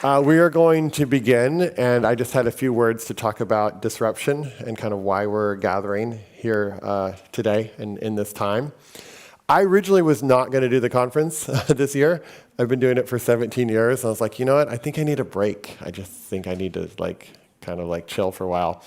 We are going to begin, and I just had a few words to talk about disruption and kind of why we're gathering here today and in this time. I originally was not going to do the conference this year. I've been doing it for 17 years. I was like, you know what? I think I need a break. I just think I need to kind of chill for a while.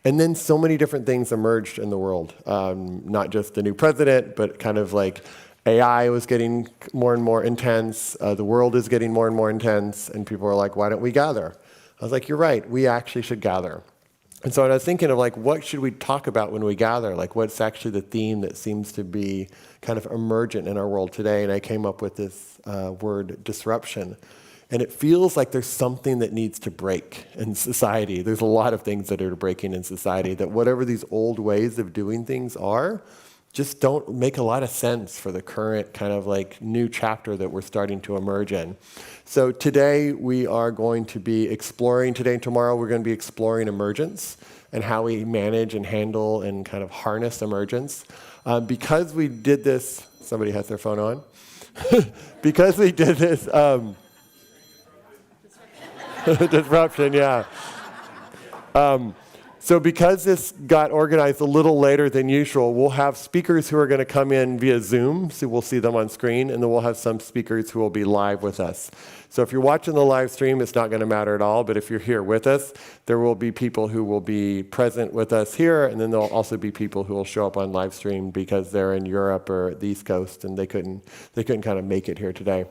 And then so many different things emerged in the world, not just the new president, but kind of like AI was getting more and more intense. The world is getting more and more intense. And people are like, why don't we gather? I was like, you're right. We actually should gather. And so I was thinking of what should we talk about when we gather? What's actually the theme that seems to be kind of emergent in our world today? And I came up with this word disruption. And it feels like there's something that needs to break in society. There's a lot of things that are breaking in society, that whatever these old ways of doing things are, just don't make a lot of sense for the current kind of new chapter that we're starting to emerge in. So today we are going to be exploring, today and tomorrow we're going to be exploring emergence and how we manage and handle and kind of harness emergence. Because we did this, somebody has their phone on. Because we did this, disruption, yeah. So because this got organized a little later than usual, we'll have speakers who are going to come in via Zoom, so we'll see them on screen, and then we'll have some speakers who will be live with us. So if you're watching the live stream, it's not going to matter at all, but if you're here with us, there will be people who will be present with us here, and then there'll also be people who will show up on live stream because they're in Europe or the East Coast, and they couldn't kind of make it here today.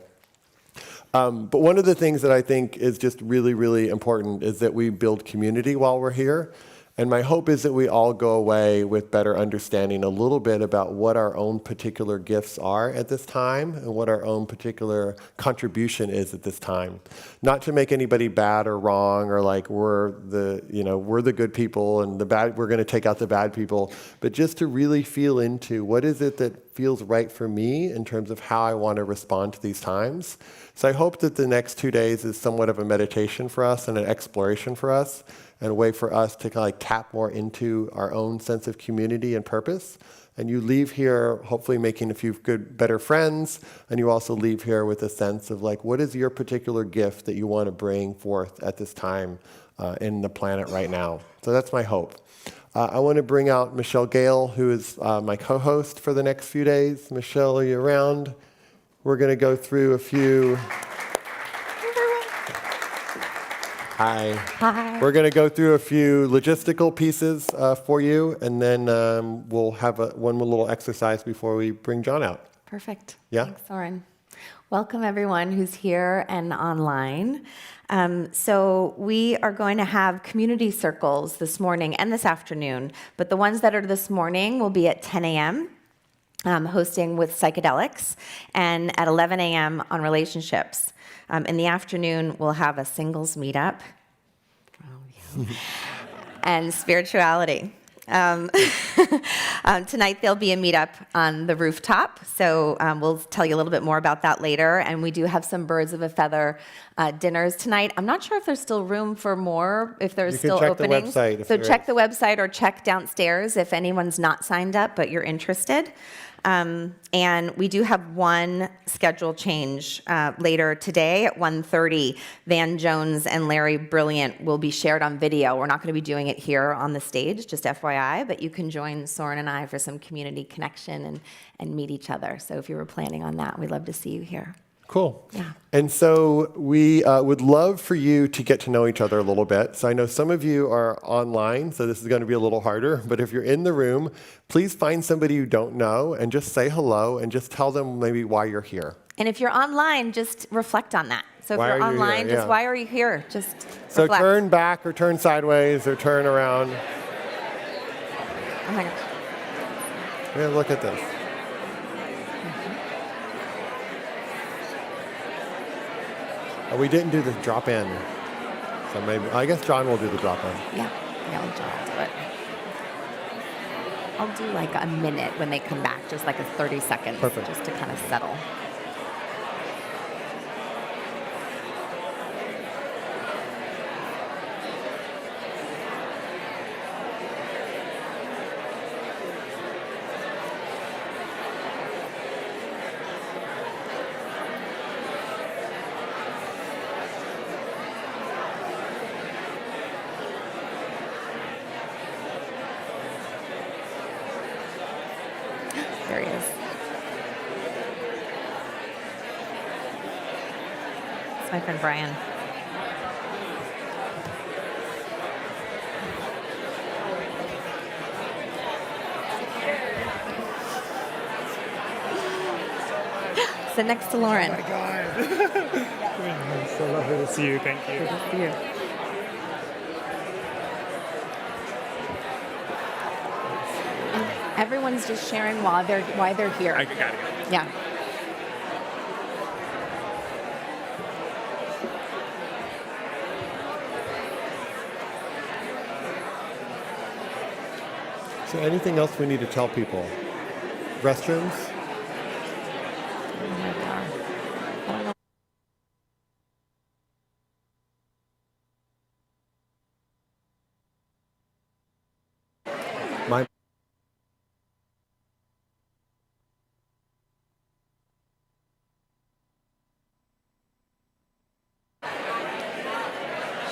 But one of the things that I think is just really, really important is that we build community while we're here. And my hope is that we all go away with better understanding a little bit about what our own particular gifts are at this time and what our own particular contribution is at this time. Not to make anybody bad or wrong or we're the good people and we're going to take out the bad people, but just to really feel into what is it that feels right for me in terms of how I want to respond to these times. So I hope that the next 2 days is somewhat of a meditation for us and an exploration for us, and a way for us to kind of tap more into our own sense of community and purpose. And you leave here hopefully making a few better friends, and you also leave here with a sense of what is your particular gift that you want to bring forth at this time in the planet right now. So that's my hope. I want to bring out Michelle Gale, who is my co-host for the next few days. Michelle, are you around? We're going to go through a few... Hi. Hi. We're going to go through a few logistical pieces for you, and then we'll have one more little exercise before we bring John out. Perfect. Yeah? Thanks, Soren. Welcome, everyone who's here and online. So we are going to have community circles this morning and this afternoon, but the ones that are this morning will be at 10 a.m., hosting with psychedelics, and at 11 a.m. on relationships. In the afternoon, we'll have a singles meetup and spirituality. Tonight, there'll be a meetup on the rooftop, so we'll tell you a little bit more about that later. And we do have some Birds of a Feather dinners tonight. I'm not sure if there's still room for more, if there's still openings. So check the website or check downstairs if anyone's not signed up, but you're interested. And we do have one schedule change later today at 1:30. Van Jones and Larry Brilliant will be shared on video. We're not going to be doing it here on the stage, just FYI, but you can join Soren and I for some community connection and meet each other. So if you were planning on that, we'd love to see you here. Cool. Yeah. And so we would love for you to get to know each other a little bit. So I know some of you are online, so this is going to be a little harder. But if you're in the room, please find somebody you don't know and just say hello and just tell them maybe why you're here. And if you're online, just reflect on that. So if you're online, just why are you here? Just so reflect. Turn back or turn sideways or turn around. Oh my gosh. Yeah, look at this. We didn't do the drop-in, so maybe I guess John will do the drop-in. Yeah, John will do it. I'll do a minute when they come back, just a 30 seconds, Perfect. Just to kind of settle. There he is. It's my friend Brian. Sit next to Lauren. Oh my God. It's so lovely to see you. Thank you. Good to see you. And everyone's just sharing why they're here. I got it. Yeah. So anything else we need to tell people? Restrooms? My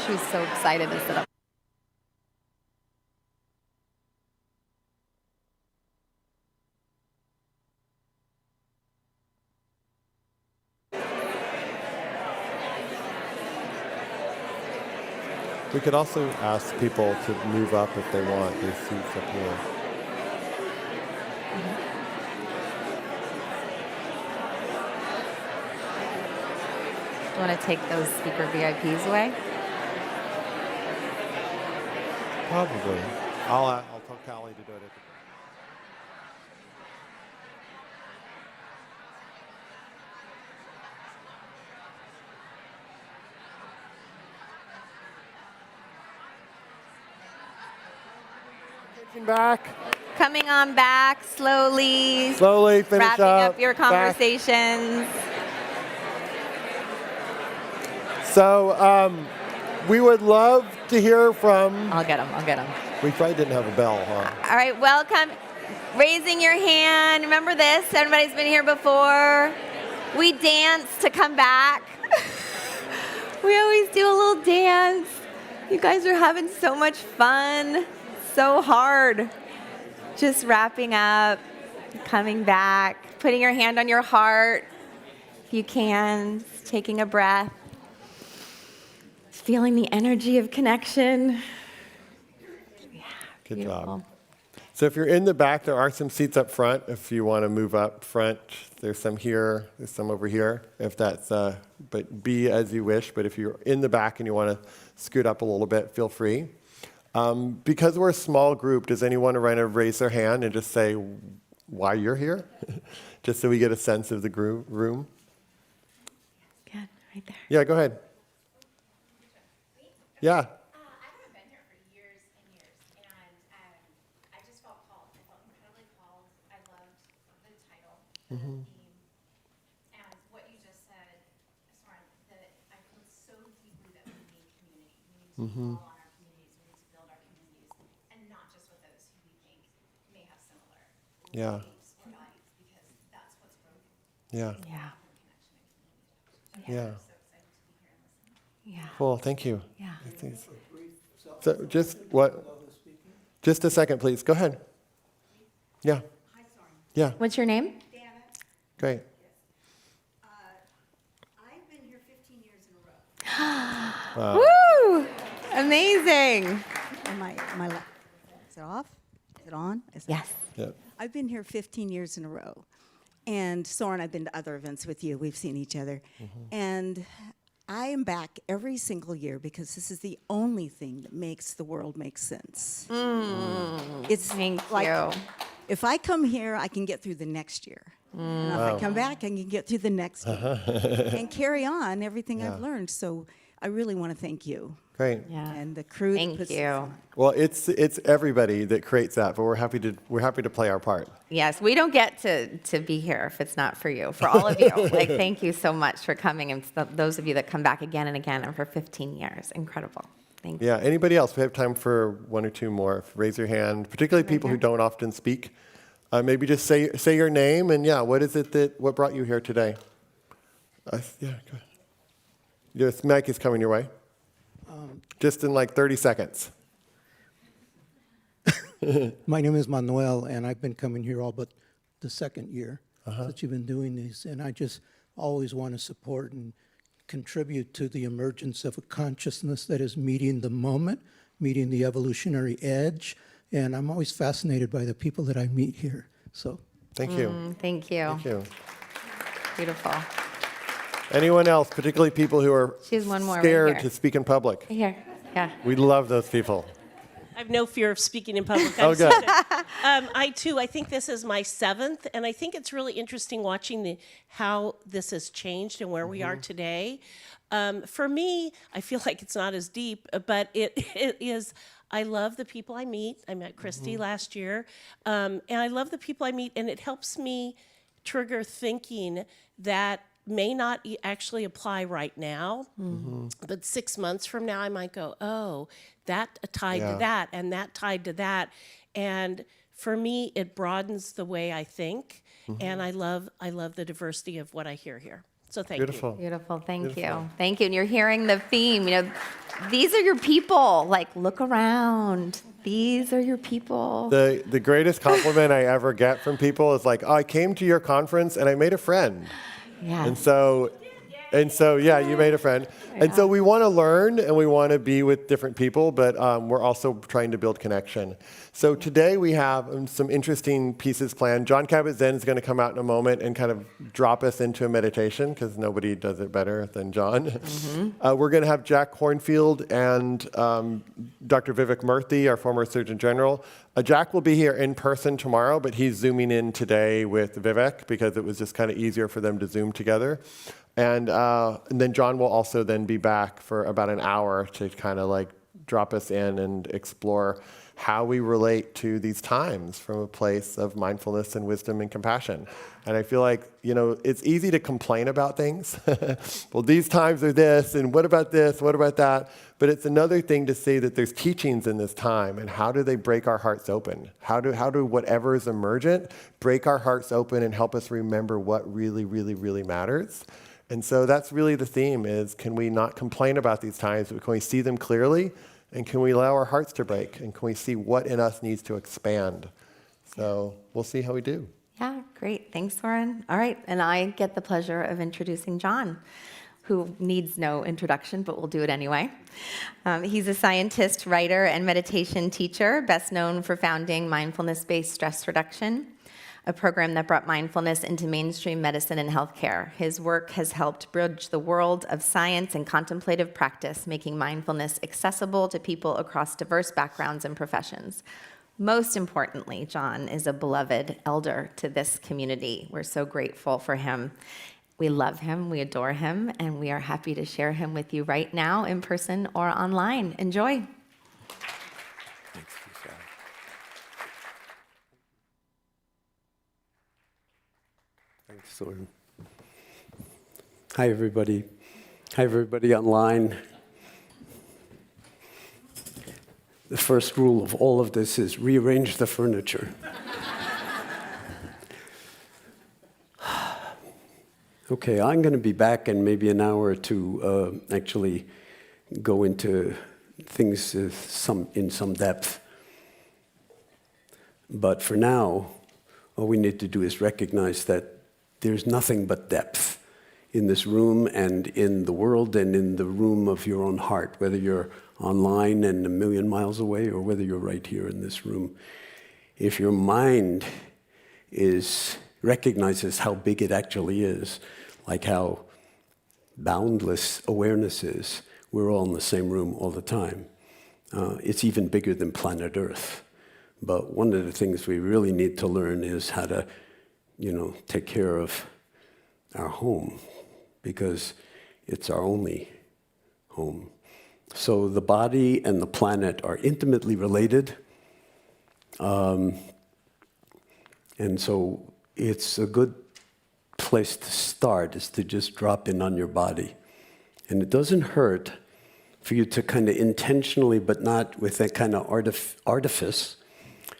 She's so excited to sit up. We could also ask people to move up if they want. There's seats up here. Do you want to take those speaker VIPs away? Probably. I'll tell Callie to do it. Back. Coming on back slowly. Slowly finish Wrapping up your back. conversations. So we would love to hear from. I'll get them. We probably didn't have a bell, huh? All right, welcome. Raising your hand. Remember this? Everybody's been here before. We dance to come back. We always do a little dance. You guys are having so much fun. So hard. Just wrapping up, coming back, putting your hand on your heart if you can, taking a breath, feeling the energy of connection. Yeah, Good beautiful. job. So if you're in the back, there are some seats up front. If you want to move up front, there's some here, there's some over here. If that's, but be as you wish. But if you're in the back and you want to scoot up a little bit, feel free. Because we're a small group, does anyone want to raise their hand and just say why you're here? Just so we get a sense of the room. Good, right there. Yeah, go ahead. Yeah. I haven't been here for years and years, and I just felt called. I felt incredibly called. I loved the title, the theme, and what you just said, Soren, that I feel so deeply that we need community. We need to call on our communities. We need to build our communities, and not just with those who we think may have similar Yeah. beliefs or values, because that's what's broken. Yeah. Yeah, Connection and community. Yeah. I'm so excited to be here and listen. yeah, Cool. Thank you. yeah. So just what? Just a second, please. Go ahead. Yeah. Hi, Soren. Yeah. What's your name? Dana. Great. I've been here 15 years in a row. Woo! Amazing. Am I is it off? Is it on? Is it- Yes. Yeah. I've been here 15 years in a row. And Soren, I've been to other events with you. We've seen each other. And I am back every single year because this is the only thing that makes the world make sense. It's Thank like, you. if I come here, I can get through the next year. And if I come back, I can get through the next year. And carry on everything I've learned. So I really want to thank you Great. Yeah. and the crew. that Thank puts this you. on. Well, it's everybody that creates that, but we're happy to play our part. Yes, we don't get to be here if it's not for you. For all of you, like thank you so much for coming, and those of you that come back again and again, and for 15 years, incredible. Thank you. Yeah. Anybody else? We have time for one or two more. Raise your hand. Particularly people who don't often speak. Maybe just say your name and what is it what brought you here today? Go ahead. This mic is coming your way. Just in like 30 seconds. My name is Manuel, and I've been coming here all but the second year that you've been doing these, and I just always want to support and contribute to the emergence of a consciousness that is meeting the moment, meeting the evolutionary edge, and I'm always fascinated by the people that I meet here. So, Thank you. Thank you. Thank you. Beautiful. Anyone else, particularly people who are She has one more right scared here. to speak in public? Here. Yeah. We love those people. I have no fear of speaking in public. Oh, good. I think this is my 7th, and I think it's really interesting watching how this has changed and where we are today. For me, I feel like it's not as deep, but it is. I love the people I meet. I met Christy last year, and I love the people I meet, and it helps me trigger thinking that may not actually apply right now, but 6 months from now, I might go, oh, that tied to that, and that tied to that. And for me, it broadens the way I think, and I love the diversity of what I hear here. So thank Beautiful. you. Beautiful. Thank you. Thank you. And you're hearing the theme. You know, these are your people. Like, look around. These are your people. The greatest compliment I ever get from people is like, oh, I came to your conference and I made a friend. Yeah. And so, yeah, you made a friend. And so we want to learn and we want to be with different people, but we're also trying to build connection. So today we have some interesting pieces planned. John Kabat-Zinn is going to come out in a moment and kind of drop us into a meditation, because nobody does it better than John. We're going to have Jack Hornfield and Dr. Vivek Murthy, our former Surgeon General. Jack will be here in person tomorrow, but he's Zooming in today with Vivek because it was just kind of easier for them to Zoom together. And then John will also then be back for about an hour to kind of like drop us in and explore how we relate to these times from a place of mindfulness and wisdom and compassion. And I feel like, you know, it's easy to complain about things. Well, these times are this, and what about this, what about that? But it's another thing to say that there's teachings in this time, and how do they break our hearts open? How do whatever is emergent break our hearts open and help us remember what really, really, really matters? And so that's really the theme is, can we not complain about these times, but can we see them clearly? And can we allow our hearts to break? And can we see what in us needs to expand? So we'll see how we do. Yeah, great. Thanks, Lauren. All right, and I get the pleasure of introducing John, who needs no introduction, but we'll do it anyway. He's a scientist, writer, and meditation teacher, best known for founding Mindfulness-Based Stress Reduction, a program that brought mindfulness into mainstream medicine and healthcare. His work has helped bridge the world of science and contemplative practice, making mindfulness accessible to people across diverse backgrounds and professions. Most importantly, John is a beloved elder to this community. We're so grateful for him. We love him, we adore him, and we are happy to share him with you right now in person or online. Enjoy. Thanks, Lauren. Hi, everybody. Hi, everybody online. The first rule of all of this is rearrange the furniture. Okay, I'm going to be back in maybe an hour to actually go into things in some depth. But for now, all we need to do is recognize that there's nothing but depth in this room and in the world and in the room of your own heart, whether you're online and a million miles away or whether you're right here in this room. If your mind recognizes how big it actually is, like how boundless awareness is, we're all in the same room all the time. It's even bigger than planet Earth. But one of the things we really need to learn is how to, take care of our home, because it's our only home. So the body and the planet are intimately related. And so it's a good place to start is to just drop in on your body. And it doesn't hurt for you to kind of intentionally, but not with that kind of artifice,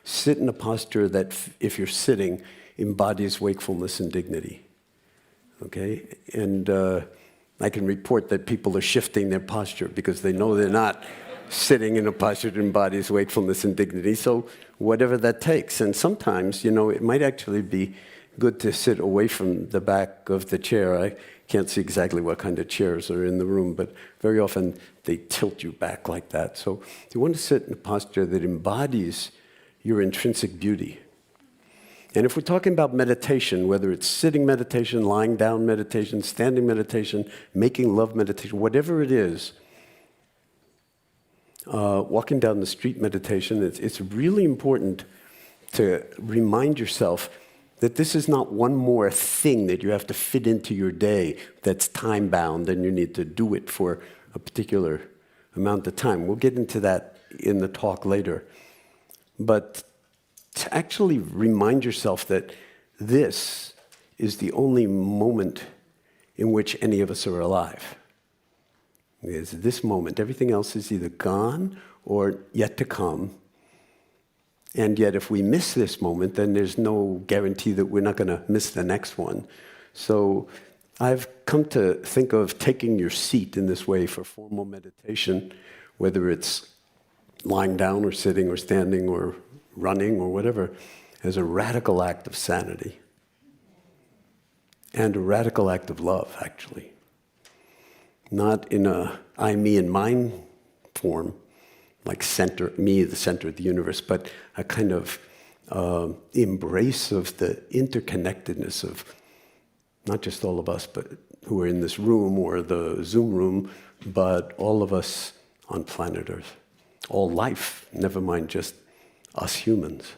sit in a posture that, if you're sitting, embodies wakefulness and dignity. Okay? And I can report that people are shifting their posture because they know they're not sitting in a posture that embodies wakefulness and dignity. So whatever that takes. And sometimes, it might actually be good to sit away from the back of the chair. I can't see exactly what kind of chairs are in the room, but very often they tilt you back like that. So you want to sit in a posture that embodies your intrinsic beauty. And if we're talking about meditation, whether it's sitting meditation, lying down meditation, standing meditation, making love meditation, whatever it is, walking down the street meditation, it's really important to remind yourself that this is not one more thing that you have to fit into your day that's time-bound and you need to do it for a particular amount of time. We'll get into that in the talk later. But to actually remind yourself that this is the only moment in which any of us are alive. It's this moment. Everything else is either gone or yet to come. And yet if we miss this moment, then there's no guarantee that we're not going to miss the next one. So I've come to think of taking your seat in this way for formal meditation, whether it's lying down or sitting or standing or running or whatever, as a radical act of sanity. And a radical act of love, actually. Not in a I, me, and mine form, like me, the center of the universe, but a kind of embrace of the interconnectedness of not just all of us, but who are in this room or the Zoom room, but all of us on planet Earth. All life, never mind just us humans.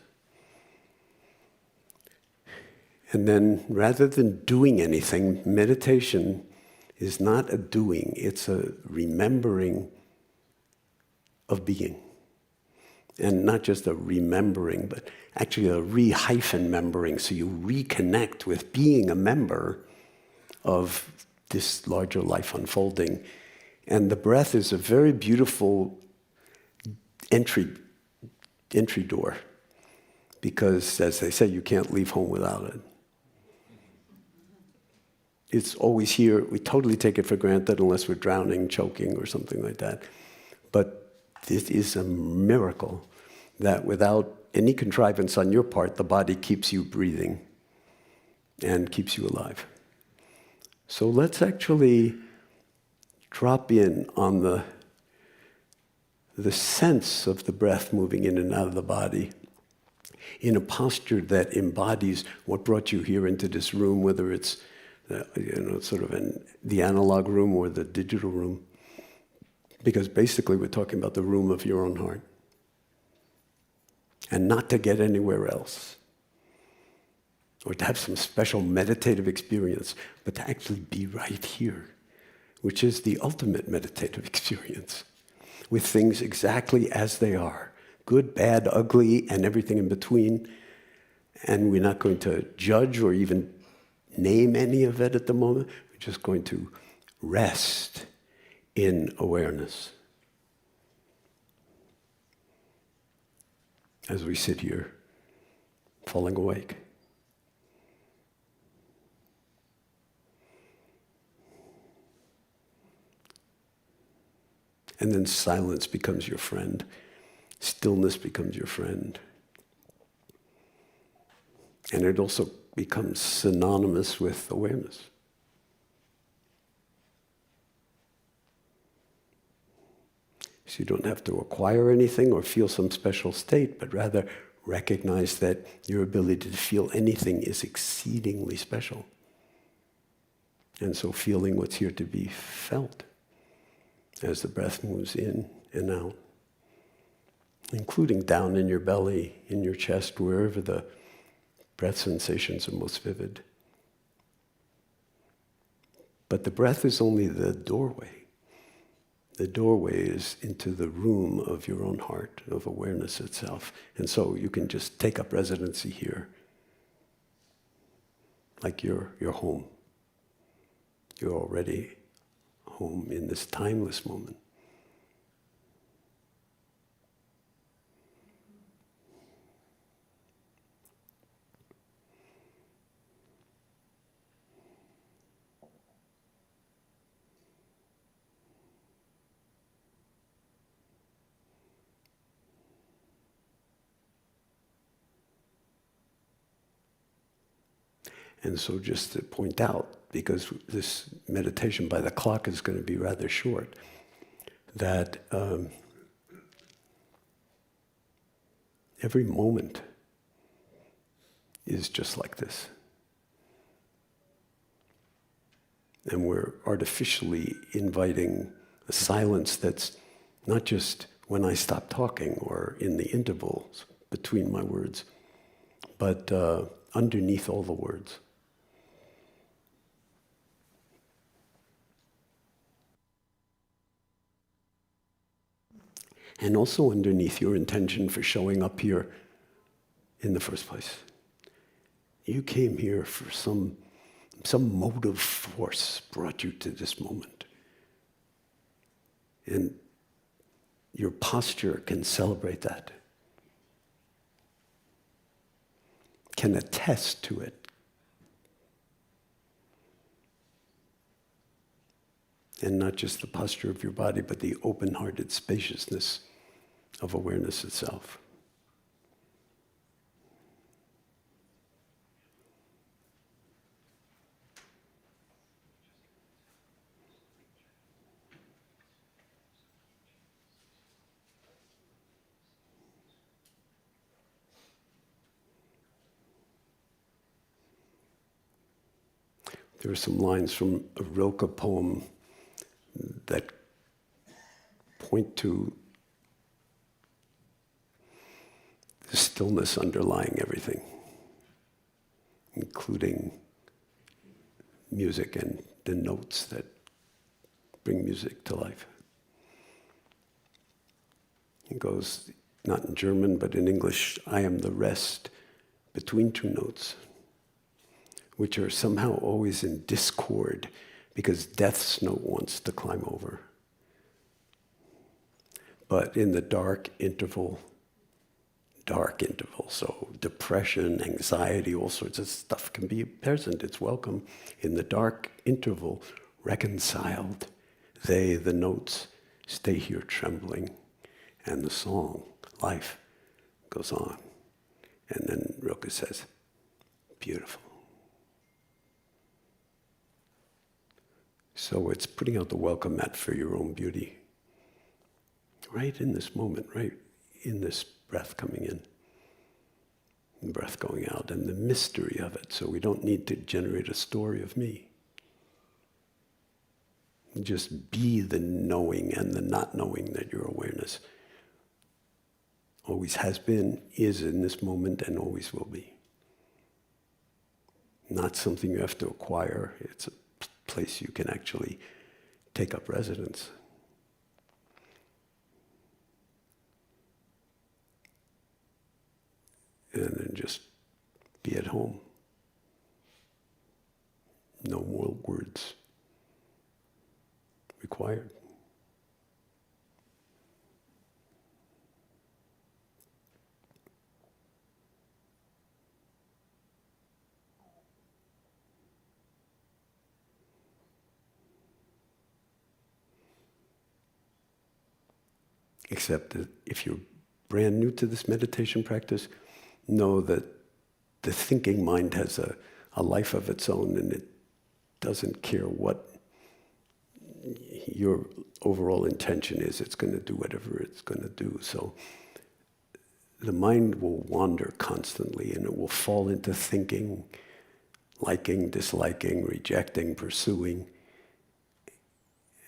And then rather than doing anything, meditation is not a doing, it's a remembering of being. And not just a remembering, but actually a re-membering, so you reconnect with being a member of this larger life unfolding. And the breath is a very beautiful entry door, because, as they say, you can't leave home without it. It's always here. We totally take it for granted unless we're drowning, choking, or something like that. But it is a miracle that without any contrivance on your part, the body keeps you breathing and keeps you alive. So let's actually drop in on the sense of the breath moving in and out of the body in a posture that embodies what brought you here into this room, whether it's sort of the analog room or the digital room. Because basically we're talking about the room of your own heart. And not to get anywhere else. Or to have some special meditative experience, but to actually be right here, which is the ultimate meditative experience, with things exactly as they are, good, bad, ugly, and everything in between. And we're not going to judge or even name any of it at the moment. We're just going to rest in awareness as we sit here, falling awake. And then silence becomes your friend. Stillness becomes your friend. And it also becomes synonymous with awareness. So you don't have to acquire anything or feel some special state, but rather recognize that your ability to feel anything is exceedingly special. And so feeling what's here to be felt as the breath moves in and out, including down in your belly, in your chest, wherever the breath sensations are most vivid. But the breath is only the doorway. The doorway is into the room of your own heart, of awareness itself. And so you can just take up residency here, like you're home. You're already home in this timeless moment. And so just to point out, because this meditation by the clock is going to be rather short, that every moment is just like this. And we're artificially inviting a silence that's not just when I stop talking or in the intervals between my words, but underneath all the words. And also underneath your intention for showing up here in the first place. You came here for some motive force brought you to this moment. And your posture can celebrate that, can attest to it. And not just the posture of your body, but the open-hearted spaciousness of awareness itself. There are some lines from a Rilke poem that point to the stillness underlying everything, including music and the notes that bring music to life. It goes, not in German, but in English, I am the rest between two notes, which are somehow always in discord because death's note wants to climb over. But in the dark interval, so depression, anxiety, all sorts of stuff can be present, it's welcome. In the dark interval, reconciled, they, the notes, stay here trembling, and the song, life, goes on. And then Rilke says, beautiful. So it's putting out the welcome mat for your own beauty. Right in this moment, right in this breath coming in, and breath going out, and the mystery of it, so we don't need to generate a story of me. Just be the knowing and the not knowing that your awareness always has been, is in this moment, and always will be. Not something you have to acquire. It's a place you can actually take up residence. And then just be at home. No more words required. Except that if you're brand new to this meditation practice, know that the thinking mind has a life of its own, and it doesn't care what your overall intention is. It's going to do whatever it's going to do. So the mind will wander constantly, and it will fall into thinking, liking, disliking, rejecting, pursuing.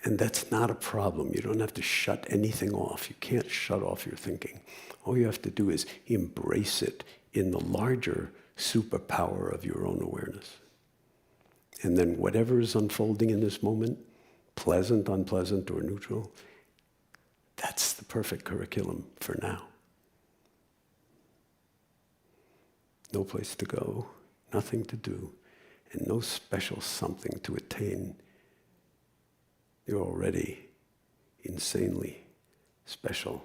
And that's not a problem. You don't have to shut anything off. You can't shut off your thinking. All you have to do is embrace it in the larger superpower of your own awareness. And then whatever is unfolding in this moment, pleasant, unpleasant, or neutral, that's the perfect curriculum for now. No place to go, nothing to do, and no special something to attain. You're already insanely special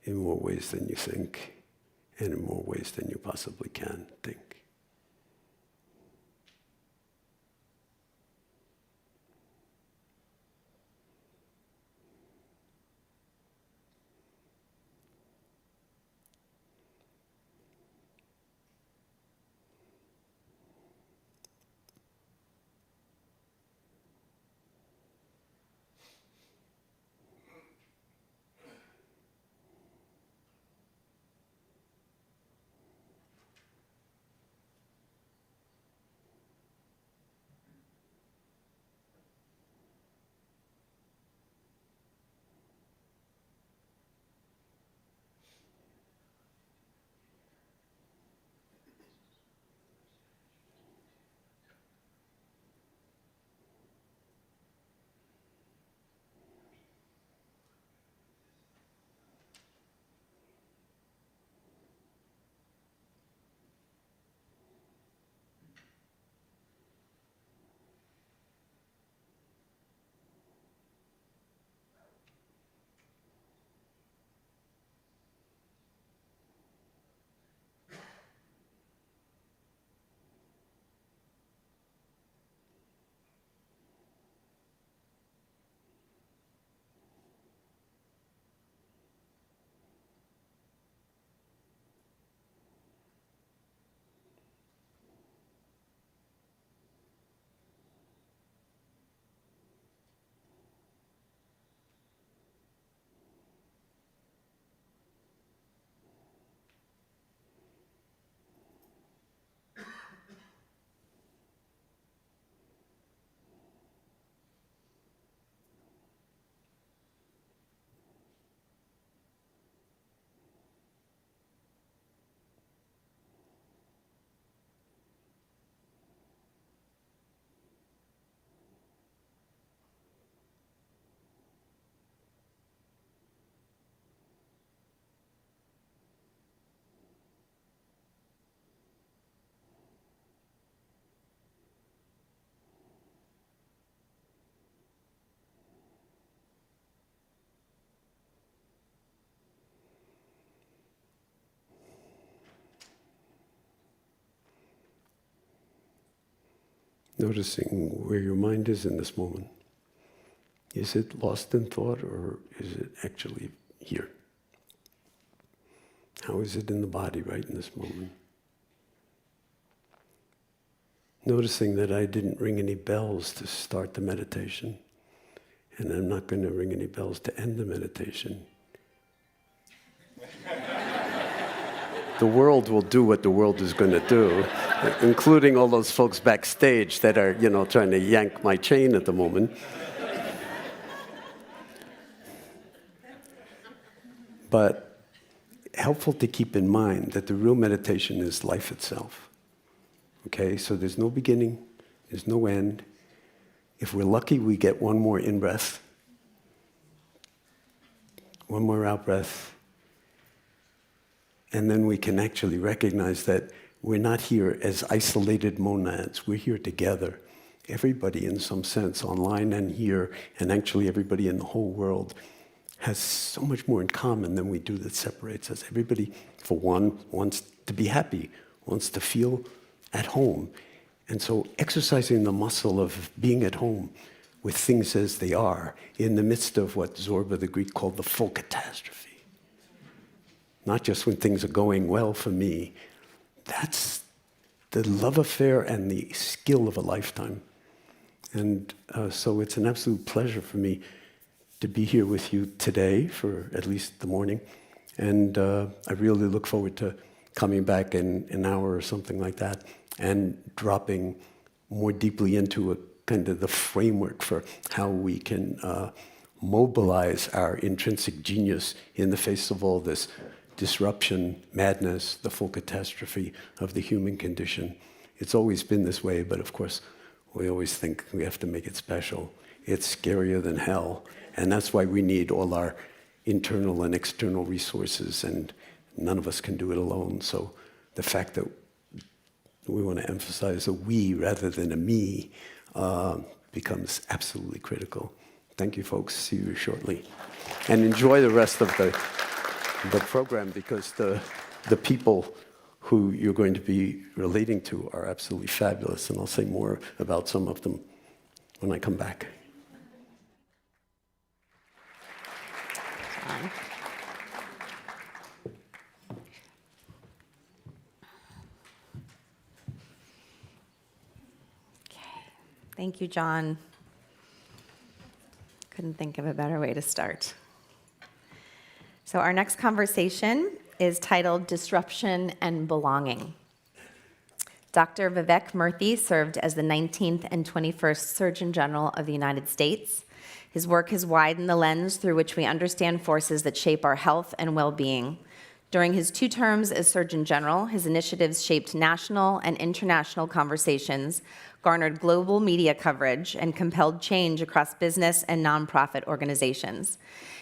in more ways than you think, and in more ways than you possibly can think. Noticing where your mind is in this moment. Is it lost in thought or is it actually here? How is it in the body right in this moment? Noticing that I didn't ring any bells to start the meditation, and I'm not going to ring any bells to end the meditation. The world will do what the world is going to do, including all those folks backstage that are, trying to yank my chain at the moment. But helpful to keep in mind that the real meditation is life itself. Okay, so there's no beginning, there's no end. If we're lucky, we get one more in-breath, one more out-breath, and then we can actually recognize that we're not here as isolated monads. We're here together. Everybody, in some sense, online and here, and actually everybody in the whole world, has so much more in common than we do that separates us. Everybody, for one, wants to be happy, wants to feel at home. And so exercising the muscle of being at home with things as they are in the midst of what Zorba the Greek called the full catastrophe. Not just when things are going well for me. That's the love affair and the skill of a lifetime. And so it's an absolute pleasure for me to be here with you today for at least the morning. And I really look forward to coming back in an hour or something like that and dropping more deeply into a kind of the framework for how we can mobilize our intrinsic genius in the face of all this disruption, madness, the full catastrophe of the human condition. It's always been this way, but of course, we always think we have to make it special. It's scarier than hell, and that's why we need all our internal and external resources, and none of us can do it alone. So the fact that we want to emphasize a we rather than a me becomes absolutely critical. Thank you, folks. See you shortly. And enjoy the rest of the program, because the people who you're going to be relating to are absolutely fabulous, and I'll say more about some of them when I come back. Thank you, John. Couldn't think of a better way to start. So our next conversation is titled Disruption and Belonging. Dr. Vivek Murthy served as the 19th and 21st Surgeon General of the United States. His work has widened the lens through which we understand forces that shape our health and well-being. During his 2 terms as Surgeon General, his initiatives shaped national and international conversations, garnered global media coverage, and compelled change across business and nonprofit organizations.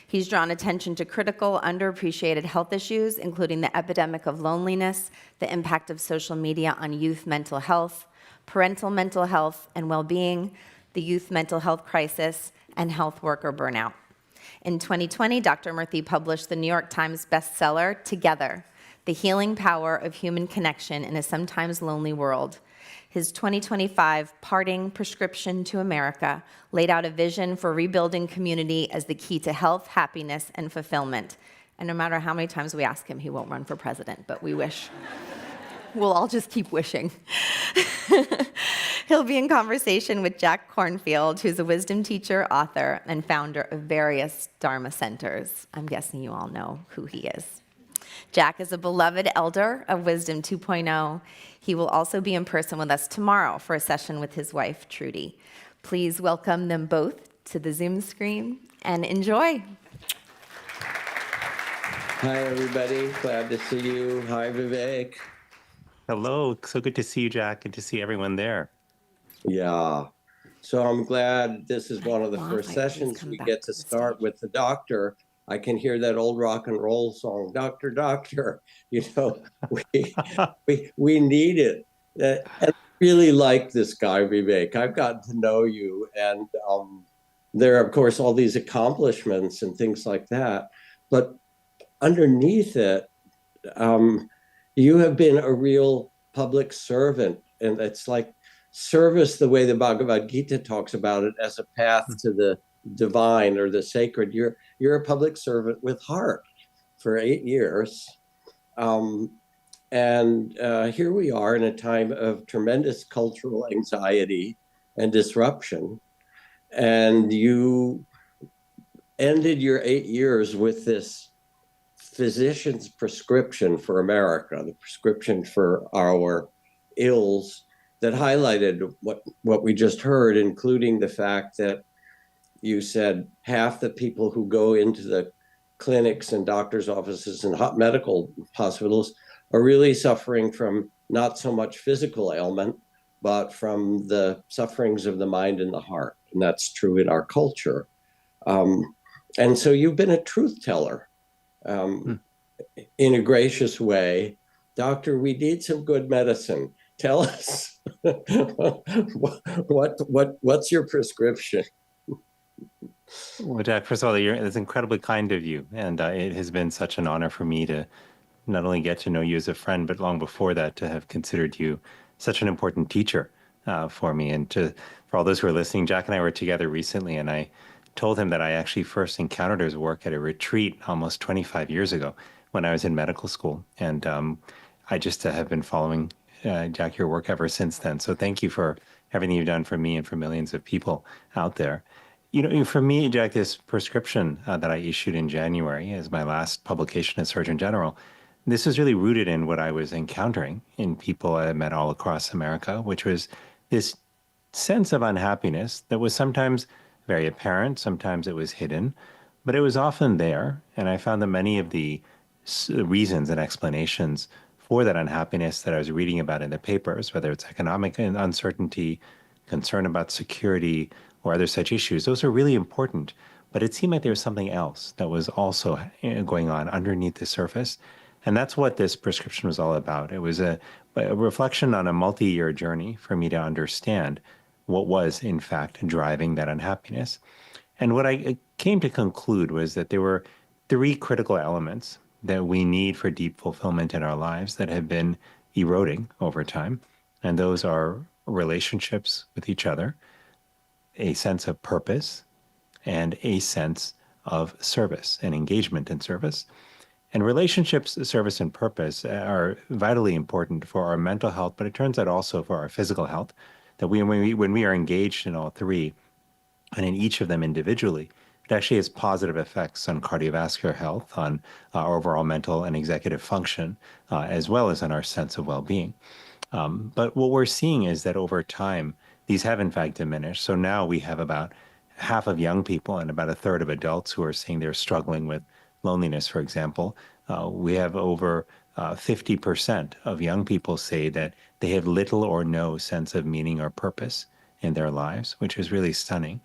He's drawn attention to critical, underappreciated health issues, including the epidemic of loneliness, the impact of social media on youth mental health, parental mental health and well-being, the youth mental health crisis, and health worker burnout. In 2020, Dr. Murthy published the New York Times bestseller, Together, The Healing Power of Human Connection in a Sometimes Lonely World. His 2025 Parting Prescription to America laid out a vision for rebuilding community as the key to health, happiness, and fulfillment. And no matter how many times we ask him, he won't run for president, but we wish. We'll all just keep wishing. He'll be in conversation with Jack Kornfield, who's a wisdom teacher, author, and founder of various Dharma centers. I'm guessing you all know who he is. Jack is a beloved elder of Wisdom 2.0. He will also be in person with us tomorrow for a session with his wife, Trudy. Please welcome them both to the Zoom screen and enjoy. Hi, everybody. Glad to see you. Hi, Vivek. Hello. So good to see you, Jack. Good to see everyone there. Yeah. So I'm glad this is one of the first sessions we get to start with the doctor. I can hear that old rock and roll song, Doctor, Doctor. You know, we need it. And I really like this guy, Vivek. I've gotten to know you, and there are, of course, all these accomplishments and things like that. But underneath it, you have been a real public servant, and it's like service, the way the Bhagavad Gita talks about it, as a path to the divine or the sacred. You're a public servant with heart for 8 years. And here we are in a time of tremendous cultural anxiety and disruption. And you ended your 8 years with this physician's prescription for America, the prescription for our ills that highlighted what we just heard, including the fact that you said half the people who go into the clinics and doctors' offices and medical hospitals are really suffering from not so much physical ailment, but from the sufferings of the mind and the heart. And that's true in our culture. And so you've been a truth teller in a gracious way. Doctor, we need some good medicine. Tell us what's your prescription? Well, Jack, first of all, it's incredibly kind of you. And it has been such an honor for me to not only get to know you as a friend, but long before that, to have considered you such an important teacher for me. And for all those who are listening, Jack and I were together recently, and I told him that I actually first encountered his work at a retreat almost 25 years ago when I was in medical school. And I just have been following, Jack, your work ever since then. So thank you for everything you've done for me and for millions of people out there. You know, for me, Jack, this prescription that I issued in January as my last publication as Surgeon General, this is really rooted in what I was encountering in people I met all across America, which was this sense of unhappiness that was sometimes very apparent, sometimes it was hidden, but it was often there. And I found that many of the reasons and explanations for that unhappiness that I was reading about in the papers, whether it's economic uncertainty, concern about security, or other such issues, those are really important. But it seemed like there was something else that was also going on underneath the surface. And that's what this prescription was all about. It was a reflection on a multi-year journey for me to understand what was, in fact, driving that unhappiness. And what I came to conclude was that there were 3 critical elements that we need for deep fulfillment in our lives that have been eroding over time. And those are relationships with each other, a sense of purpose, and a sense of service and engagement in service. And relationships, service, and purpose are vitally important for our mental health, but it turns out also for our physical health, that when we are engaged in all 3, and in each of them individually, it actually has positive effects on cardiovascular health, on our overall mental and executive function, as well as on our sense of well-being. But what we're seeing is that over time, these have in fact diminished. So now we have about half of young people and about a third of adults who are saying they're struggling with loneliness, for example. We have over 50% of young people say that they have little or no sense of meaning or purpose in their lives, which is really stunning.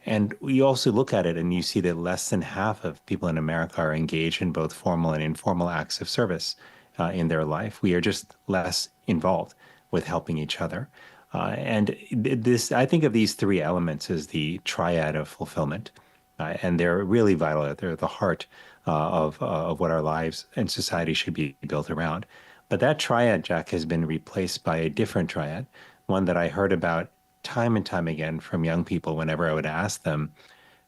And you also look at it and you see that less than half of people in America are engaged in both formal and informal acts of service in their life. We are just less involved with helping each other. And I think of these 3 elements as the triad of fulfillment. And they're really vital. They're the heart of what our lives and society should be built around. But that triad, Jack, has been replaced by a different triad, one that I heard about time and time again from young people whenever I would ask them,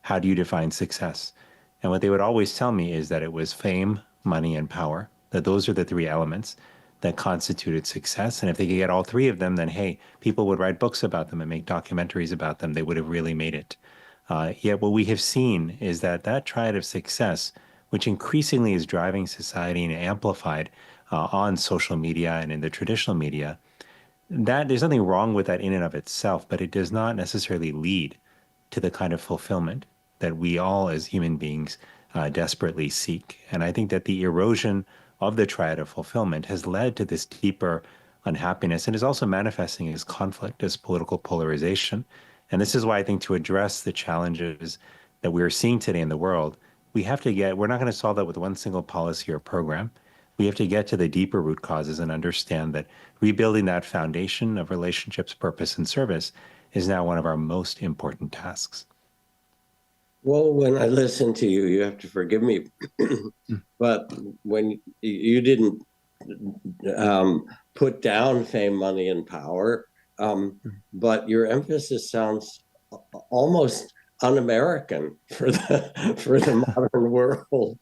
how do you define success? And what they would always tell me is that it was fame, money, and power, that those are the 3 elements that constituted success. And if they could get all 3 of them, then hey, people would write books about them and make documentaries about them. They would have really made it. Yet what we have seen is that that triad of success, which increasingly is driving society and amplified on social media and in the traditional media, that there's nothing wrong with that in and of itself, but it does not necessarily lead to the kind of fulfillment that we all as human beings desperately seek. And I think that the erosion of the triad of fulfillment has led to this deeper unhappiness and is also manifesting as conflict, as political polarization. And this is why I think to address the challenges that we're seeing today in the world, we're not going to solve that with one single policy or program. We have to get to the deeper root causes and understand that rebuilding that foundation of relationships, purpose, and service is now one of our most important tasks. Well, when I listen to you, you have to forgive me, but when you didn't put down fame, money, and power, But your emphasis sounds almost un-American for the modern world.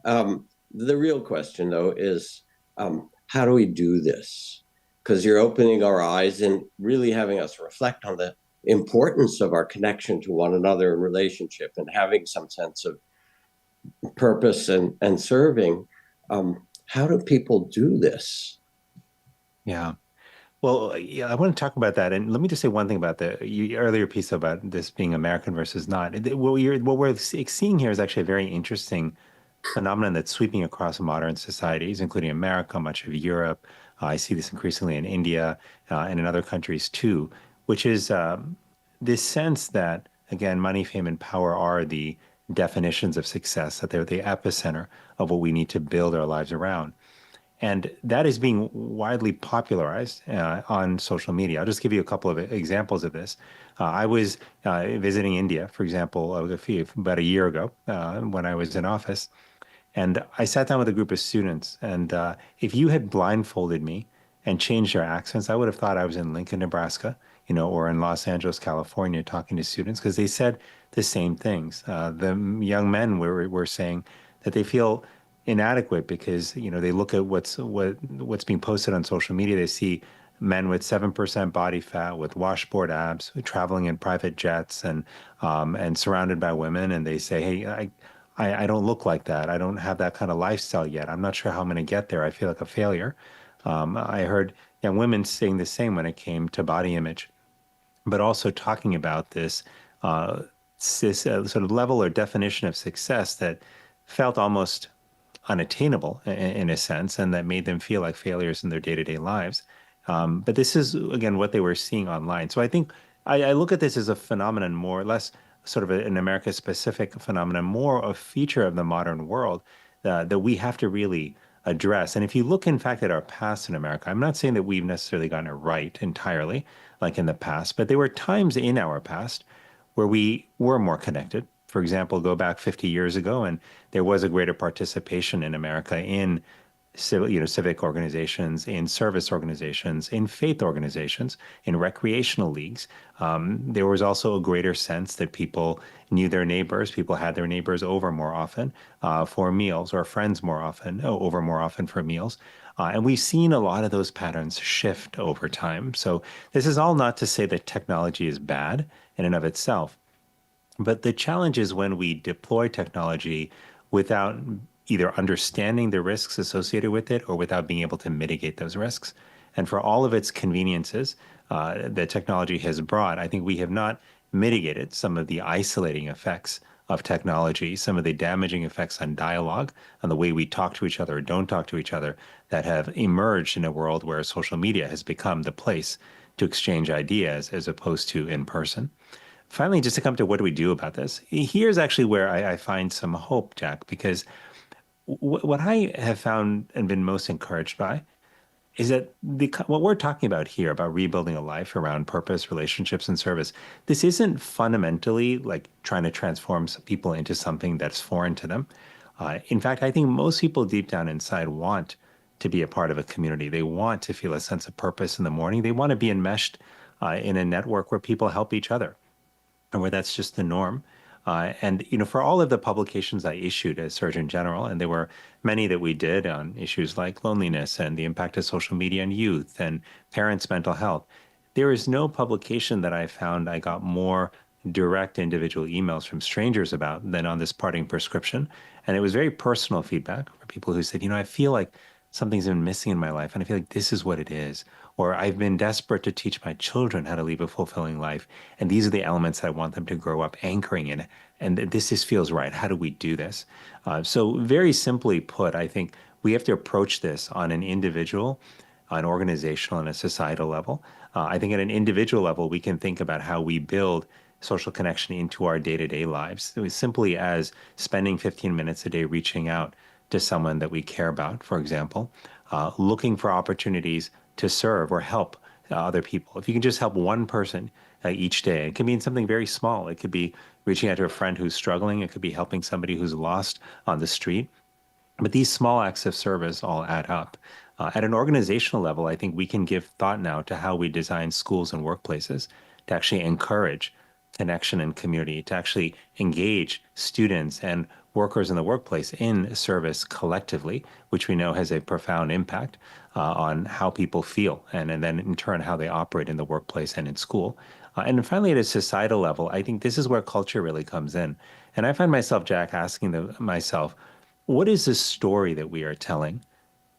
Um, the real question, though, is how do we do this? Because you're opening our eyes and really having us reflect on the importance of our connection to one another in relationship and having some sense of purpose and serving. How do people do this? Yeah. Well, yeah, I want to talk about that. And let me just say one thing about the earlier piece about this being American versus not. What we're seeing here is actually a very interesting phenomenon that's sweeping across modern societies, including America, much of Europe. I see this increasingly in India and in other countries too, which is this sense that, again, money, fame, and power are the definitions of success, that they're the epicenter of what we need to build our lives around. And that is being widely popularized on social media. I'll just give you a couple of examples of this. I was visiting India, for example, about a year ago when I was in office. And I sat down with a group of students. And if you had blindfolded me and changed our accents, I would have thought I was in Lincoln, Nebraska, or in Los Angeles, California, talking to students because they said the same things. The young men were saying that they feel inadequate because they look at what's being posted on social media. They see men with 7% body fat, with washboard abs, traveling in private jets, and surrounded by women, and they say, "Hey, I don't look like that. I don't have that kind of lifestyle yet. I'm not sure how I'm going to get there. I feel like a failure." I heard young women saying the same when it came to body image, but also talking about uh, this sort of level or definition of success that felt almost unattainable in a sense, and that made them feel like failures in their day-to-day lives. But this is, again, what they were seeing online. So I think I look at this as a phenomenon more or less sort of an America-specific phenomenon, more a feature of the modern world that we have to really address. And if you look, in fact, at our past in America, I'm not saying that we've necessarily gotten it right entirely, like in the past, but there were times in our past where we were more connected. For example, go back 50 years ago, and there was a greater participation in America in civic organizations, in service organizations, in faith organizations, in recreational leagues. There was also a greater sense that people knew their neighbors. People had their neighbors over more often for meals, or friends over more often for meals. And we've seen a lot of those patterns shift over time. So this is all not to say that technology is bad in and of itself. But the challenge is when we deploy technology without either understanding the risks associated with it or without being able to mitigate those risks. And for all of its conveniences that technology has brought, I think we have not mitigated some of the isolating effects of technology, some of the damaging effects on dialogue, on the way we talk to each other or don't talk to each other, that have emerged in a world where social media has become the place to exchange ideas as opposed to in person. Finally, just to come to what do we do about this? Here's actually where I find some hope, Jack, because what I have found and been most encouraged by is that what we're talking about here, about rebuilding a life around purpose, relationships, and service, this isn't fundamentally like trying to transform people into something that's foreign to them. In fact, I think most people deep down inside want to be a part of a community. They want to feel a sense of purpose in the morning. They want to be enmeshed in a network where people help each other, and where that's just the norm. And for all of the publications I issued as Surgeon General, and there were many that we did on issues like loneliness and the impact of social media on youth and parents' mental health, there is no publication that I found I got more direct individual emails from strangers about than on this parting prescription. And it was very personal feedback for people who said, I feel like something's been missing in my life, and I feel like this is what it is. Or I've been desperate to teach my children how to live a fulfilling life, and these are the elements I want them to grow up anchoring in. And this just feels right. How do we do this? So very simply put, I think we have to approach this on an individual, an organizational, and a societal level. I think at an individual level, we can think about how we build social connection into our day-to-day lives. It was simply as spending 15 minutes a day reaching out to someone that we care about, for example, looking for opportunities to serve or help other people. If you can just help one person each day, it can mean something very small. It could be reaching out to a friend who's struggling. It could be helping somebody who's lost on the street. But these small acts of service all add up. At an organizational level, I think we can give thought now to how we design schools and workplaces to actually encourage connection and community, to actually engage students and workers in the workplace in service collectively, which we know has a profound impact on how people feel and then in turn how they operate in the workplace and in school. And then finally, at a societal level, I think this is where culture really comes in. And I find myself, Jack, asking myself, what is the story that we are telling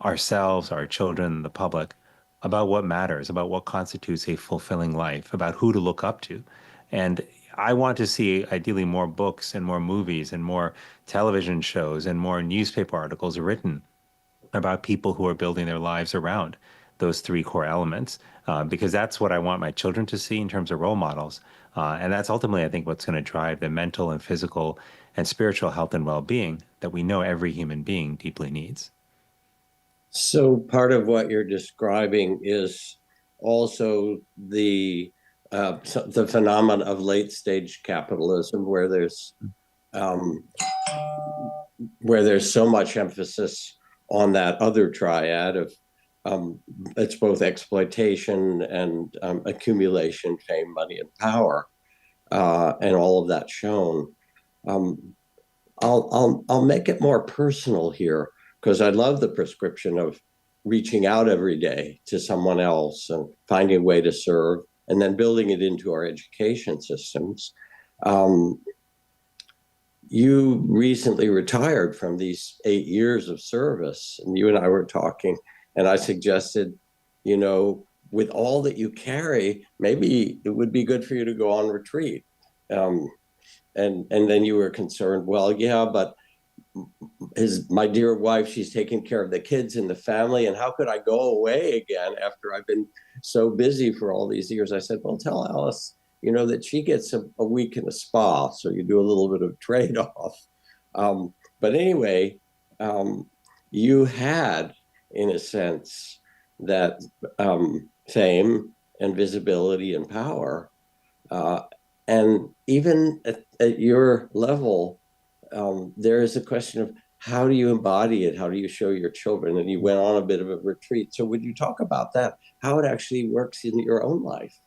ourselves, our children, the public, about what matters, about what constitutes a fulfilling life, about who to look up to? And I want to see ideally more books and more movies and more television shows and more newspaper articles written about people who are building their lives around those three core elements, because that's what I want my children to see in terms of role models. And that's ultimately, I think, what's going to drive the mental and physical and spiritual health and well-being that we know every human being deeply needs. So part of what you're describing is also the phenomenon of late stage capitalism, um, where there's so much emphasis on that other triad of it's both exploitation and accumulation, fame, money, and power, and all of that shown. Um, I'll make it more personal here, because I love the prescription of reaching out every day to someone else and finding a way to serve, and then building it into our education systems. You recently retired from these 8 years of service, and you and I were talking, and I suggested, with all that you carry, maybe it would be good for you to go on retreat. And then you were concerned, well, yeah, but my dear wife, she's taking care of the kids and the family, and how could I go away again after I've been so busy for all these years? I said, well, tell Alice, that she gets a week in a spa, so you do a little bit of trade-off. But anyway, you had, in a sense, that fame and visibility and power. And even at your level, there is a question of how do you embody it? How do you show your children? And you went on a bit of a retreat. So would you talk about that, how it actually works in your own life?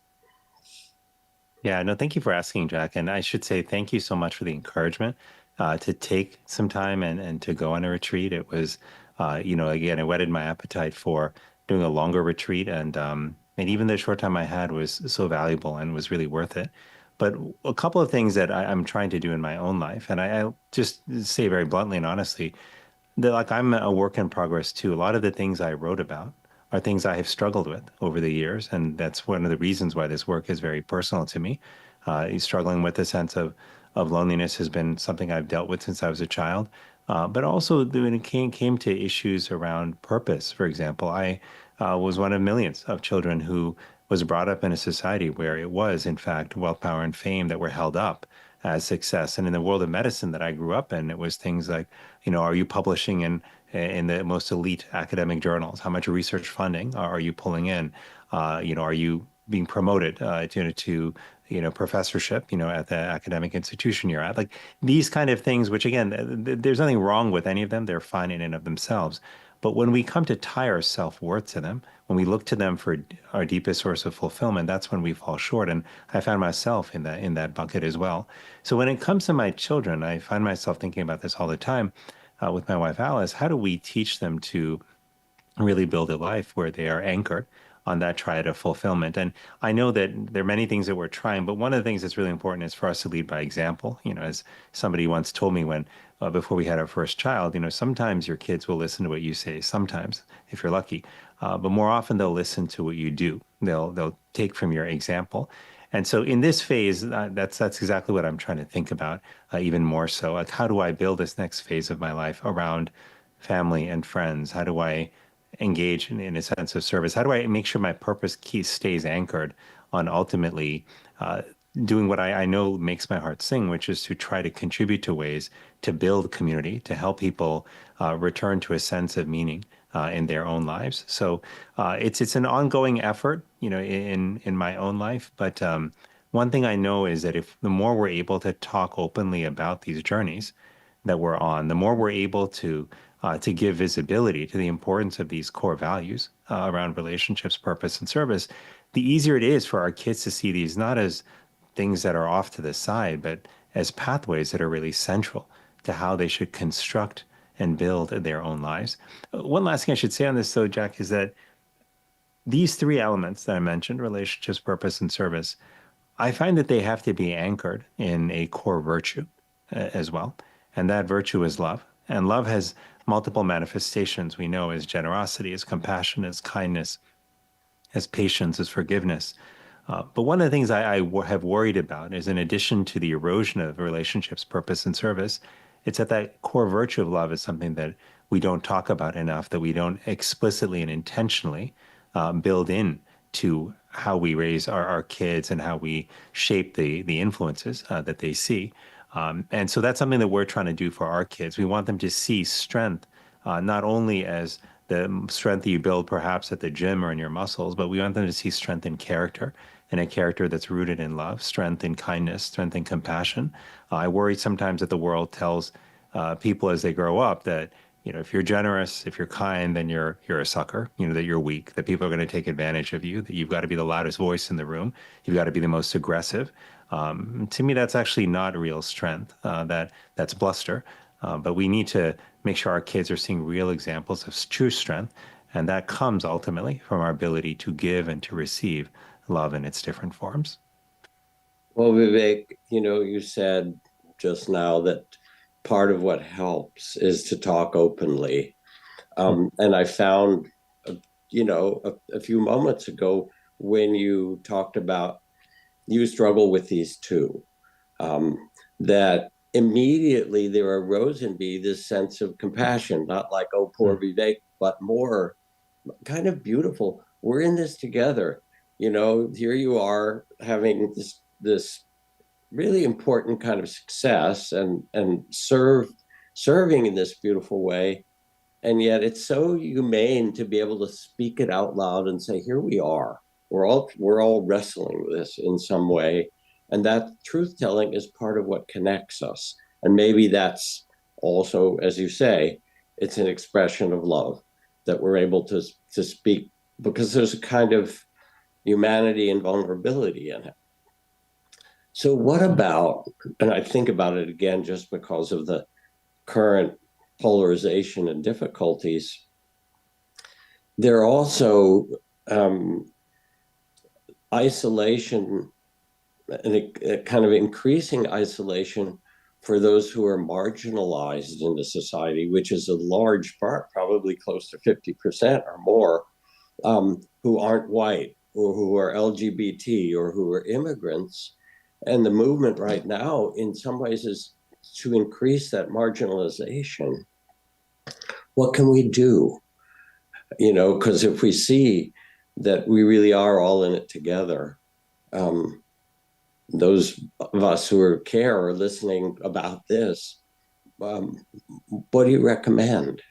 Yeah, no, thank you for asking, Jack. And I should say thank you so much for the encouragement to take some time and to go on a retreat. It was, again, it whetted my appetite for doing a longer retreat. And even the short time I had was so valuable and was really worth it. But a couple of things that I'm trying to do in my own life, and I'll just say very bluntly and honestly, that like I'm a work in progress too. A lot of the things I wrote about are things I have struggled with over the years, and that's one of the reasons why this work is very personal to me. Struggling with the sense of loneliness has been something I've dealt with since I was a child. But also when it came to issues around purpose, for example, I was one of millions of children who was brought up in a society where it was, in fact, wealth, power, and fame that were held up as success. And in the world of medicine that I grew up in, it was things like, are you publishing in the most elite academic journals? How much research funding are you pulling in? Are you being promoted to professorship, at the academic institution you're at? Like these kind of things, which again, there's nothing wrong with any of them. They're fine in and of themselves. But when we come to tie our self-worth to them, when we look to them for our deepest source of fulfillment, that's when we fall short. And I found myself in that bucket as well. So when it comes to my children, I find myself thinking about this all the time with my wife, Alice. How do we teach them to really build a life where they are anchored on that triad of fulfillment? And I know that there are many things that we're trying, but one of the things that's really important is for us to lead by example. As somebody once told me when before we had our first child, sometimes your kids will listen to what you say, sometimes if you're lucky, but more often they'll listen to what you do. They'll take from your example. And so in this phase, that's exactly what I'm trying to think about, even more so. Like, how do I build this next phase of my life around family and friends? How do I engage in a sense of service? How do I make sure my purpose key stays anchored on ultimately doing what I know makes my heart sing, which is to try to contribute to ways to build community, to help people return to a sense of meaning in their own lives. So it's an ongoing effort, in my own life. But one thing I know is that if the more we're able to talk openly about these journeys that we're on, the more we're able to to give visibility to the importance of these core values around relationships, purpose, and service, the easier it is for our kids to see these not as things that are off to the side, but as pathways that are really central to how they should construct and build their own lives. One last thing I should say on this, though, Jack, is that these three elements that I mentioned, relationships, purpose, and service, I find that they have to be anchored in a core virtue as well. And that virtue is love. And love has multiple manifestations, we know, as generosity, as compassion, as kindness, as patience, as forgiveness. But one of the things I have worried about is, in addition to the erosion of relationships, purpose, and service, it's that core virtue of love is something that we don't talk about enough, that we don't explicitly and intentionally build in to how we raise our kids and how we shape the influences that they see. And so that's something that we're trying to do for our kids. We want them to see strength, not only as the strength that you build perhaps at the gym or in your muscles, but we want them to see strength in character, and a character that's rooted in love, strength in kindness, strength in compassion. I worry sometimes that the world tells people as they grow up that, if you're generous, if you're kind, then you're a sucker, that you're weak, that people are going to take advantage of you, that you've got to be the loudest voice in the room, you've got to be the most aggressive. To me, that's actually not real strength. That's bluster. But we need to make sure our kids are seeing real examples of true strength. And that comes ultimately from our ability to give and to receive love in its different forms. Well, Vivek, you said just now that part of what helps is to talk openly. And I found, a few moments ago when you talked about you struggle with these two, that immediately there arose in me this sense of compassion, not like, oh, poor Vivek, but more kind of beautiful. We're in this together. Here you are having this really important kind of success and serving in this beautiful way. And yet it's so humane to be able to speak it out loud and say, here we are. We're all wrestling with this in some way. And that truth telling is part of what connects us. And maybe that's also, as you say, it's an expression of love that we're able to speak, because there's a kind of humanity and vulnerability in it. So what about, and I think about it again just because of the current polarization and difficulties, there are also isolation and a kind of increasing isolation for those who are marginalized in the society, which is a large part, probably close to 50% or more, who aren't white or who are LGBT or who are immigrants. And the movement right now, in some ways, is to increase that marginalization. What can we do? Because if we see that we really are all in it together, those of us who care or listening about this, what do you recommend?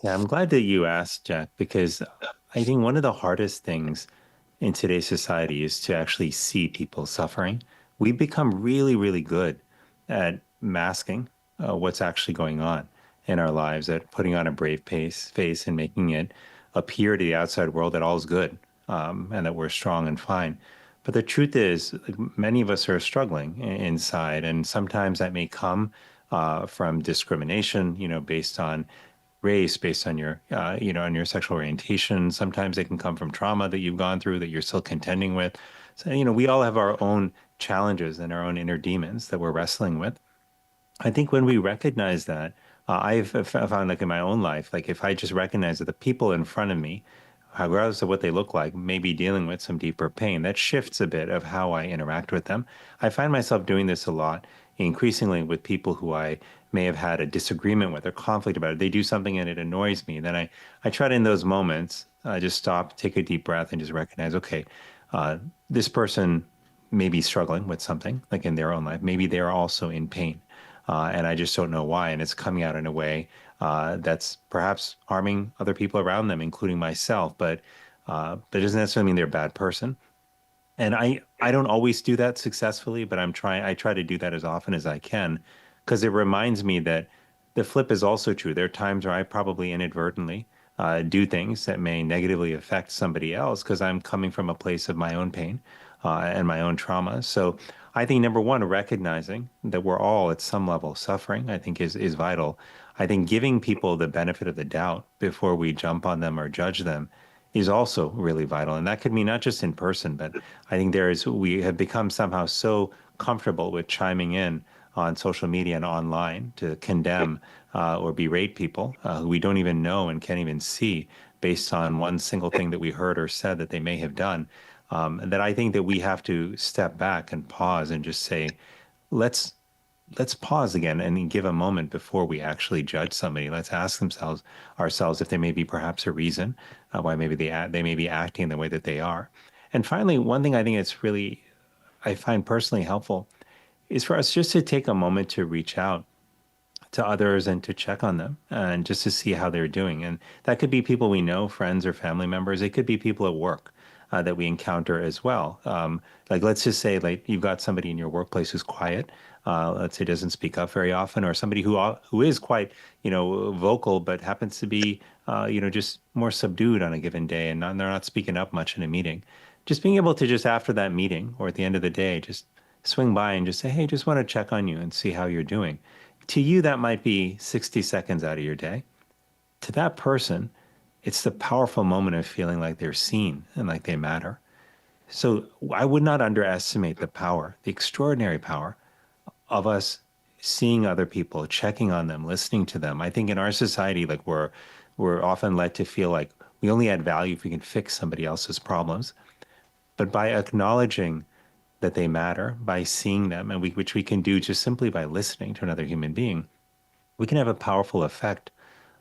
Yeah, I'm glad that you asked, Jack, because I think one of the hardest things in today's society is to actually see people suffering. We've become really, really good at masking what's actually going on in our lives, at putting on a brave face and making it appear to the outside world that all is good, and that we're strong and fine. But the truth is, many of us are struggling inside, and sometimes that may come from discrimination, based on race, based on your, on your sexual orientation. Sometimes they can come from trauma that you've gone through that you're still contending with. So, we all have our own challenges and our own inner demons that we're wrestling with. I think when we recognize that, I've found, like, in my own life, like, if I just recognize that the people in front of me, regardless of what they look like, may be dealing with some deeper pain, that shifts a bit of how I interact with them. I find myself doing this a lot, increasingly with people who I may have had a disagreement with or conflict about it. They do something and it annoys me. Then I try to, in those moments, just stop, take a deep breath, and just recognize, okay, this person may be struggling with something, like, in their own life. Maybe they're also in pain. And I just don't know why. And it's coming out in a way that's perhaps harming other people around them, including myself. But that doesn't necessarily mean they're a bad person. And I don't always do that successfully, but I try to do that as often as I can, because it reminds me that the flip is also true. There are times where I probably inadvertently do things that may negatively affect somebody else because I'm coming from a place of my own pain and my own trauma. So I think number one, recognizing that we're all at some level suffering, I think is vital. I think giving people the benefit of the doubt before we jump on them or judge them is also really vital. And that could mean not just in person, but I think we have become somehow so comfortable with chiming in on social media and online to condemn or berate people who we don't even know and can't even see based on one single thing that we heard or said that they may have done. That I think that we have to step back and pause and just say, let's pause again and give a moment before we actually judge somebody. Let's ask ourselves if there may be perhaps a reason why maybe they may be acting the way that they are. And finally, one thing I think I find personally helpful is for us just to take a moment to reach out to others and to check on them and just to see how they're doing. And that could be people we know, friends or family members. It could be people at work that we encounter as well. Like let's just say like you've got somebody in your workplace who's quiet, let's say doesn't speak up very often, or somebody who is quite, vocal, but happens to be, just more subdued on a given day and they're not speaking up much in a meeting. Just being able to just after that meeting or at the end of the day, just swing by and just say, hey, just want to check on you and see how you're doing. To you, that might be 60 seconds out of your day. To that person, it's the powerful moment of feeling like they're seen and like they matter. So I would not underestimate the power, the extraordinary power of us seeing other people, checking on them, listening to them. I think in our society, like we're often led to feel like we only add value if we can fix somebody else's problems. But by acknowledging that they matter, by seeing them, and which we can do just simply by listening to another human being, we can have a powerful effect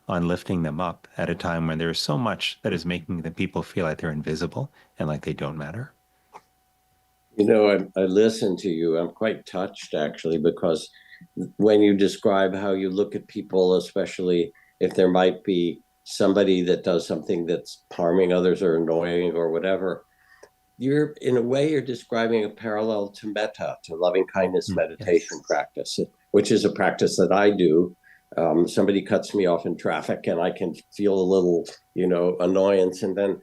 on lifting them up at a time when there is so much that is making the people feel like they're invisible and like they don't matter. I listen to you. I'm quite touched actually, because when you describe how you look at people, especially if there might be somebody that does something that's harming others or annoying or whatever, you're describing a parallel to metta, to loving kindness meditation practice, which is a practice that I do. Somebody cuts me off in traffic and I can feel a little, annoyance. And then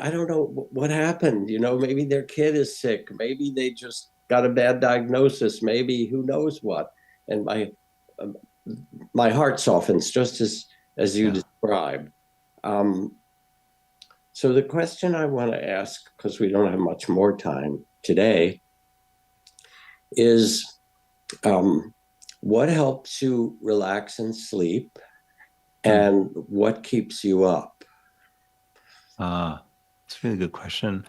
I don't know what happened. Maybe their kid is sick. Maybe they just got a bad diagnosis. Maybe who knows what. And my heart softens just as you describe. So the question I want to ask, because we don't have much more time today, is what helps you relax and sleep, and what keeps you up? It's a really good question.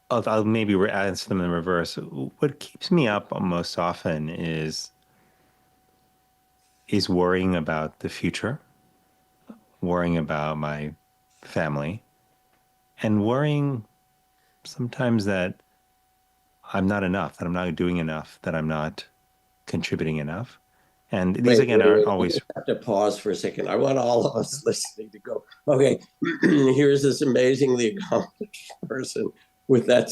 I'll maybe answer them in reverse. What keeps me up most often is worrying about the future, worrying about my family, and worrying sometimes that I'm not enough, that I'm not doing enough, that I'm not contributing enough. And these aren't always. I have to pause for a second. I want all of us listening to go, okay, here's this amazingly accomplished person with that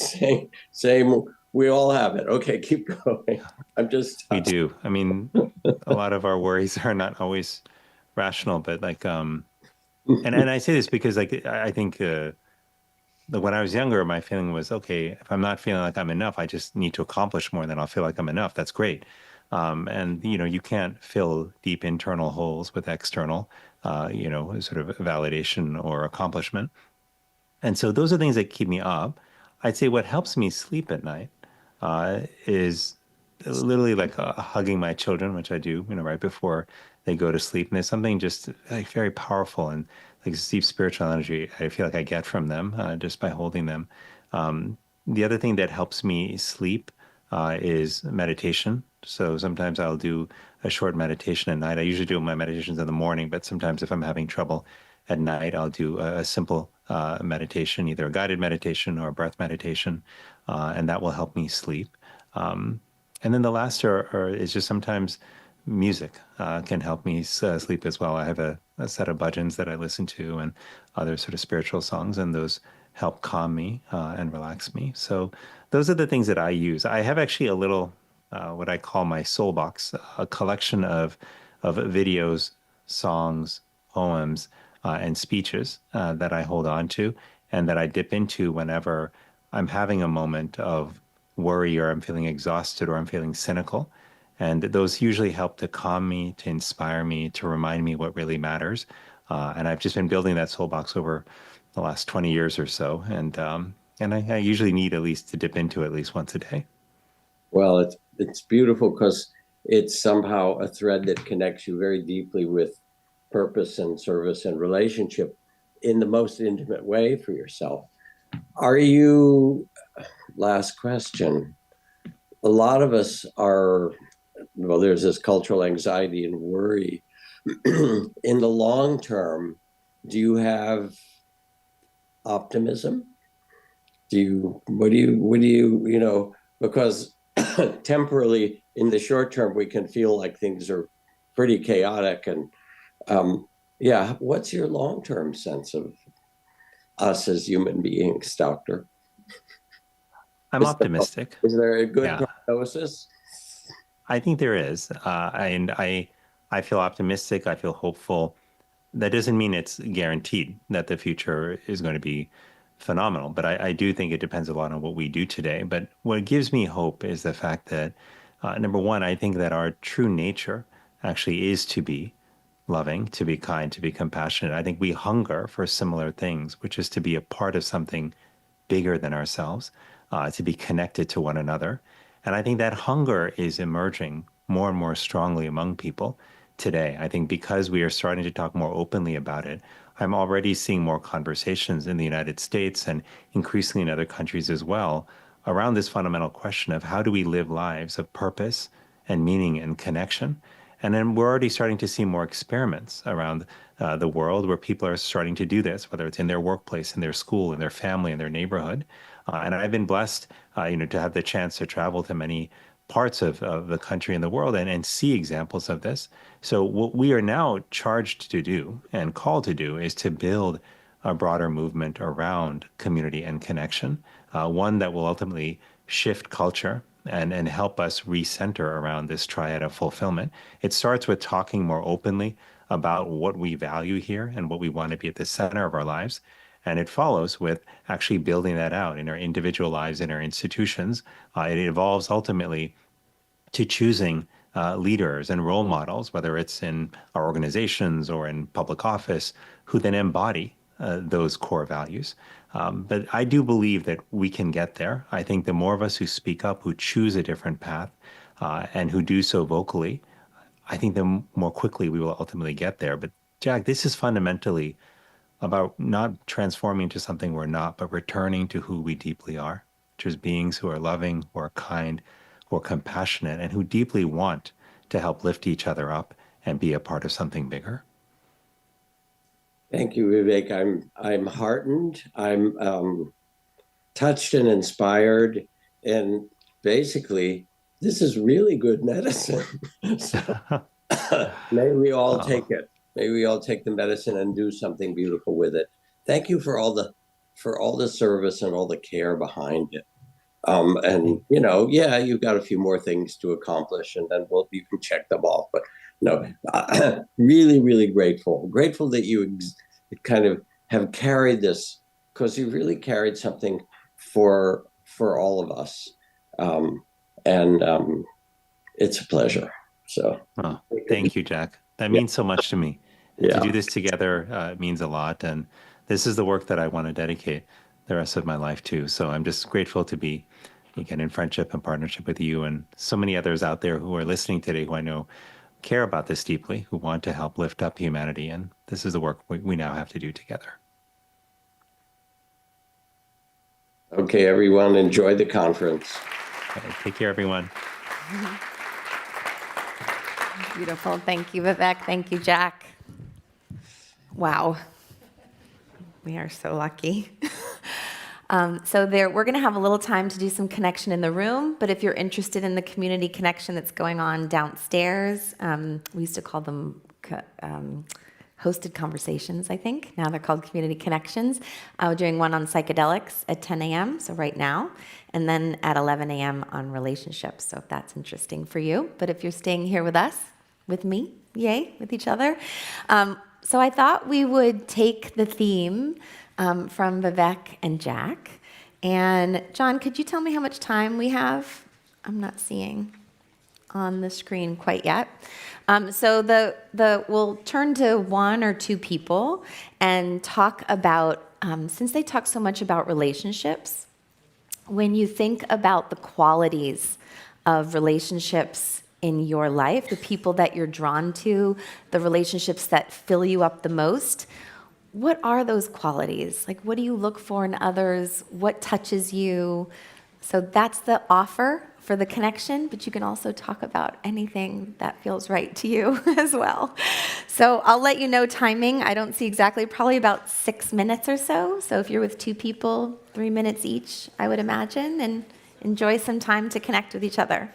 same, we all have it. Okay, keep going. I'm just. We do. I mean, a lot of our worries are not always rational, but like, and I say this because like, I think when I was younger, my feeling was, okay, if I'm not feeling like I'm enough, I just need to accomplish more, then I'll feel like I'm enough. That's great. And, you can't fill deep internal holes with external, sort of validation or accomplishment. And so those are things that keep me up. I'd say what helps me sleep at night is literally like hugging my children, which I do, right before they go to sleep. And there's something just like very powerful and like deep spiritual energy I feel like I get from them just by holding them. The other thing that helps me sleep is meditation. So sometimes I'll do a short meditation at night. I usually do my meditations in the morning, but sometimes if I'm having trouble at night, I'll do a simple meditation, either a guided meditation or a breath meditation, and that will help me sleep. And then the last is just sometimes music can help me sleep as well. I have a set of bhajans that I listen to and other sort of spiritual songs, and those help calm me and relax me. So those are the things that I use. I have actually a little what I call my soul box, a collection of videos, songs, poems, and speeches that I hold on to and that I dip into whenever I'm having a moment of worry or I'm feeling exhausted or I'm feeling cynical. And those usually help to calm me, to inspire me, to remind me what really matters. And I've just been building that soul box over the last 20 years or so. And I usually need at least to dip into it at least once a day. Well, it's beautiful because it's somehow a thread that connects you very deeply with purpose and service and relationship in the most intimate way for yourself. Are you, last question, a lot of us are, well, there's this cultural anxiety and worry. In the long term, do you have optimism? What do you, because temporarily in the short term, we can feel like things are pretty chaotic. And yeah, what's your long-term sense of us as human beings, Doctor? I'm optimistic. Is there a good Yeah. prognosis? I think there is. And I feel optimistic. I feel hopeful. That doesn't mean it's guaranteed that the future is going to be phenomenal, but I do think it depends a lot on what we do today. But what gives me hope is the fact that, number one, I think that our true nature actually is to be loving, to be kind, to be compassionate. I think we hunger for similar things, which is to be a part of something bigger than ourselves, to be connected to one another. And I think that hunger is emerging more and more strongly among people today. I think because we are starting to talk more openly about it, I'm already seeing more conversations in the United States and increasingly in other countries as well around this fundamental question of how do we live lives of purpose and meaning and connection. And then we're already starting to see more experiments around the world where people are starting to do this, whether it's in their workplace, in their school, in their family, in their neighborhood. And I've been blessed, to have the chance to travel to many parts of the country and the world and see examples of this. So what we are now charged to do and called to do is to build a broader movement around community and connection, one that will ultimately shift culture and help us recenter around this triad of fulfillment. It starts with talking more openly about what we value here and what we want to be at the center of our lives. And it follows with actually building that out in our individual lives, in our institutions. It evolves ultimately to choosing leaders and role models, whether it's in our organizations or in public office, who then embody those core values. But I do believe that we can get there. I think the more of us who speak up, who choose a different path, and who do so vocally, I think the more quickly we will ultimately get there. But Jack, this is fundamentally about not transforming into something we're not, but returning to who we deeply are, which is beings who are loving, who are kind, who are compassionate, and who deeply want to help lift each other up and be a part of something bigger. Thank you, Vivek. I'm heartened. I'm touched and inspired. And basically, this is really good medicine. So, may we all take it. May we all take the medicine and do something beautiful with it. Thank you for all the service and all the care behind it. And yeah, you've got a few more things to accomplish, and then you can check them off. But no, really, really grateful that you kind of have carried this, because you really carried something for all of us, and it's a pleasure. So, thank you, Jack. That means so much to me. Yeah. To do this together means a lot, and this is the work that I want to dedicate the rest of my life to. So I'm just grateful to be, again, in friendship and partnership with you and so many others out there who are listening today who I know care about this deeply, who want to help lift up humanity. And this is the work we now have to do together. Okay, everyone, enjoy the conference. Okay, take care, everyone. Beautiful. Thank you, Vivek. Thank you, Jack. Wow. We are so lucky. We're going to have a little time to do some connection in the room, but if you're interested in the community connection that's going on downstairs, we used to call them hosted conversations, I think. Now they're called Community Connections. We're doing one on psychedelics at 10 a.m., so right now, and then at 11 a.m. on relationships, so if that's interesting for you. But if you're staying here with us, with me, yay, with each other. So I thought we would take the theme from Vivek and Jack. And John, could you tell me how much time we have? I'm not seeing on the screen quite yet. So we'll turn to one or two people and talk about, since they talk so much about relationships, when you think about the qualities of relationships in your life, the people that you're drawn to, the relationships that fill you up the most, what are those qualities? Like, what do you look for in others? What touches you? So that's the offer for the connection, but you can also talk about anything that feels right to you as well. So I'll let you know timing. I don't see exactly, probably about 6 minutes or so. So if you're with two people, 3 minutes each, I would imagine, and enjoy some time to connect with each other.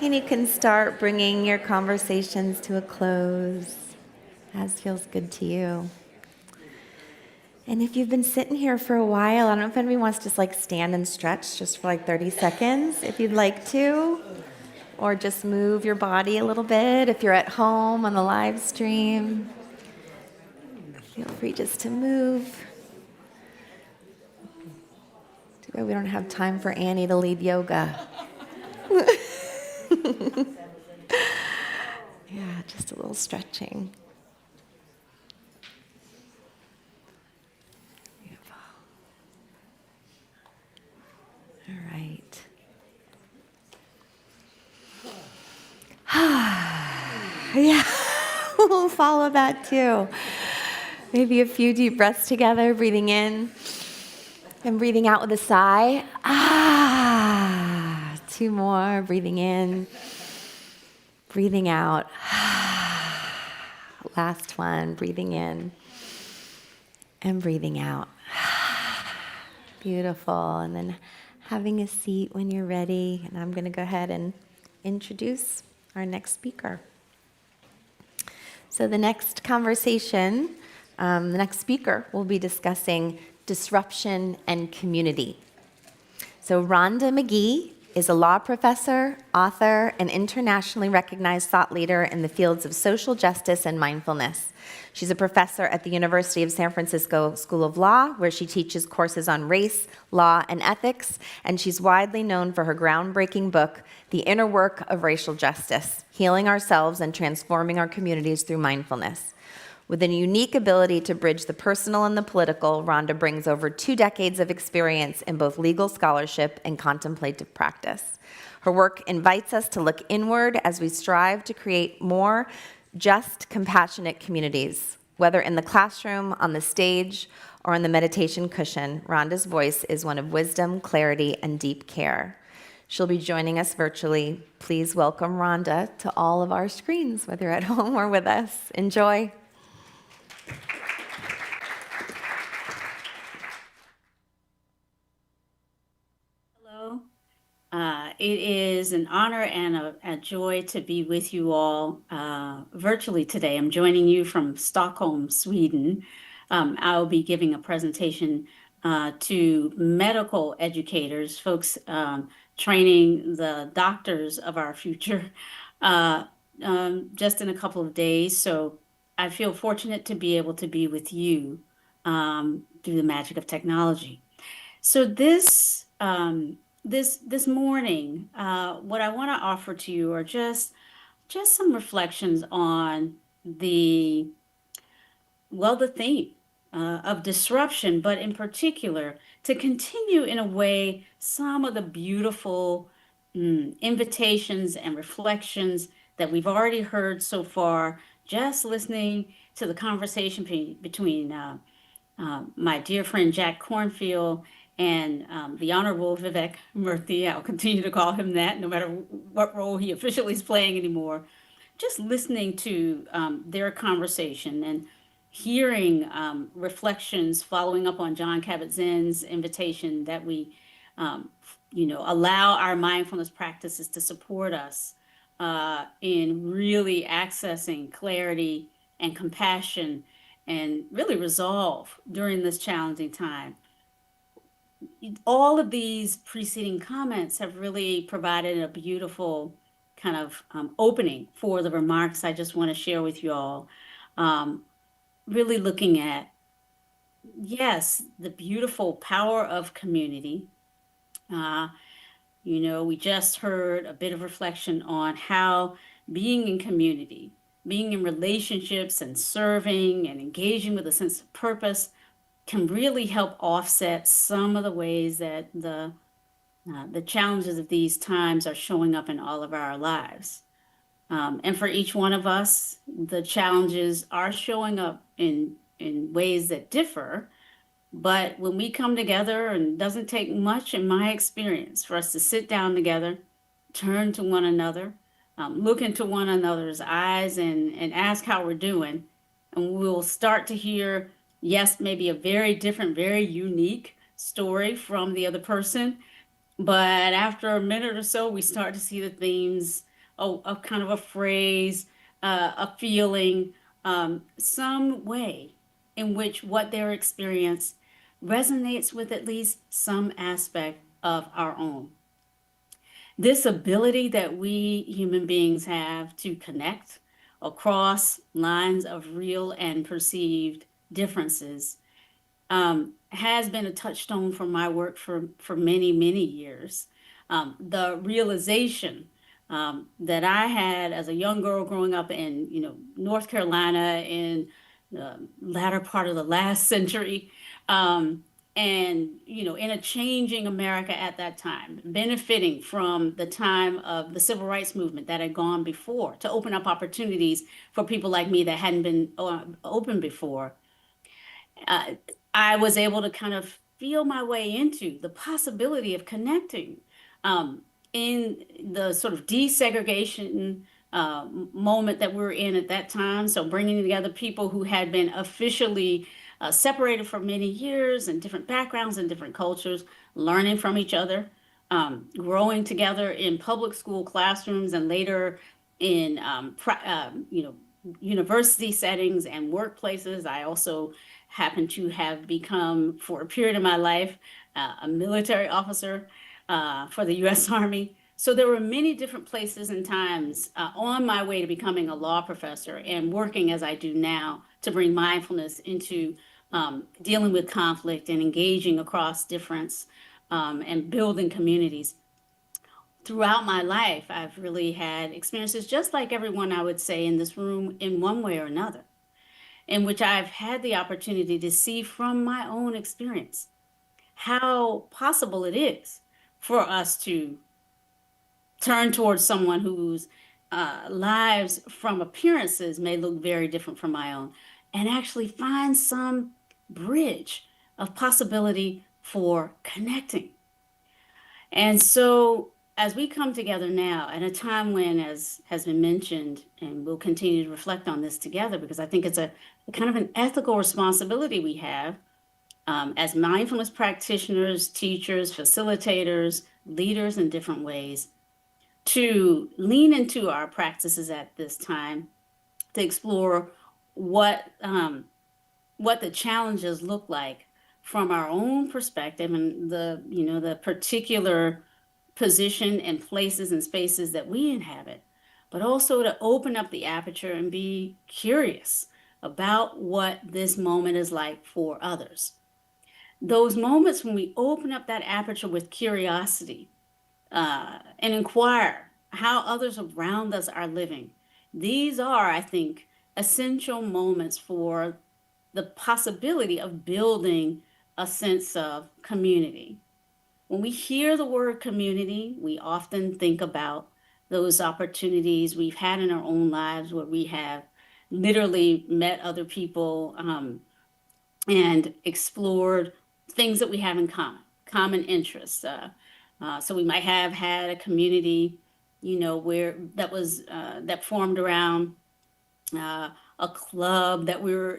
And you can start bringing your conversations to a close as feels good to you. And if you've been sitting here for a while, I don't know if anybody wants to just like stand and stretch just for like 30 seconds if you'd like to, or just move your body a little bit if you're at home on the live stream. Feel free just to move. Too bad we don't have time for Annie to lead yoga. Yeah, just a little stretching. Beautiful. All right. Yeah, we'll follow that too. Maybe a few deep breaths together, breathing in and breathing out with a sigh. Ah, 2 more, breathing in, breathing out. Last one, breathing in and breathing out. Beautiful. And then having a seat when you're ready. And I'm going to go ahead and introduce our next speaker. So the next conversation, the next speaker will be discussing disruption and community. So Rhonda McGee is a law professor, author, and internationally recognized thought leader in the fields of social justice and mindfulness. She's a professor at the University of San Francisco School of Law, where she teaches courses on race, law, and ethics, and she's widely known for her groundbreaking book, The Inner Work of Racial Justice: Healing Ourselves and Transforming Our Communities Through Mindfulness. With a unique ability to bridge the personal and the political, Rhonda brings over 2 decades of experience in both legal scholarship and contemplative practice. Her work invites us to look inward as we strive to create more just, compassionate communities. Whether in the classroom, on the stage, or on the meditation cushion, Rhonda's voice is one of wisdom, clarity, and deep care. She'll be joining us virtually. Please welcome Rhonda to all of our screens, whether you're at home or with us. Enjoy. Hello. It is an honor and a joy to be with you all virtually today. I'm joining you from Stockholm, Sweden. I'll be giving a presentation to medical educators, folks training the doctors of our future, just in a couple of days. So I feel fortunate to be able to be with you through the magic of technology. So this morning, what I want to offer to you are just some reflections on the theme of disruption, but in particular to continue in a way some of the beautiful invitations and reflections that we've already heard so far, just listening to the conversation between my dear friend Jack Cornfield and the Honorable Vivek Murthy. I'll continue to call him that, no matter what role he officially is playing anymore. Just listening to their conversation and hearing reflections following up on John Kabat-Zinn's invitation that we, allow our mindfulness practices to support us in really accessing clarity and compassion and really resolve during this challenging time. All of these preceding comments have really provided a beautiful kind of opening for the remarks I just want to share with you all. Really looking at, yes, the beautiful power of community. We just heard a bit of reflection on how being in community, being in relationships and serving and engaging with a sense of purpose can really help offset some of the ways that the challenges of these times are showing up in all of our lives. And for each one of us, the challenges are showing up in ways that differ. But when we come together, and it doesn't take much in my experience for us to sit down together, turn to one another, look into one another's eyes and ask how we're doing. And we'll start to hear, yes, maybe a very different, very unique story from the other person. But after a minute or so, we start to see the themes a kind of a phrase, a feeling, some way in which what their experience resonates with at least some aspect of our own. This ability that we human beings have to connect across lines of real and perceived differences has been a touchstone for my work for many, many years. The realization that I had as a young girl growing up in, North Carolina in the latter part of the last century, and in a changing America at that time, benefiting from the time of the civil rights movement that had gone before to open up opportunities for people like me that hadn't been open before. I was able to kind of feel my way into the possibility of connecting in the sort of desegregation moment that we were in at that time. So bringing together people who had been officially separated for many years and different backgrounds and different cultures, learning from each other, growing together in public school classrooms and later in university settings and workplaces. I also happen to have become, for a period of my life, a military officer for the U.S. Army. So there were many different places and times on my way to becoming a law professor and working as I do now to bring mindfulness into dealing with conflict and engaging across difference and building communities. Throughout my life, I've really had experiences just like everyone, I would say, in this room in one way or another, in which I've had the opportunity to see from my own experience how possible it is for us to turn towards someone whose lives from appearances may look very different from my own and actually find some bridge of possibility for connecting. And so as we come together now at a time when, as has been mentioned, and we'll continue to reflect on this together, because I think it's a kind of an ethical responsibility we have as mindfulness practitioners, teachers, facilitators, leaders in different ways, to lean into our practices at this time to explore what the challenges look like from our own perspective and the particular position and places and spaces that we inhabit, but also to open up the aperture and be curious about what this moment is like for others. Those moments when we open up that aperture with curiosity and inquire how others around us are living, these are, I think, essential moments for the possibility of building a sense of community. When we hear the word community, we often think about those opportunities we've had in our own lives where we have literally met other people and explored things that we have in common interests. So we might have had a community, where that formed around a club that we were,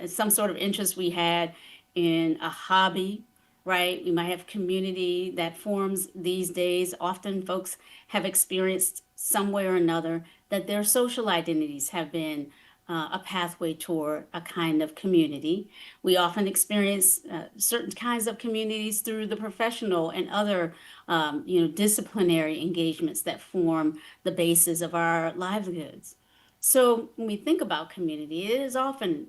some sort of interest we had in a hobby, right? We might have community that forms these days. Often folks have experienced some way or another that their social identities have been a pathway toward a kind of community. We often experience certain kinds of communities through the professional and other, disciplinary engagements that form the basis of our livelihoods. So when we think about community, it is often,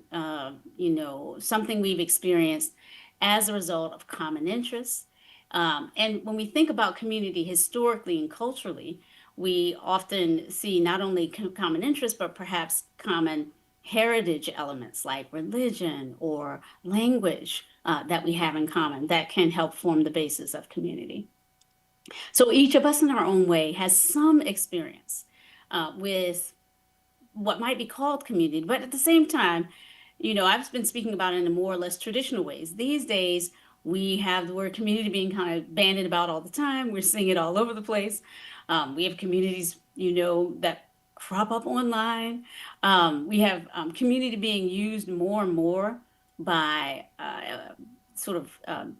something we've experienced as a result of common interests. And when we think about community historically and culturally, we often see not only common interests, but perhaps common heritage elements like religion or language that we have in common that can help form the basis of community. So each of us in our own way has some experience with what might be called community, but at the same time, I've been speaking about it in a more or less traditional ways. These days, we have the word community being kind of bandied about all the time. We're seeing it all over the place. We have communities, that crop up online. We have community being used more and more by sort of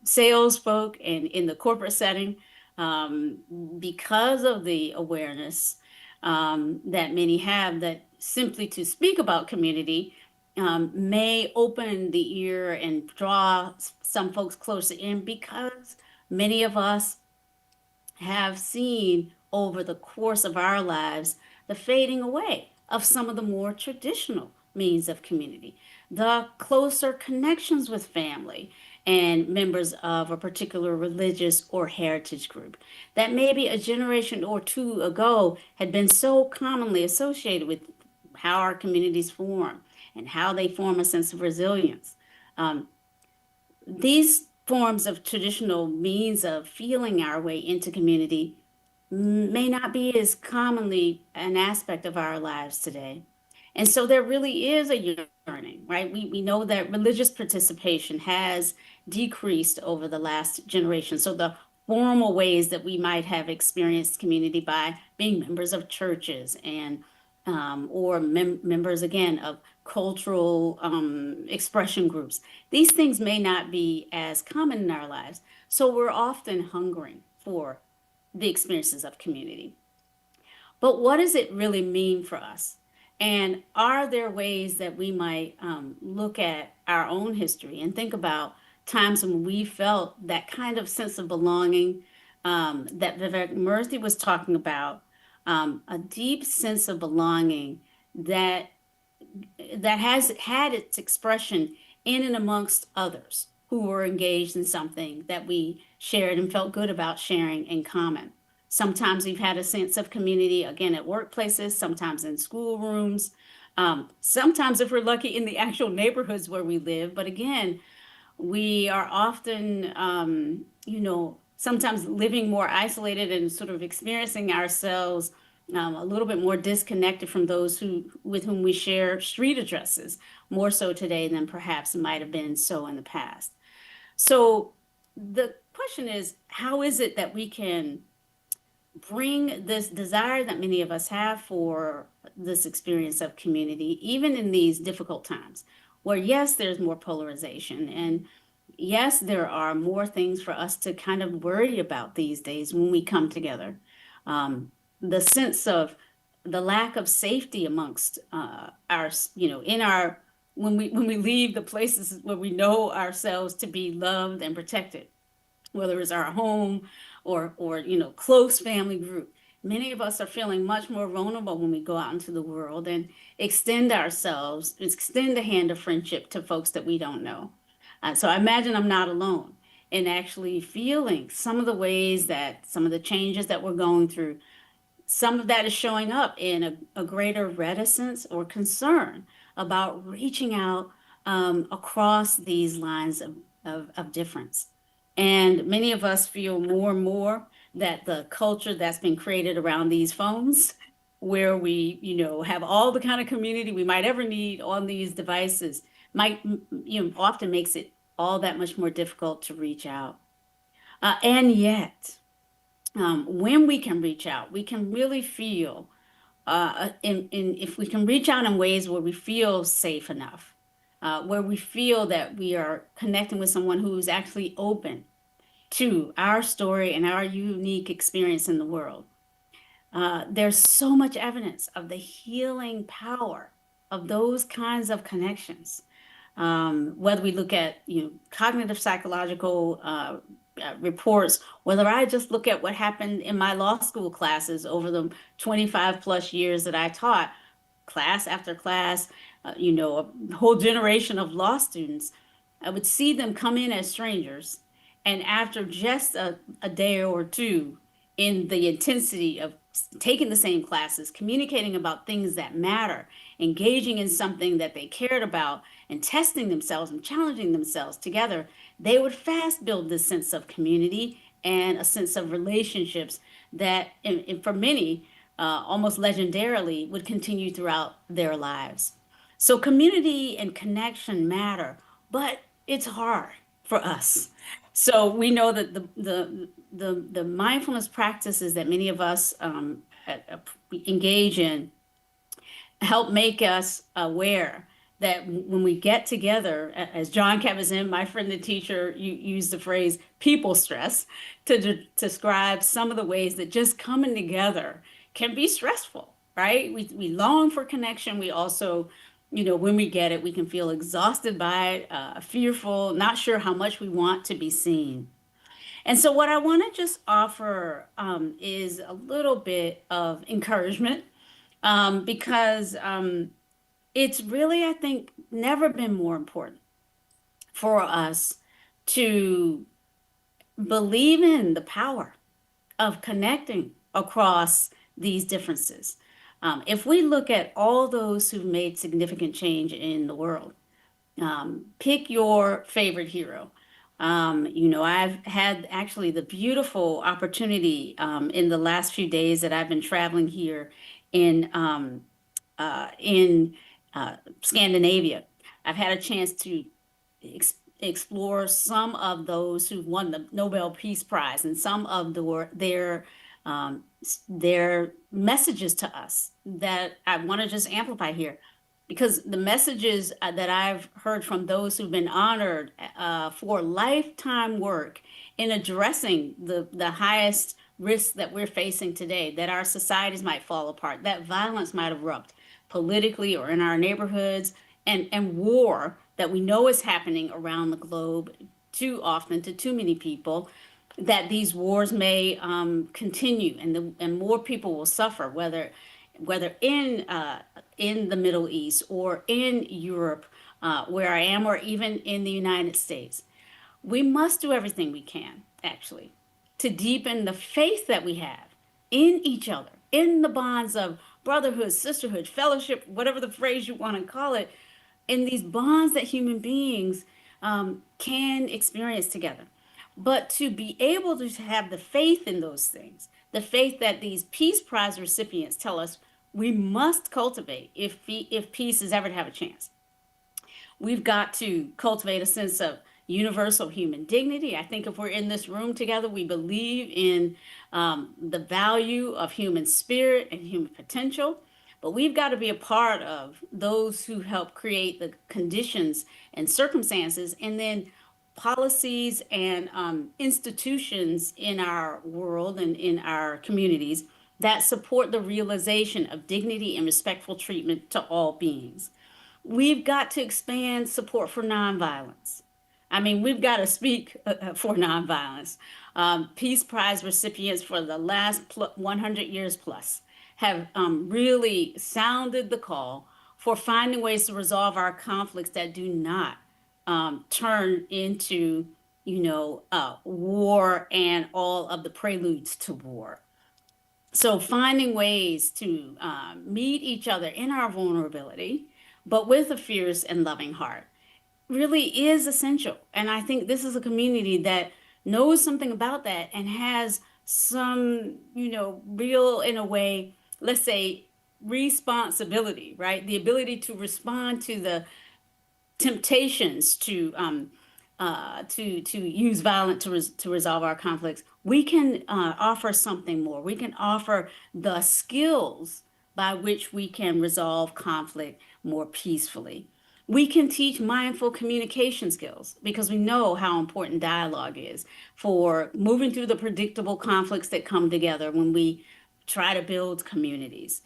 sales folk and in the corporate setting um, because of the awareness that many have, that simply to speak about community may open the ear and draw some folks closer in, because many of us have seen over the course of our lives the fading away of some of the more traditional means of community, the closer connections with family and members of a particular religious or heritage group that maybe a generation or two ago had been so commonly associated with how our communities form and how they form a sense of resilience. These forms of traditional means of feeling our way into community may not be as commonly an aspect of our lives today. And so there really is a yearning, right? We know that religious participation has decreased over the last generation. So the formal ways that we might have experienced community by being members of churches and or members again of cultural expression groups. These things may not be as common in our lives. So we're often hungering for the experiences of community. But what does it really mean for us? And are there ways that we might look at our own history and think about times when we felt that kind of sense of belonging that Vivek Murthy was talking about, a deep sense of belonging that has had its expression in and amongst others who were engaged in something that we shared and felt good about sharing in common. Sometimes we've had a sense of community, again, at workplaces, sometimes in schoolrooms, sometimes, if we're lucky, in the actual neighborhoods where we live. But again, we are often, sometimes living more isolated and sort of experiencing ourselves a little bit more disconnected from those with whom we share street addresses, more so today than perhaps might have been so in the past. So the question is, how is it that we can bring this desire that many of us have for this experience of community, even in these difficult times, where yes, there's more polarization, and yes, there are more things for us to kind of worry about these days when we come together. The sense of the lack of safety amongst our, in our, when we leave the places where we know ourselves to be loved and protected, whether it's our home or close family group. Many of us are feeling much more vulnerable when we go out into the world and extend the hand of friendship to folks that we don't know. So I imagine I'm not alone in actually feeling some of the ways that some of the changes that we're going through, some of that is showing up in a greater reticence or concern about reaching out across these lines of difference. And many of us feel more and more that the culture that's been created around these phones, where we, have all the kind of community we might ever need on these devices, might, often makes it all that much more difficult to reach out. And yet, when we can reach out, we can really feel, if we can reach out in ways where we feel safe enough, where we feel that we are connecting with someone who's actually open to our story and our unique experience in the world. There's so much evidence of the healing power of those kinds of connections. Whether we look at cognitive psychological reports, whether I just look at what happened in my law school classes over the 25 plus years that I taught, class after class, a whole generation of law students, I would see them come in as strangers. And after just a day or two in the intensity of taking the same classes, communicating about things that matter, engaging in something that they cared about, and testing themselves and challenging themselves together, they would fast build this sense of community and a sense of relationships that, and for many, almost legendarily, would continue throughout their lives. So community and connection matter, but it's hard for us. So we know that the mindfulness practices that many of us engage in help make us aware that when we get together, as John Kabat-Zinn, my friend the teacher, used the phrase people stress to describe some of the ways that just coming together can be stressful, right? We long for connection. We also, when we get it, we can feel exhausted by it, fearful, not sure how much we want to be seen. And so, what I want to just offer is a little bit of encouragement because it's really, I think, never been more important for us to believe in the power of connecting across these differences. If we look at all those who've made significant change in the world, pick your favorite hero. I've had actually the beautiful opportunity in the last few days that I've been traveling here in in Scandinavia. I've had a chance to explore some of those who won the Nobel Peace Prize and some of um, their messages to us that I want to just amplify here. Because the messages that I've heard from those who've been honored for lifetime work in addressing the highest risks that we're facing today, that our societies might fall apart, that violence might erupt politically or in our neighborhoods, and war that we know is happening around the globe too often to too many people, that these wars may continue and more people will suffer, whether in the Middle East or in Europe, where I am, or even in the United States. We must do everything we can, actually, to deepen the faith that we have in each other, in the bonds of brotherhood, sisterhood, fellowship, whatever the phrase you want to call it, in these bonds that human beings can experience together. But to be able to have the faith in those things, the faith that these Peace Prize recipients tell us we must cultivate if peace is ever to have a chance. We've got to cultivate a sense of universal human dignity. I think if we're in this room together, we believe in the value of human spirit and human potential. But we've got to be a part of those who help create the conditions and circumstances, and then policies and institutions in our world and in our communities that support the realization of dignity and respectful treatment to all beings. We've got to expand support for nonviolence. I mean, we've got to speak for nonviolence. Peace Prize recipients for the last 100 years plus have really sounded the call for finding ways to resolve our conflicts that do not turn into, war and all of the preludes to war. So finding ways to meet each other in our vulnerability, but with a fierce and loving heart, really is essential. And I think this is a community that knows something about that and has some, real, in a way, let's say, responsibility, right? The ability to respond to the temptations to use violence to resolve our conflicts. We can offer something more. We can offer the skills by which we can resolve conflict more peacefully. We can teach mindful communication skills because we know how important dialogue is for moving through the predictable conflicts that come together when we try to build communities.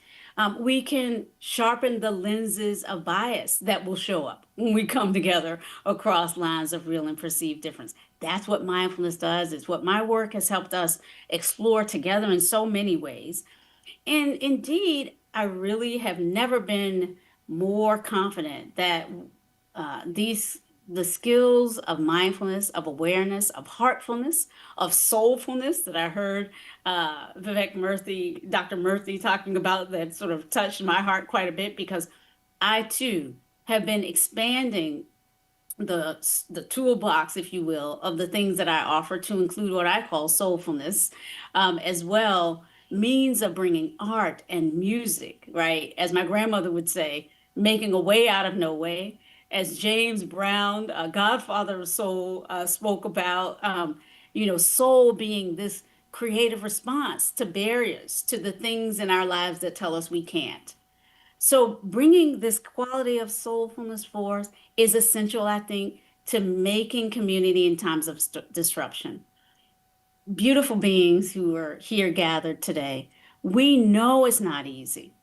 We can sharpen the lenses of bias that will show up when we come together across lines of real and perceived difference. That's what mindfulness does. It's what my work has helped us explore together in so many ways. And indeed, I really have never been more confident that the skills of mindfulness, of awareness, of heartfulness, of soulfulness that I heard Vivek Murthy, Dr. Murthy talking about, that sort of touched my heart quite a bit, because I too have been expanding the toolbox, if you will, of the things that I offer to include what I call soulfulness, as well, means of bringing art and music, right? As my grandmother would say, making a way out of no way. As James Brown, godfather of soul, spoke about, soul being this creative response to barriers, to the things in our lives that tell us we can't. So bringing this quality of soulfulness forth is essential, I think, to making community in times of disruption. Beautiful beings who are here gathered today, we know it's not easy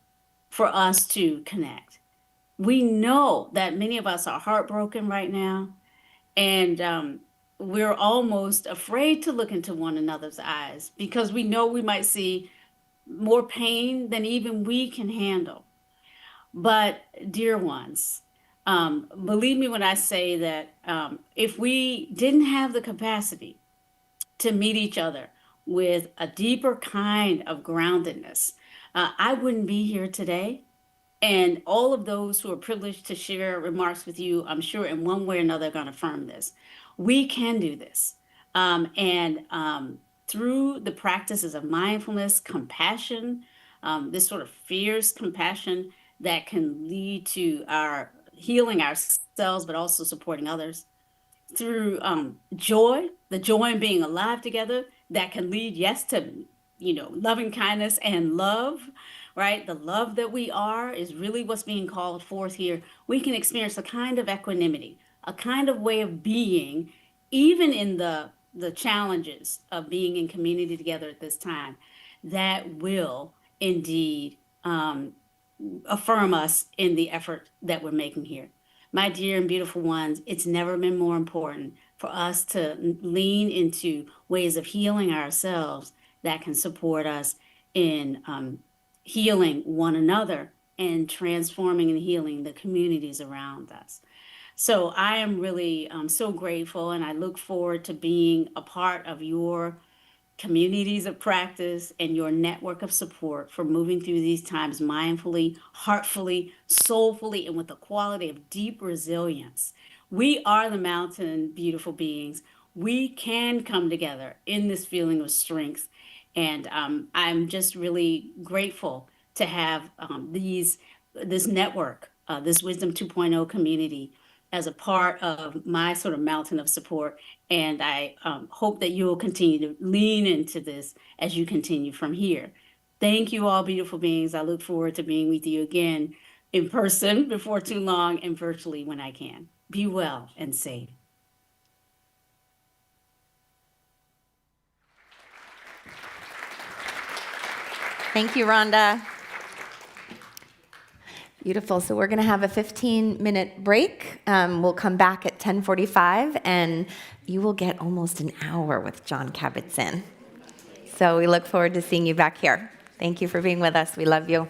for us to connect. We know that many of us are heartbroken right now, and we're almost afraid to look into one another's eyes because we know we might see more pain than even we can handle. But, dear ones, believe me when I say that if we didn't have the capacity to meet each other with a deeper kind of groundedness, I wouldn't be here today. And all of those who are privileged to share remarks with you, I'm sure in one way or another, are going to affirm this. We can do this. And through the practices of mindfulness, compassion, this sort of fierce compassion that can lead to our healing ourselves, but also supporting others, through joy, the joy in being alive together that can lead, yes, to, loving kindness and love, right? The love that we are is really what's being called forth here. We can experience a kind of equanimity, a kind of way of being, even in the challenges of being in community together at this time, that will indeed affirm us in the effort that we're making here. My dear and beautiful ones, it's never been more important for us to lean into ways of healing ourselves that can support us in healing one another and transforming and healing the communities around us. So I am really so grateful, and I look forward to being a part of your communities of practice, and your network of support for moving through these times mindfully, heartfully, soulfully, and with a quality of deep resilience. We are the mountain, beautiful beings. We can come together in this feeling of strength. And I'm just really grateful to have this network, this Wisdom 2.0 community as a part of my sort of mountain of support. And I hope that you will continue to lean into this as you continue from here. Thank you all, beautiful beings. I look forward to being with you again in person before too long and virtually when I can. Be well and safe. Thank you, Rhonda. Beautiful. So we're going to have a 15-minute break. We'll come back at 10:45, and you will get almost an hour with John Kabat-Zinn. So we look forward to seeing you back here. Thank you for being with us. We love you.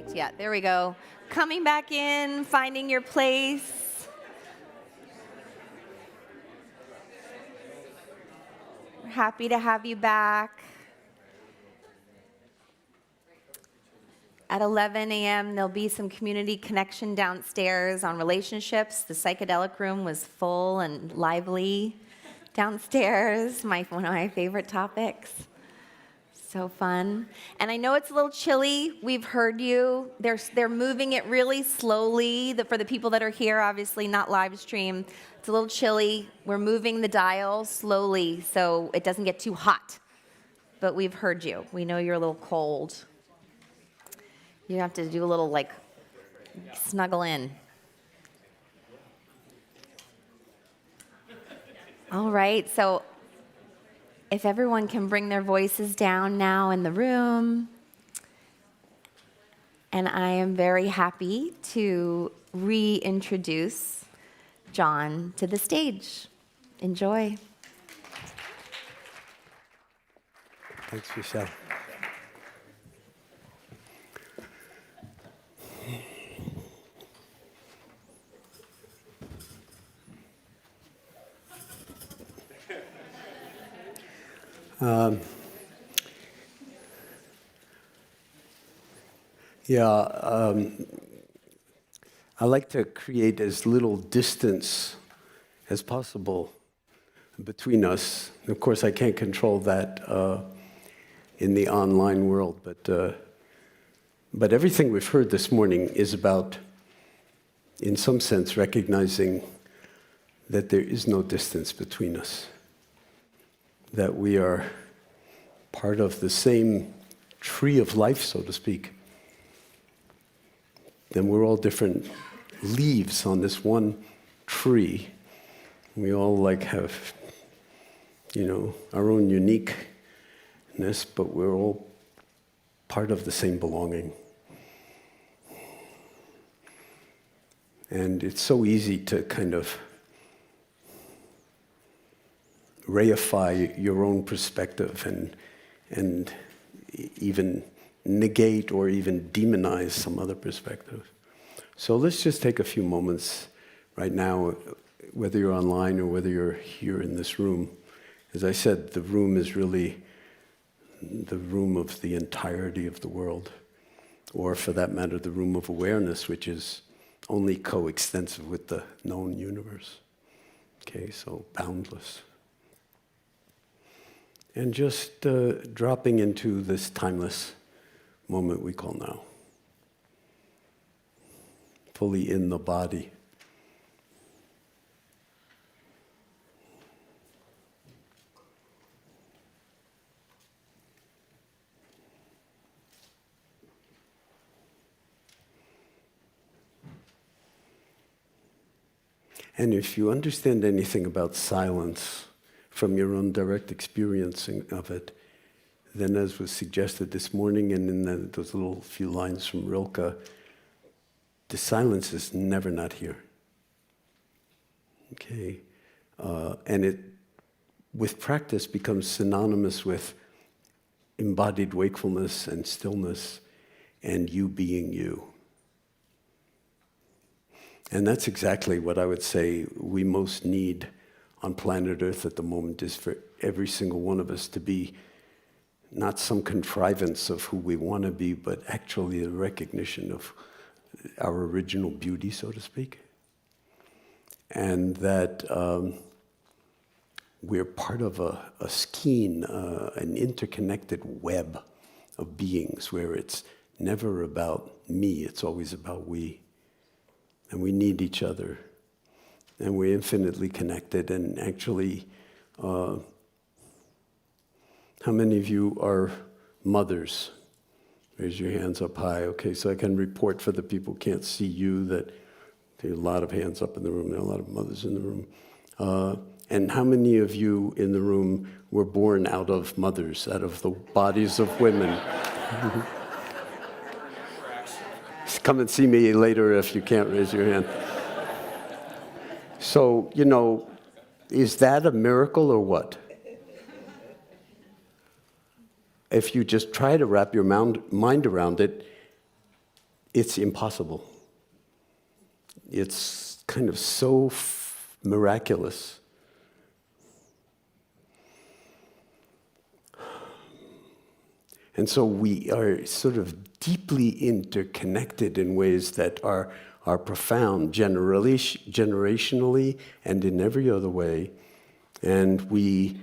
Perfect. Yeah, there we go. Coming back in, finding your place. We're happy to have you back. At 11 a.m., there'll be some community connection downstairs on relationships. The psychedelic room was full and lively downstairs, one of my favorite topics. So fun. And I know it's a little chilly. We've heard you. They're moving it really slowly. For the people that are here, obviously not live stream, it's a little chilly. We're moving the dial slowly so it doesn't get too hot. But we've heard you. We know you're a little cold. You have to do a little, snuggle in. All right, so if everyone can bring their voices down now in the room. And I am very happy to reintroduce John to the stage. Enjoy. Thanks, Michelle. I like to create as little distance as possible between us. Of course, I can't control that in the online world, but everything we've heard this morning is about, in some sense, recognizing that there is no distance between us, that we are part of the same tree of life, so to speak. Then we're all different leaves on this one tree. We all have, our own uniqueness, but we're all part of the same belonging. And it's so easy to kind of reify your own perspective and even negate or even demonize some other perspective. So let's just take a few moments right now, whether you're online or whether you're here in this room. As I said, the room is really the room of the entirety of the world, or for that matter, the room of awareness, which is only coextensive with the known universe. Okay, so boundless. And just dropping into this timeless moment we call now. Fully in the body. And if you understand anything about silence from your own direct experiencing of it, then as was suggested this morning and in those little few lines from Rilke, the silence is never not here. Okay? And it, with practice, becomes synonymous with embodied wakefulness and stillness and you being you. And that's exactly what I would say we most need on planet Earth at the moment, is for every single one of us to be not some contrivance of who we want to be, but actually a recognition of our original beauty, so to speak. And that we're part of a skein, an interconnected web of beings where it's never about me, it's always about we. And we need each other. And we're infinitely connected. And actually, how many of you are mothers? Raise your hands up high. Okay, so I can report for the people who can't see you that there are a lot of hands up in the room. There are a lot of mothers in the room. And how many of you in the room were born out of mothers, out of the bodies of women? Come and see me later if you can't raise your hand. So, is that a miracle or what? If you just try to wrap your mind around it, it's impossible. It's kind of so miraculous. And so we are sort of deeply interconnected in ways that are profound, generationally and in every other way. And we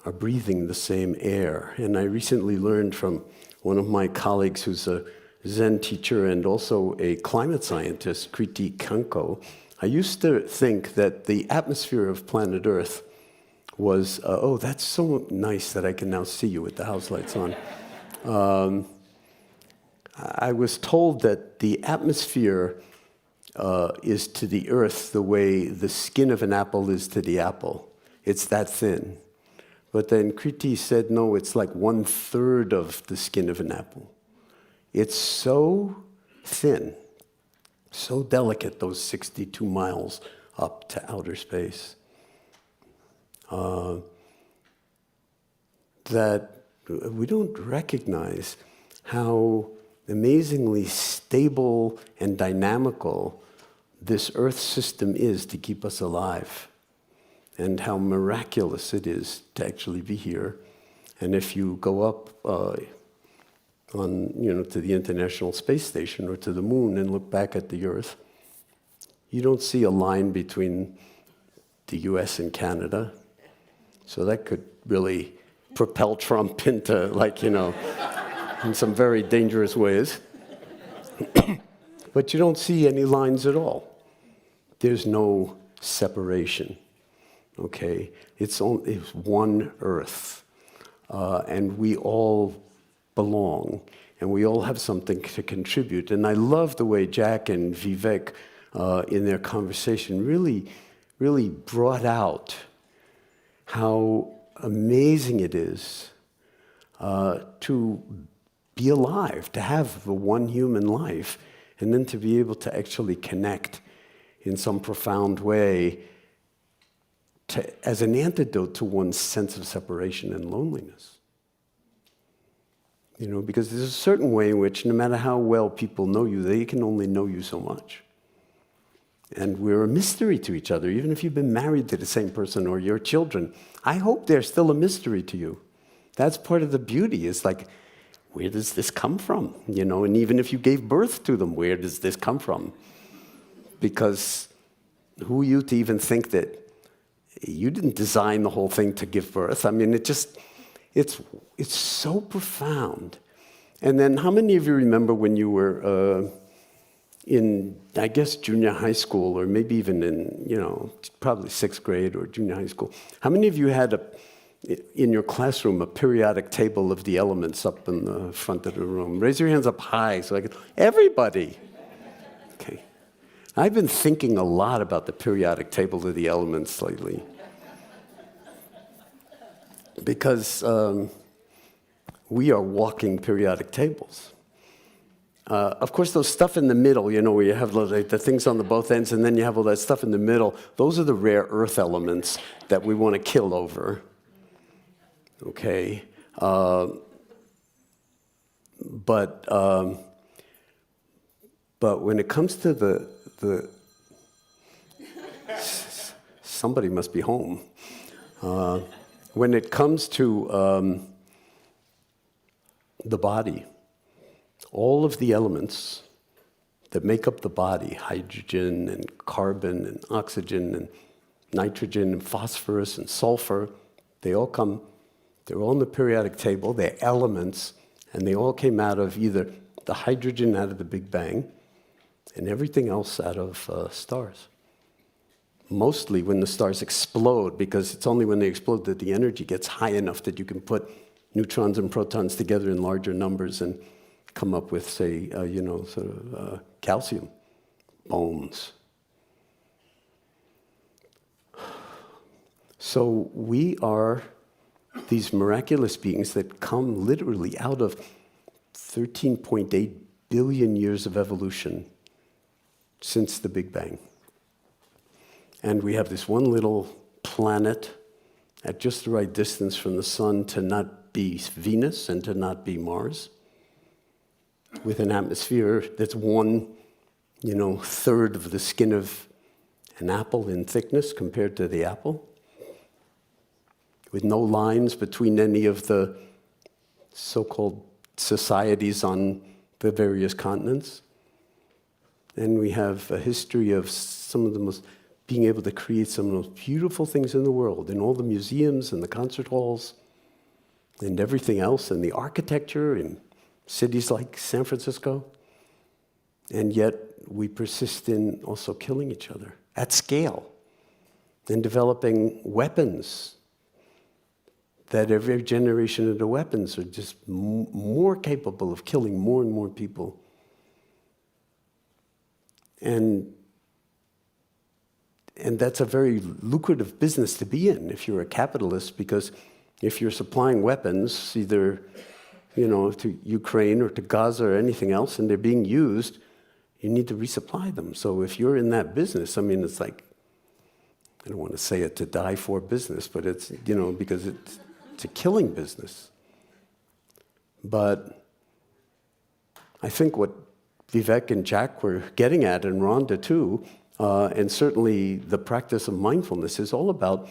are breathing the same air. And I recently learned from one of my colleagues who's a Zen teacher and also a climate scientist, Kriti Kanko. I used to think that the atmosphere of planet Earth was, oh, that's so nice that I can now see you with the house lights on. I was told that the atmosphere is to the Earth the way the skin of an apple is to the apple. It's that thin. But then Kriti said, no, it's like 1/3 of the skin of an apple. It's so thin, so delicate, those 62 miles up to outer space, that we don't recognize how amazingly stable and dynamical this Earth system is to keep us alive, and how miraculous it is to actually be here. And if you go up to the International Space Station or to the moon and look back at the Earth, you don't see a line between the US and Canada. So that could really propel Trump into, in some very dangerous ways. But you don't see any lines at all. There's no separation, okay? It's one Earth, and we all belong, and we all have something to contribute. And I love the way Jack and Vivek, in their conversation, really brought out how amazing it is to be alive, to have the one human life, and then to be able to actually connect in some profound way as an antidote to one's sense of separation and loneliness. Because there's a certain way in which no matter how well people know you, they can only know you so much. And we're a mystery to each other, even if you've been married to the same person or your children. I hope they're still a mystery to you. That's part of the beauty, is like, where does this come from? And even if you gave birth to them, where does this come from? Because who are you to even think that you didn't design the whole thing to give birth? I mean, it's so profound. And then how many of you remember when you were in, I guess, junior high school, or maybe even in, probably 6th grade or junior high school? How many of you had in your classroom a periodic table of the elements up in the front of the room? Raise your hands up high so I can, everybody. Okay. I've been thinking a lot about the periodic table of the elements lately. Because we are walking periodic tables. Of course, those stuff in the middle, where you have the things on the both ends, and then you have all that stuff in the middle, those are the rare earth elements that we want to kill over. Okay? But when it comes to the somebody must be home. When it comes to the body, all of the elements that make up the body, hydrogen and carbon and oxygen and nitrogen and phosphorus and sulfur, they're all in the periodic table, they're elements, and they all came out of either the hydrogen out of the Big Bang and everything else out of stars. Mostly when the stars explode, because it's only when they explode that the energy gets high enough that you can put neutrons and protons together in larger numbers and come up with, say, calcium, bones. So we are these miraculous beings that come literally out of 13.8 billion years of evolution since the Big Bang. And we have this one little planet at just the right distance from the sun to not be Venus and to not be Mars. with an atmosphere that's one, third of the skin of an apple in thickness compared to the apple, with no lines between any of the so-called societies on the various continents. And we have a history of being able to create some of the most beautiful things in the world, in all the museums and the concert halls and everything else, and the architecture in cities like San Francisco. And yet we persist in also killing each other at scale and developing weapons that every generation of the weapons are just more capable of killing more and more people. And that's a very lucrative business to be in if you're a capitalist, because if you're supplying weapons, either to Ukraine or to Gaza or anything else, and they're being used, you need to resupply them. So if you're in that business, it's like, I don't want to say it to die for business, but it's, because it's a killing business. But I think what Vivek and Jack were getting at, and Rhonda too, and certainly the practice of mindfulness, is all about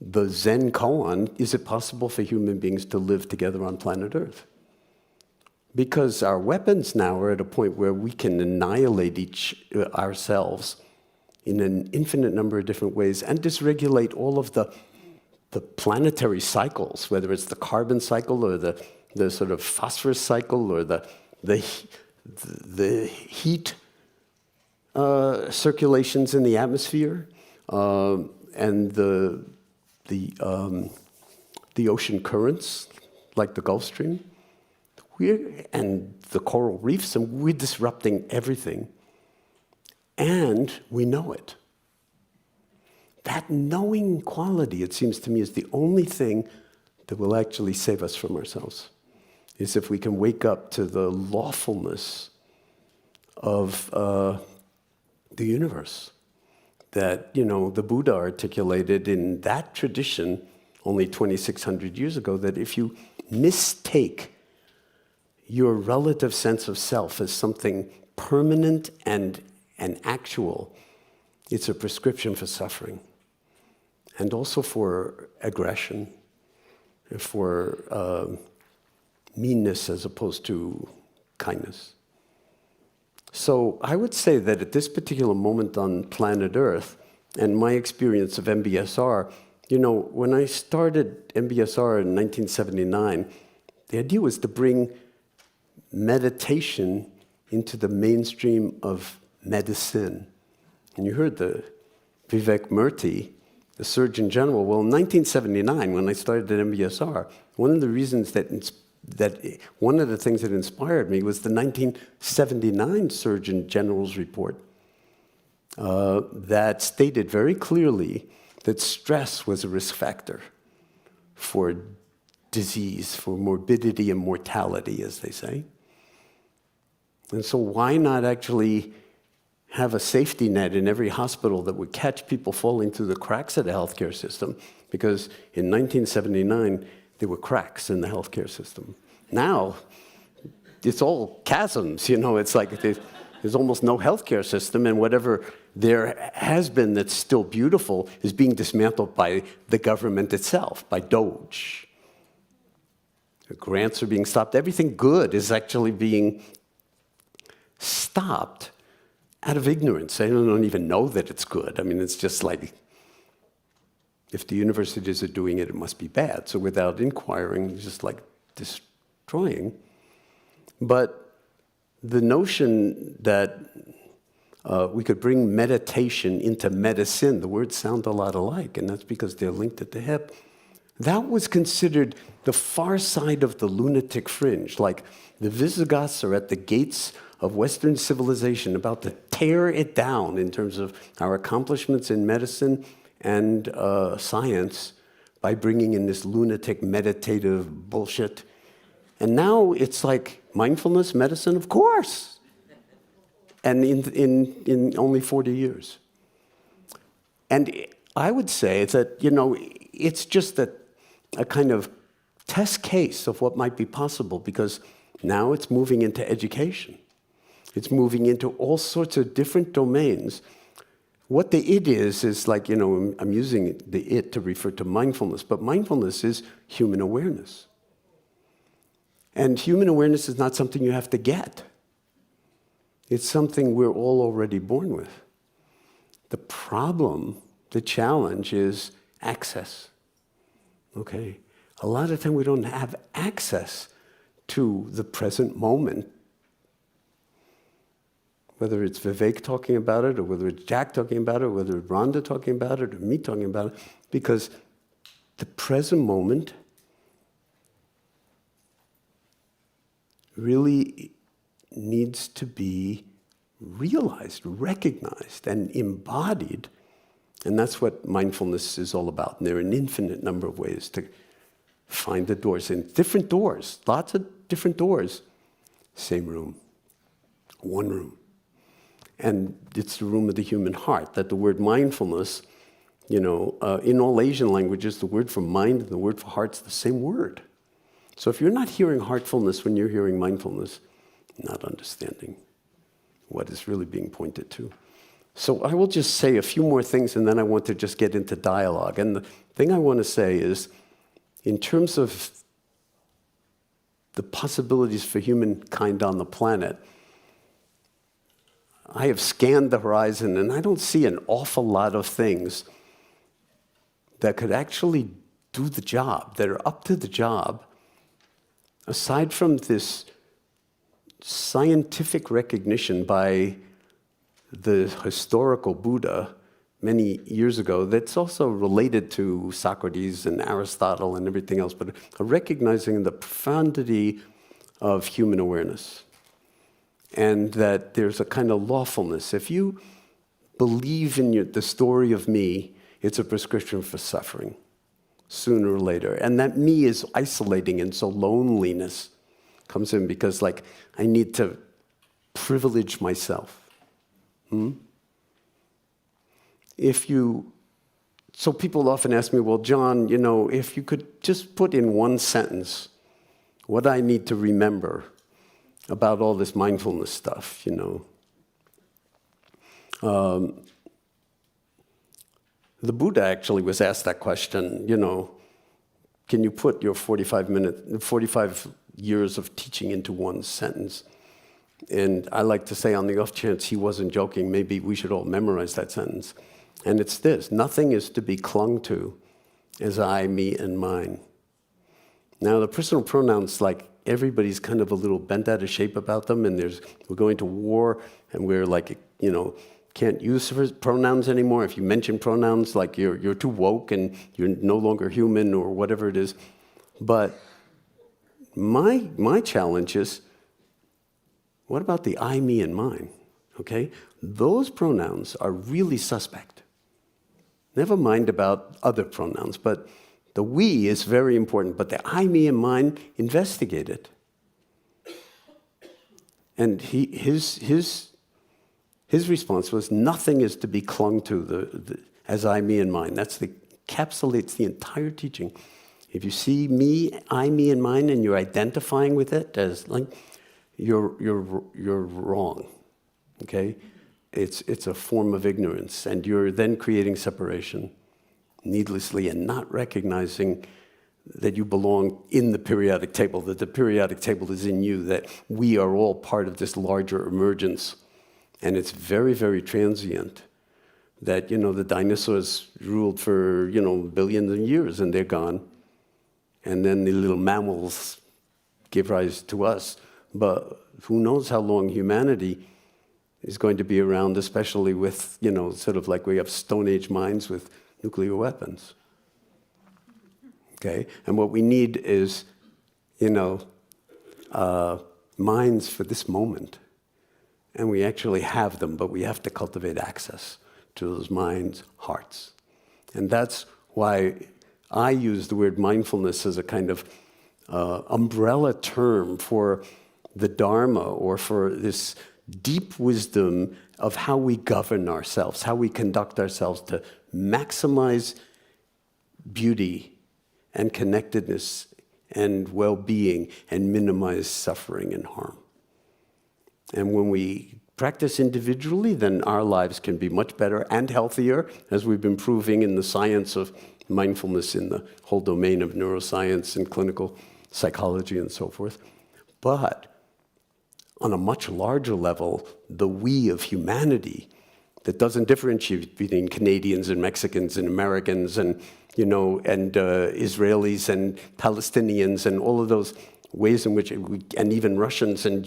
the Zen koan. Is it possible for human beings to live together on planet Earth? Because our weapons now are at a point where we can annihilate ourselves in an infinite number of different ways and dysregulate all of the planetary cycles, whether it's the carbon cycle or the sort of phosphorus cycle or the heat circulations in the atmosphere, and the ocean currents, like the Gulf Stream, and the coral reefs, and we're disrupting everything. And we know it. That knowing quality, it seems to me, is the only thing that will actually save us from ourselves, is if we can wake up to the lawfulness of the universe that, the Buddha articulated in that tradition only 2,600 years ago, that if you mistake your relative sense of self as something permanent and actual, it's a prescription for suffering, and also for aggression, for meanness as opposed to kindness. So I would say that at this particular moment on planet Earth, and my experience of MBSR, when I started MBSR in 1979, the idea was to bring meditation into the mainstream of medicine. And you heard the Vivek Murthy, the Surgeon General. Well, in 1979, when I started at MBSR, one of the reasons one of the things that inspired me was the 1979 Surgeon General's report that stated very clearly that stress was a risk factor for disease, for morbidity and mortality, as they say. And so why not actually have a safety net in every hospital that would catch people falling through the cracks of the healthcare system? Because in 1979, there were cracks in the healthcare system. Now, it's all chasms, It's like there's almost no healthcare system, and whatever there has been that's still beautiful is being dismantled by the government itself, by DOGE. The grants are being stopped. Everything good is actually being stopped out of ignorance. They don't even know that it's good. It's just like, if the universities are doing it, it must be bad. So without inquiring, it's just like destroying. But the notion that we could bring meditation into medicine, the words sound a lot alike, and that's because they're linked at the hip. That was considered the far side of the lunatic fringe, like the Visigoths are at the gates of Western civilization, about to tear it down in terms of our accomplishments in medicine and science by bringing in this lunatic meditative bullshit. And now it's like mindfulness, medicine, of course. And in only 40 years. And I would say that, it's just a kind of test case of what might be possible, because Now it's moving into education. It's moving into all sorts of different domains. What the it is like, I'm using the it to refer to mindfulness, but mindfulness is human awareness. And human awareness is not something you have to get. It's something we're all already born with. The problem, the challenge is access. Okay? A lot of time we don't have access to the present moment. Whether it's Vivek talking about it, or whether it's Jack talking about it, or whether it's Rhonda talking about it, or me talking about it, because the present moment really needs to be realized, recognized, and embodied. And that's what mindfulness is all about. And there are an infinite number of ways to find the doors. And different doors, lots of different doors. Same room, one room. And it's the room of the human heart, that the word mindfulness, in all Asian languages, the word for mind and the word for heart's the same word. So if you're not hearing heartfulness when you're hearing mindfulness, not understanding what is really being pointed to. So I will just say a few more things, and then I want to just get into dialogue. And the thing I want to say is, in terms of the possibilities for humankind on the planet, I have scanned the horizon, and I don't see an awful lot of things that could actually do the job, that are up to the job, aside from this scientific recognition by the historical Buddha many years ago that's also related to Socrates and Aristotle and everything else, but recognizing the profundity of human awareness. And that there's a kind of lawfulness. If you believe in the story of me, it's a prescription for suffering, sooner or later. And that me is isolating, and so loneliness comes in because, I need to privilege myself. So people often ask me, well, John, if you could just put in one sentence what I need to remember about all this mindfulness stuff, The Buddha actually was asked that question, can you put your 45 years of teaching into one sentence? And I like to say, on the off chance he wasn't joking, maybe we should all memorize that sentence. And it's this: nothing is to be clung to as I, me, and mine. Now, the personal pronouns, everybody's kind of a little bent out of shape about them, and we're going to war, and we're can't use pronouns anymore. If you mention pronouns, you're too woke and you're no longer human or whatever it is. But my challenge is, what about the I, me, and mine? Okay? Those pronouns are really suspect. Never mind about other pronouns, but the we is very important. But the I, me, and mine, investigate it. And his response was, nothing is to be clung to as I, me, and mine. That's encapsulates the entire teaching. If you see me, I, me, and mine, and you're identifying with it as you're wrong. Okay, it's a form of ignorance, and you're then creating separation needlessly and not recognizing that you belong in the periodic table, that the periodic table is in you, that we are all part of this larger emergence. And it's very, very transient. That, the dinosaurs ruled for, billions of years and they're gone. And then the little mammals give rise to us. But who knows how long humanity is going to be around, especially with, sort of we have Stone Age minds with nuclear weapons. Okay? And what we need is, minds for this moment. And we actually have them, but we have to cultivate access to those minds, hearts. And that's why I use the word mindfulness as a kind of umbrella term for the Dharma, or for this deep wisdom of how we govern ourselves, how we conduct ourselves to maximize beauty and connectedness and well-being and minimize suffering and harm. And when we practice individually, then our lives can be much better and healthier, as we've been proving in the science of mindfulness in the whole domain of neuroscience and clinical psychology and so forth. But on a much larger level, the we of humanity that doesn't differentiate between Canadians and Mexicans and Americans and, Israelis and Palestinians and all of those ways in which, and even Russians and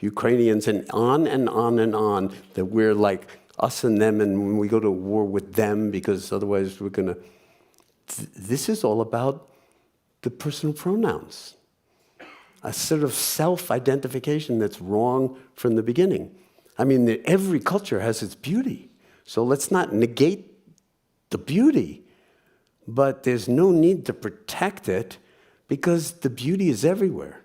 Ukrainians and on and on and on, that we're like us and them, and when we go to war with them, because otherwise we're going to... This is all about the personal pronouns, a sort of self-identification that's wrong from the beginning. I mean, every culture has its beauty, so let's not negate the beauty, but there's no need to protect it because the beauty is everywhere.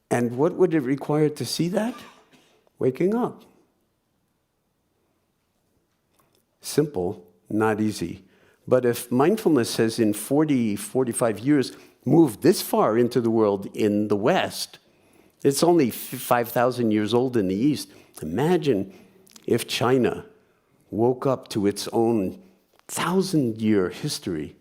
And what would it require to see that? Waking up. Simple, not easy. But if mindfulness has in 40, 45 years moved this far into the world in the West, it's only 5,000 years old in the East. Imagine if China woke up to its own 1,000-year history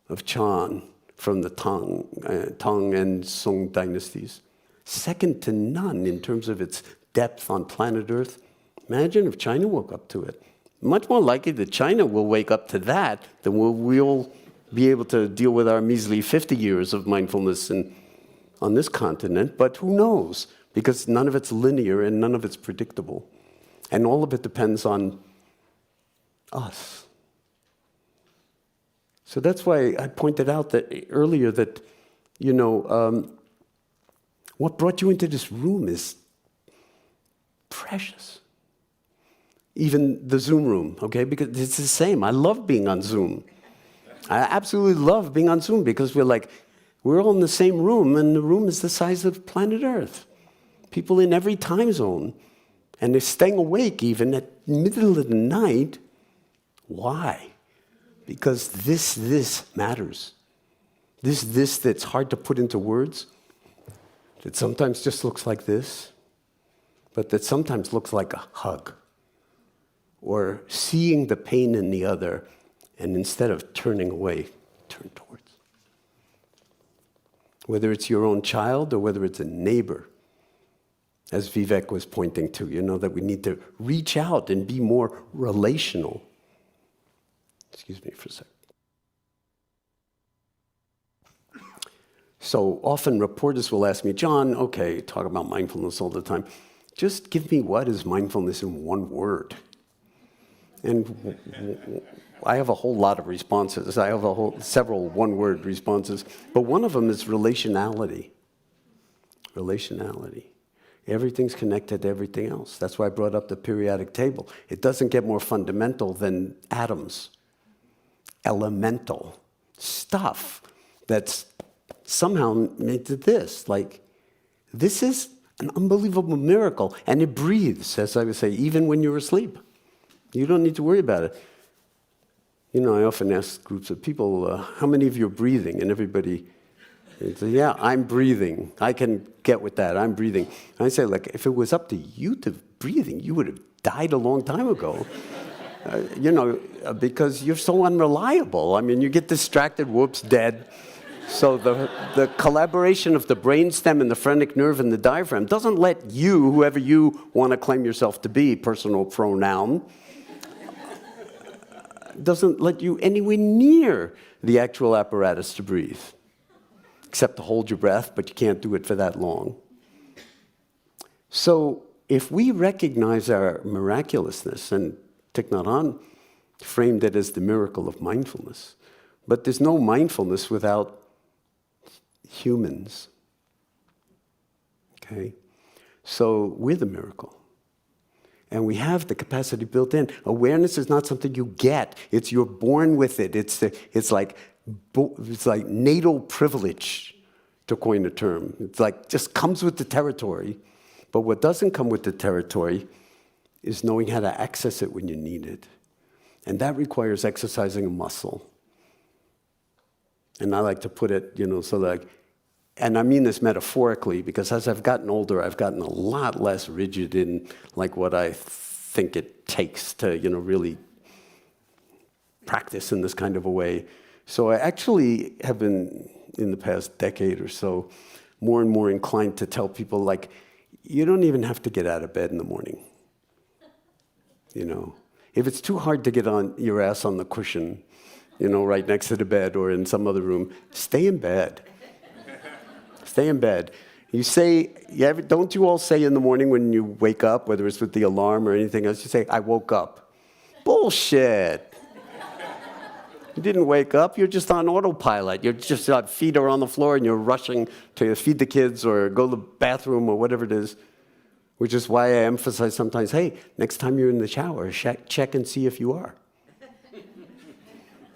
of Chan from the Tang and Song dynasties. Second to none in terms of its depth on planet Earth. Imagine if China woke up to it. Much more likely that China will wake up to that than we'll be able to deal with our measly 50 years of mindfulness on this continent. But who knows? Because none of it's linear and none of it's predictable. And all of it depends on us. So that's why I pointed out that earlier that, what brought you into this room is precious. Even the Zoom room, okay? Because it's the same. I love being on Zoom. I absolutely love being on Zoom because we're all in the same room, and the room is the size of planet Earth. People in every time zone. And they're staying awake even at middle of the night. Why? Because this matters. This that's hard to put into words, that sometimes just looks like this, but that sometimes looks like a hug, or seeing the pain in the other, and instead of turning away, turn towards. Whether it's your own child or whether it's a neighbor, as Vivek was pointing to, that we need to reach out and be more relational. Excuse me for a sec. So often reporters will ask me, John, okay, talk about mindfulness all the time. Just give me what is mindfulness in one word. And I have a whole lot of responses. I have several one-word responses. But one of them is relationality. Relationality. Everything's connected to everything else. That's why I brought up the periodic table. It doesn't get more fundamental than atoms. Elemental stuff that's somehow made to this. Like, this is an unbelievable miracle. And it breathes, as I would say, even when you're asleep. You don't need to worry about it. I often ask groups of people, how many of you are breathing? And everybody say, yeah, I'm breathing. I can get with that. I'm breathing. And I say, if it was up to you to breathing, you would have died a long time ago. Because you're so unreliable. I mean, you get distracted, whoops, dead. So the collaboration of the brainstem and the phrenic nerve and the diaphragm doesn't let you, whoever you want to claim yourself to be, personal pronoun, doesn't let you anywhere near the actual apparatus to breathe, except to hold your breath, but you can't do it for that long. So if we recognize our miraculousness, and Thich Nhat Hanh framed it as the miracle of mindfulness, but there's no mindfulness without humans. Okay? So we're the miracle. And we have the capacity built in. Awareness is not something you get. You're born with it. It's like natal privilege, to coin a term. It's just comes with the territory. But what doesn't come with the territory is knowing how to access it when you need it. And that requires exercising a muscle. And I like to put it, so like, and I mean this metaphorically, because as I've gotten older, I've gotten a lot less rigid in like what I think it takes to, really practice in this kind of a way. So I actually have been, in the past decade or so, more and more inclined to tell people, like, you don't even have to get out of bed in the morning. If it's too hard to get on your ass on the cushion, right next to the bed or in some other room, stay in bed. Stay in bed. You say, don't you all say in the morning when you wake up, whether it's with the alarm or anything else, you say, I woke up. Bullshit. You didn't wake up. You're just on autopilot. You're just feet are on the floor and you're rushing to feed the kids or go to the bathroom or whatever it is, which is why I emphasize sometimes, hey, next time you're in the shower, check and see if you are.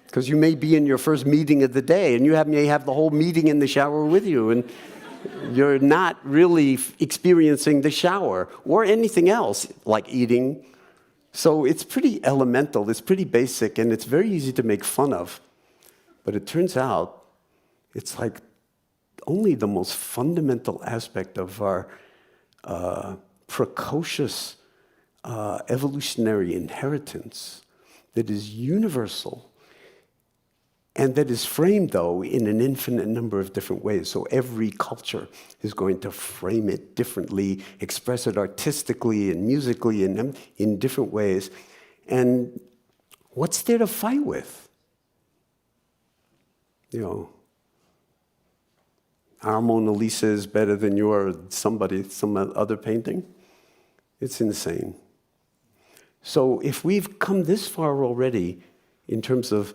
Because you may be in your first meeting of the day and you may have the whole meeting in the shower with you and you're not really experiencing the shower or anything else like eating. So it's pretty elemental, it's pretty basic, and it's very easy to make fun of. But it turns out it's like only the most fundamental aspect of our precocious evolutionary inheritance that is universal and that is framed, though, in an infinite number of different ways. So every culture is going to frame it differently, express it artistically and musically and in different ways. And what's there to fight with? Our Mona Lisa is better than your some other painting? It's insane. So if we've come this far already in terms of,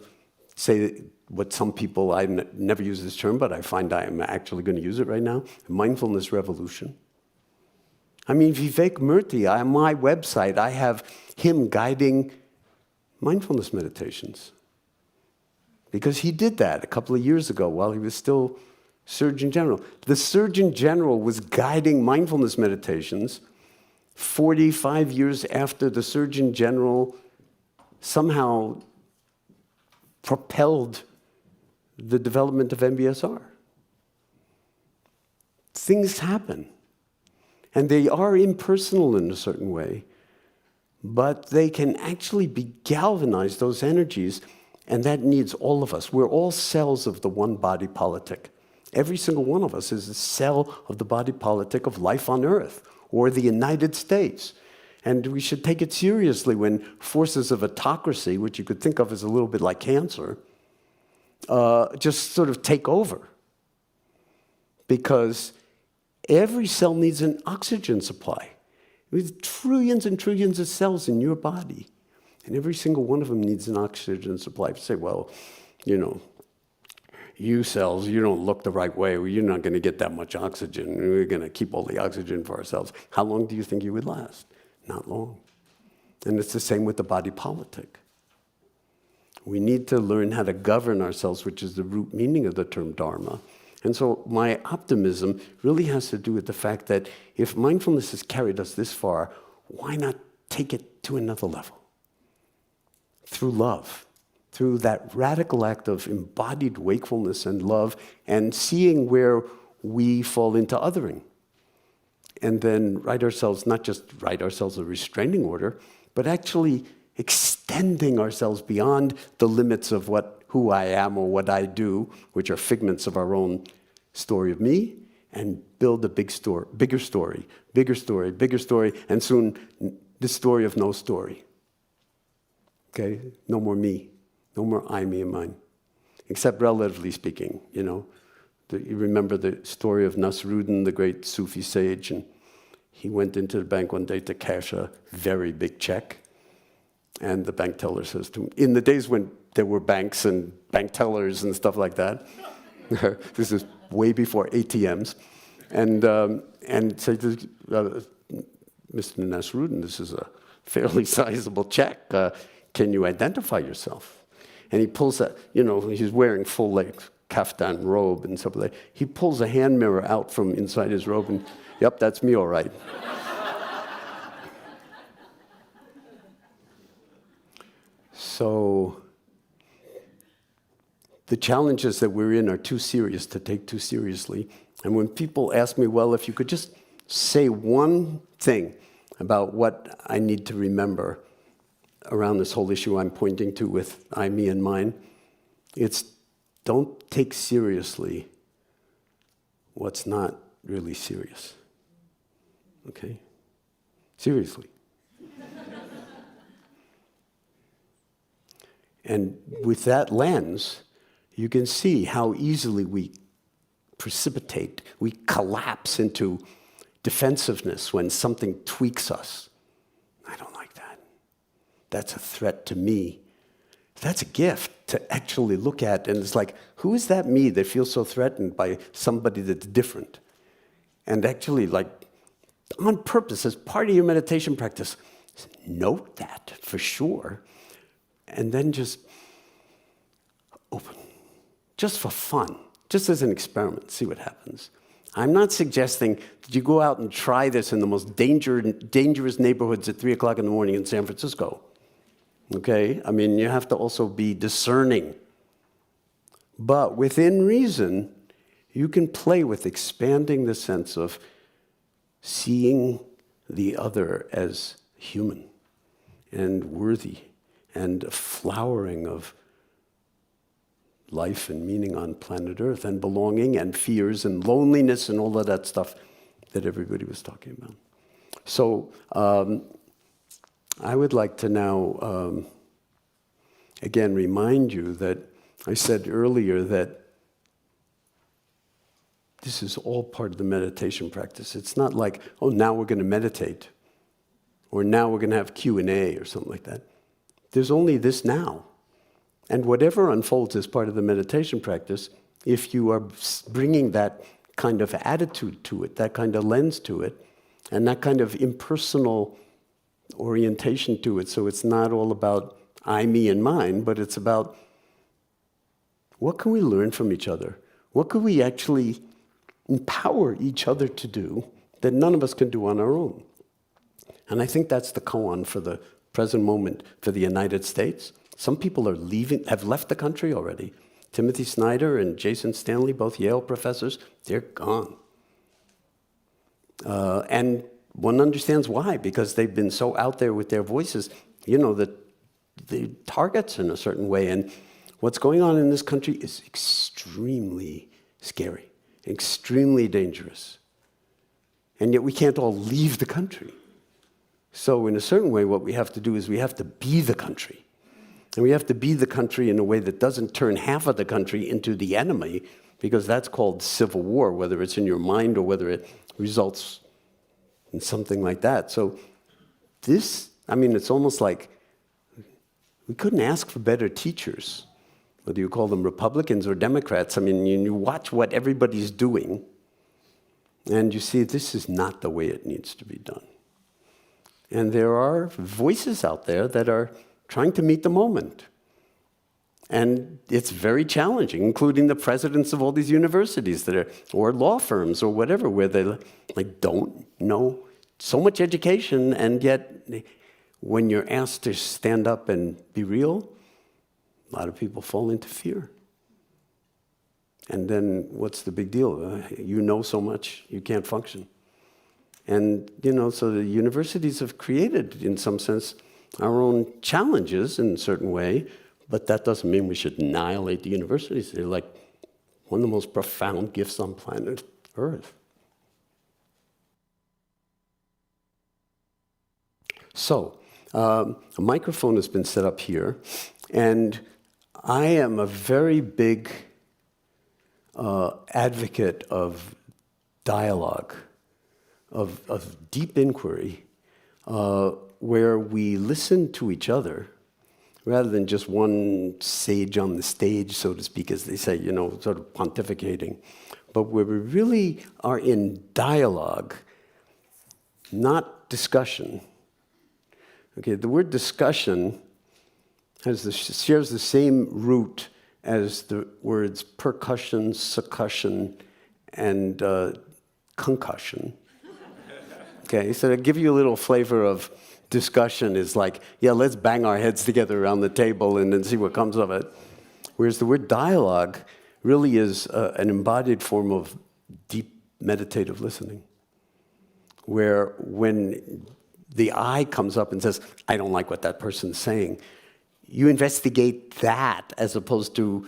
say, what some people, I never use this term, but I find I am actually going to use it right now, mindfulness revolution. I mean, Vivek Murthy, on my website, I have him guiding mindfulness meditations. Because he did that a couple of years ago while he was still Surgeon General. The Surgeon General was guiding mindfulness meditations 45 years after the Surgeon General somehow propelled the development of MBSR. Things happen. And they are impersonal in a certain way, but they can actually be galvanized, those energies, and that needs all of us. We're all cells of the one body politic. Every single one of us is a cell of the body politic of life on Earth or the United States. And we should take it seriously when forces of autocracy, which you could think of as a little bit like cancer, just sort of take over. Because every cell needs an oxygen supply. There's trillions and trillions of cells in your body. And every single one of them needs an oxygen supply. You say, well, you cells, you don't look the right way. Well, you're not going to get that much oxygen. We're going to keep all the oxygen for ourselves. How long do you think you would last? Not long. And it's the same with the body politic. We need to learn how to govern ourselves, which is the root meaning of the term dharma. And so my optimism really has to do with the fact that if mindfulness has carried us this far, why not take it to another level? Through love, through that radical act of embodied wakefulness and love, and seeing where we fall into othering. And then not just write ourselves a restraining order, but actually extending ourselves beyond the limits of who I am or what I do, which are figments of our own story of me, and build a bigger story, and soon the story of no story. Okay? No more me. No more I, me, and mine. Except relatively speaking, you remember the story of Nasruddin, the great Sufi sage, and he went into the bank one day to cash a very big check. And the bank teller says to him, in the days when there were banks and bank tellers and stuff like that, this is way before ATMs, and said, Mr. Nasruddin, this is a fairly sizable check. Can you identify yourself? And he pulls he's wearing full-length kaftan robe and stuff like that. He pulls a hand mirror out from inside his robe and, yep, that's me all right. So the challenges that we're in are too serious to take too seriously. And when people ask me, well, if you could just say one thing about what I need to remember around this whole issue I'm pointing to with I, me, and mine, it's don't take seriously what's not really serious. Okay? Seriously. And with that lens, you can see how easily we precipitate, we collapse into defensiveness when something tweaks us. I don't like that. That's a threat to me. That's a gift to actually look at, and it's like, who is that me that feels so threatened by somebody that's different? And actually, like, on purpose, as part of your meditation practice, note that for sure, and then just open, just for fun, just as an experiment, see what happens. I'm not suggesting that you go out and try this in the most dangerous neighborhoods at 3 o'clock in the morning in San Francisco. Okay? I mean, you have to also be discerning. But within reason, you can play with expanding the sense of seeing the other as human and worthy and a flowering of life and meaning on planet Earth and belonging and fears and loneliness and all of that stuff that everybody was talking about. So I would like to now, again, remind you that I said earlier that this is all part of the meditation practice. It's not like, oh, now we're going to meditate, or now we're going to have Q&A or something like that. There's only this now. And whatever unfolds as part of the meditation practice, if you are bringing that kind of attitude to it, that kind of lens to it, and that kind of impersonal orientation to it, so it's not all about I, me, and mine, but it's about what can we learn from each other? What could we actually empower each other to do that none of us can do on our own? And I think that's the koan for the present moment for the United States. Some people are have left the country already. Timothy Snyder and Jason Stanley, both Yale professors, they're gone. And one understands why, because they've been so out there with their voices, that the targets in a certain way. And what's going on in this country is extremely scary, extremely dangerous. And yet we can't all leave the country. So in a certain way, what we have to do is we have to be the country. And we have to be the country in a way that doesn't turn half of the country into the enemy, because that's called civil war, whether it's in your mind or whether it results in something like that. So this, it's almost like we couldn't ask for better teachers, whether you call them Republicans or Democrats. You watch what everybody's doing, and you see this is not the way it needs to be done. And there are voices out there that are trying to meet the moment. And it's very challenging, including the presidents of all these universities that are, or law firms or whatever, where they don't know so much education, and yet when you're asked to stand up and be real, a lot of people fall into fear. And then what's the big deal? You know so much, you can't function. And, so the universities have created, in some sense, our own challenges in a certain way, but that doesn't mean we should annihilate the universities. They're like one of the most profound gifts on planet Earth. So, a microphone has been set up here, and I am a very big advocate of dialogue, of deep inquiry, where we listen to each other rather than just one sage on the stage, so to speak, as they say, sort of pontificating, but where we really are in dialogue, not discussion. Okay, the word discussion shares the same root as the words percussion, succussion, and concussion. Okay, so to give you a little flavor of discussion is like, yeah, let's bang our heads together around the table and then see what comes of it. Whereas the word dialogue really is an embodied form of deep meditative listening, where when the I comes up and says, I don't like what that person's saying, you investigate that as opposed to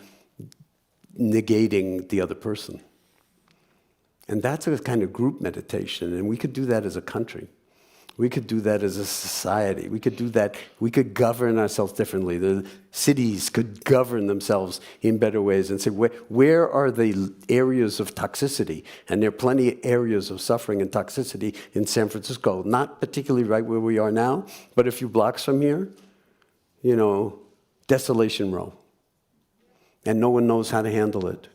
negating the other person. And that's a kind of group meditation, and we could do that as a country. We could do that as a society. We could do that. We could govern ourselves differently. The cities could govern themselves in better ways and say, where are the areas of toxicity? And there are plenty of areas of suffering and toxicity in San Francisco. Not particularly right where we are now, but a few blocks from here, Desolation Row. And no one knows how to handle it.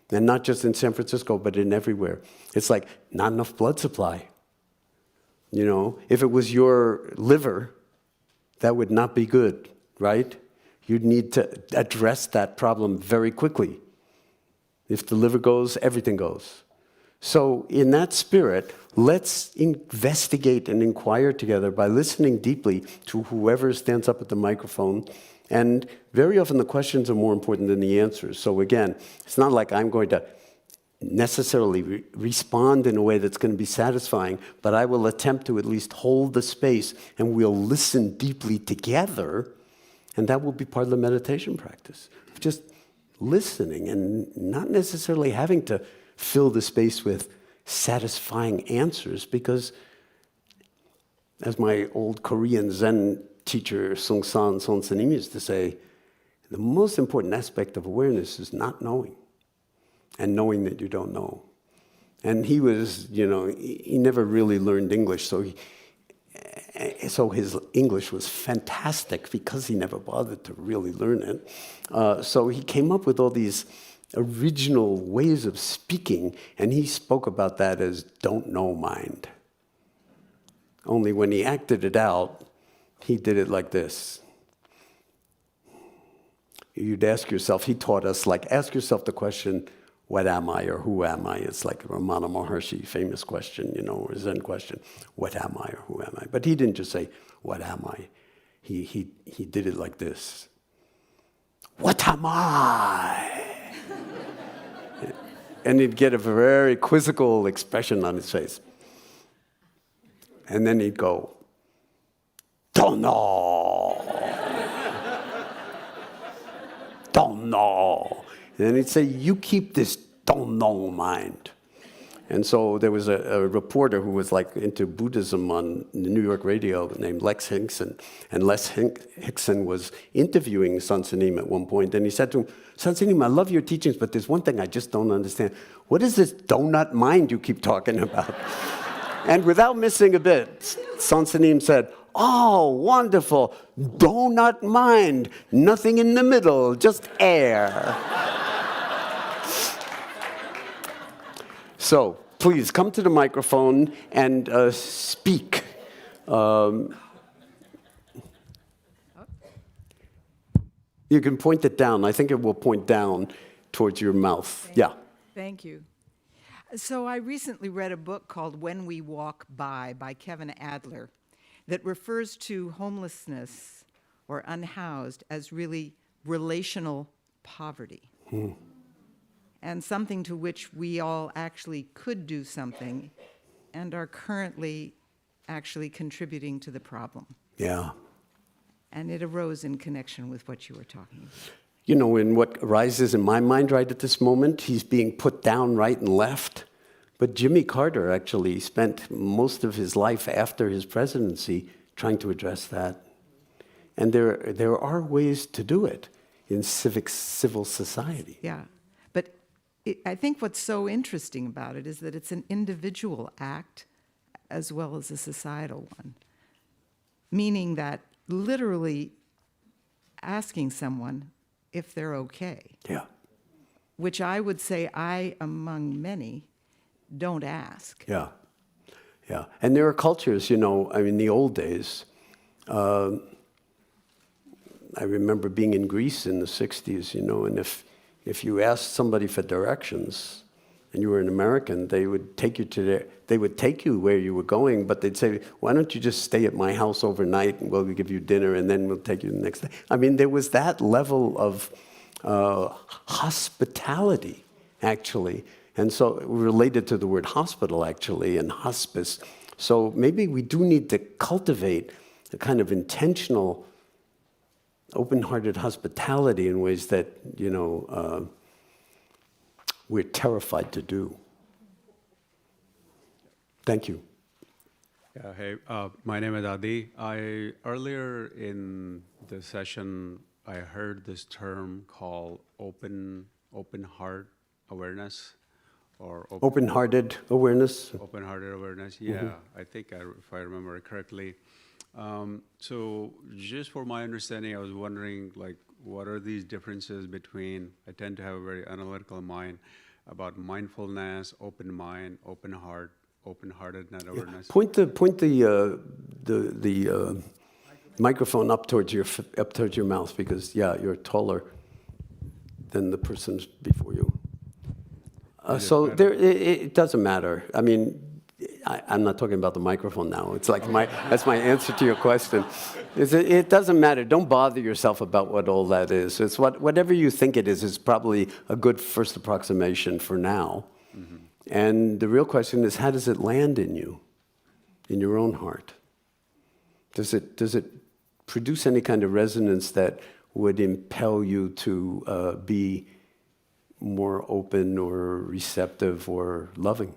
And not just in San Francisco, but in everywhere. It's like not enough blood supply. If it was your liver, that would not be good, right? You'd need to address that problem very quickly. If the liver goes, everything goes. So in that spirit, let's investigate and inquire together by listening deeply to whoever stands up at the microphone. And very often the questions are more important than the answers. So again, it's not like I'm going to necessarily respond in a way that's going to be satisfying, but I will attempt to at least hold the space, and we'll listen deeply together, and that will be part of the meditation practice. Just listening and not necessarily having to fill the space with satisfying answers, because as my old Korean Zen teacher Sung-san Sonsanim used to say, the most important aspect of awareness is not knowing. And knowing that you don't know. And he was, he never really learned English, so his English was fantastic because he never bothered to really learn it. So he came up with all these original ways of speaking, and he spoke about that as don't know mind. Only when he acted it out, he did it like this. You'd ask yourself, he taught us, ask yourself the question, what am I or who am I? It's like a Ramana Maharshi famous question, or Zen question. What am I or who am I? But he didn't just say, what am I? He did it like this. What am I? And he'd get a very quizzical expression on his face. And then he'd go, don't know. Don't know. And then he'd say, you keep this don't know mind. And so there was a reporter who was into Buddhism on the New York radio named Lex Hickson. And Lex Hickson was interviewing Sansanim at one point. And he said to him, Sansanim, I love your teachings, but there's one thing I just don't understand. What is this donut mind you keep talking about? And without missing a bit, Sansanim said, oh, wonderful. Donut mind. Nothing in the middle, just air. So please come to the microphone and speak. You can point it down. I think it will point down towards your mouth. Yeah. Thank you. So I recently read a book called When We Walk By Kevin Adler that refers to homelessness or unhoused as really relational poverty. And something to which we all actually could do something and are currently actually contributing to the problem. Yeah. And it arose in connection with what you were talking about. In what arises in my mind right at this moment, he's being put down right and left. But Jimmy Carter actually spent most of his life after his presidency trying to address that. And there are ways to do it in civil society. Yeah. But I think what's so interesting about it is that it's an individual act as well as a societal one, meaning that literally asking someone if they're okay. Yeah. Which I would say I, among many, don't ask. Yeah. Yeah. And there are cultures, the old days. I remember being in Greece in the 60s, and if you asked somebody for directions and you were an American, they would take you where you were going, but they'd say, why don't you just stay at my house overnight and we'll give you dinner and then we'll take you the next day. There was that level of hospitality, actually. And so related to the word hospital, actually, and hospice. So maybe we do need to cultivate a kind of intentional, open-hearted hospitality in ways that, we're terrified to do. Thank you. Yeah, hey, my name is Adi. Earlier in the session, I heard this term called open heart awareness, or Open-hearted awareness. open-hearted awareness. Yeah, I think if I remember it correctly. So just for my understanding, I was wondering, like, what are these differences between? I tend to have a very analytical mind about mindfulness, open mind, open heart, open-hearted awareness. Point the microphone up towards your mouth, because you're taller than the persons before you. So it doesn't matter. I mean, I'm not talking about the microphone now. It's like that's my answer to your question. It doesn't matter. Don't bother yourself about what all that is. It's whatever you think it is probably a good first approximation for now. Mm-hmm. And the real question is, how does it land in you, in your own heart? Does it produce any kind of resonance that would impel you to be more open or receptive or loving?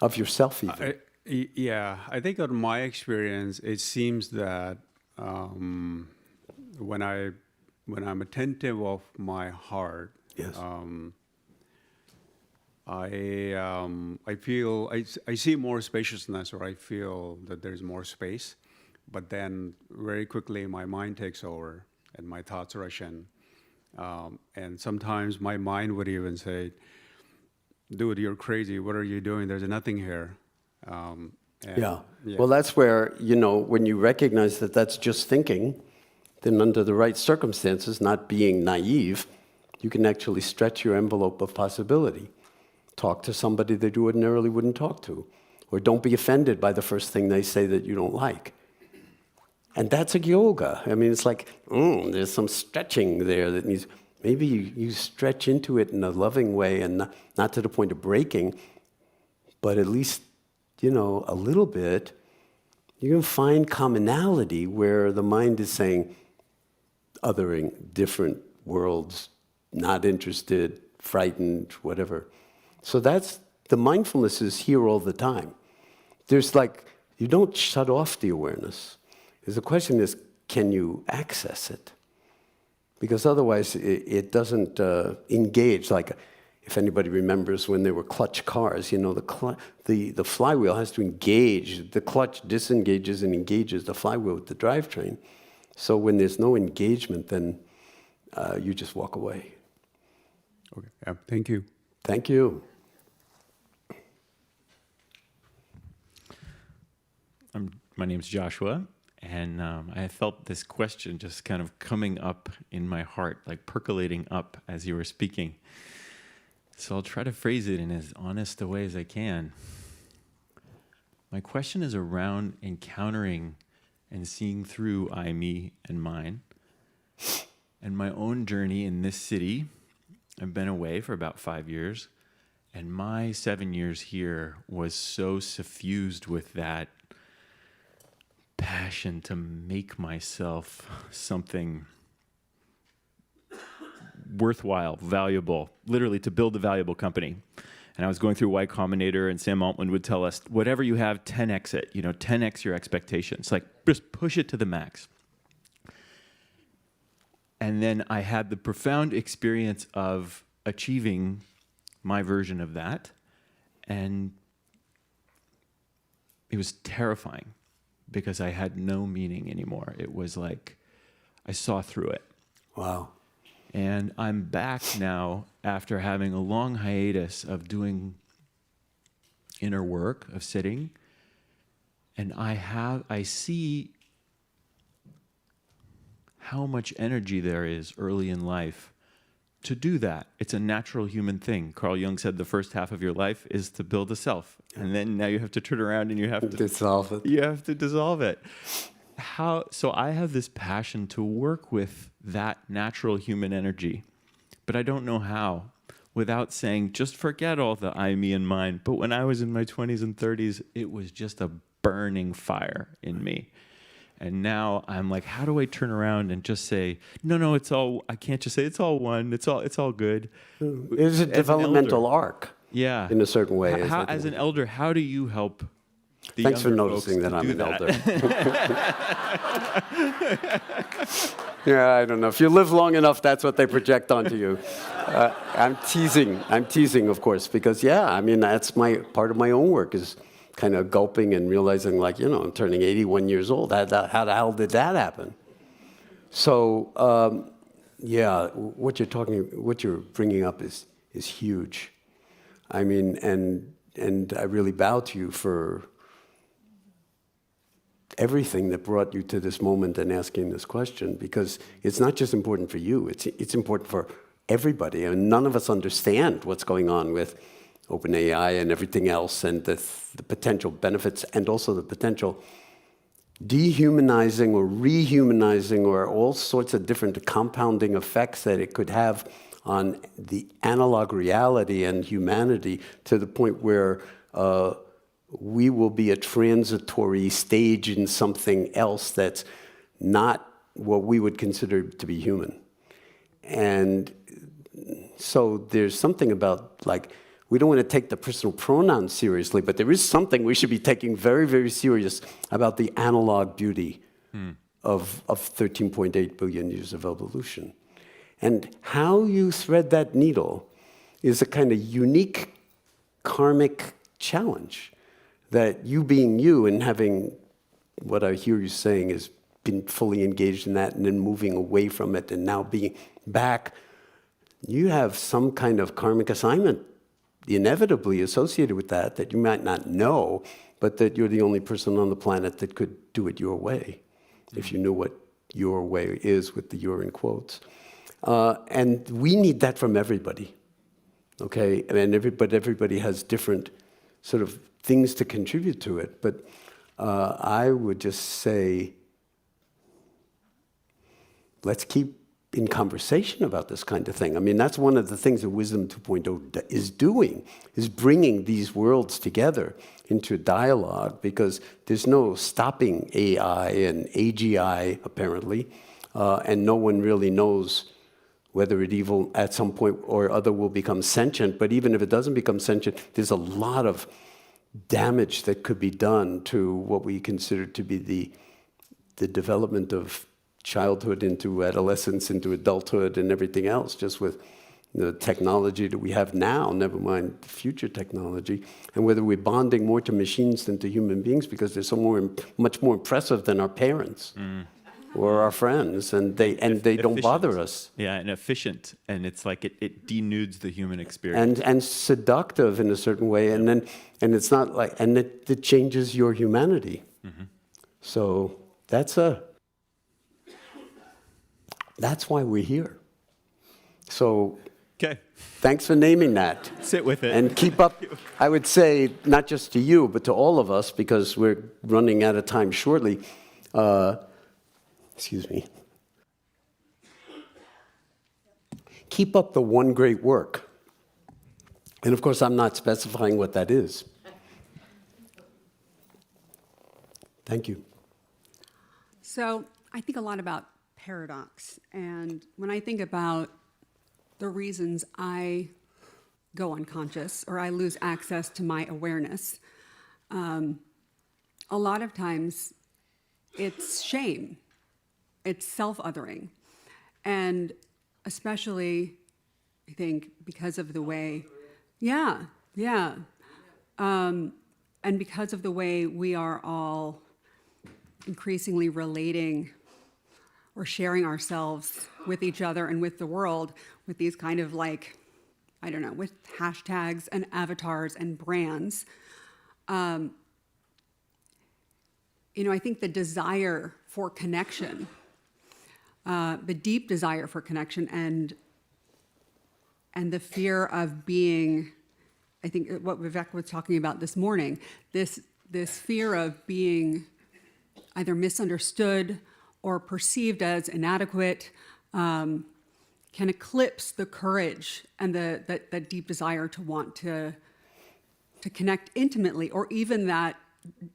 Of yourself, even. I think in my experience, it seems that when I'm attentive of my heart, yes. I feel I see more spaciousness, or I feel that there's more space, but then very quickly my mind takes over and my thoughts rush in, and sometimes my mind would even say, "Dude, you're crazy. What are you doing? There's nothing here." Well, that's where, when you recognize that that's just thinking, then under the right circumstances, not being naive, you can actually stretch your envelope of possibility. Talk to somebody that you ordinarily wouldn't talk to. Or don't be offended by the first thing they say that you don't like. And that's a yoga. I mean, it's like, there's some stretching there that needs... Maybe you stretch into it in a loving way, and not to the point of breaking, but at least, a little bit. You can find commonality where the mind is saying, othering, different worlds, not interested, frightened, whatever. So the mindfulness is here all the time. There's you don't shut off the awareness. The question is, can you access it? Because otherwise, it doesn't engage. Like, if anybody remembers when there were clutch cars, the flywheel has to engage. The clutch disengages and engages the flywheel with the drivetrain. So when there's no engagement, then you just walk away. Okay. Yeah, thank you. Thank you. My name's Joshua. And I felt this question just kind of coming up in my heart, like percolating up as you were speaking. So I'll try to phrase it in as honest a way as I can. My question is around encountering and seeing through I, me, and mine. And my own journey in this city, I've been away for about 5 years. And my 7 years here was so suffused with that passion to make myself something worthwhile, valuable, literally to build a valuable company. And I was going through Y Combinator, and Sam Altman would tell us, whatever you have, 10x it, 10x your expectations. Like, just push it to the max. And then I had the profound experience of achieving my version of that. And it was terrifying, because I had no meaning anymore. It was like I saw through it. Wow. And I'm back now after having a long hiatus of doing inner work, of sitting. And I see how much energy there is early in life to do that. It's a natural human thing. Carl Jung said the first half of your life is to build a self. And then now you have to turn around and you have to dissolve it. You have to dissolve it. so I have this passion to work with that natural human energy, but I don't know how, without saying, just forget all the I, me, and mine. But when I was in my 20s and 30s, it was just a burning fire in me. And now I'm like, how do I turn around and just say, no, it's all, I can't just say it's all one, it's all good. It's a developmental arc. Yeah. In a certain way. As an elder, how do you help the Thanks for younger noticing folks that to I'm do an that? elder. Yeah, I don't know. If you live long enough, that's what they project onto you. I'm teasing, of course, because, yeah, I mean, that's part of my own work is kind of gulping and realizing, like, I'm turning 81 years old. How the hell did that happen? So, yeah, what you're bringing up is huge. I mean, and I really bow to you for everything that brought you to this moment and asking this question, because it's not just important for you, it's important for everybody. And none of us understand what's going on with OpenAI and everything else, and the potential benefits, and also the potential dehumanizing or rehumanizing or all sorts of different compounding effects that it could have on the analog reality and humanity, to the point where we will be a transitory stage in something else that's not what we would consider to be human. And so there's something about, like, we don't want to take the personal pronouns seriously, but there is something we should be taking very, very serious about the analog beauty of 13.8 billion years of evolution. And how you thread that needle is a kind of unique karmic challenge, that you being you and having what I hear you saying is been fully engaged in that and then moving away from it and now being back, you have some kind of karmic assignment inevitably associated with that you might not know, but that you're the only person on the planet that could do it your way, if you knew what your way is, with the "your" in quotes. And we need that from everybody, okay? But everybody has different sort of things to contribute to it. But I would just say, let's keep in conversation about this kind of thing. I mean, that's one of the things that Wisdom 2.0 is doing, is bringing these worlds together into dialogue, because there's no stopping AI and AGI, apparently, and no one really knows whether it evil at some point or other will become sentient. But even if it doesn't become sentient, there's a lot of damage that could be done to what we consider to be the development of childhood into adolescence, into adulthood, and everything else, just with the technology that we have now, never mind future technology, and whether we're bonding more to machines than to human beings because they're much more impressive than our parents or our friends, and they don't bother us. Yeah, and efficient, and it's like it denudes the human experience. And seductive in a certain way, and it's not like, and it changes your humanity. So that's why we're here. So okay, thanks for naming that. Sit with it. And keep up, I would say, not just to you, but to all of us, because we're running out of time shortly. Excuse me. Keep up the one great work. And of course, I'm not specifying what that is. Thank you. So I think a lot about paradox. And when I think about the reasons I go unconscious or I lose access to my awareness, a lot of times it's shame. It's self-othering. And especially, I think, because of the way, and because of the way we are all increasingly relating or sharing ourselves with each other and with the world with these kind of, like, I don't know, with hashtags and avatars and brands. I think the desire for connection, the deep desire for connection, and the fear of being, I think what Vivek was talking about this morning, this fear of being either misunderstood or perceived as inadequate can eclipse the courage and that deep desire to want to connect intimately, or even that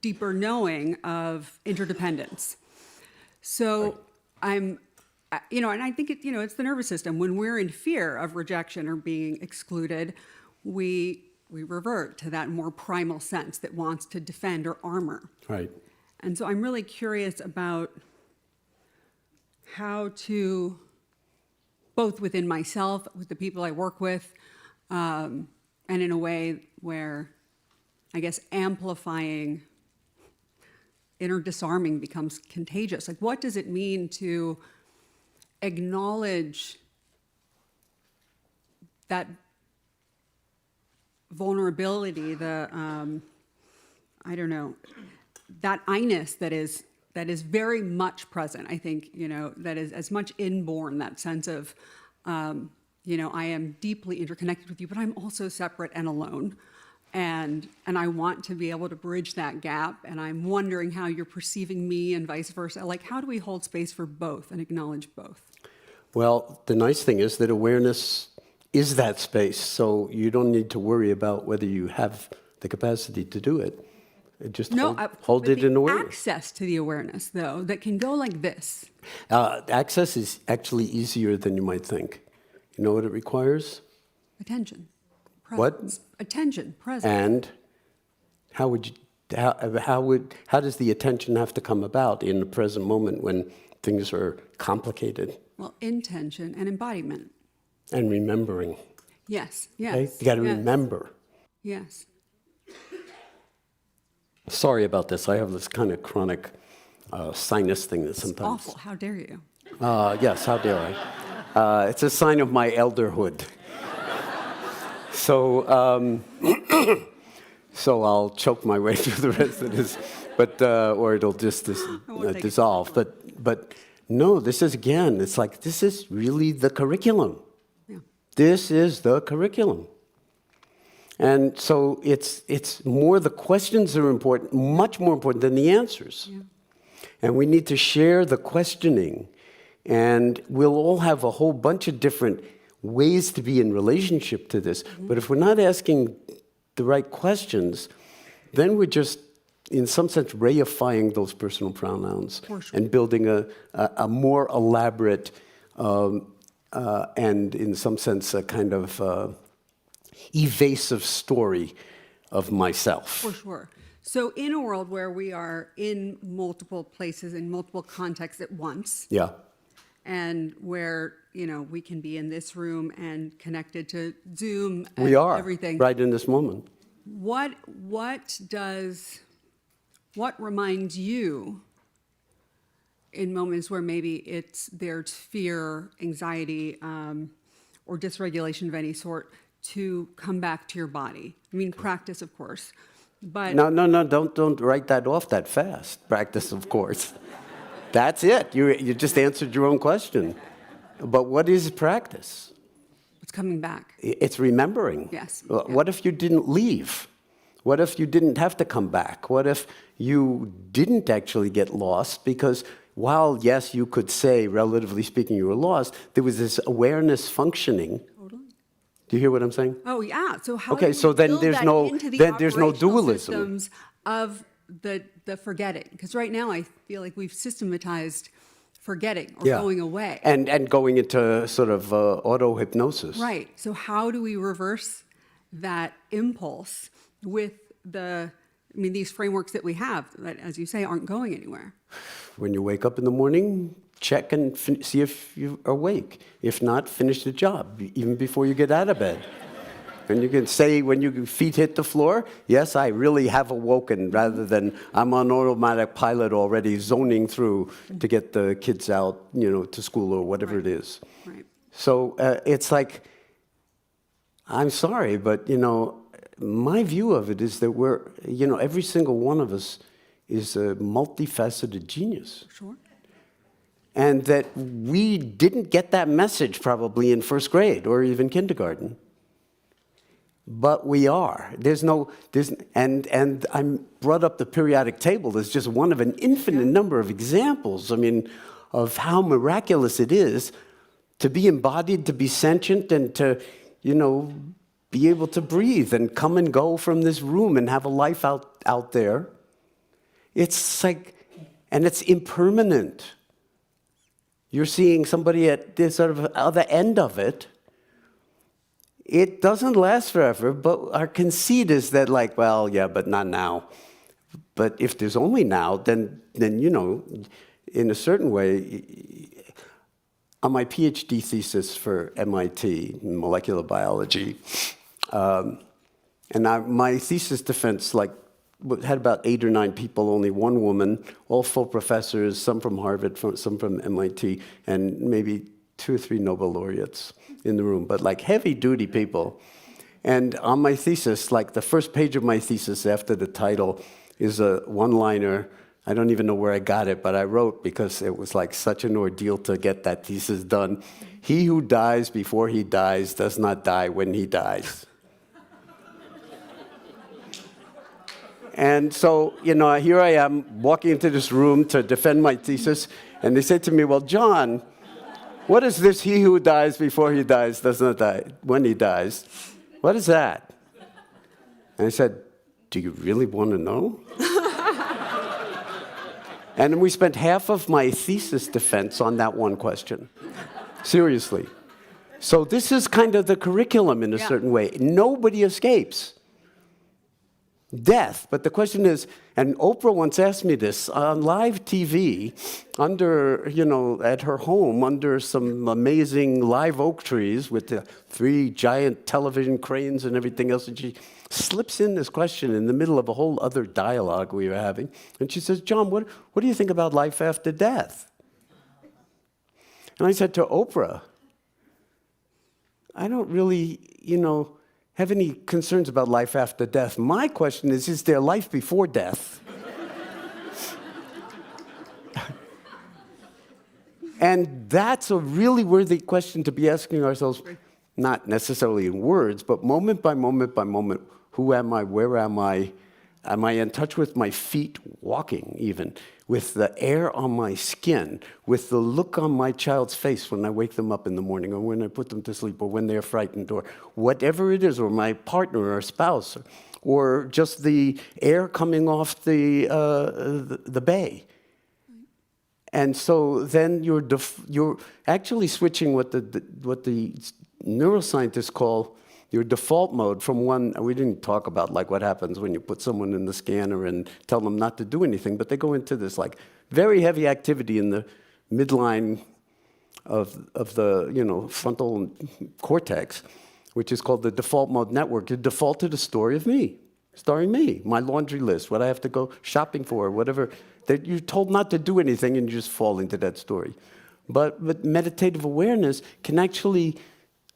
deeper knowing of interdependence. So and I think it's the nervous system. When we're in fear of rejection or being excluded, we revert to that more primal sense that wants to defend or armor. Right. And so I'm really curious about how to, both within myself, with the people I work with, and in a way where, I guess, amplifying inner disarming becomes contagious. Like, what does it mean to acknowledge that vulnerability, that I-ness that is very much present. I think, that is as much inborn, that sense of, I am deeply interconnected with you, but I'm also separate and alone. And I want to be able to bridge that gap. And I'm wondering how you're perceiving me and vice versa. Like, how do we hold space for both and acknowledge both? Well, the nice thing is that awareness is that space, so you don't need to worry about whether you have the capacity to do it. Just hold it in awareness. Access to the awareness, though, that can go like this. Access is actually easier than you might think. You know what it requires? Attention. What? Presence. Attention. Presence. And how does the attention have to come about in the present moment when things are complicated? Well, intention and embodiment. And remembering. Yes, yes. Okay? You got to remember. Yes. Sorry about this. I have this kind of chronic sinus thing that sometimes. It's awful. How dare you? Yes, how dare I? It's a sign of my elderhood. So, so I'll choke my way through the rest of this, or it'll just dissolve. But no, this is again. It's like this is really the curriculum. Yeah. This is the curriculum. And so it's more the questions are important, much more important than the answers. Yeah. And we need to share the questioning. And we'll all have a whole bunch of different ways to be in relationship to this. Mm-hmm. But if we're not asking the right questions, then we're just, in some sense, reifying those personal pronouns and building a more elaborate and, in some sense, a kind of evasive story of myself. For sure. So in a world where we are in multiple places, in multiple contexts at once, yeah, and where, we can be in this room and connected to Zoom and we are, everything. Right in this moment. What reminds you in moments where maybe there's fear, anxiety, or dysregulation of any sort to come back to your body? I mean, practice, of course, but... No, don't write that off that fast. Practice, of course. That's it. You just answered your own question. But what is practice? It's coming back. It's remembering. Yes. What if you didn't leave? What if you didn't have to come back? What if you didn't actually get lost? Because while, yes, you could say, relatively speaking, you were lost, there was this awareness functioning. Totally. Do you hear what I'm saying? Oh, yeah. So how okay, do so then build there's that no into the there's no operational dualism systems of the forgetting? Because right now I feel like we've systematized forgetting or going away. And going into sort of auto-hypnosis. Right. So how do we reverse that impulse with these frameworks that we have that, as you say, aren't going anywhere? When you wake up in the morning, check and see if you're awake. If not, finish the job, even before you get out of bed. And you can say when your feet hit the floor, yes, I really have awoken, rather than I'm on automatic pilot already zoning through to get the kids out, to school or whatever it is. Right. So it's like, I'm sorry, but, my view of it is that we're, every single one of us is a multifaceted genius. Sure. And that we didn't get that message probably in first grade or even kindergarten. But we are. And I brought up the periodic table as just one of an infinite number of examples, I mean, of how miraculous it is to be embodied, to be sentient, and to, be able to breathe and come and go from this room and have a life out there. It's like, and it's impermanent. You're seeing somebody at this sort of other end of it. It doesn't last forever, but our conceit is that like, well, yeah, but not now. But if there's only now, then in a certain way, on my PhD thesis for MIT in molecular biology, my thesis defense had about 8 or 9 people, only one woman, all full professors, some from Harvard, some from MIT, and maybe 2 or 3 Nobel laureates in the room, but like heavy-duty people. And on my thesis, like the first page of my thesis after the title is a one-liner. I don't even know where I got it, but I wrote, because it was like such an ordeal to get that thesis done, "He who dies before he dies does not die when he dies." And so, here I am walking into this room to defend my thesis, and they said to me, "Well, John, what is this he who dies before he dies does not die when he dies? What is that?" And I said, "Do you really want to know?" And we spent half of my thesis defense on that one question. Seriously. So this is kind of the curriculum in a certain way. Nobody escapes death. But the question is, and Oprah once asked me this, on live TV, at her home, under some amazing live oak trees with the 3 giant television cranes and everything else, and she slips in this question in the middle of a whole other dialogue we were having. And she says, "John, what do you think about life after death?" And I said to Oprah, "I don't really, have any concerns about life after death. My question is there life before death?" And that's a really worthy question to be asking ourselves, not necessarily in words, but moment by moment by moment. Who am I? Where am I? Am I in touch with my feet walking even? With the air on my skin? With the look on my child's face when I wake them up in the morning, or when I put them to sleep, or when they're frightened, or whatever it is, or my partner or spouse, or just the air coming off the bay? And so then you're actually switching what the neuroscientists call your default mode from one. We didn't talk about like what happens when you put someone in the scanner and tell them not to do anything, but they go into this like very heavy activity in the midline of the frontal cortex, which is called the default mode network. You default to the story of me, starring me, my laundry list, what I have to go shopping for, whatever. That you're told not to do anything, and you just fall into that story. But meditative awareness can actually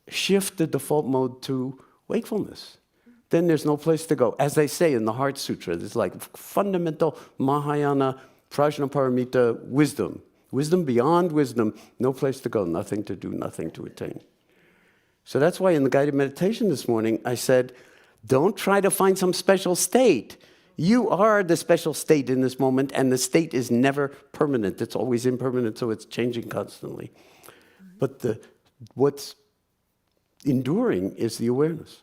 shift the default mode to wakefulness. Then there's no place to go. As they say in the Heart Sutra, there's like fundamental Mahayana Prajnaparamita wisdom. Wisdom beyond wisdom, no place to go, nothing to do, nothing to attain. So that's why in the guided meditation this morning, I said, don't try to find some special state. You are the special state in this moment, and the state is never permanent. It's always impermanent, so it's changing constantly. But what's enduring is the awareness.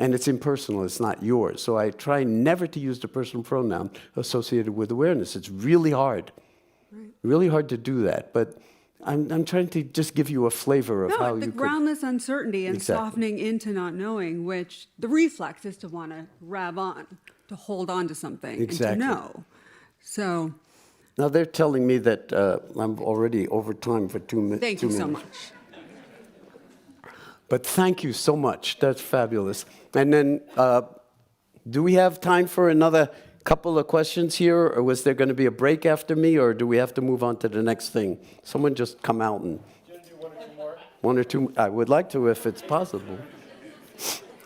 And it's impersonal, it's not yours. So I try never to use the personal pronoun associated with awareness. It's really hard. Right. Really hard to do that. But I'm trying to just give you a flavor of how you could... the groundless uncertainty and softening into not knowing, which the reflex is to want to grab on, to hold on to something, and to know. So... Now they're telling me that I'm already over time for 2 minutes. Thank you so much. But thank you so much. That's fabulous. And then, do we have time for another couple of questions here, or was there going to be a break after me, or do we have to move on to the next thing? Someone just come out and... Do you want to do 1 or 2 more? 1 or 2? I would like to, if it's possible.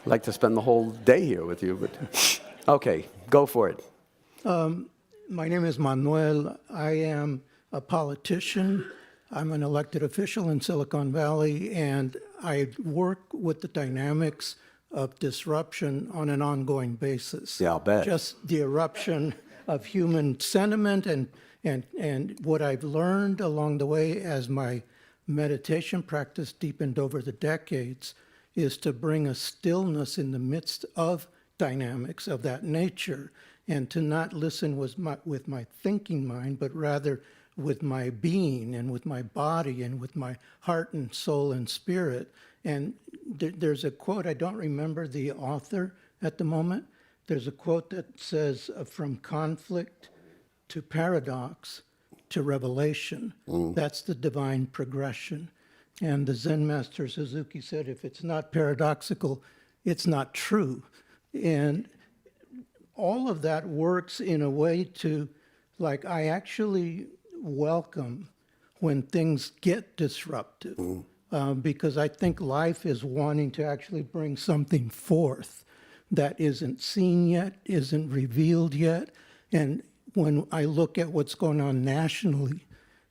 I'd like to spend the whole day here with you, but... Okay, go for it. My name is Manuel. I am a politician. I'm an elected official in Silicon Valley, and I work with the dynamics of disruption on an ongoing basis. Yeah, I'll bet. Just the eruption of human sentiment and what I've learned along the way as my meditation practice deepened over the decades is to bring a stillness in the midst of dynamics of that nature, and to not listen with my thinking mind, but rather with my being and with my body and with my heart and soul and spirit. And there's a quote, I don't remember the author at the moment. There's a quote that says, from conflict to paradox to revelation. That's the divine progression. And the Zen master Suzuki said, if it's not paradoxical, it's not true. And all of that works in a way to, like, I actually welcome when things get disruptive, because I think life is wanting to actually bring something forth that isn't seen yet, isn't revealed yet. And when I look at what's going on nationally,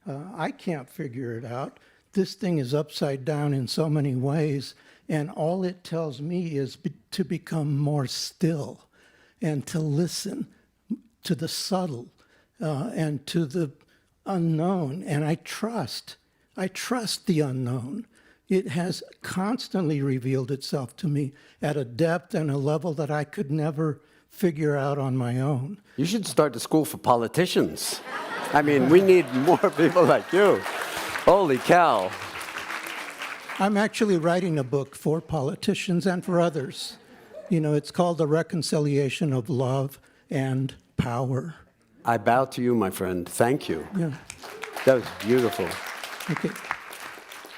I can't figure it out. This thing is upside down in so many ways, and all it tells me is to become more still and to listen to the subtle and to the unknown. And I trust the unknown. It has constantly revealed itself to me at a depth and a level that I could never figure out on my own. You should start a school for politicians. I mean, we need more people like you. Holy cow. I'm actually writing a book for politicians and for others. You know, it's called The Reconciliation of Love and Power. I bow to you, my friend. Thank you. Yeah. That was beautiful. Okay.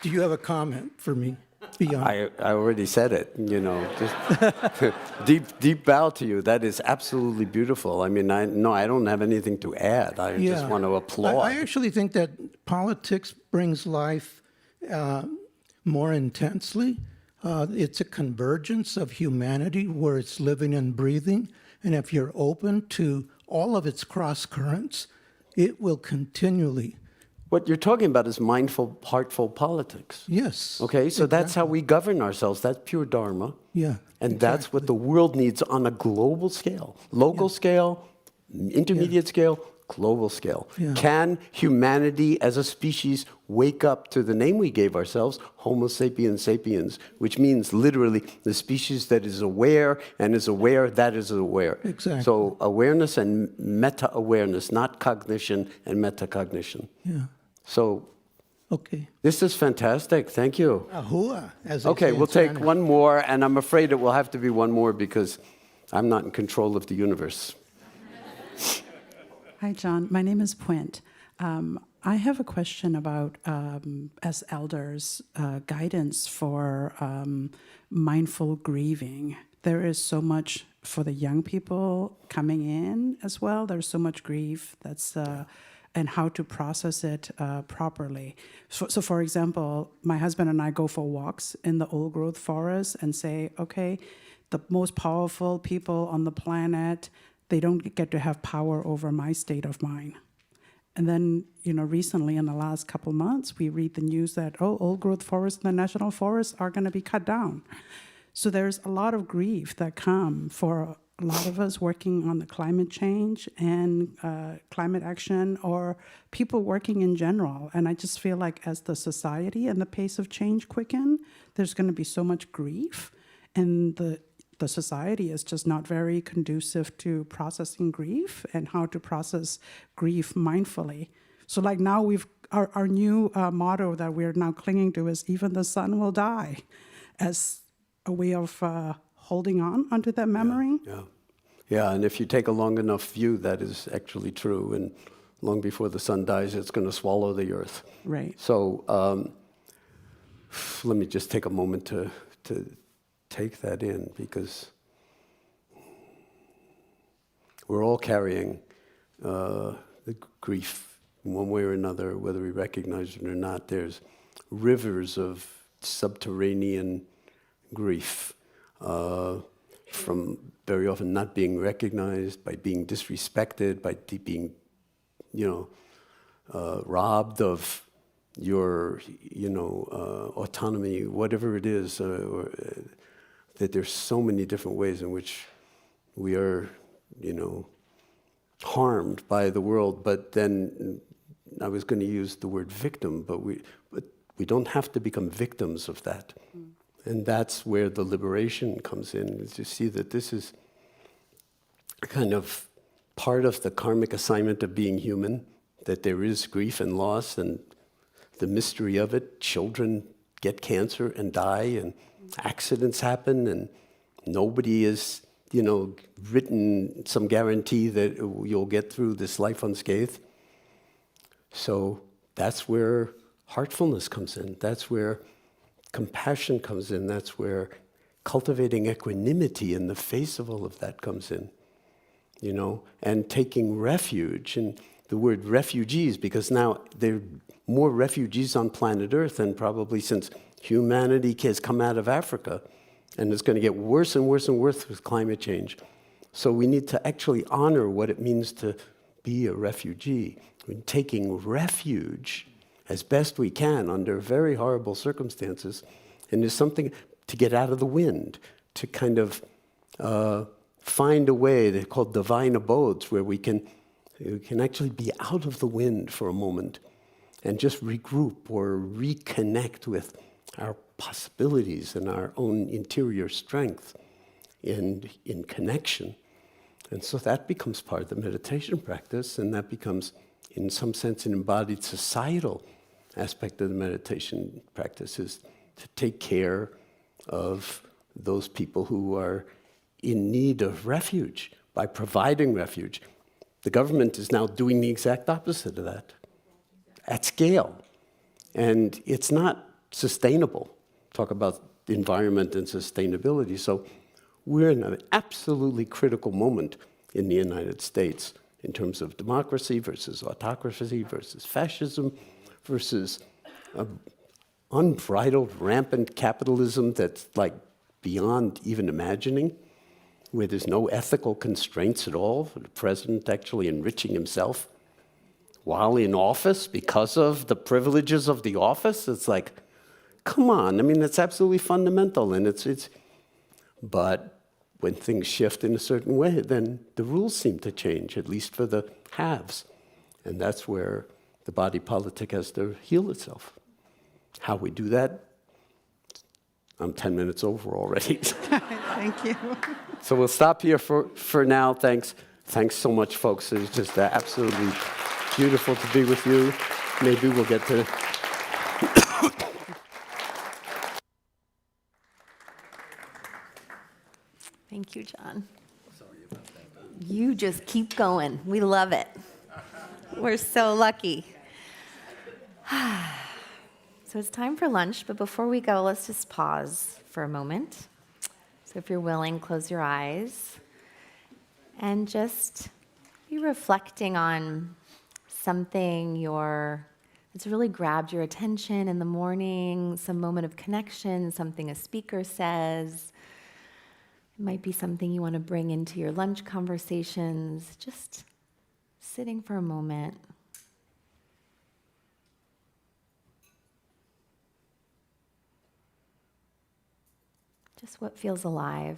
Do you have a comment for me beyond? I already said it, you know. Just deep bow to you. That is absolutely beautiful. I mean, I don't have anything to add. I just want to applaud. I actually think that politics brings life more intensely. It's a convergence of humanity where it's living and breathing. And if you're open to all of its cross currents, it will continually. What you're talking about is mindful, heartful politics. Yes. Okay, so that's how we govern ourselves. That's pure Dharma. Yeah. And that's what the world needs on a global scale. Local scale, intermediate scale, global scale. Yeah. Can humanity as a species wake up to the name we gave ourselves, Homo sapiens sapiens, which means literally the species that is aware and is aware that is aware. Exactly. So awareness and meta-awareness, not cognition and metacognition. Yeah. So Okay. this is fantastic. Thank you. Ahua, as they say Okay, in we'll take Spanish. one more, and I'm afraid it will have to be one more because I'm not in control of the universe. Hi, John. My name is Puent. I have a question about, as elders, guidance for mindful grieving. There is so much for the young people coming in as well. There's so much grief that's, and how to process it properly. So, for example, my husband and I go for walks in the old growth forest and say, okay, the most powerful people on the planet, they don't get to have power over my state of mind. And then, recently in the last couple months, we read the news that, old growth forests and the national forests are going to be cut down. So there's a lot of grief that come for a lot of us working on the climate change and climate action, or people working in general. And I just feel like as the society and the pace of change quicken, there's going to be so much grief, and the society is just not very conducive to processing grief and how to process grief mindfully. So like now our new motto that we're now clinging to is even the sun will die, as a way of holding on onto that memory. Yeah, and if you take a long enough view, that is actually true. And long before the sun dies, it's going to swallow the earth. Right. So let me just take a moment to take that in, because we're all carrying the grief in one way or another, whether we recognize it or not. There's rivers of subterranean grief from very often not being recognized, by being disrespected, by being, robbed of your, autonomy, whatever it is, or that there's so many different ways in which we are, harmed by the world. But then I was going to use the word victim, but we don't have to become victims of that. And that's where the liberation comes in, is to see that this is kind of part of the karmic assignment of being human, that there is grief and loss and the mystery of it. Children get cancer and die, and accidents happen, and nobody is, written some guarantee that you'll get through this life unscathed. So that's where heartfulness comes in. That's where compassion comes in. That's where cultivating equanimity in the face of all of that comes in, and taking refuge. And the word refugees, because now there are more refugees on planet Earth than probably since humanity has come out of Africa. And it's going to get worse and worse and worse with climate change. So we need to actually honor what it means to be a refugee. We're taking refuge as best we can under very horrible circumstances. And there's something to get out of the wind, to kind of find a way, they're called divine abodes, where we can actually be out of the wind for a moment and just regroup or reconnect with our possibilities and our own interior strength in connection. And so that becomes part of the meditation practice, and that becomes, in some sense, an embodied societal aspect of the meditation practice, is to take care of those people who are in need of refuge by providing refuge. The government is now doing the exact opposite of that at scale. And it's not sustainable. Talk about the environment and sustainability. So we're in an absolutely critical moment in the United States in terms of democracy versus autocracy versus fascism versus unbridled, rampant capitalism that's like beyond even imagining, where there's no ethical constraints at all for the president actually enriching himself while in office because of the privileges of the office. It's like, come on, I mean, it's absolutely fundamental, and but when things shift in a certain way, then the rules seem to change, at least for the haves. And that's where the body politic has to heal itself. How we do that, I'm 10 minutes over already. Thank you. So we'll stop here for now. Thanks so much, folks. It's just absolutely beautiful to be with you. Maybe we'll get to... Thank you, John. Sorry about that. You just keep going. We love it. We're so lucky. So it's time for lunch, but before we go, let's just pause for a moment. So if you're willing, close your eyes and just be reflecting on something that's really grabbed your attention in the morning, some moment of connection, something a speaker says. It might be something you want to bring into your lunch conversations, just sitting for a moment. Just what feels alive.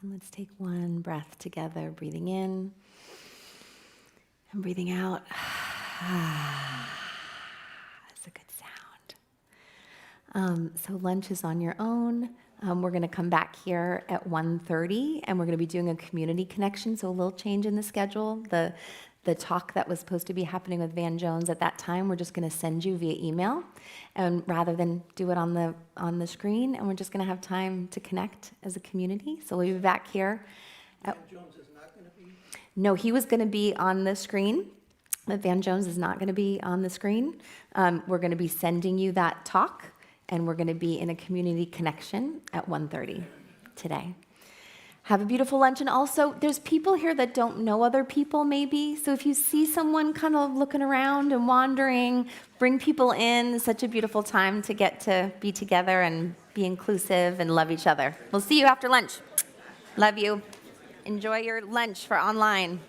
And let's take one breath together, breathing in and breathing out. That's a good sound. So lunch is on your own. We're going to come back here at 1:30, and we're going to be doing a community connection, so a little change in the schedule. The talk that was supposed to be happening with Van Jones at that time, we're just going to send you via email, and rather than do it on the screen, and we're just going to have time to connect as a community. So we'll be back here. Van Jones is not going to be? No, he was going to be on the screen, but Van Jones is not going to be on the screen. We're going to be sending you that talk, and we're going to be in a community connection at 1:30 today. Have a beautiful lunch. And also, there's people here that don't know other people, maybe. So if you see someone kind of looking around and wandering, bring people in. It's such a beautiful time to get to be together and be inclusive, and love each other. We'll see you after lunch. Love you. Enjoy your lunch for online.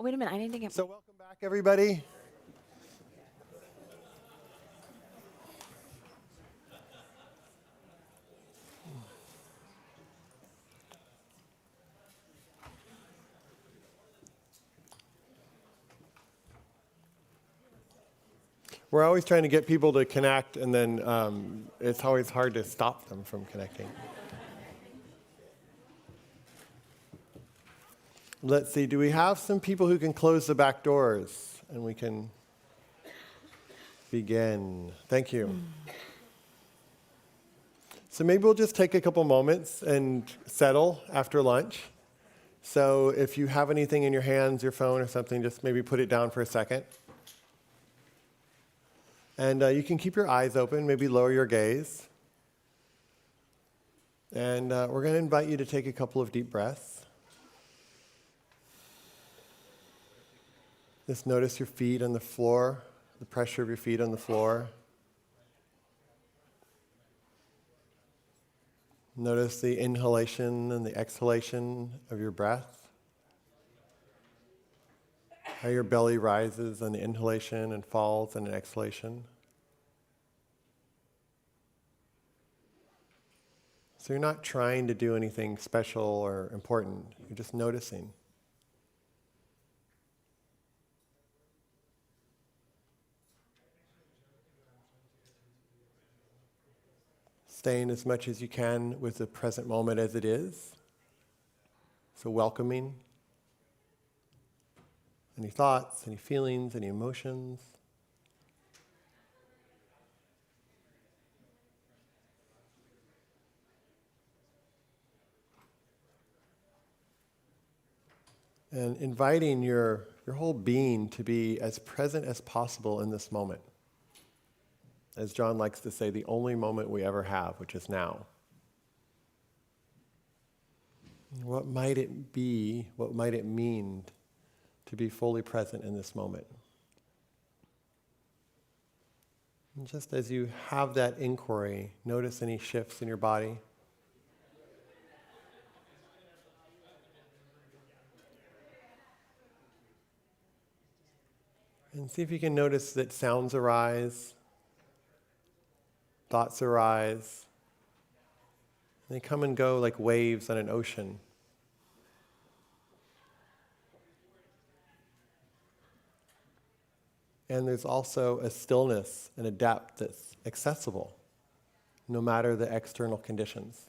Oh, wait a minute, I need to get. So welcome back, everybody. We're always trying to get people to connect, and then it's always hard to stop them from connecting. Let's see, do we have some people who can close the back doors? And we can begin. Thank you. So maybe we'll just take a couple moments and settle after lunch. So if you have anything in your hands, your phone or something, just maybe put it down for a second. And you can keep your eyes open, maybe lower your gaze. And we're going to invite you to take a couple of deep breaths. Just notice your feet on the floor, the pressure of your feet on the floor. Notice the inhalation and the exhalation of your breath. How your belly rises on the inhalation and falls on an exhalation. So you're not trying to do anything special or important. You're just noticing. Staying as much as you can with the present moment as it is. So welcoming any thoughts, any feelings, any emotions. And inviting your whole being to be as present as possible in this moment. As John likes to say, the only moment we ever have, which is now. What might it be? What might it mean to be fully present in this moment? And just as you have that inquiry, notice any shifts in your body. And see if you can notice that sounds arise, thoughts arise. They come and go like waves on an ocean. And there's also a stillness and a depth that's accessible, no matter the external conditions.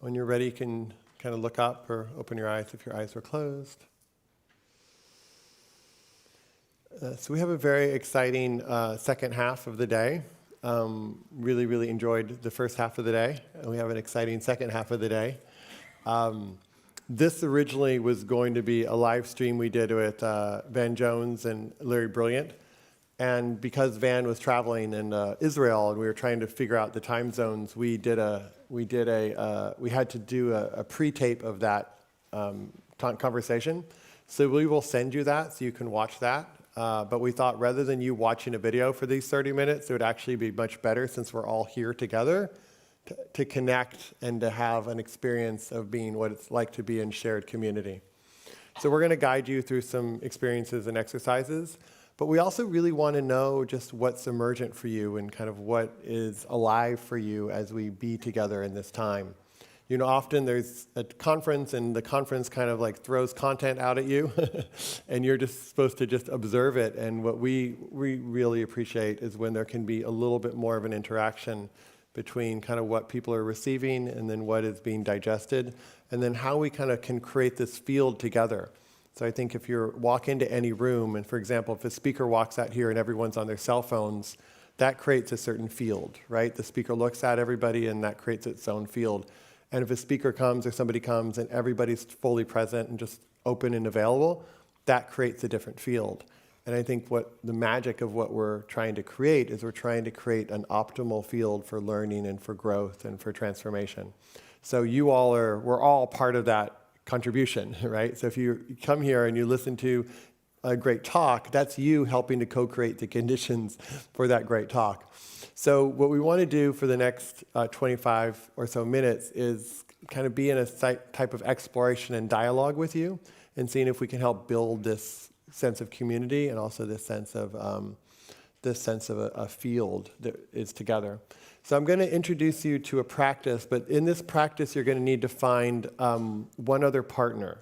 When you're ready, you can kind of look up or open your eyes if your eyes were closed. So we have a very exciting second half of the day. Really enjoyed the first half of the day. And we have an exciting second half of the day. This originally was going to be a live stream we did with Van Jones and Larry Brilliant. And because Van was traveling in Israel and we were trying to figure out the time zones, we had to do a pre-tape of that conversation. So we will send you that so you can watch that. But we thought rather than you watching a video for these 30 minutes, it would actually be much better since we're all here together to connect and to have an experience of being what it's like to be in shared community. So we're going to guide you through some experiences and exercises. But we also really want to know just what's emergent for you and kind of what is alive for you as we be together in this time. You know, often there's a conference and the conference kind of like throws content out at you and you're just supposed to just observe it. And what we really appreciate is when there can be a little bit more of an interaction between kind of what people are receiving and then what is being digested and then how we kind of can create this field together. So I think if you walk into any room, and for example, if a speaker walks out here and everyone's on their cell phones, that creates a certain field, right? The speaker looks at everybody and that creates its own field. And if a speaker comes or somebody comes and everybody's fully present and just open and available, that creates a different field. And I think what the magic of what we're trying to create is we're trying to create an optimal field for learning and for growth and for transformation. So we're all part of that contribution, right? So if you come here and you listen to a great talk, that's you helping to co-create the conditions for that great talk. So what we want to do for the next 25 or so minutes is kind of be in a type of exploration and dialogue with you and seeing if we can help build this sense of community and also this sense of a field that is together. So I'm going to introduce you to a practice, but in this practice you're going to need to find one other partner.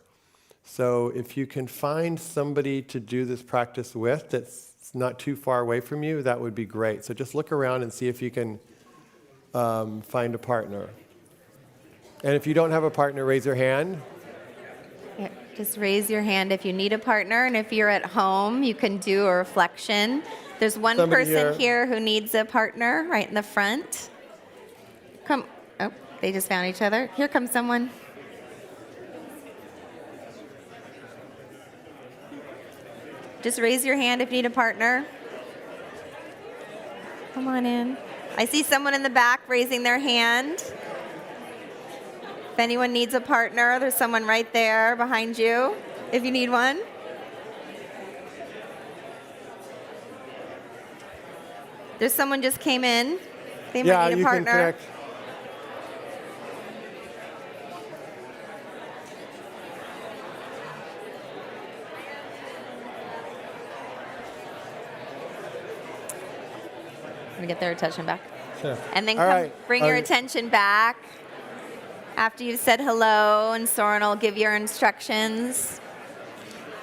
So if you can find somebody to do this practice with that's not too far away from you, that would be great. So just look around and see if you can find a partner. And if you don't have a partner, raise your hand. Yeah, just raise your hand if you need a partner, and if you're at home, you can do a reflection. There's one Somebody person here who needs a partner right in the front. Come. Oh, they just found each other. Here comes someone. Just raise your hand if you need a partner. Come on in. I see someone in the back raising their hand. If anyone needs a partner, there's someone right there behind you if you need one. There's someone just came in. They might need a partner. Can connect. Let me get their attention back. Sure. And then All right. bring your attention back after you've said hello, and Soren will give your instructions.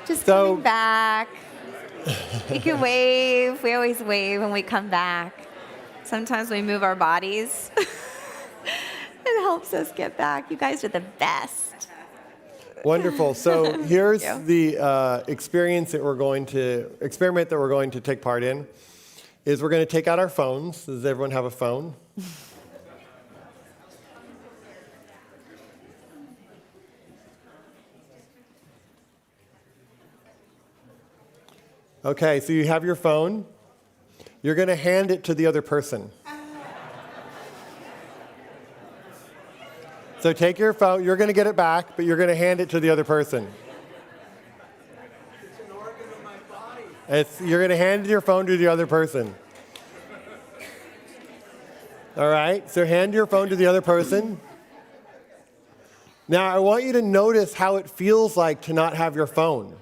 Just coming back. You can wave. We always wave when we come back. Sometimes we move our bodies. It helps us get back. You guys are the best. Wonderful. So here's the experiment that we're going to take part in. Is we're going to take out our phones. Does everyone have a phone? Okay, so you have your phone. You're going to hand it to the other person. So take your phone. You're going to get it back, but you're going to hand it to the other person. It's an organ of my body. You're going to hand your phone to the other person. All right, so hand your phone to the other person. Now, I want you to notice how it feels like to not have your phone.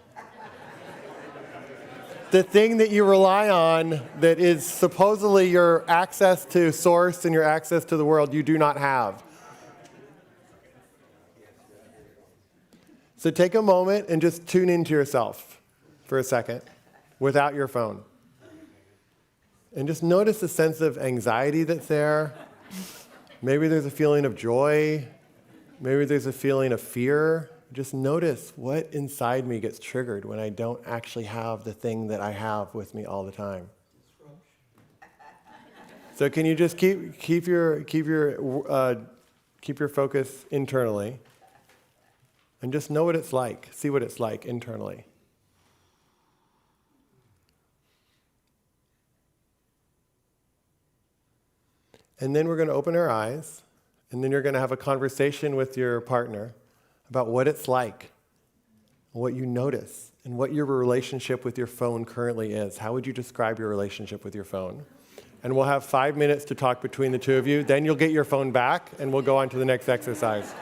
The thing that you rely on that is supposedly your access to source and your access to the world, you do not have. So take a moment and just tune into yourself for a second without your phone. And just notice the sense of anxiety that's there. Maybe there's a feeling of joy. Maybe there's a feeling of fear. Just notice what inside me gets triggered when I don't actually have the thing that I have with me all the time. So can you just keep your focus internally, and just know what it's like. See what it's like internally. And then we're going to open our eyes, and then you're going to have a conversation with your partner about what it's like, what you notice, and what your relationship with your phone currently is. How would you describe your relationship with your phone? And we'll have 5 minutes to talk between the two of you. Then you'll get your phone back, and we'll go on to the next exercise.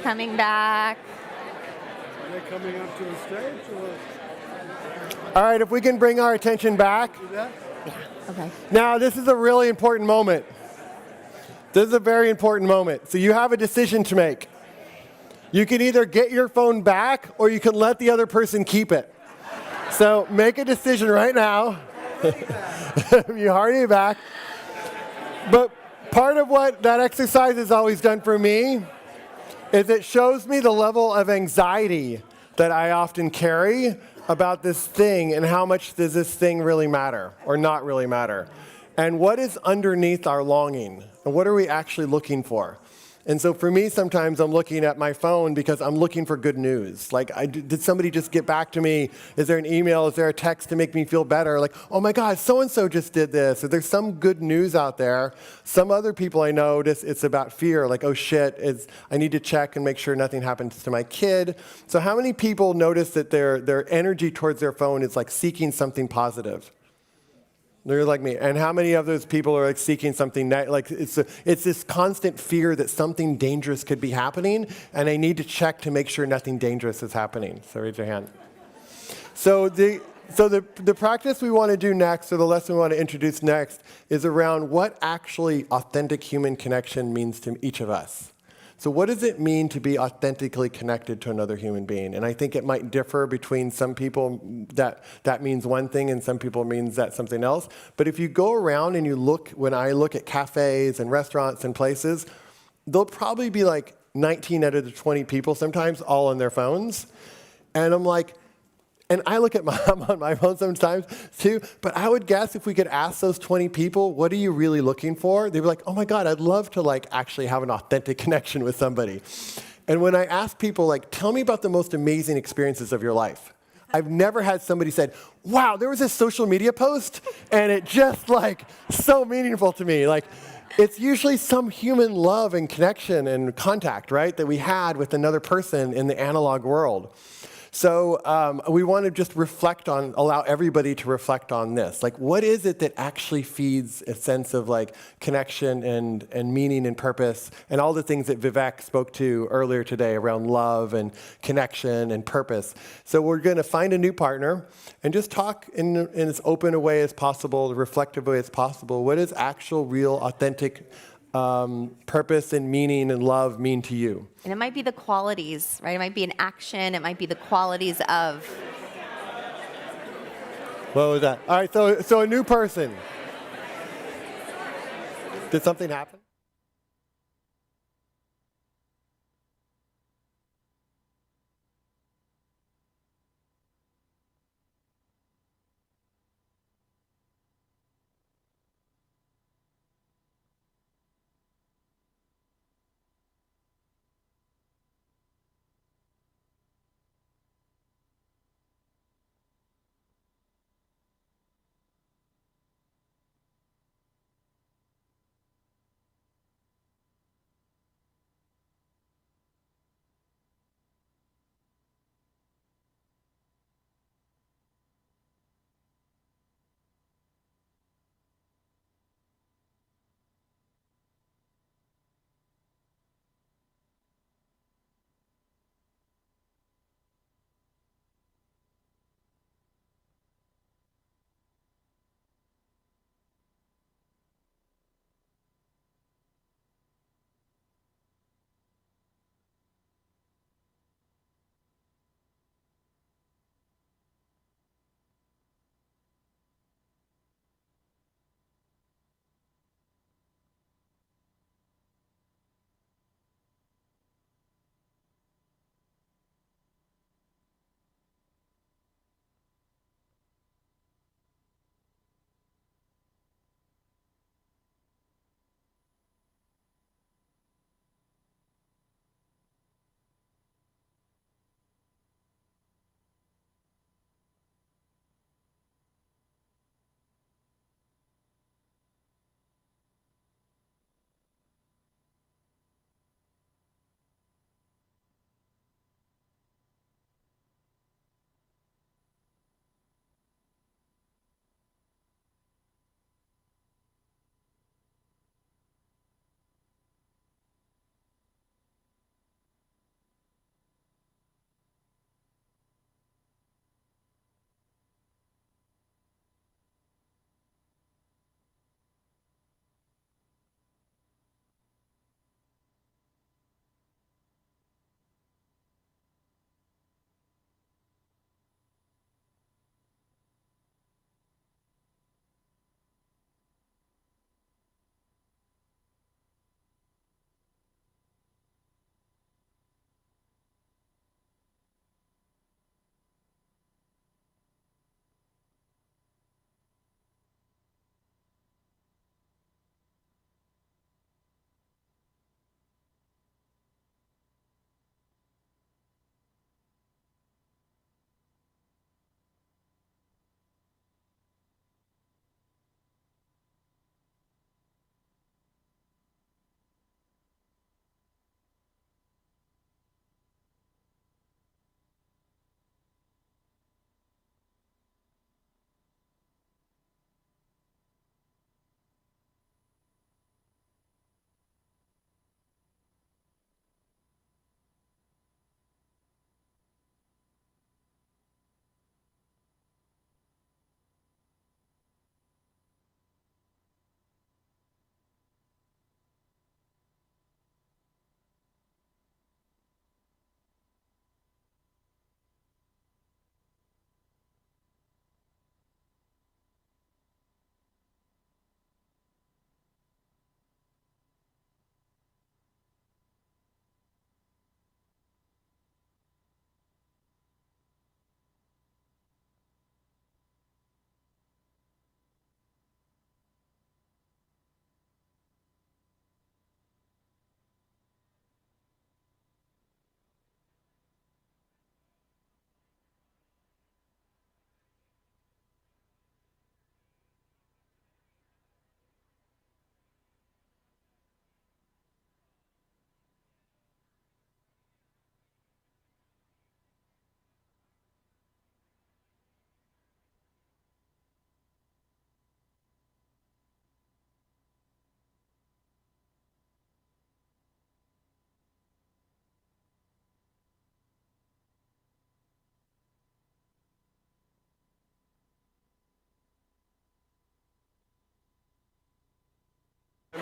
coming back. Are they coming up to the stage or? All right, if we can bring our attention back. Okay. Now, this is a really important moment. This is a very important moment. So you have a decision to make. You can either get your phone back or you can let the other person keep it. So make a decision right now. You already back. But part of what that exercise has always done for me is it shows me the level of anxiety that I often carry about this thing and how much does this thing really matter or not really matter. And what is underneath our longing? And what are we actually looking for? And so for me, sometimes I'm looking at my phone because I'm looking for good news. Like, did somebody just get back to me? Is there an email? Is there a text to make me feel better? Like, oh my God, so-and-so just did this. Or there's some good news out there. Some other people I know, it's about fear. Like, oh shit, I need to check and make sure nothing happens to my kid. So how many people notice that their energy towards their phone is like seeking something positive? They're like me. And how many of those people are like seeking something, like it's this constant fear that something dangerous could be happening, and I need to check to make sure nothing dangerous is happening. So raise your hand. So the practice we want to do next, or the lesson we want to introduce next, is around what actually authentic human connection means to each of us. So what does it mean to be authentically connected to another human being? And I think it might differ between some people that means one thing and some people means that something else. But if you go around and you look, when I look at cafes and restaurants and places, there'll probably be like 19 out of the 20 people sometimes all on their phones. And I'm like, and I look at I'm on my phone sometimes too, but I would guess if we could ask those 20 people, what are you really looking for? They'd be like, oh my God, I'd love to like actually have an authentic connection with somebody. And when I ask people like, tell me about the most amazing experiences of your life, I've never had somebody said, wow, there was this social media post and it just like so meaningful to me. Like, it's usually some human love and connection and contact, right, that we had with another person in the analog world. So we want to just allow everybody to reflect on this. Like, what is it that actually feeds a sense of like connection and meaning and purpose and all the things that Vivek spoke to earlier today around love and connection and purpose. So we're going to find a new partner and just talk in as open a way as possible, reflective way as possible. What does actual, real, authentic purpose and meaning and love mean to you? And it might be the qualities, right? It might be an action. It might be the qualities of. What was that? All right, so a new person. Did something happen?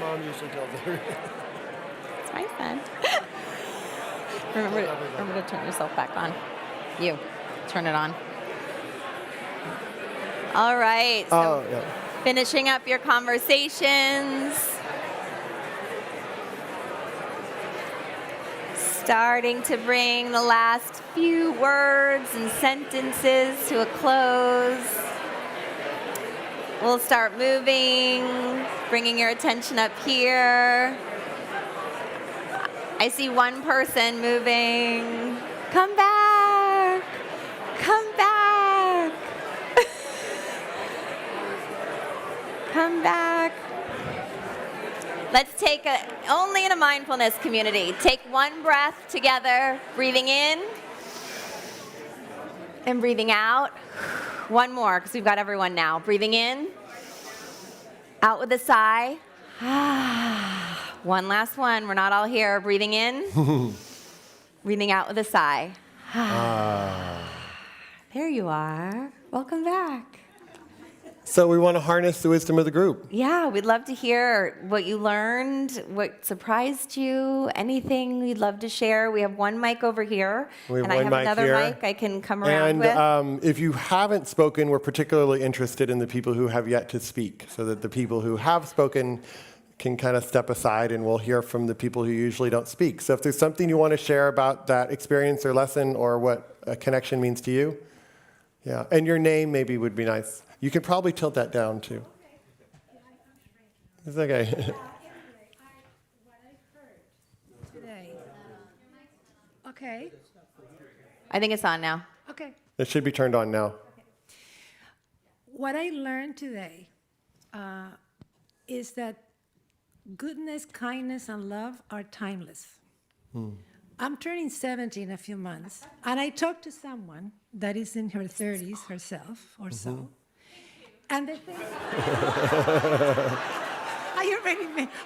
Mom usually tells her. It's my son. remember to turn yourself back on. You, turn it on. All right, so finishing up your conversations. Starting to bring the last few words and sentences to a close. We'll start moving, bringing your attention up here. I see one person moving. Come back. Come back. Come back. Let's take only in a mindfulness community. Take one breath together, breathing in and breathing out. One more, because we've got everyone now. Breathing in, out with a sigh. One last one. We're not all here. Breathing in, breathing out with a sigh. There you are. Welcome back. So we want to harness the wisdom of the group. Yeah, we'd love to hear what you learned, what surprised you, anything you'd love to share. We have one mic over here, and I have another mic I can come around with. And if you haven't spoken, we're particularly interested in the people who have yet to speak, so that the people who have spoken can kind of step aside, and we'll hear from the people who usually don't speak. So if there's something you want to share about that experience or lesson or what a connection means to you, yeah, and your name maybe would be nice. You can probably tilt that down, too. It's okay. What I heard today. Okay. I think it's on now. Okay. It should be turned on now. What I learned today is that goodness, kindness, and love are timeless. I'm turning 70 in a few months, and I talked to someone that is in her 30s herself or so. And the thing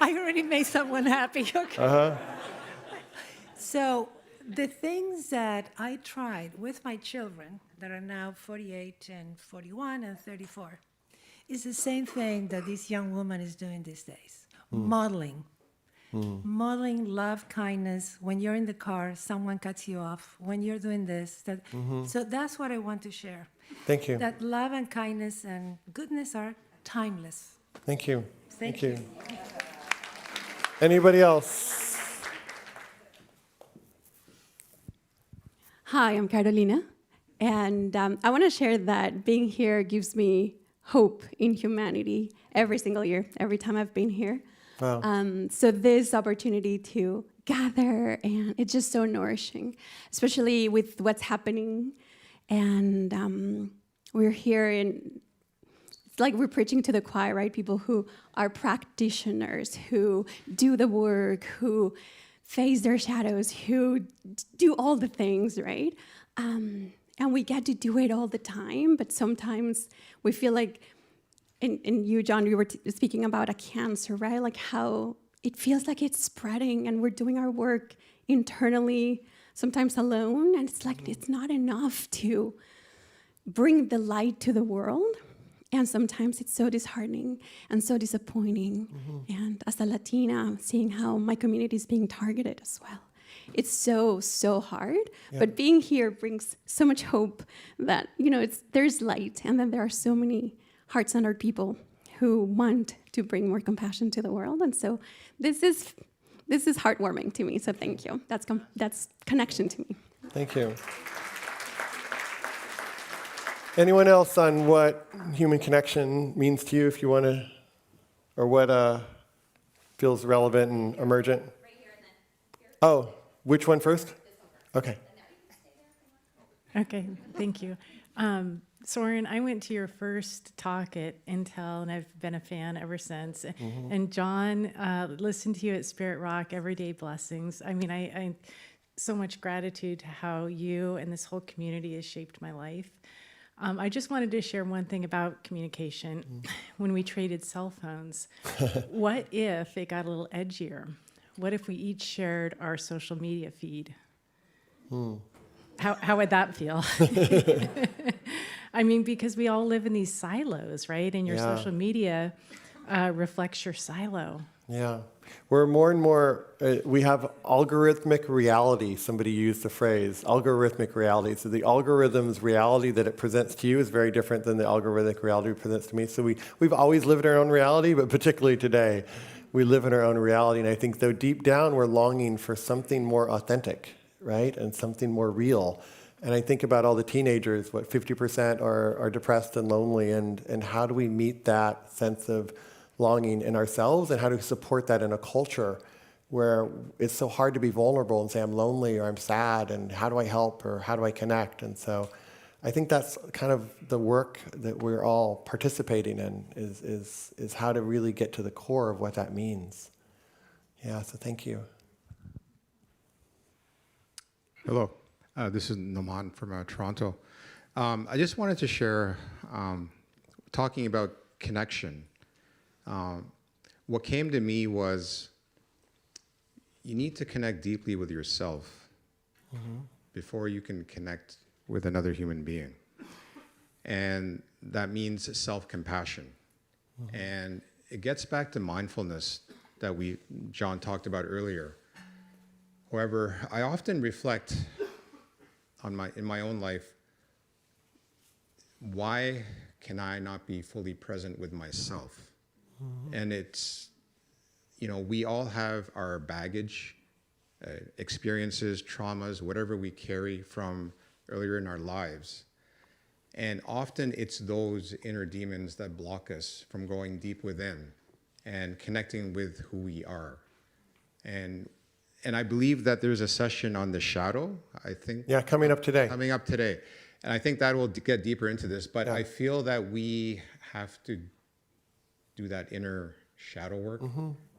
I already made someone happy. Okay. So the things that I tried with my children that are now 48 and 41 and 34 is the same thing that this young woman is doing these days. Modeling. Modeling love, kindness. When you're in the car, someone cuts you off. When you're doing this. So that's what I want to share. Thank you. That love and kindness and goodness are timeless. Thank you. Thank you. Anybody else? Hi, I'm Carolina, and I want to share that being here gives me hope in humanity every single year, every time I've been here. Wow. So this opportunity to gather, and it's just so nourishing, especially with what's happening. And we're here, and it's like we're preaching to the choir, right? People who are practitioners, who do the work, who face their shadows, who do all the things, right? And we get to do it all the time, but sometimes we feel like, and you, John, you were speaking about a cancer, right? Like how it feels like it's spreading, and we're doing our work internally, sometimes alone, and it's like it's not enough to bring the light to the world. And sometimes it's so disheartening and so disappointing. And as a Latina, seeing how my community is being targeted as well. It's so hard. Yeah. But being here brings so much hope that, there's light, and then there are so many heart-centered people who want to bring more compassion to the world. And so this is heartwarming to me. So thank you. That's connection to me. Thank you. Anyone else on what human connection means to you, if you want to, or what feels relevant and emergent? Right here and then here. Oh, which one first? Okay. Okay, thank you. Soren, I went to your first talk at Intel, and I've been a fan ever since. And John, listened to you at Spirit Rock, Everyday Blessings. I mean, I so much gratitude to how you and this whole community has shaped my life. I just wanted to share one thing about communication. When we traded cell phones, what if it got a little edgier? What if we each shared our social media feed? How would that feel? I mean, because we all live in these silos, right? And your social media reflects your silo. Yeah. We're more and more, we have algorithmic reality. Somebody used the phrase, algorithmic reality. So the algorithm's reality that it presents to you is very different than the algorithmic reality it presents to me. So we've always lived our own reality, but particularly today, we live in our own reality. And I think, though, deep down, we're longing for something more authentic, right? And something more real. And I think about all the teenagers, 50% are depressed and lonely, and how do we meet that sense of longing in ourselves, and how do we support that in a culture where it's so hard to be vulnerable and say, I'm lonely or I'm sad, and how do I help or how do I connect? And so I think that's kind of the work that we're all participating in, is how to really get to the core of what that means. Yeah, so thank you. Hello, this is Naman from Toronto. I just wanted to share, talking about connection. What came to me was you need to connect deeply with yourself before you can connect with another human being. And that means self-compassion. And it gets back to mindfulness that John talked about earlier. However, I often reflect in my own life, why can I not be fully present with myself? And it's, we all have our baggage, experiences, traumas, whatever we carry from earlier in our lives. And often it's those inner demons that block us from going deep within and connecting with who we are. And I believe that there's a session on the shadow, I think. Yeah, coming up today. Coming up today. And I think that will get deeper into this, but I feel that we have to do that inner shadow work,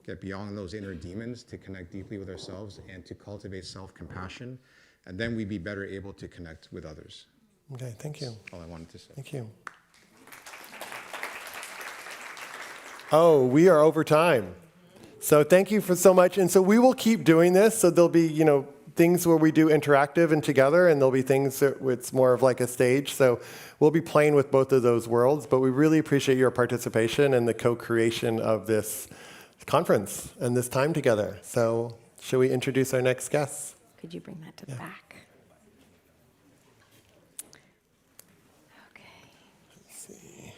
get beyond those inner demons to connect deeply with ourselves and to cultivate self-compassion, and then we'd be better able to connect with others. Okay, thank you. That's all I wanted to say. Thank you. Oh, we are over time. So thank you for so much. And so we will keep doing this. So there'll be, things where we do interactive and together, and there'll be things that it's more of like a stage. So we'll be playing with both of those worlds, but we really appreciate your participation and the co-creation of this conference and this time together. So shall we introduce our next guests? Could you bring that to the back? Okay. Let's see.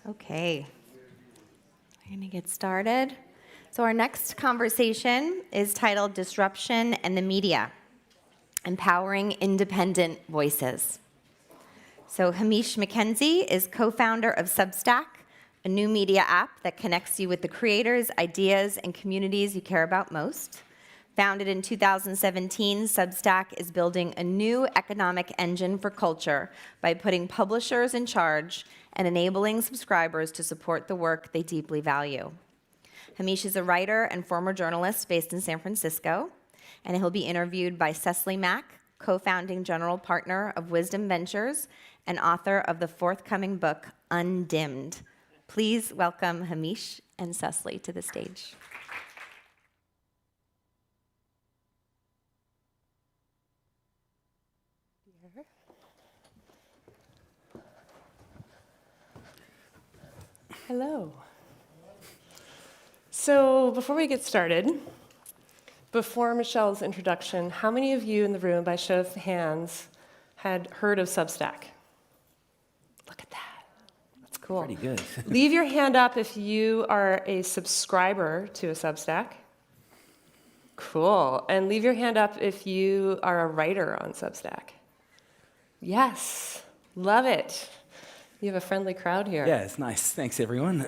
Okay. We're going to get started. So our next conversation is titled Disruption and the Media, Empowering Independent Voices. So Hamish McKenzie is co-founder of Substack, a new media app that connects you with the creators, ideas, and communities you care about most. Founded in 2017, Substack is building a new economic engine for culture by putting publishers in charge and enabling subscribers to support the work they deeply value. Hamish is a writer and former journalist based in San Francisco, and he'll be interviewed by Cecily Mack, co-founding general partner of Wisdom Ventures and author of the forthcoming book, Undimmed. Please welcome Hamish and Cecily to the stage. Hello. So before we get started, before Michelle's introduction, how many of you in the room, by show of hands, had heard of Substack? Look at that. That's cool. Pretty good. Leave your hand up if you are a subscriber to a Substack. Cool. And leave your hand up if you are a writer on Substack. Yes. Love it. You have a friendly crowd here. Yeah, it's nice. Thanks, everyone.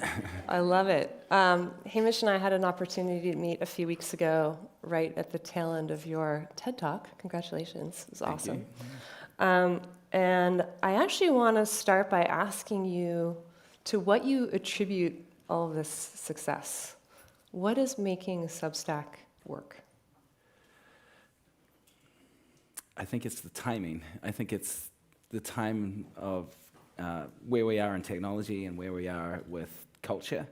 I love it. Hamish and I had an opportunity to meet a few weeks ago, right at the tail end of your TED Talk. Congratulations. It was awesome. And I actually want to start by asking you to what you attribute all of this success. What is making Substack work? I think it's the timing. I think it's the time of where we are in technology and where we are with culture.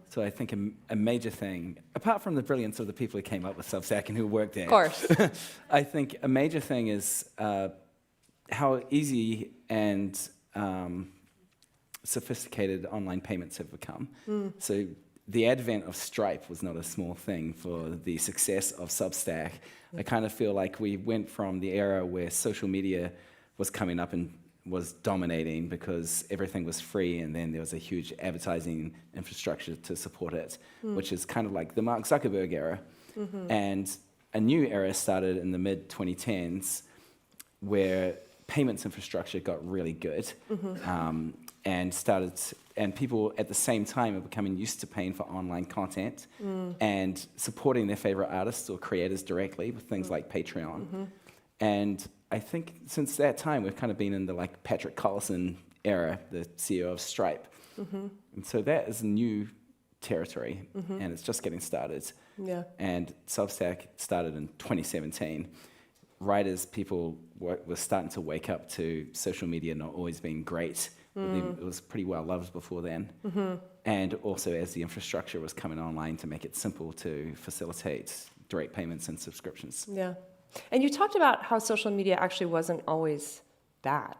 So I think a major thing, apart from the brilliance of the people who came up with Substack and who worked there, of course, I think a major thing is how easy and sophisticated online payments have become. So the advent of Stripe was not a small thing for the success of Substack. I kind of feel like we went from the era where social media was coming up and was dominating because everything was free, and then there was a huge advertising infrastructure to support it, which is kind of like the Mark Zuckerberg era. And a new era started in the mid-2010s where payments infrastructure got really good, and people at the same time are becoming used to paying for online content and supporting their favorite artists or creators directly with things like Patreon. And I think since that time, we've kind of been in the like Patrick Collison era, the CEO of Stripe. And so that is new territory, and it's just getting started. Yeah. And Substack started in 2017, right as people were starting to wake up to social media not always being great. It was pretty well loved before then. And also as the infrastructure was coming online to make it simple to facilitate direct payments and subscriptions. Yeah. And you talked about how social media actually wasn't always bad.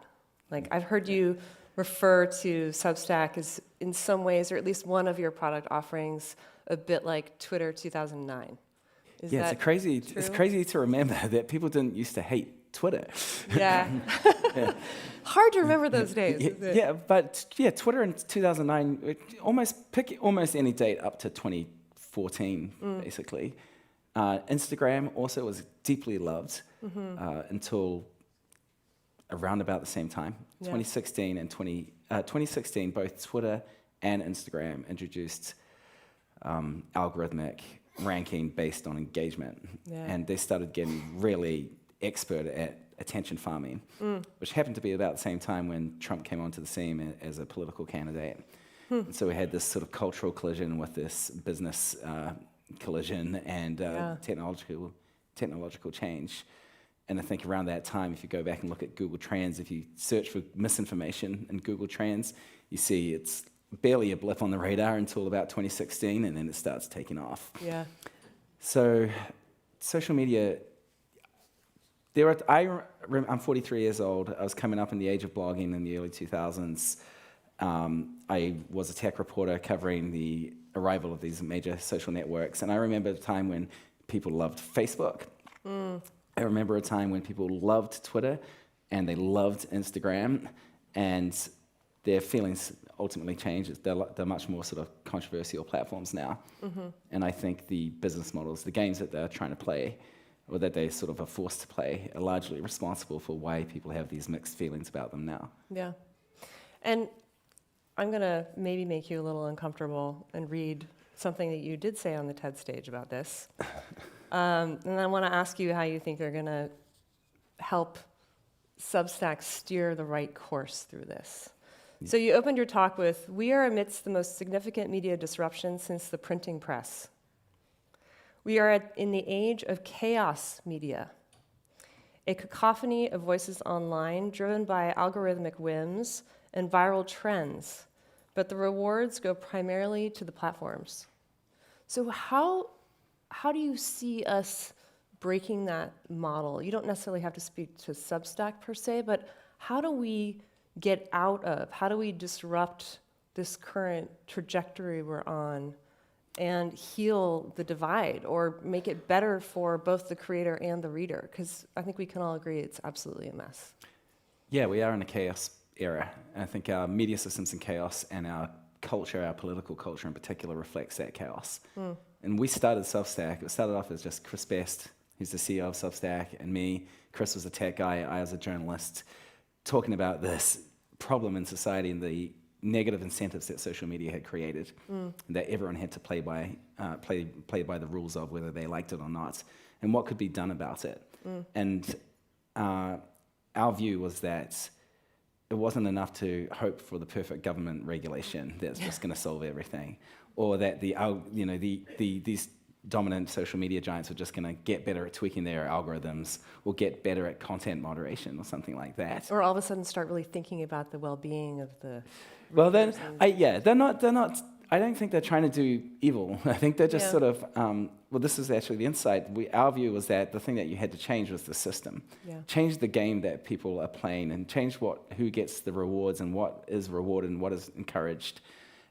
Like, I've heard you refer to Substack as, in some ways, or at least one of your product offerings, a bit like Twitter 2009. Is yeah, that it's crazy. true? It's crazy to remember that people didn't used to hate Twitter. Yeah. Hard to remember those days. Yeah, isn't it? yeah, but yeah, Twitter in 2009, pick almost any date up to 2014, basically. Instagram also was deeply loved until around about the same time. 2016 and 2016, both Twitter and Instagram introduced algorithmic ranking based on engagement. And they started getting really expert at attention farming, which happened to be about the same time when Trump came onto the scene as a political candidate. And so we had this sort of cultural collision with this business collision and technological change. And I think around that time, if you go back and look at Google Trends, if you search for misinformation in Google Trends, you see it's barely a blip on the radar until about 2016, and then it starts taking off. Yeah. So social media, I'm 43 years old. I was coming up in the age of blogging in the early 2000s. I was a tech reporter covering the arrival of these major social networks. And I remember a time when people loved Facebook. I remember a time when people loved Twitter and they loved Instagram, and their feelings ultimately changed. They're much more sort of controversial platforms now. And I think the business models, the games that they're trying to play, or that they sort of are forced to play, are largely responsible for why people have these mixed feelings about them now. Yeah. And I'm going to maybe make you a little uncomfortable and read something that you did say on the TED stage about this. And I want to ask you how you think they're going to help Substack steer the right course through this. So you opened your talk with, "We are amidst the most significant media disruption since the printing press. We are in the age of chaos media, a cacophony of voices online driven by algorithmic whims and viral trends, but the rewards go primarily to the platforms." So how do you see us breaking that model? You don't necessarily have to speak to Substack per se, but how do we get out of, how do we disrupt this current trajectory we're on and heal the divide or make it better for both the creator and the reader? Because I think we can all agree it's absolutely a mess. Yeah, we are in a chaos era. And I think our media system's in chaos, and our culture, our political culture in particular, reflects that chaos. And we started Substack. It started off as just Chris Best, who's the CEO of Substack, and me. Chris was a tech guy, I was a journalist, talking about this problem in society and the negative incentives that social media had created, that everyone had to play by the rules of, whether they liked it or not, and what could be done about it. And our view was that it wasn't enough to hope for the perfect government regulation that's just going to solve everything, or that these dominant social media giants are just going to get better at tweaking their algorithms or get better at content moderation or something like that. Or all of a sudden start really thinking about the well-being of the Well, then, readers and- they're not. I don't think they're trying to do evil. I think they're just Yeah. sort of, well, this is actually the insight. Our view was that the thing that you had to change was the system. Yeah. Change the game that people are playing and change who gets the rewards and what is rewarded and what is encouraged.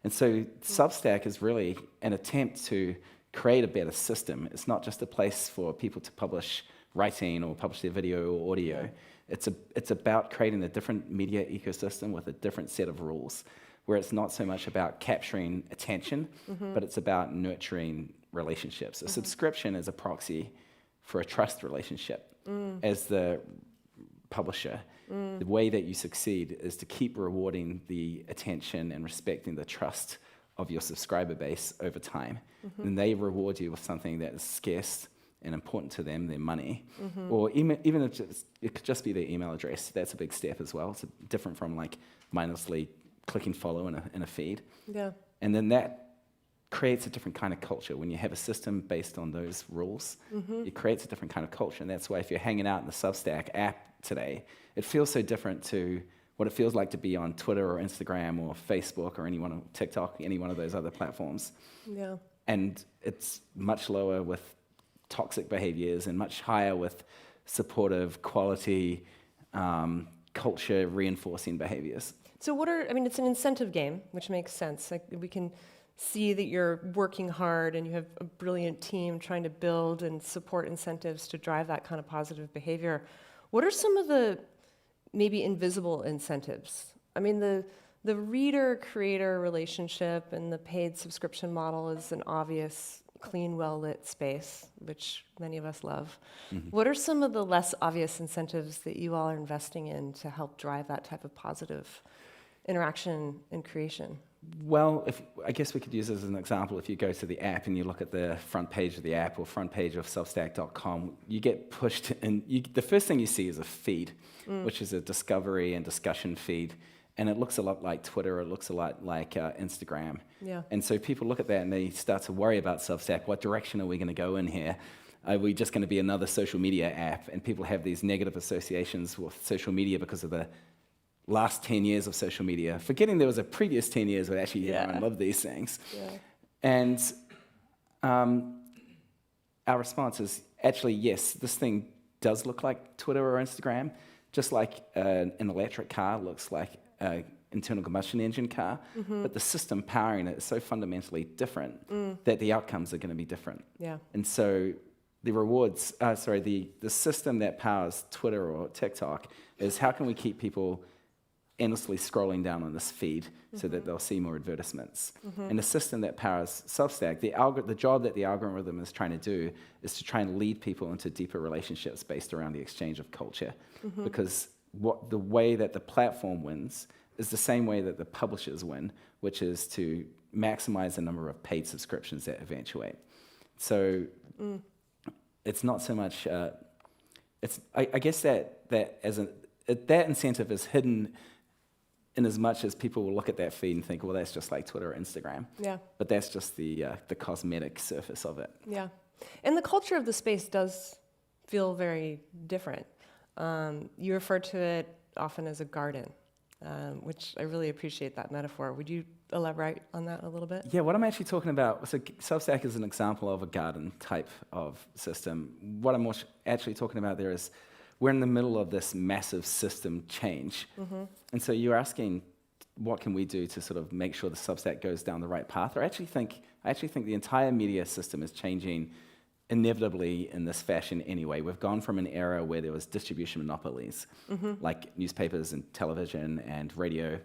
And so Substack is really an attempt to create a better system. It's not just a place for people to publish writing or publish their video or audio. It's about creating a different media ecosystem with a different set of rules, where it's not so much about capturing attention, but it's about nurturing relationships. A subscription is a proxy for a trust relationship. As the publisher, the way that you succeed is to keep rewarding the attention and respecting the trust of your subscriber base over time. And they reward you with something that is scarce and important to them, their money. Or even if it could just be their email address. That's a big step as well. It's different from like mindlessly clicking follow in a feed. Yeah. And then that creates a different kind of culture. When you have a system based on those rules, it creates a different kind of culture. And that's why if you're hanging out in the Substack app today, it feels so different to what it feels like to be on Twitter or Instagram or Facebook or TikTok, any one of those other platforms. Yeah. And it's much lower with toxic behaviors and much higher with supportive, quality, culture reinforcing behaviors. So it's an incentive game, which makes sense. Like we can see that you're working hard and you have a brilliant team trying to build and support incentives to drive that kind of positive behavior. What are some of the maybe invisible incentives? I mean, the reader-creator relationship and the paid subscription model is an obvious, clean, well-lit space, which many of us love. What are some of the less obvious incentives that you all are investing in to help drive that type of positive interaction and creation? Well, I guess we could use this as an example. If you go to the app and you look at the front page of the app or front page of Substack.com, you get pushed, and the first thing you see is a feed, which is a discovery and discussion feed. And it looks a lot like Twitter, it looks a lot like Instagram. Yeah. And so people look at that and they start to worry about Substack. What direction are we going to go in here? Are we just going to be another social media app? And people have these negative associations with social media because of the last 10 years of social media, forgetting there was a previous 10 years where actually everyone loved these things. Yeah. And our response is actually, yes, this thing does look like Twitter or Instagram, just like an electric car looks like an internal combustion engine car, but the system powering it is so fundamentally different that the outcomes are going to be different. Yeah. And so the rewards, the system that powers Twitter or TikTok is how can we keep people endlessly scrolling down on this feed so that they'll see more advertisements. And the system that powers Substack, the job that the algorithm is trying to do is to try and lead people into deeper relationships based around the exchange of culture. Because the way that the platform wins is the same way that the publishers win, which is to maximize the number of paid subscriptions that eventuate. So it's not so much, I guess that incentive is hidden in as much as people will look at that feed and think, well, that's just like Twitter or Instagram. Yeah. But that's just the cosmetic surface of it. Yeah. And the culture of the space does feel very different. You refer to it often as a garden, which I really appreciate that metaphor. Would you elaborate on that a little bit? Yeah, what I'm actually talking about, so Substack is an example of a garden type of system. What I'm actually talking about there is we're in the middle of this massive system change. And so you're asking, what can we do to sort of make sure the Substack goes down the right path? I actually think the entire media system is changing inevitably in this fashion anyway. We've gone from an era where there was distribution monopolies, like newspapers and television and radio,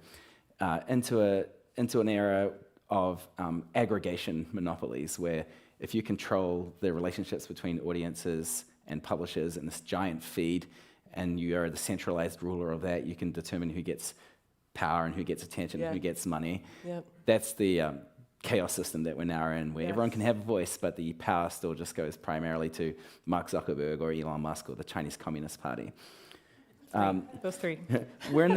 into an era of aggregation monopolies, where if you control the relationships between audiences and publishers in this giant feed, and you are the centralized ruler of that, you can determine who gets power and who gets attention and who gets money. Yep. That's the chaos system that we're now in, where everyone can have a voice, but the power still just goes primarily to Mark Zuckerberg or Elon Musk or the Chinese Communist Party. Those three. We're in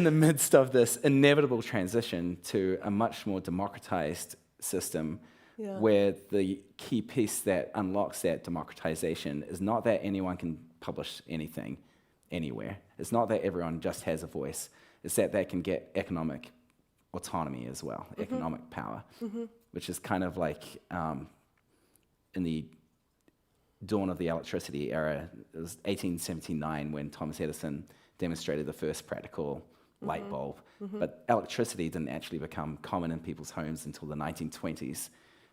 the midst of this inevitable transition to a much more democratized system, where the key piece that unlocks that democratization is not that anyone can publish anything anywhere. It's not that everyone just has a voice. It's that they can get economic autonomy as well, economic power, which is kind of like in the dawn of the electricity era. It was 1879 when Thomas Edison demonstrated the first practical light bulb. But electricity didn't actually become common in people's homes until the 1920s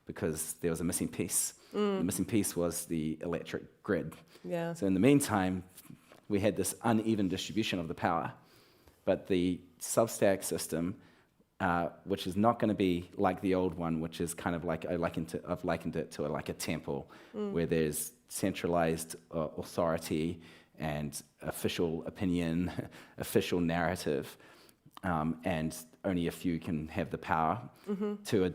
because there was a missing piece. The missing piece was the electric grid. Yeah. So in the meantime, we had this uneven distribution of the power. But the Substack system, which is not going to be like the old one, which is kind of like, I've likened it to like a temple, where there's centralized authority and official opinion, official narrative, and only a few can have the power, to a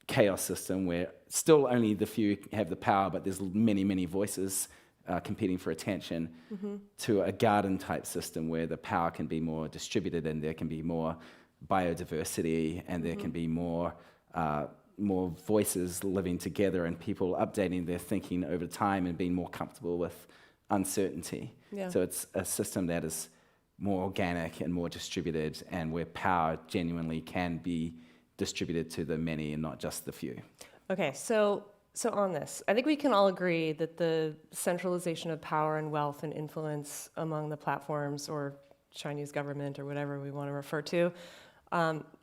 chaos system where still only the few have the power, but there's many, many voices competing for attention, to a garden-type system where the power can be more distributed and there can be more biodiversity and there can be more voices living together and people updating their thinking over time and being more comfortable with uncertainty. Yeah. So it's a system that is more organic and more distributed, and where power genuinely can be distributed to the many and not just the few. Okay, so on this, I think we can all agree that the centralization of power and wealth and influence among the platforms or Chinese government or whatever we want to refer to,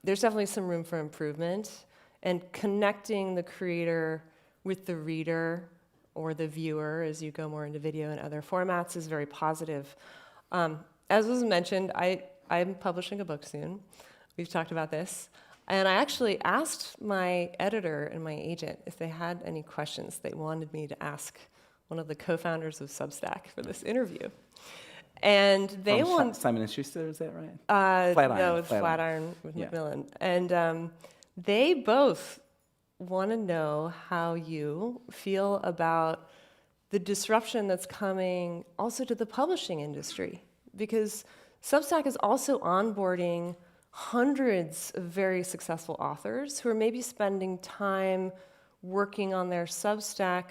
there's definitely some room for improvement, and connecting the creator with the reader or the viewer as you go more into video and other formats is very positive. As was mentioned, I'm publishing a book soon. We've talked about this. And I actually asked my editor and my agent if they had any questions they wanted me to ask one of the co-founders of Substack for this interview. And they want Simon & Schuster, is that right? Flatiron. No, it's Flatiron with Macmillan. And they both want to know how you feel about the disruption that's coming also to the publishing industry, because Substack is also onboarding hundreds of very successful authors who are maybe spending time working on their Substack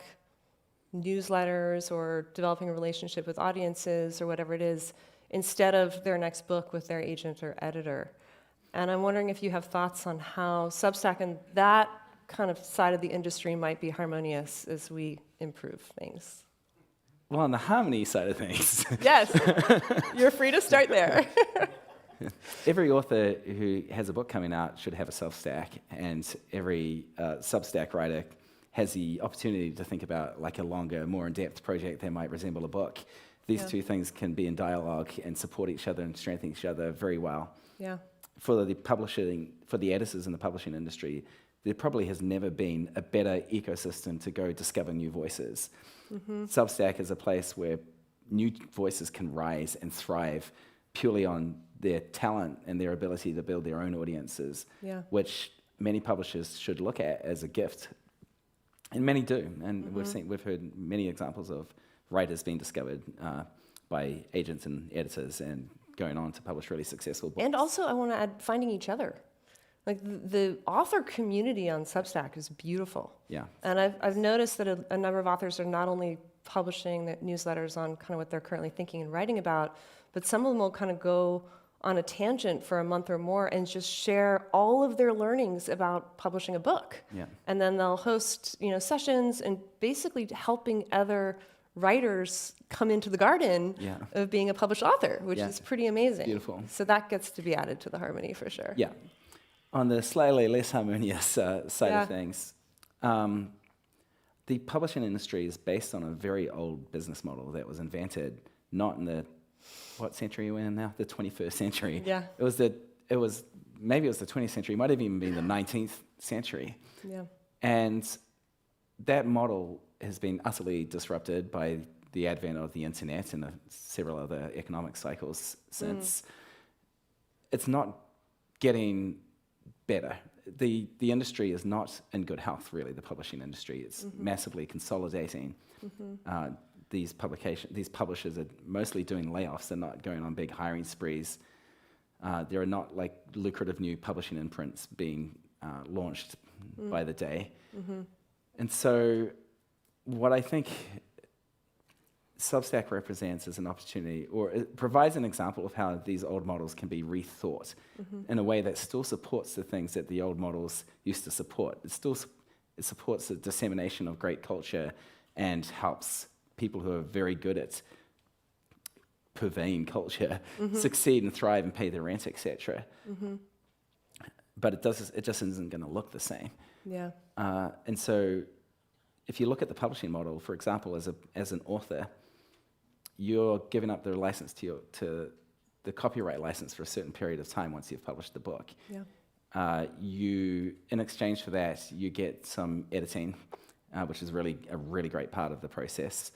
newsletters or developing a relationship with audiences or whatever it is, instead of their next book with their agent or editor. And I'm wondering if you have thoughts on how Substack and that kind of side of the industry might be harmonious as we improve things. Well, on the harmony side of things. Yes, you're free to start there. Every author who has a book coming out should have a Substack, and every Substack writer has the opportunity to think about like a longer, more in-depth project that might resemble a book. These two things can be in dialogue and support each other and strengthen each other very well. Yeah. For the editors in the publishing industry, there probably has never been a better ecosystem to go discover new voices. Substack is a place where new voices can rise and thrive purely on their talent and their ability to build their own audiences, which many publishers should look at as a gift. And many do, and we've heard many examples of writers being discovered by agents and editors and going on to publish really successful books. And also, I want to add finding each other. Like the author community on Substack is beautiful. Yeah. And I've noticed that a number of authors are not only publishing the newsletters on kind of what they're currently thinking and writing about, but some of them will kind of go on a tangent for a month or more and just share all of their learnings about publishing a book. Yeah. And then they'll host, sessions and basically helping other writers come into the garden of being a published author, which is pretty amazing. Beautiful. So that gets to be added to the harmony for sure. Yeah. On the slightly less harmonious side of things, the publishing industry is based on a very old business model that was invented not in the, what century are we in now? The 21st century. Yeah. Maybe it was the 20th century, it might have even been the 19th century. Yeah. And that model has been utterly disrupted by the advent of the internet and several other economic cycles since. It's not getting better. The industry is not in good health, really, the publishing industry. It's massively consolidating. These publishers are mostly doing layoffs. They're not going on big hiring sprees. There are not like lucrative new publishing imprints being launched by the day. And so what I think Substack represents as an opportunity, or it provides an example of how these old models can be rethought in a way that still supports the things that the old models used to support. It supports the dissemination of great culture and helps people who are very good at purveying culture succeed and thrive and pay their rent, etc. But it just isn't going to look the same. Yeah. And so, if you look at the publishing model, for example, as an author, you're giving up the license to the copyright license for a certain period of time once you've published the book. Yeah. In exchange for that, you get some editing, which is really a really great part of the process,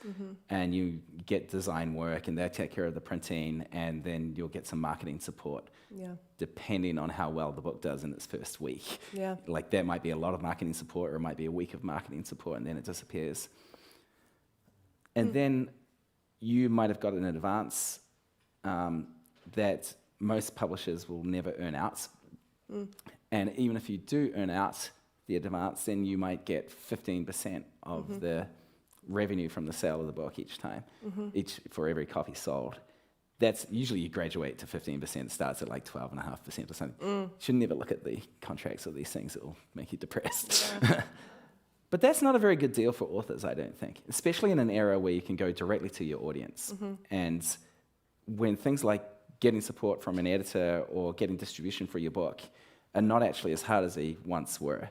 and you get design work, and they take care of the printing, and then you'll get some marketing support. Yeah. Depending on how well the book does in its first week. Yeah. Like that might be a lot of marketing support, or it might be a week of marketing support, and then it disappears. And then you might have got an advance that most publishers will never earn out. And even if you do earn out the advance, then you might get 15% of the revenue from the sale of the book each time, for every copy sold. That's usually you graduate to 15%. It starts at like 12.5% or something. You should never look at the contracts of these things. It will make you depressed. Yeah. But that's not a very good deal for authors, I don't think, especially in an era where you can go directly to your audience. And when things like getting support from an editor or getting distribution for your book are not actually as hard as they once were.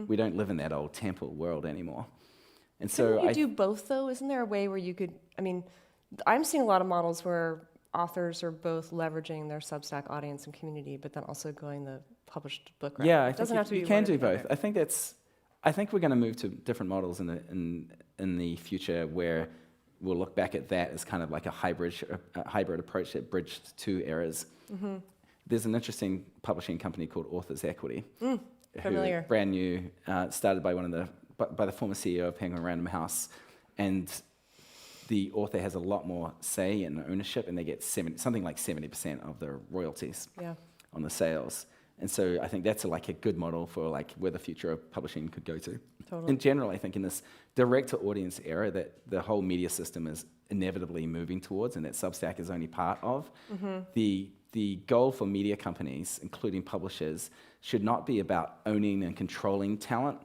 We don't live in that old temple world anymore. And so Couldn't you do both, though? Isn't there a way where you could, I mean, I'm seeing a lot of models where authors are both leveraging their Substack audience and community, but then also going the published book route. Yeah, I It doesn't think have to be you can one or do the other. both. I think we're going to move to different models in the future where we'll look back at that as kind of like a hybrid approach that bridged two eras. There's an interesting publishing company called Authors Equity, Familiar. who brand new, started by by the former CEO of Penguin Random House, and the author has a lot more say and ownership, and they get something like 70% of the royalties on the sales. And so I think that's like a good model for like where the future of publishing could go to. Totally. In general, I think in this direct-to-audience era that the whole media system is inevitably moving towards, and that Substack is only part of, the goal for media companies, including publishers, should not be about owning and controlling talent.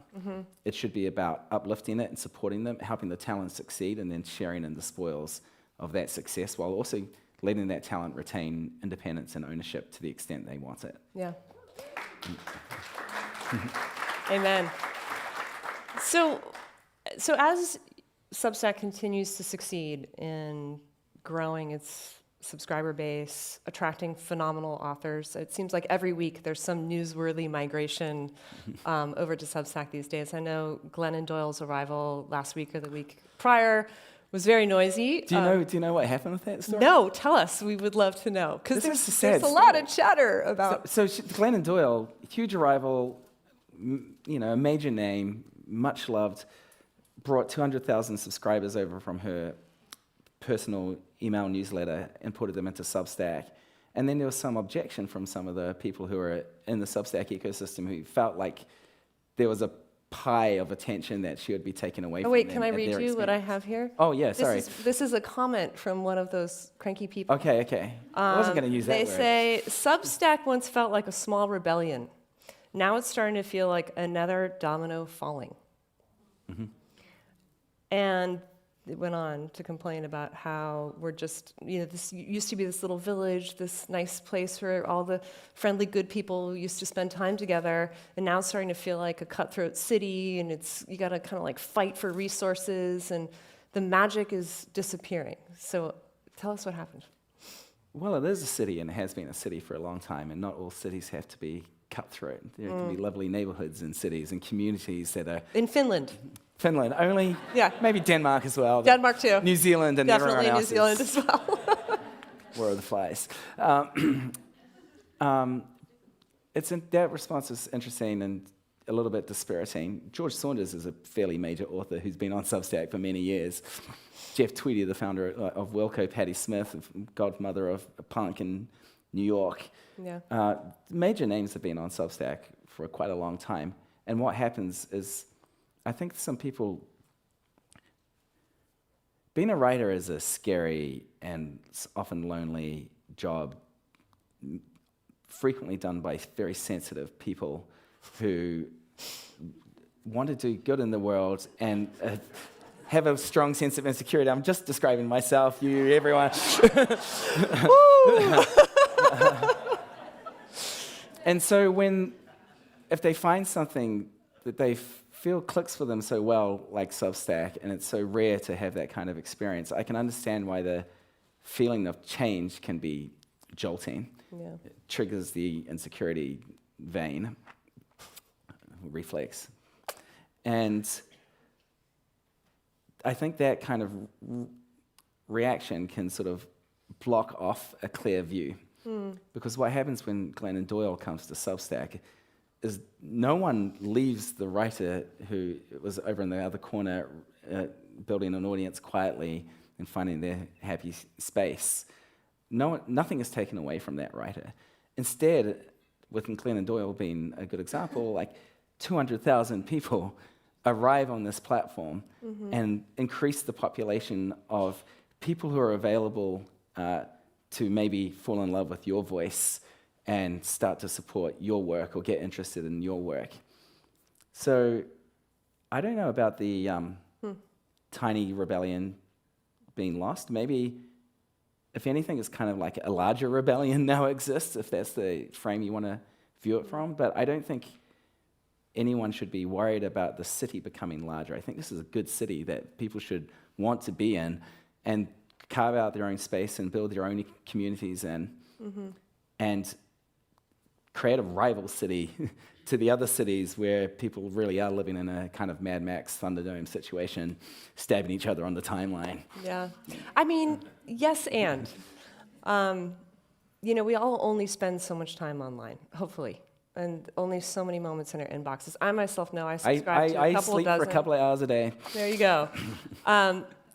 It should be about uplifting it and supporting them, helping the talent succeed, and then sharing in the spoils of that success, while also letting that talent retain independence and ownership to the extent they want it. Yeah. Amen. So as Substack continues to succeed in growing its subscriber base, attracting phenomenal authors, it seems like every week there's some newsworthy migration over to Substack these days. I know Glennon Doyle's arrival last week or the week prior was very noisy. Do you know what happened with that story? No, tell us. We would love to know, because This there's a lot of chatter about. So Glennon Doyle, huge arrival, a major name, much loved, brought 200,000 subscribers over from her personal email newsletter and put them into Substack. And then there was some objection from some of the people who are in the Substack ecosystem who felt like there was a pie of attention that she would be taken away from them. Oh wait, can I at read their you what I expense. have here? Oh yeah, sorry. This is a comment from one of those cranky people. Okay. I wasn't going to use that They word. say, Substack once felt like a small rebellion. Now it's starting to feel like another domino falling. And it went on to complain about how we're just, this used to be this little village, this nice place where all the friendly, good people used to spend time together, and now it's starting to feel like a cutthroat city, and you got to kind of like fight for resources, and the magic is disappearing. So tell us what happened. Well, it is a city, and it has been a city for a long time, and not all cities have to be cutthroat. There can be lovely neighborhoods in cities and communities that are... In Finland. Finland, only... Yeah. Maybe Denmark as well. Denmark too. New Zealand and Definitely everyone New else Zealand as well. Where are the flies? That response is interesting and a little bit dispiriting. George Saunders is a fairly major author who's been on Substack for many years. Jeff Tweedy, the founder of Wilco, Patti Smith, godmother of punk in New York. Yeah. Major names have been on Substack for quite a long time. And what happens is, I think some people being a writer is a scary and often lonely job, frequently done by very sensitive people who want to do good in the world and have a strong sense of insecurity. I'm just describing myself, you, everyone. And so if they find something that they feel clicks for them so well, like Substack, and it's so rare to have that kind of experience, I can understand why the feeling of change can be jolting. Yeah. It triggers the insecurity vein, reflex. And I think that kind of reaction can sort of block off a clear view. Because what happens when Glennon Doyle comes to Substack is no one leaves the writer who was over in the other corner building an audience quietly and finding their happy space. Nothing is taken away from that writer. Instead, with Glennon Doyle being a good example, like 200,000 people arrive on this platform and increase the population of people who are available to maybe fall in love with your voice and start to support your work or get interested in your work. So I don't know about the tiny rebellion being lost. Maybe, if anything, it's kind of like a larger rebellion now exists, if that's the frame you want to view it from. But I don't think anyone should be worried about the city becoming larger. I think this is a good city that people should want to be in and carve out their own space and build their own communities in, and create a rival city to the other cities where people really are living in a kind of Mad Max Thunderdome situation, stabbing each other on the timeline. Yeah. I mean, yes, and. We all only spend so much time online, hopefully, and only so many moments in our inboxes. I myself know I subscribe to a couple sleep dozen. for a couple of hours a day. There you go.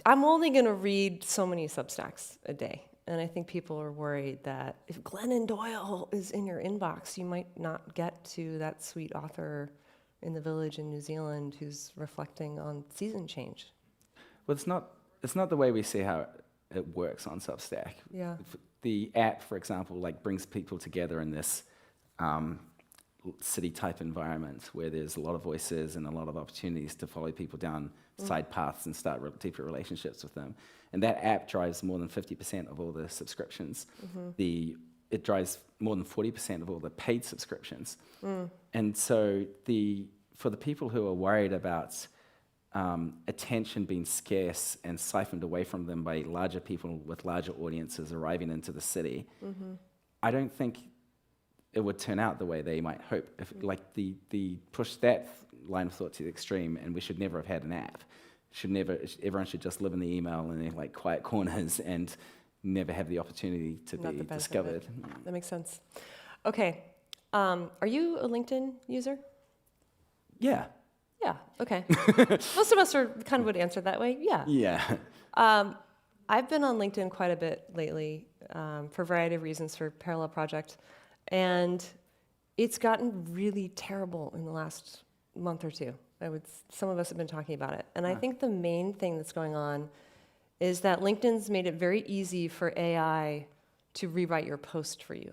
I'm only going to read so many Substacks a day. And I think people are worried that if Glennon Doyle is in your inbox, you might not get to that sweet author in the village in New Zealand who's reflecting on season change. Well, it's not the way we see how it works on Substack. Yeah. The app, for example, brings people together in this city-type environment where there's a lot of voices and a lot of opportunities to follow people down side paths and start deeper relationships with them. And that app drives more than 50% of all the subscriptions. It drives more than 40% of all the paid subscriptions. And so for the people who are worried about attention being scarce and siphoned away from them by larger people with larger audiences arriving into the city, I don't think it would turn out the way they might hope. If the push that line of thought to the extreme, and we should never have had an app. Everyone should just live in the email in their quiet corners and never have the opportunity to be discovered. That makes sense. Okay, are you a LinkedIn user? Yeah. Yeah. Okay. Most of us would answer that way. Yeah. Yeah. I've been on LinkedIn quite a bit lately for a variety of reasons for Parallel Project, and it's gotten really terrible in the last month or two. Some of us have been talking about it. And I think the main thing that's going on is that LinkedIn's made it very easy for AI to rewrite your post for you.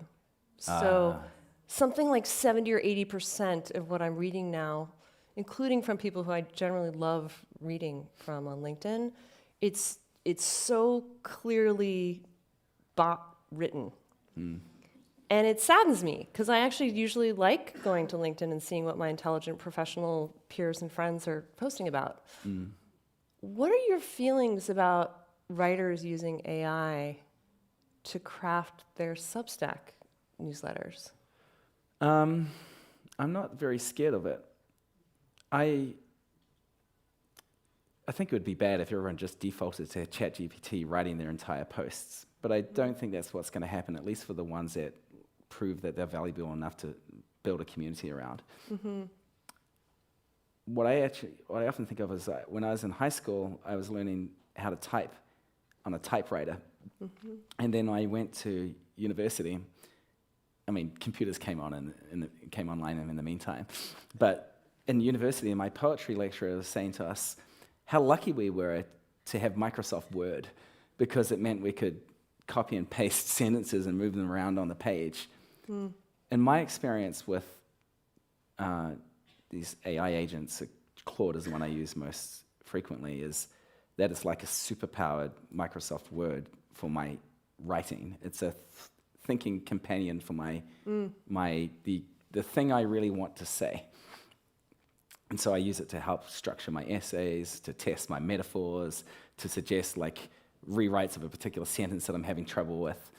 So something like 70 or 80% of what I'm reading now, including from people who I generally love reading from on LinkedIn, it's so clearly bot written. And it saddens me, because I actually usually like going to LinkedIn and seeing what my intelligent professional peers and friends are posting about. What are your feelings about writers using AI to craft their Substack newsletters? I'm not very scared of it. I think it would be bad if everyone just defaulted to ChatGPT writing their entire posts. But I don't think that's what's going to happen, at least for the ones that prove that they're valuable enough to build a community around. What I often think of is when I was in high school, I was learning how to type on a typewriter. And then I went to university. I mean, computers came online in the meantime. But in university, my poetry lecturer was saying to us how lucky we were to have Microsoft Word because it meant we could copy and paste sentences and move them around on the page. In my experience with these AI agents, Claude is the one I use most frequently, is that it's like a superpowered Microsoft Word for my writing. It's a thinking companion for the thing I really want to say. And so I use it to help structure my essays, to test my metaphors, to suggest like rewrites of a particular sentence that I'm having trouble with.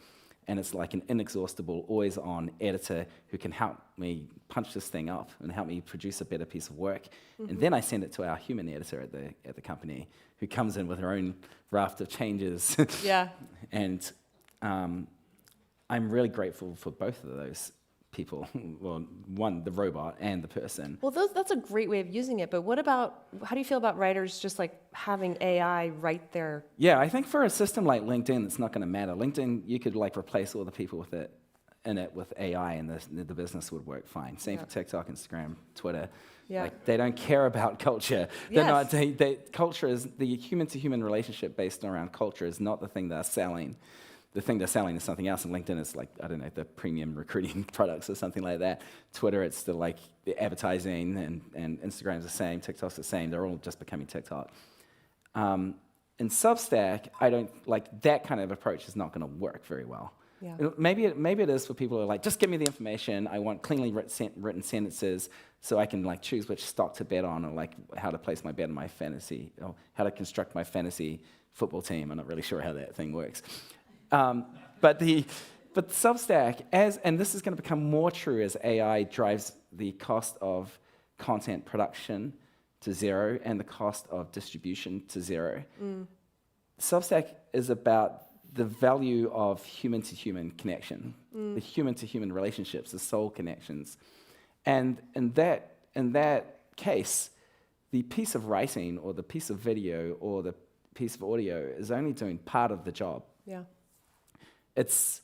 And it's like an inexhaustible, always-on editor who can help me punch this thing up and help me produce a better piece of work. And then I send it to our human editor at the company, who comes in with her own raft of changes. Yeah. And I'm really grateful for both of those people. Well, one, the robot, and the person. Well, that's a great way of using it, but how do you feel about writers just like having AI write their... Yeah, I think for a system like LinkedIn, it's not going to matter. LinkedIn, you could like replace all the people in it with AI, and the business would work fine. Same for TikTok, Instagram, Twitter. Yeah. Like, they don't care about culture. They're not. Culture is the human-to-human relationship based around culture is not the thing they're selling. The thing they're selling is something else, and LinkedIn is like, I don't know, the premium recruiting products or something like that. Twitter, it's the advertising, and Instagram's the same, TikTok's the same. They're all just becoming TikTok. In Substack, I don't like that kind of approach is not going to work very well. Yeah. Maybe it is for people who are like, just give me the information. I want cleanly written sentences so I can like choose which stock to bet on, or like how to place my bet in my fantasy, or how to construct my fantasy football team. I'm not really sure how that thing works. But Substack, and this is going to become more true as AI drives the cost of content production to zero and the cost of distribution to zero. Substack is about the value of human-to-human connection, the human-to-human relationships, the soul connections. And in that case, the piece of writing or the piece of video or the piece of audio is only doing part of the job. Yeah. It's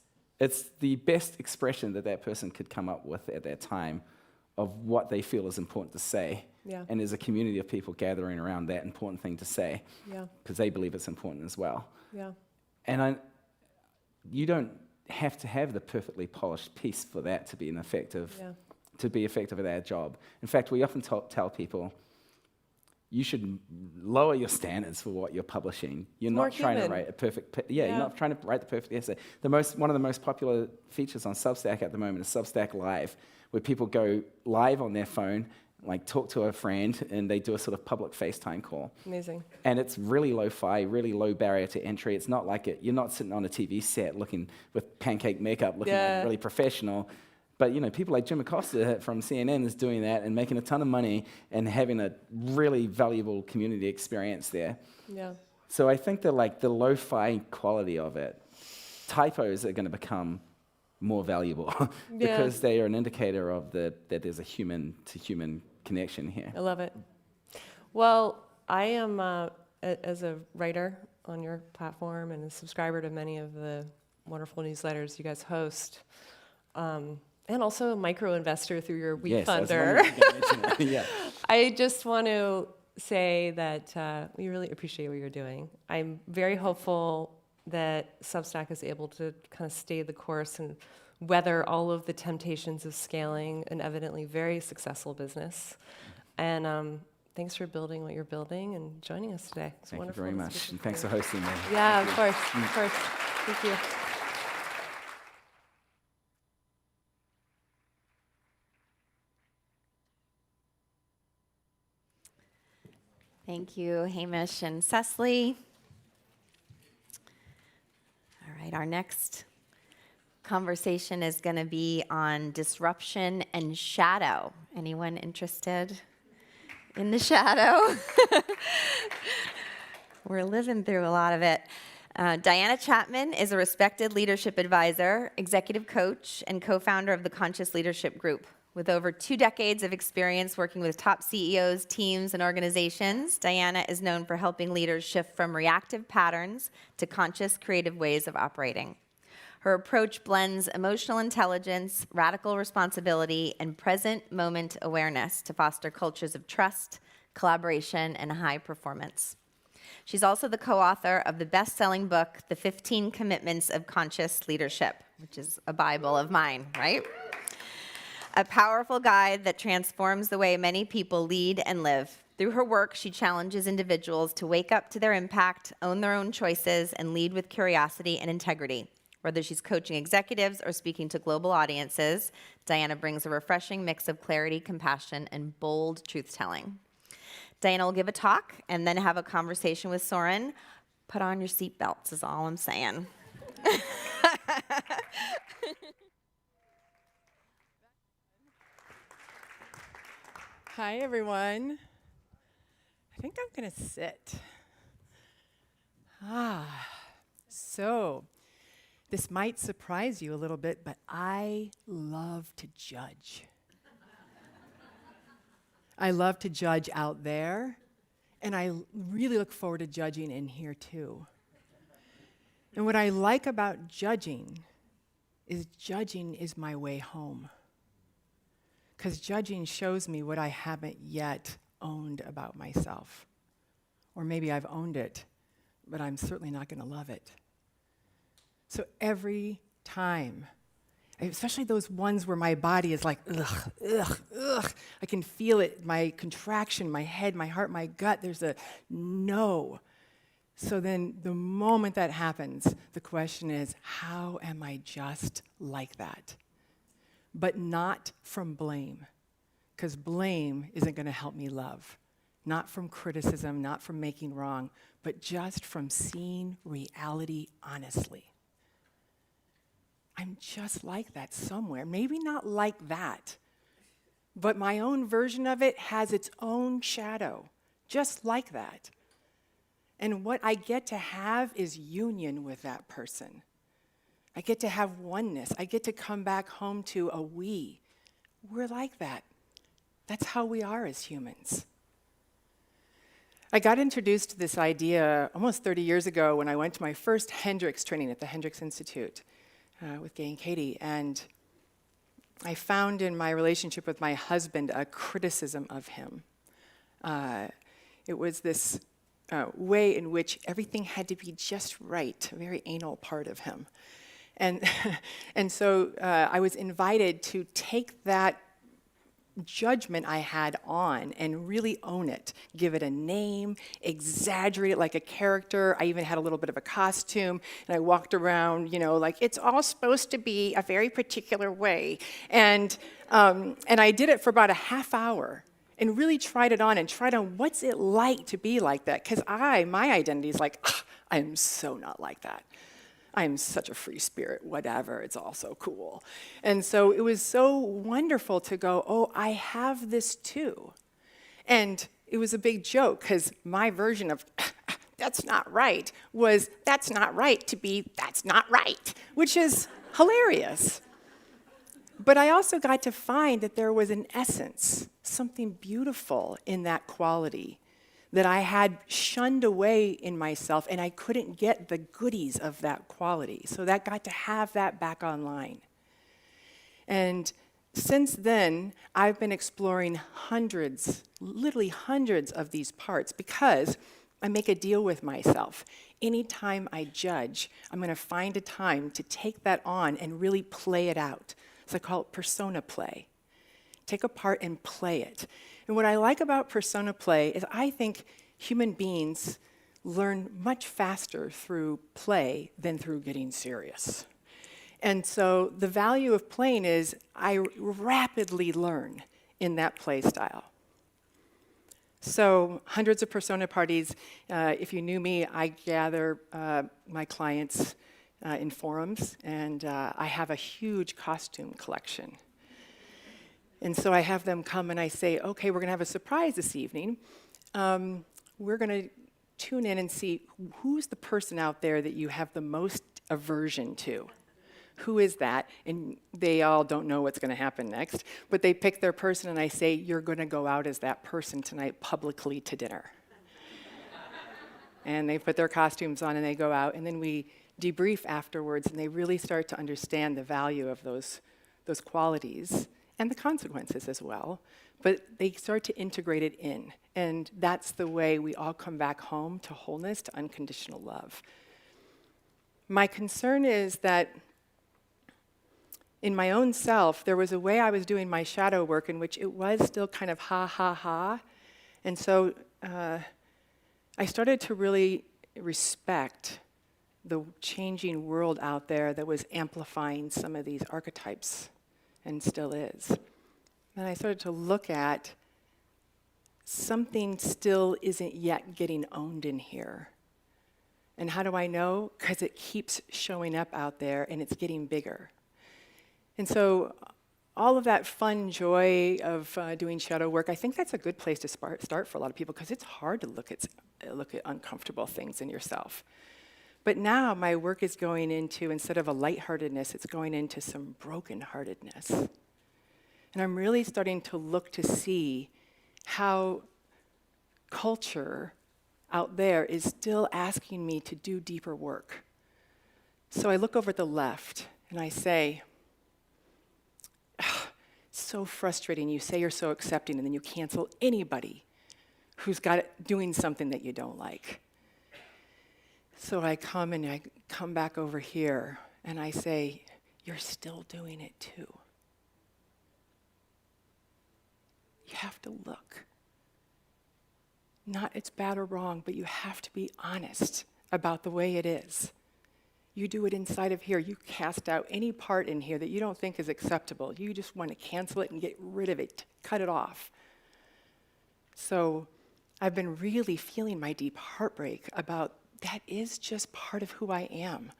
the best expression that person could come up with at that time of what they feel is important to say. Yeah. And there's a community of people gathering around that important thing to say. Yeah. Because they believe it's important as well. Yeah. And you don't have to have the perfectly polished piece for that to be effective at that job. In fact, we often tell people, you should lower your standards for what you're publishing. You're not trying to write a perfect... you're not trying to write the perfect essay. One of the most popular features on Substack at the moment is Substack Live, where people go live on their phone, like talk to a friend, and they do a sort of public FaceTime call. Amazing. And it's really lo-fi, really low barrier to entry. It's not like you're not sitting on a TV set looking with pancake makeup, looking like really professional. But people like Jim Acosta from CNN is doing that and making a ton of money and having a really valuable community experience there. Yeah. So I think that the lo-fi quality of it, typos are going to become more valuable because they are an indicator of that there's a human-to-human connection here. I love it. Well, I am, as a writer on your platform and a subscriber to many of the wonderful newsletters you guys host, and also a micro investor through your WeFunder. Yeah. I just want to say that we really appreciate what you're doing. I'm very hopeful that Substack is able to kind of stay the course and weather all of the temptations of scaling an evidently very successful business. And thanks for building what you're building and joining us today. It's Thank you very much. And thanks for hosting me. Yeah, of course. Of course. Thank you. Thank you, Hamish and Cecily. All right, our next conversation is going to be on disruption and shadow. Anyone interested in the shadow? We're living through a lot of it. Diana Chapman is a respected leadership advisor, executive coach, and co-founder of the Conscious Leadership Group. With over 2 decades of experience working with top CEOs, teams, and organizations, Diana is known for helping leaders shift from reactive patterns to conscious, creative ways of operating. Her approach blends emotional intelligence, radical responsibility, and present moment awareness to foster cultures of trust, collaboration, and high performance. She's also the co-author of the best-selling book, The 15 Commitments of Conscious Leadership, which is a Bible of mine, right? A powerful guide that transforms the way many people lead and live. Through her work, she challenges individuals to wake up to their impact, own their own choices, and lead with curiosity and integrity. Whether she's coaching executives or speaking to global audiences, Diana brings a refreshing mix of clarity, compassion, and bold truth-telling. Diana will give a talk and then have a conversation with Soren. Put on your seatbelts is all I'm saying. Hi, everyone. I think I'm going to sit. So this might surprise you a little bit, but I love to judge. I love to judge out there, and I really look forward to judging in here too. And what I like about judging is my way home. Because judging shows me what I haven't yet owned about myself. Or maybe I've owned it, but I'm certainly not going to love it. So every time, especially those ones where my body is like, ugh, ugh, ugh, I can feel it, my contraction, my head, my heart, my gut, there's a no. So then the moment that happens, the question is, how am I just like that? But not from blame, because blame isn't going to help me love. Not from criticism, not from making wrong, but just from seeing reality honestly. I'm just like that somewhere. Maybe not like that, but my own version of it has its own shadow, just like that. And what I get to have is union with that person. I get to have oneness. I get to come back home to a we. We're like that. That's how we are as humans. I got introduced to this idea almost 30 years ago when I went to my first Hendricks training at the Hendricks Institute with Gay and Katie. And I found in my relationship with my husband a criticism of him. It was this way in which everything had to be just right, a very anal part of him. And so I was invited to take that judgment I had on and really own it, give it a name, exaggerate it like a character. I even had a little bit of a costume, and I walked around, like it's all supposed to be a very particular way. And I did it for about a half hour and really tried it on and tried on what's it like to be like that, because my identity is like, I am so not like that. I'm such a free spirit, whatever, it's all so cool. And so it was so wonderful to go, oh, I have this too. And it was a big joke, because my version of that's not right was that's not right to be that's not right, which is hilarious. But I also got to find that there was an essence, something beautiful in that quality that I had shunned away in myself, and I couldn't get the goodies of that quality. So that got to have that back online. And since then, I've been exploring hundreds, literally hundreds of these parts, because I make a deal with myself. Anytime I judge, I'm going to find a time to take that on and really play it out. So I call it persona play. Take a part and play it. And what I like about persona play is I think human beings learn much faster through play than through getting serious. And so the value of playing is I rapidly learn in that play style. So hundreds of persona parties. If you knew me, I gather my clients in forums, and I have a huge costume collection. And so I have them come and I say, okay, we're going to have a surprise this evening. We're going to tune in and see who's the person out there that you have the most aversion to. Who is that? And they all don't know what's going to happen next, but they pick their person and I say, you're going to go out as that person tonight publicly to dinner. And they put their costumes on and they go out, and then we debrief afterwards, and they really start to understand the value of those qualities. and the consequences as well, but they start to integrate it in. And that's the way we all come back home to wholeness, to unconditional love. My concern is that in my own self, there was a way I was doing my shadow work in which it was still kind of ha, ha, ha. And so I started to really respect the changing world out there that was amplifying some of these archetypes, and still is. And I started to look at something still isn't yet getting owned in here. And how do I know? Because it keeps showing up out there and it's getting bigger. And so all of that fun joy of doing shadow work, I think that's a good place to start for a lot of people, because it's hard to look at uncomfortable things in yourself. But now my work is going into, instead of a lightheartedness, it's going into some brokenheartedness. And I'm really starting to look to see how culture out there is still asking me to do deeper work. So I look over at the left and I say, so frustrating. You say you're so accepting and then you cancel anybody who's doing something that you don't like. So I come back over here and I say, you're still doing it too. You have to look. Not it's bad or wrong, but you have to be honest about the way it is. You do it inside of here. You cast out any part in here that you don't think is acceptable. You just want to cancel it and get rid of it, cut it off. So I've been really feeling my deep heartbreak about that is just part of who I am.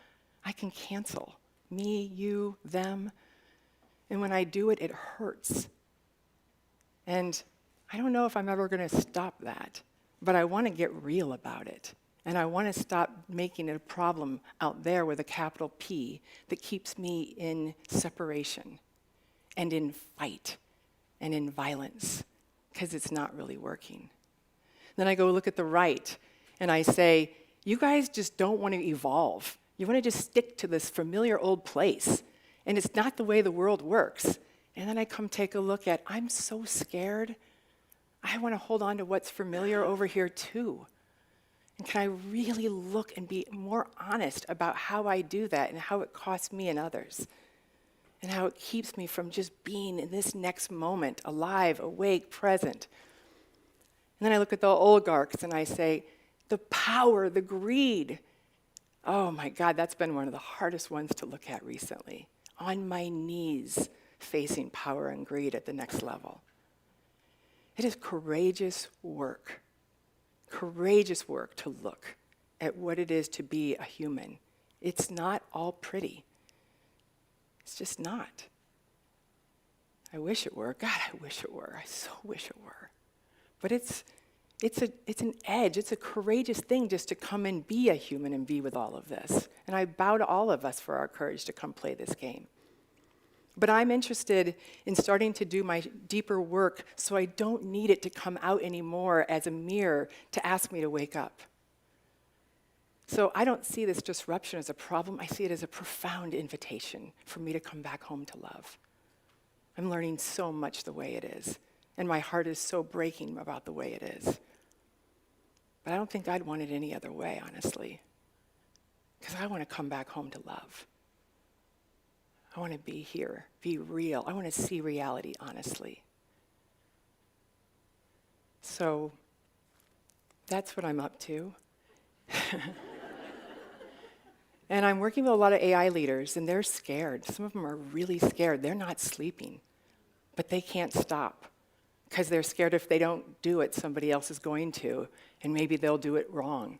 I can cancel me, you, them. And when I do it, it hurts. And I don't know if I'm ever going to stop that, but I want to get real about it. And I want to stop making it a problem out there with a capital P that keeps me in separation and in fight and in violence, because it's not really working. Then I go look at the right and I say, you guys just don't want to evolve. You want to just stick to this familiar old place. And it's not the way the world works. And then I come take a look at, I'm so scared. I want to hold on to what's familiar over here too. And can I really look and be more honest about how I do that and how it costs me and others? And how it keeps me from just being in this next moment, alive, awake, present. And then I look at the oligarchs and I say, the power, the greed. Oh my God, that's been one of the hardest ones to look at recently. On my knees, facing power and greed at the next level. It is courageous work to look at what it is to be a human. It's not all pretty. It's just not. I wish it were. God, I wish it were. I so wish it were. But it's an edge. It's a courageous thing just to come and be a human and be with all of this. And I bow to all of us for our courage to come play this game. But I'm interested in starting to do my deeper work so I don't need it to come out anymore as a mirror to ask me to wake up. So I don't see this disruption as a problem. I see it as a profound invitation for me to come back home to love. I'm learning so much the way it is. And my heart is so breaking about the way it is. But I don't think I'd want it any other way, honestly. Because I want to come back home to love. I want to be here, be real. I want to see reality, honestly. So that's what I'm up to. And I'm working with a lot of AI leaders, and they're scared. Some of them are really scared. They're not sleeping, but they can't stop because they're scared if they don't do it, somebody else is going to, and maybe they'll do it wrong.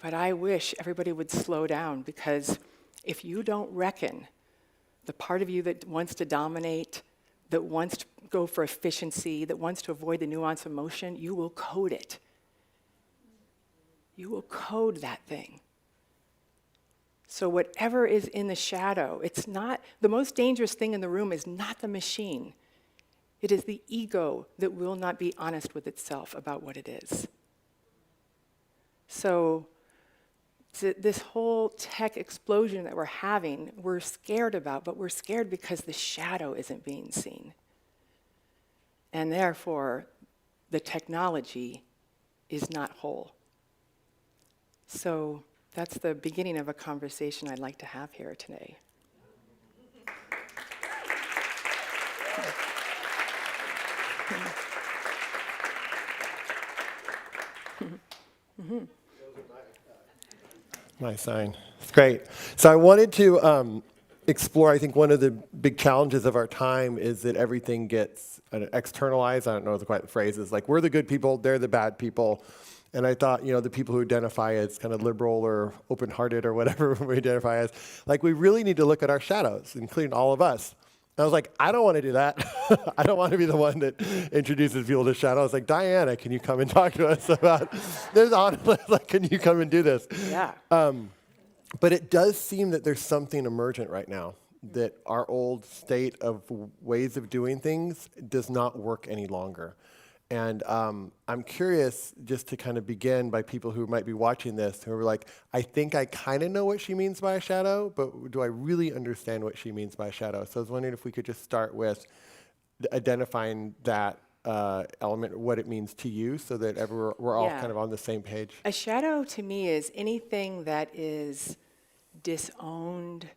But I wish everybody would slow down, because if you don't reckon the part of you that wants to dominate, that wants to go for efficiency, that wants to avoid the nuance of motion, you will code it. You will code that thing. So whatever is in the shadow, it's not, the most dangerous thing in the room is not the machine. It is the ego that will not be honest with itself about what it is. So So this whole tech explosion that we're having, we're scared about, but we're scared because the shadow isn't being seen. And therefore, the technology is not whole. So that's the beginning of a conversation I'd like to have here today. My sign. It's great. So I wanted to explore, I think one of the big challenges of our time is that everything gets externalized. I don't know quite the phrase is like, we're the good people, they're the bad people. And I thought, the people who identify as kind of liberal or open-hearted or whatever we identify as, like we really need to look at our shadows, including all of us. And I was like, I don't want to do that. I don't want to be the one that introduces people to shadow. I was like, Diana, can you come and talk to us about this? Like, can you come and do this? Yeah. But it does seem that there's something emergent right now, that our old state of ways of doing things does not work any longer. And I'm curious just to kind of begin by people who might be watching this who are like, I think I kind of know what she means by a shadow, but do I really understand what she means by a shadow? So I was wondering if we could just start with identifying that element, what it means to you, so that we're all kind of on the same page. A shadow to me is anything that is disowned,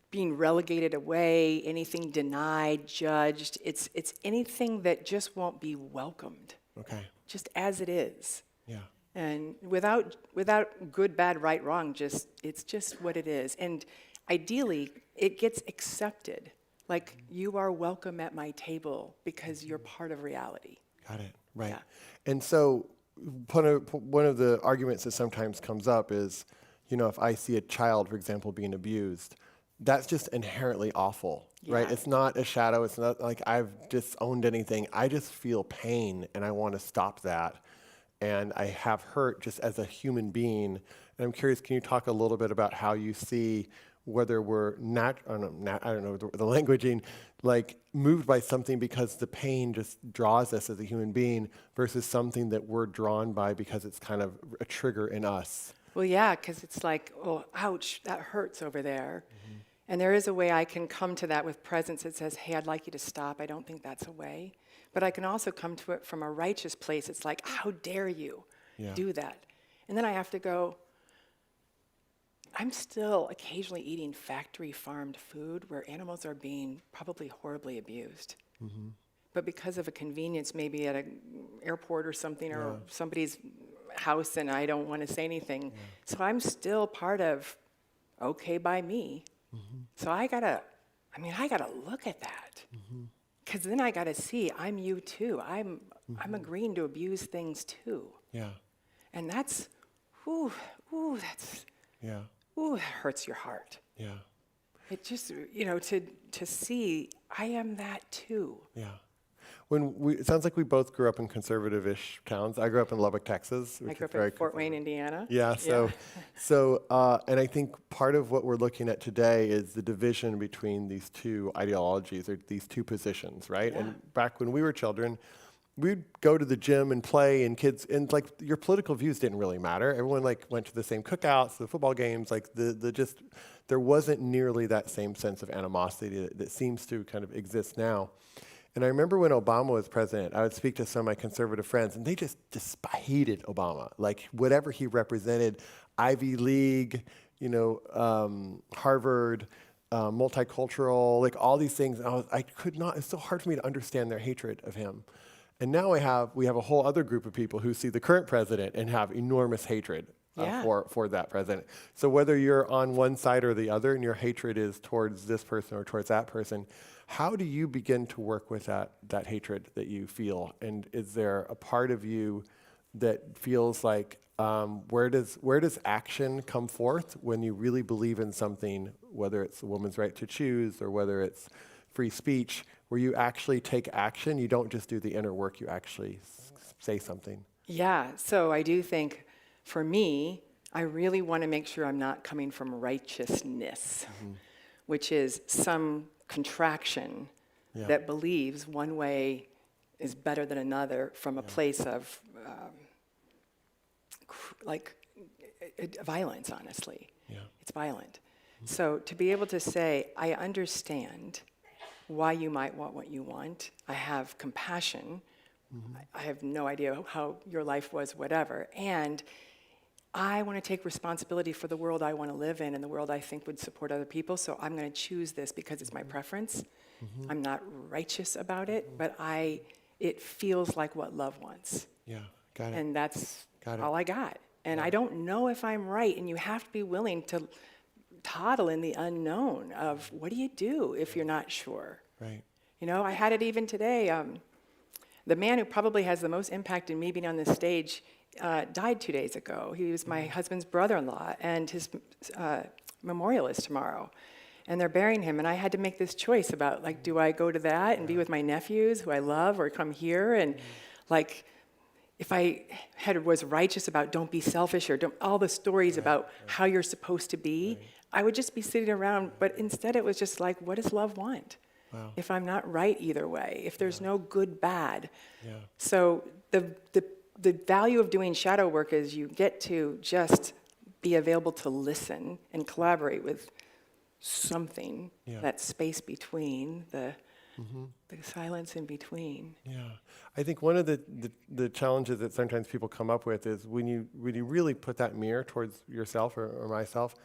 being relegated away, anything denied, judged. It's anything that just won't be welcomed. Okay. Just as it is. Yeah. And without good, bad, right, wrong, it's just what it is. And ideally, it gets accepted. Like, you are welcome at my table because you're part of reality. Got it. Right. Yeah. And so one of the arguments that sometimes comes up is, if I see a child, for example, being abused, that's just inherently awful, right? It's not a shadow. It's not like I've disowned anything. I just feel pain, and I want to stop that. And I have hurt just as a human being. And I'm curious, can you talk a little bit about how you see whether we're I don't know the languaging, like moved by something because the pain just draws us as a human being versus something that we're drawn by because it's kind of a trigger in us? Well, yeah, because it's like, oh, ouch, that hurts over there. Mm-hmm. And there is a way I can come to that with presence that says, hey, I'd like you to stop. I don't think that's a way. But I can also come to it from a righteous place. It's like, how dare you do that? And then I have to go, I'm still occasionally eating factory farmed food where animals are being probably horribly abused. Mm-hmm. But because of a convenience, maybe at an airport or something, or somebody's house, and I don't want to say anything. Yeah. So I'm still part of okay by me. Mm-hmm. So I gotta look at that. Because then I gotta see I'm you too. I'm agreeing to abuse things too. Yeah. And that's, that hurts your heart. Yeah. It just, to see I am that too. Yeah. It sounds like we both grew up in conservative-ish towns. I grew up in Lubbock, Texas. I grew up in Fort Wayne, Indiana. Yeah, and I think part of what we're looking at today is the division between these two ideologies, or these two positions, right? Yeah. And back when we were children, we'd go to the gym and play, and kids, and like your political views didn't really matter. Everyone went to the same cookouts, the football games, there wasn't nearly that same sense of animosity that seems to kind of exist now. And I remember when Obama was president, I would speak to some of my conservative friends, and they just hated Obama. Like, whatever he represented, Ivy League, Harvard, multicultural, like all these things. And I could not, it's so hard for me to understand their hatred of him. And now we have a whole other group of people who see the current president and have enormous hatred for that president. So whether you're on one side or the other, and your hatred is towards this person or towards that person, how do you begin to work with that hatred that you feel? And is there a part of you that feels like, where does action come forth when you really believe in something, whether it's a woman's right to choose or whether it's free speech, where you actually take action? You don't just do the inner work, you actually say something. Yeah, so I do think, for me, I really want to make sure I'm not coming from righteousness, which is some contraction that believes one way is better than another from a place of violence, honestly. Yeah. It's violent. So to be able to say, I understand why you might want what you want. I have compassion. I have no idea how your life was, whatever. And I want to take responsibility for the world I want to live in and the world I think would support other people. So I'm going to choose this because it's my preference. I'm not righteous about it, but it feels like what love wants. Yeah, got it. And that's Got it. all I got. And I don't know if I'm right. And you have to be willing to toddle in the unknown of what do you do if you're not sure? Right. You know, I had it even today. The man who probably has the most impact in me being on this stage died 2 days ago. He was my husband's brother-in-law, and his memorial is tomorrow. And they're burying him, and I had to make this choice about, like, do I go to that and be with my nephews who I love, or come here? And, like, if I was righteous about don't be selfish, or all the stories about how you're supposed to be, I would just be sitting around. But instead it was just like, what does love want? Wow. If I'm not right either way, if there's no good, bad. Yeah. So the value of doing shadow work is you get to just be available to listen and collaborate with something, that space between, the silence in between. Yeah, I think one of the challenges that sometimes people come up with is when you really put that mirror towards yourself or myself,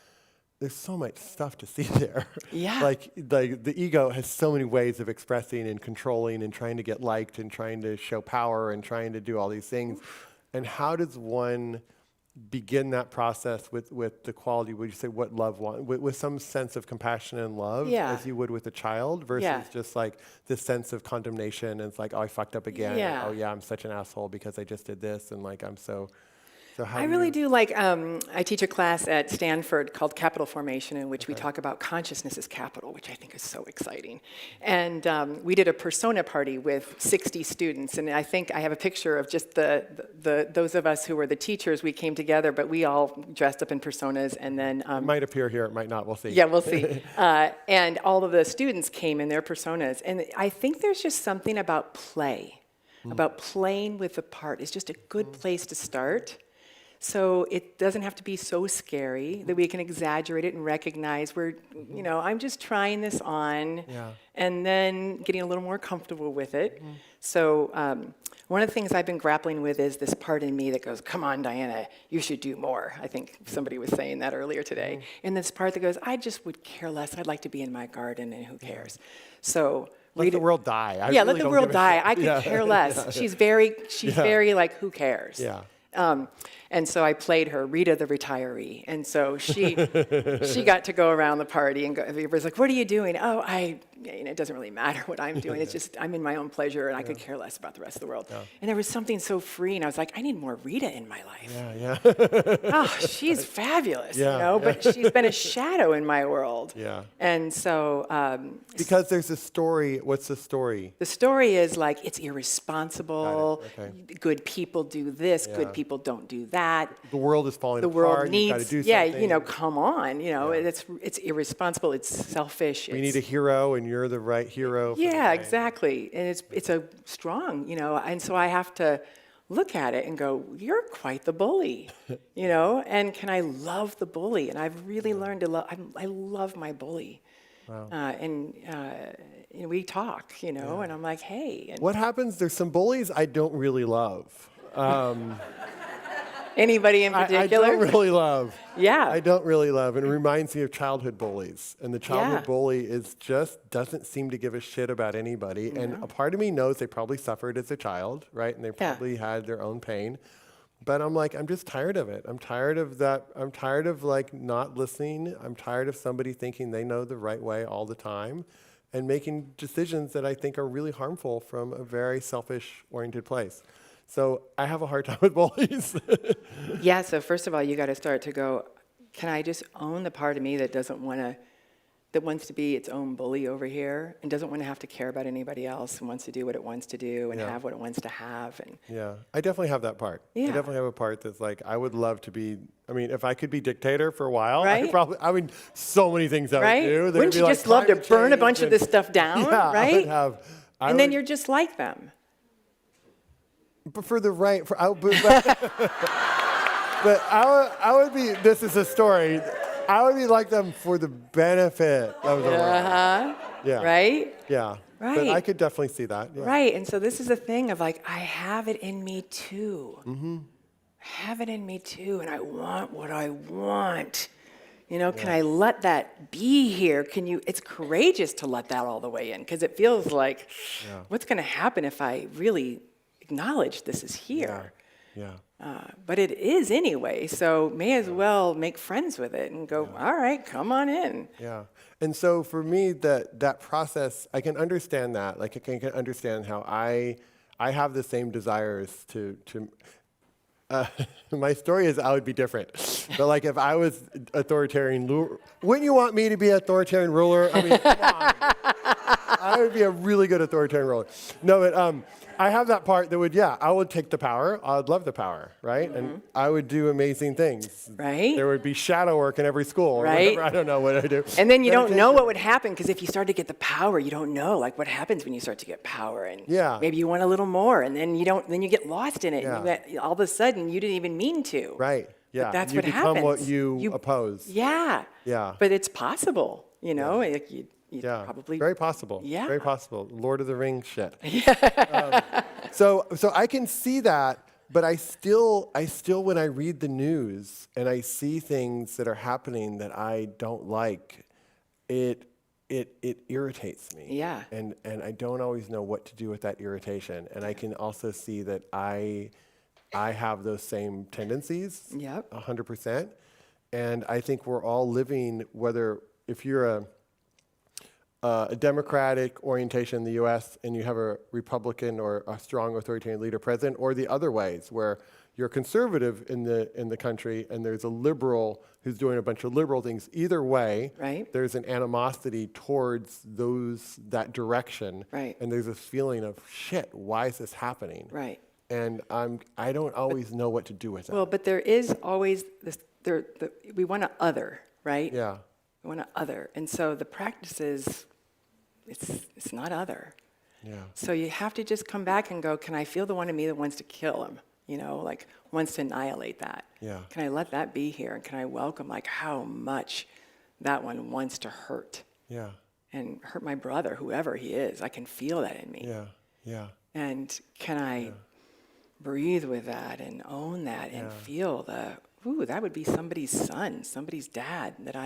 there's so much stuff to see there. Yeah. Like the ego has so many ways of expressing and controlling and trying to get liked and trying to show power and trying to do all these things. And how does one begin that process with the quality, would you say, what love wants, with some sense of compassion and love, as you would with a child, versus just like this sense of condemnation, and it's like, oh, I fucked up again. Yeah. Oh yeah, I'm such an asshole because I just did this, and like I'm so how I really do like, I teach a class at Stanford called Capital Formation, in which we talk about consciousness as capital, which I think is so exciting. And we did a persona party with 60 students, and I think I have a picture of just those of us who were the teachers. We came together, but we all dressed up in personas, and then... it might appear here, it might not, we'll see. Yeah, we'll see. And all of the students came in their personas, and I think there's just something about play, about playing with the part. It's just a good place to start. So it doesn't have to be so scary that we can exaggerate it and recognize I'm just trying this on, and then getting a little more comfortable with it. So one of the things I've been grappling with is this part in me that goes, come on, Diana, you should do more. I think somebody was saying that earlier today. And this part that goes, I just would care less. I'd like to be in my garden, and who cares? So let the world die. Let the world die. I could care less. She's very like, who cares? Yeah. And so I played her Rita the retiree, and so she got to go around the party, and everybody's like, "What are you doing?" Oh, it doesn't really matter what I'm doing. It's just I'm in my own pleasure, and I could care less about the rest of the world. Yeah. And there was something so freeing. I was like, I need more Rita in my life. Oh, she's fabulous, But she's been a shadow in my world. Yeah. And so because there's a story. What's the story? The story is like it's irresponsible. Good people do this. Good people don't do that. The world is falling apart. The world needs, you got to do something. come on, it's irresponsible, it's selfish. We need a hero, and you're the right hero. Yeah, exactly, and it's a strong, and so I have to look at it and go, you're quite the bully, and can I love the bully? And I've really learned to love. I love my bully. Wow. And we talk, and I'm like, hey. And what happens? There's some bullies I don't really love. Anybody in particular? I don't really love. Yeah. I don't really love. And it reminds me of childhood bullies. And the childhood bully doesn't seem to give a shit about anybody. No. And a part of me knows they probably suffered as a child, right? And they probably had their own pain. But I'm like, I'm just tired of it. I'm tired of that. I'm tired of like not listening. I'm tired of somebody thinking they know the right way all the time and making decisions that I think are really harmful from a very selfish oriented place. So I have a hard time with bullies. Yeah, so first of all, you got to start to go, can I just own the part of me that wants to be its own bully over here and doesn't want to have to care about anybody else and wants to do what it wants to do and have what it wants to have. And yeah, I definitely have that part. Yeah. I definitely have a part that's like, I would love to be, if I could be dictator for a while, right? So many things I would do. Wouldn't you just love to burn a bunch of this stuff down, right? And then you're just like them. But for the right, But I would be, this is a story, I would be like them for the benefit of the world. Uh-huh. Yeah. Right? Yeah. Right. But I could definitely see that. Yeah. Right. And so this is a thing of like, I have it in me too. Mm-hmm. I have it in me too, and I want what I want. You know, can I let that be here? It's courageous to let that all the way in, because it feels like, what's going to happen if I really acknowledge this is here? Yeah. But it is anyway, so may as well make friends with it and go, all right, come on in. Yeah. And so for me, that process, I can understand that. Like, I can understand how I have the same desires to my story is I would be different. But like, if I was authoritarian, wouldn't you want me to be authoritarian ruler? I mean, come on. I would be a really good authoritarian ruler. No, but I have that part that would, I would take the power. I would love the power, right? Mm-hmm. And I would do amazing things. Right. There would be shadow work in every school. Or Right. whatever. I don't know what I do. And then you don't know what would happen, because if you start to get the power, you don't know like what happens when you start to get power, and maybe you want a little more, and then you get lost in it. Yeah. And all of a sudden you didn't even mean to. Right. Yeah. But that's you what become happens. what you oppose. Yeah. Yeah. But it's possible, you know. Like you probably very possible. Yeah. Very possible. Lord of the Rings shit. So I can see that, but I still when I read the news and I see things that are happening that I don't like, it irritates me. Yeah. And I don't always know what to do with that irritation. And I can also see that I have those same tendencies. Yep. 100%. And I think we're all living, if you're a Democratic orientation in the U.S. and you have a Republican or a strong authoritarian leader president, or the other ways where you're conservative in the country and there's a liberal who's doing a bunch of liberal things. Either way, there's an animosity towards that direction, and there's this feeling of shit. Why is this happening? Right. And I don't always know what to do with it. Well, but there is always this. We want to other, right? Yeah. We want to other, and so the practice is, it's not other. Yeah. So you have to just come back and go, can I feel the one in me that wants to kill him? You know, like wants to annihilate that. Yeah. Can I let that be here? And can I welcome like how much that one wants to hurt? Yeah. And hurt my brother, whoever he is. I can feel that in me. Yeah. Yeah. And can I breathe with that and own that and feel that would be somebody's son, somebody's dad that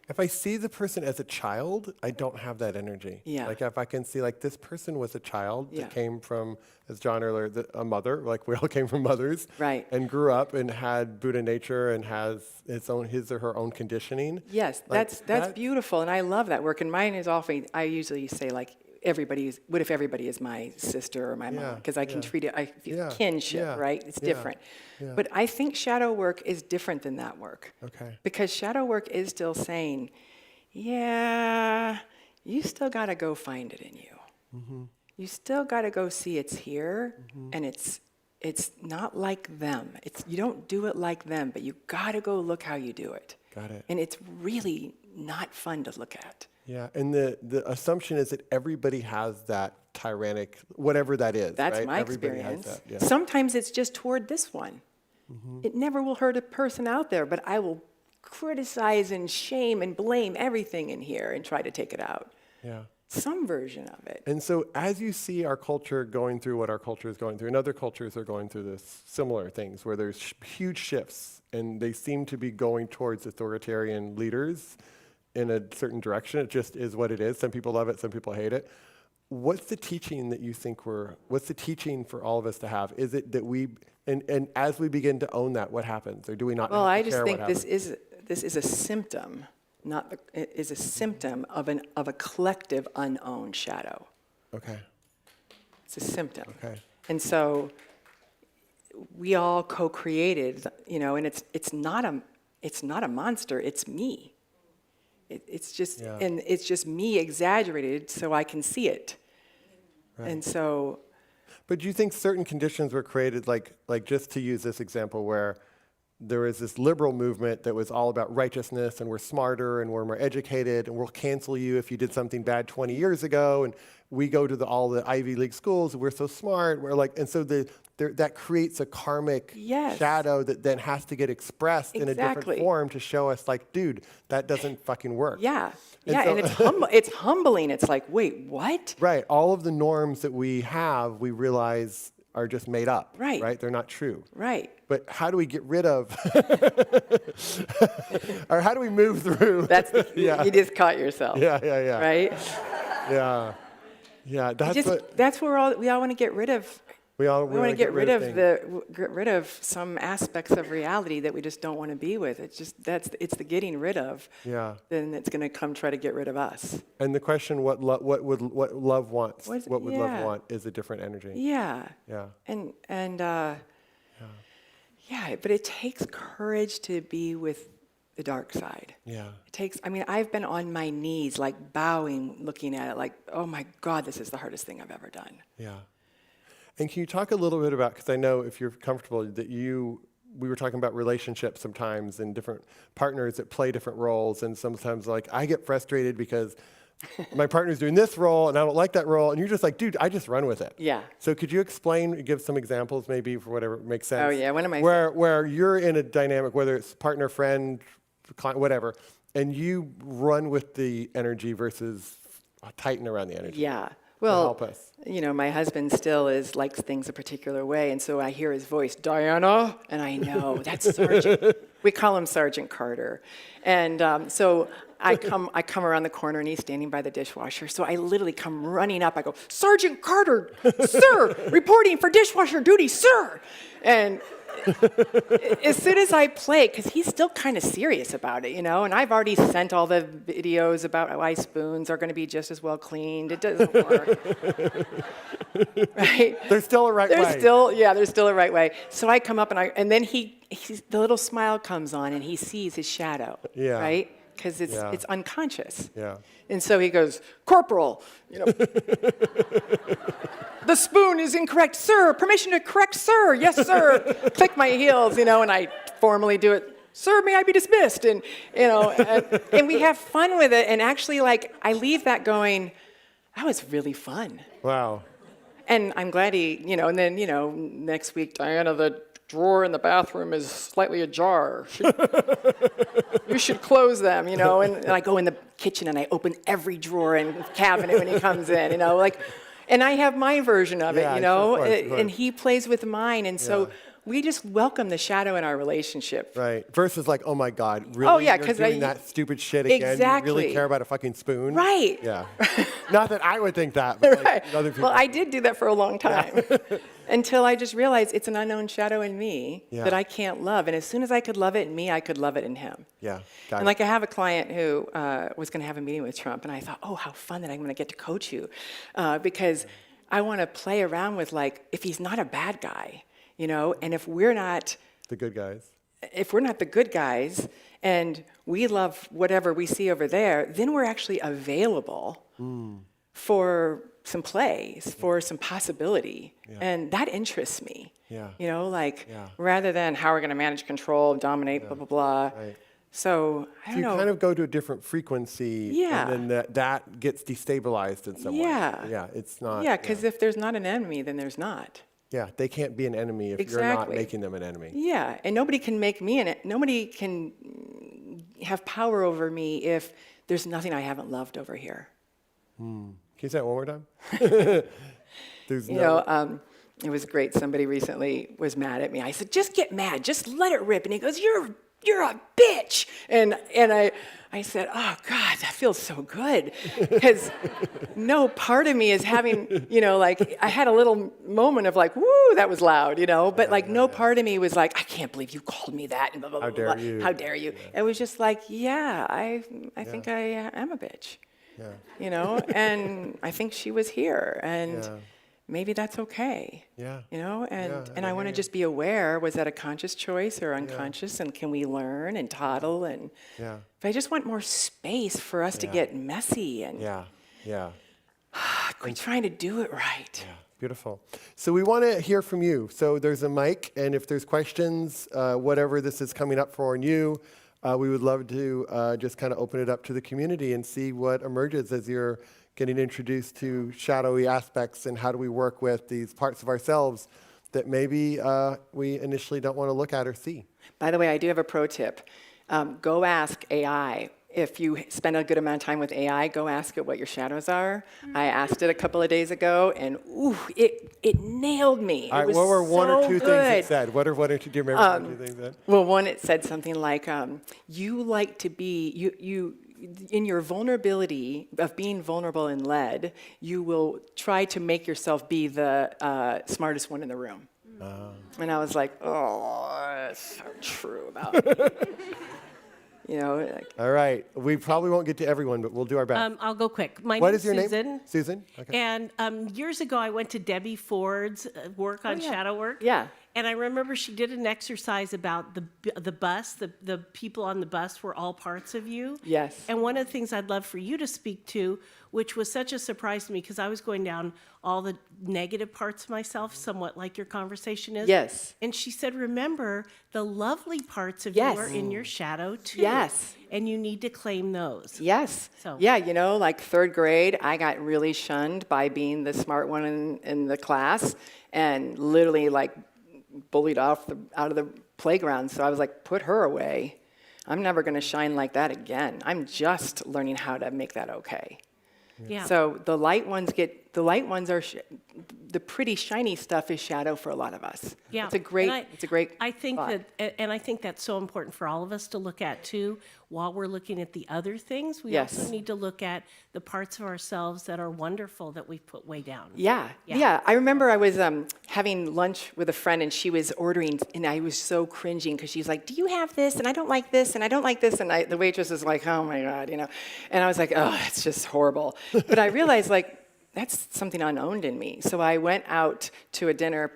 If I see the person as a child, I don't have that energy. Yeah. Like if I can see like this person was a child that came from, as John earlier, a mother, like we all came from mothers. Right. And grew up and had Buddha nature and has his or her own conditioning. Yes, Like, that's beautiful, and I love that work. And mine is often, I usually say like, what if everybody is my sister or my mom? Because I can treat it, I feel kinship, right? It's different. Yeah. But I think shadow work is different than that work. Okay. Because shadow work is still saying, you still got to go find it in you. Mm-hmm. You still got to go see it's here, and it's not like them. You don't do it like them, but you got to go look how you do it. Got it. And it's really not fun to look at. Yeah, and the assumption is that everybody has that tyrannic, whatever that is. That's right? my Everybody experience. has that, yeah. Sometimes it's just toward this one. Mm-hmm. It never will hurt a person out there, but I will criticize and shame and blame everything in here and try to take it out. Yeah. Some version of it. And so as you see our culture going through what our culture is going through, and other cultures are going through this similar things where there's huge shifts and they seem to be going towards authoritarian leaders in a certain direction. It just is what it is. Some people love it, some people hate it. What's the teaching that you think what's the teaching for all of us to have? Is it that and as we begin to own that, what happens? Or do we not Well, I care just think what this happens? is a symptom, it is a symptom of a collective unowned shadow. Okay. It's a symptom. Okay. And so we all co-created, and it's not a monster, it's me. It's just and it's just me exaggerated so I can see it. Right. And so But do you think certain conditions were created, like just to use this example, where there was this liberal movement that was all about righteousness and we're smarter and we're more educated and we'll cancel you if you did something bad 20 years ago, and we go to all the Ivy League schools and we're so smart, and so the that creates a karmic Yes. shadow that then has to get expressed in a different Exactly. form to show us like, dude, that doesn't fucking work. Yeah. And Yeah, so- and it's humbling. It's like, wait, what? Right. All of the norms that we have, we realize are just made up. Right. Right? They're not true. Right. But how do we get rid of, or how do we move through? That's you just caught yourself. Yeah. Right? Yeah. Yeah. That's where we all want to get rid of. We want to get rid of things. get rid of some aspects of reality that we just don't want to be with. It's the getting rid of. Yeah. Then it's going to come try to get rid of us. And the question, what love wants, what would love yeah. want, is a different energy. Yeah. Yeah. And yeah, but it takes courage to be with the dark side. Yeah. It takes, I mean, I've been on my knees, like bowing, looking at it like, oh my God, this is the hardest thing I've ever done. Yeah. And can you talk a little bit about, because I know if you're comfortable, that we were talking about relationships sometimes and different partners that play different roles. And sometimes like I get frustrated because my partner's doing this role and I don't like that role. And you're just like, dude, I just run with it. Yeah. So could you explain, give some examples maybe for whatever makes sense? Oh yeah, one of my where you're in a dynamic, whether it's partner, friend, client, whatever, and you run with the energy versus tighten around the energy. Yeah. Well, help us. You know, my husband still likes things a particular way, and so I hear his voice, Diana, and I know that's Sergeant. We call him Sergeant Carter, and so I come around the corner, and he's standing by the dishwasher. So I literally come running up. I go, Sergeant Carter, sir, reporting for dishwasher duty, sir, and as soon as I play, because he's still kind of serious about it, you know, and I've already sent all the videos about why spoons are going to be just as well cleaned. It doesn't work. Right? There's still a right way. There's still a right way. So I come up and then the little smile comes on and he sees his shadow. Yeah. Right? Because it's unconscious. Yeah. And so he goes, Corporal, you know. The spoon is incorrect, sir. Permission to correct, sir. Yes, sir. Click my heels, you know, and I formally do it. Sir, may I be dismissed? And, you know, and we have fun with it. And actually, like, I leave that going, that was really fun. Wow. And I'm glad he, you know, and then, you know, next week, Diana, the drawer in the bathroom is slightly ajar. You should close them, you know. And I go in the kitchen and I open every drawer and cabinet when he comes in, you know, like. And I have my version of it, you know, of course. and he plays with mine. And so we just welcome the shadow in our relationship. Right. Versus like, oh my God, really? Oh, yeah, You're 'cause doing that stupid shit again? Exactly. You really care about a fucking spoon? Right. Yeah. Not that I would think that, but like Right. other people. Well, I did do that for a long time until I just realized it's an unknown shadow in me that I can't love. And as soon as I could love it in me, I could love it in him. Yeah. And like I have a client who was going to have a meeting with Trump, and I thought, oh, how fun that I'm going to get to coach you, because I want to play around with like if he's not a bad guy, you know, and if we're not the good guys. If we're not the good guys and we love whatever we see over there, then we're actually available for some plays, for some possibility. Yeah. And that interests me. Yeah. You know, like rather than how we're going to manage, control, dominate, blah, blah, blah. Right. So, I don't know. You kind of go to a different frequency, Yeah. and then that gets destabilized in some way. Yeah, it's not. Yeah, because if there's not an enemy, then there's not. Yeah, they can't be an enemy if you're not making them an enemy. Yeah, and nobody can make me nobody can have power over me if there's nothing I haven't loved over here. Can you say that one more time? There's it was great. Somebody recently was mad at me. I said, just get mad, just let it rip. And he goes, you're a bitch. And I said, oh God, that feels so good. Because no part of me is having, you know, like I had a little moment of like, woo, that was loud, you know, but like no part of me was like, I can't believe you called me that. And blah, blah, blah, How dare blah. you. How dare you. It was just like, yeah, I think I am a bitch. Yeah. You know, and I think she was here, and maybe that's okay. Yeah. You know, and I want to just be aware, was that a conscious choice or unconscious, and can we learn and toddle, and if I just want more space for us to get messy and we're trying to do it right. Yeah. Beautiful. So we want to hear from you. So there's a mic, and if there's questions, whatever this is coming up for you, we would love to just kind of open it up to the community and see what emerges as you're getting introduced to shadowy aspects and how do we work with these parts of ourselves that maybe we initially don't want to look at or see. By the way, I do have a pro tip. Go ask AI. If you spend a good amount of time with AI, go ask it what your shadows are. I asked it a couple of days ago, and ooh, it nailed me. All right, it was what were one or so two good. things it said? What are two? Do you remember one or two things it said? Well, one, it said something like, you like to be, you in your vulnerability of being vulnerable and led, you will try to make yourself be the smartest one in the room. And I was like, oh, that's so true about me. You know, like, All right. We probably won't get to everyone, but we'll do our best. I'll go quick. My What name's is your Susan. name? Susan? Okay. And years ago, I went to Debbie Ford's work on shadow work. Yeah. And I remember she did an exercise about the bus. The people on the bus were all parts of you. Yes. And one of the things I'd love for you to speak to, which was such a surprise to me, because I was going down all the negative parts of myself, somewhat like your conversation is. Yes. And she said, remember, the lovely parts of Yes. you are in your shadow too. Yes. And you need to claim those. Yes. So. Yeah, you know, like third grade, I got really shunned by being the smart one in the class and literally like bullied out of the playground. So I was like, put her away. I'm never going to shine like that again. I'm just learning how to make that okay. Yeah. So the light ones are, the pretty shiny stuff is shadow for a lot of us. Yeah. It's a great, I think thought. and I think that's so important for all of us to look at too. While we're looking at the other things, we Yes. also need to look at the parts of ourselves that are wonderful that we've put way down. Yeah. I remember I was having lunch with a friend and she was ordering and I was so cringing because she's like, do you have this? And I don't like this and I don't like this. And the waitress is like, oh my God, you know. And I was like, oh, it's just horrible. But I realized like, that's something unowned in me. So I went out to a dinner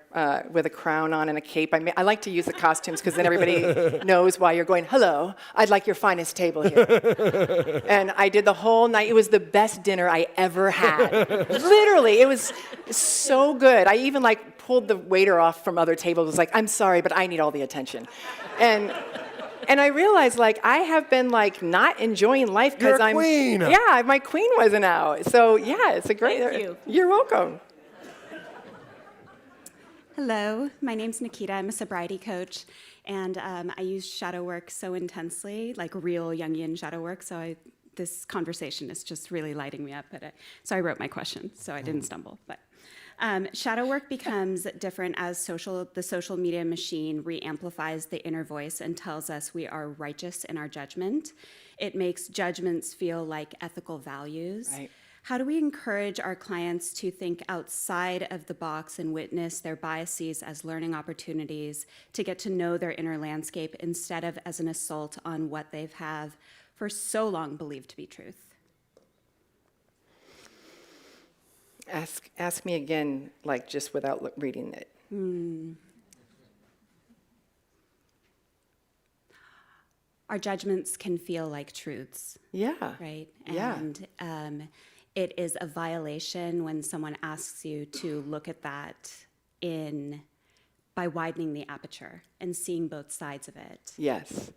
with a crown on and a cape. I like to use the costumes because then everybody knows why you're going, hello, I'd like your finest table here. And I did the whole night. It was the best dinner I ever had. Literally, it was so good. I even like pulled the waiter off from other tables. It was like, I'm sorry, but I need all the attention. And I realized, like, I have been, like, not enjoying life because I'm... queen. Yeah, my queen wasn't out. So, yeah, it's a great... Thank you. You're welcome. Hello, my name's Nikita. I'm a sobriety coach, and I use shadow work so intensely, like real Jungian shadow work, so this conversation is just really lighting me up. So I wrote my question, so I didn't stumble. But shadow work becomes different as the social media machine re-amplifies the inner voice and tells us we are righteous in our judgment. It makes judgments feel like ethical values. Right. How do we encourage our clients to think outside of the box and witness their biases as learning opportunities to get to know their inner landscape instead of as an assault on what they've have for so long believed to be truth? Ask me again, like, just without reading it. Our judgments can feel like truths. Yeah. Right? Yeah. And it is a violation when someone asks you to look at that by widening the aperture and seeing both sides of it. Yes.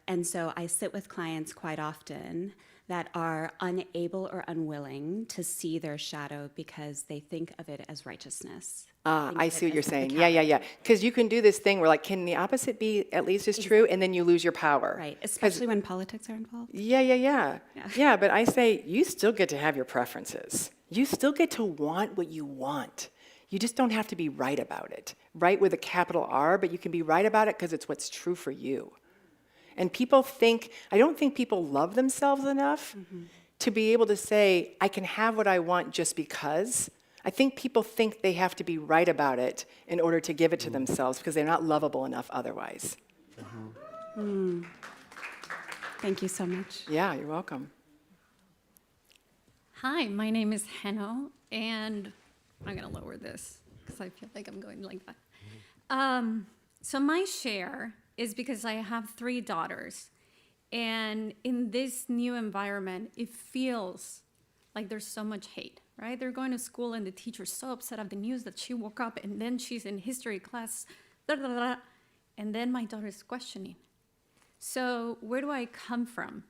And so I sit with clients quite often that are unable or unwilling to see their shadow because they think of it as righteousness. I see what you're saying. Yeah. Because you can do this thing where, like, can the opposite be at least as true? And then you lose your power. Right, especially when politics are involved. Yeah. Yeah, but I say you still get to have your preferences. You still get to want what you want. You just don't have to be right about it. Right with a capital R, but you can be right about it because it's what's true for you. And I don't think people love themselves enough to be able to say, I can have what I want just because. I think people think they have to be right about it in order to give it to themselves because they're not lovable enough otherwise. Thank you so much. Yeah, you're welcome. Hi, my name is Heno, and I'm going to lower this because I feel like I'm going like that. So my share is because I have 3 daughters, and in this new environment, it feels like there's so much hate, right? They're going to school, and the teacher's so upset of the news that she woke up, and then she's in history class, and then my daughter's questioning. So where do I come from?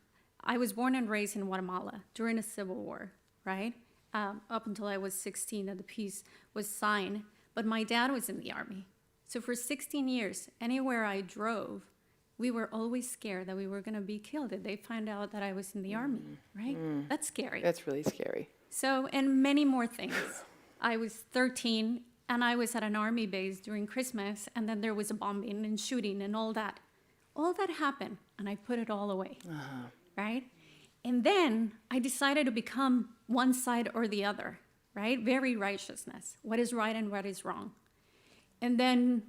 I was born and raised in Guatemala during the Civil War, right? Up until I was 16 that the peace was signed. but my dad was in the Army. So for 16 years, anywhere I drove, we were always scared that we were going to be killed if they find out that I was in the Army, right? That's scary. That's really scary. So, and many more things. I was 13 and I was at an Army base during Christmas, and then there was a bombing and shooting and all that. All that happened, and I put it all away, right? And then I decided to become one side or the other, right? Very righteousness. What is right and what is wrong. And then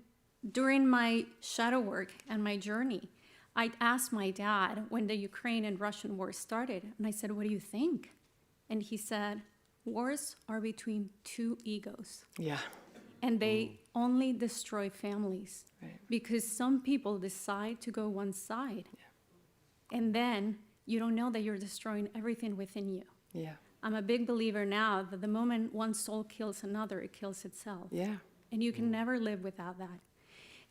during my shadow work and my journey, I asked my dad when the Ukraine and Russian war started, and I said, what do you think? And he said, wars are between two egos. Yeah. And they only destroy families. Right. Because some people decide to go one side. Yeah. And then you don't know that you're destroying everything within you. Yeah. I'm a big believer now that the moment one soul kills another, it kills itself. Yeah. And you can never live without that.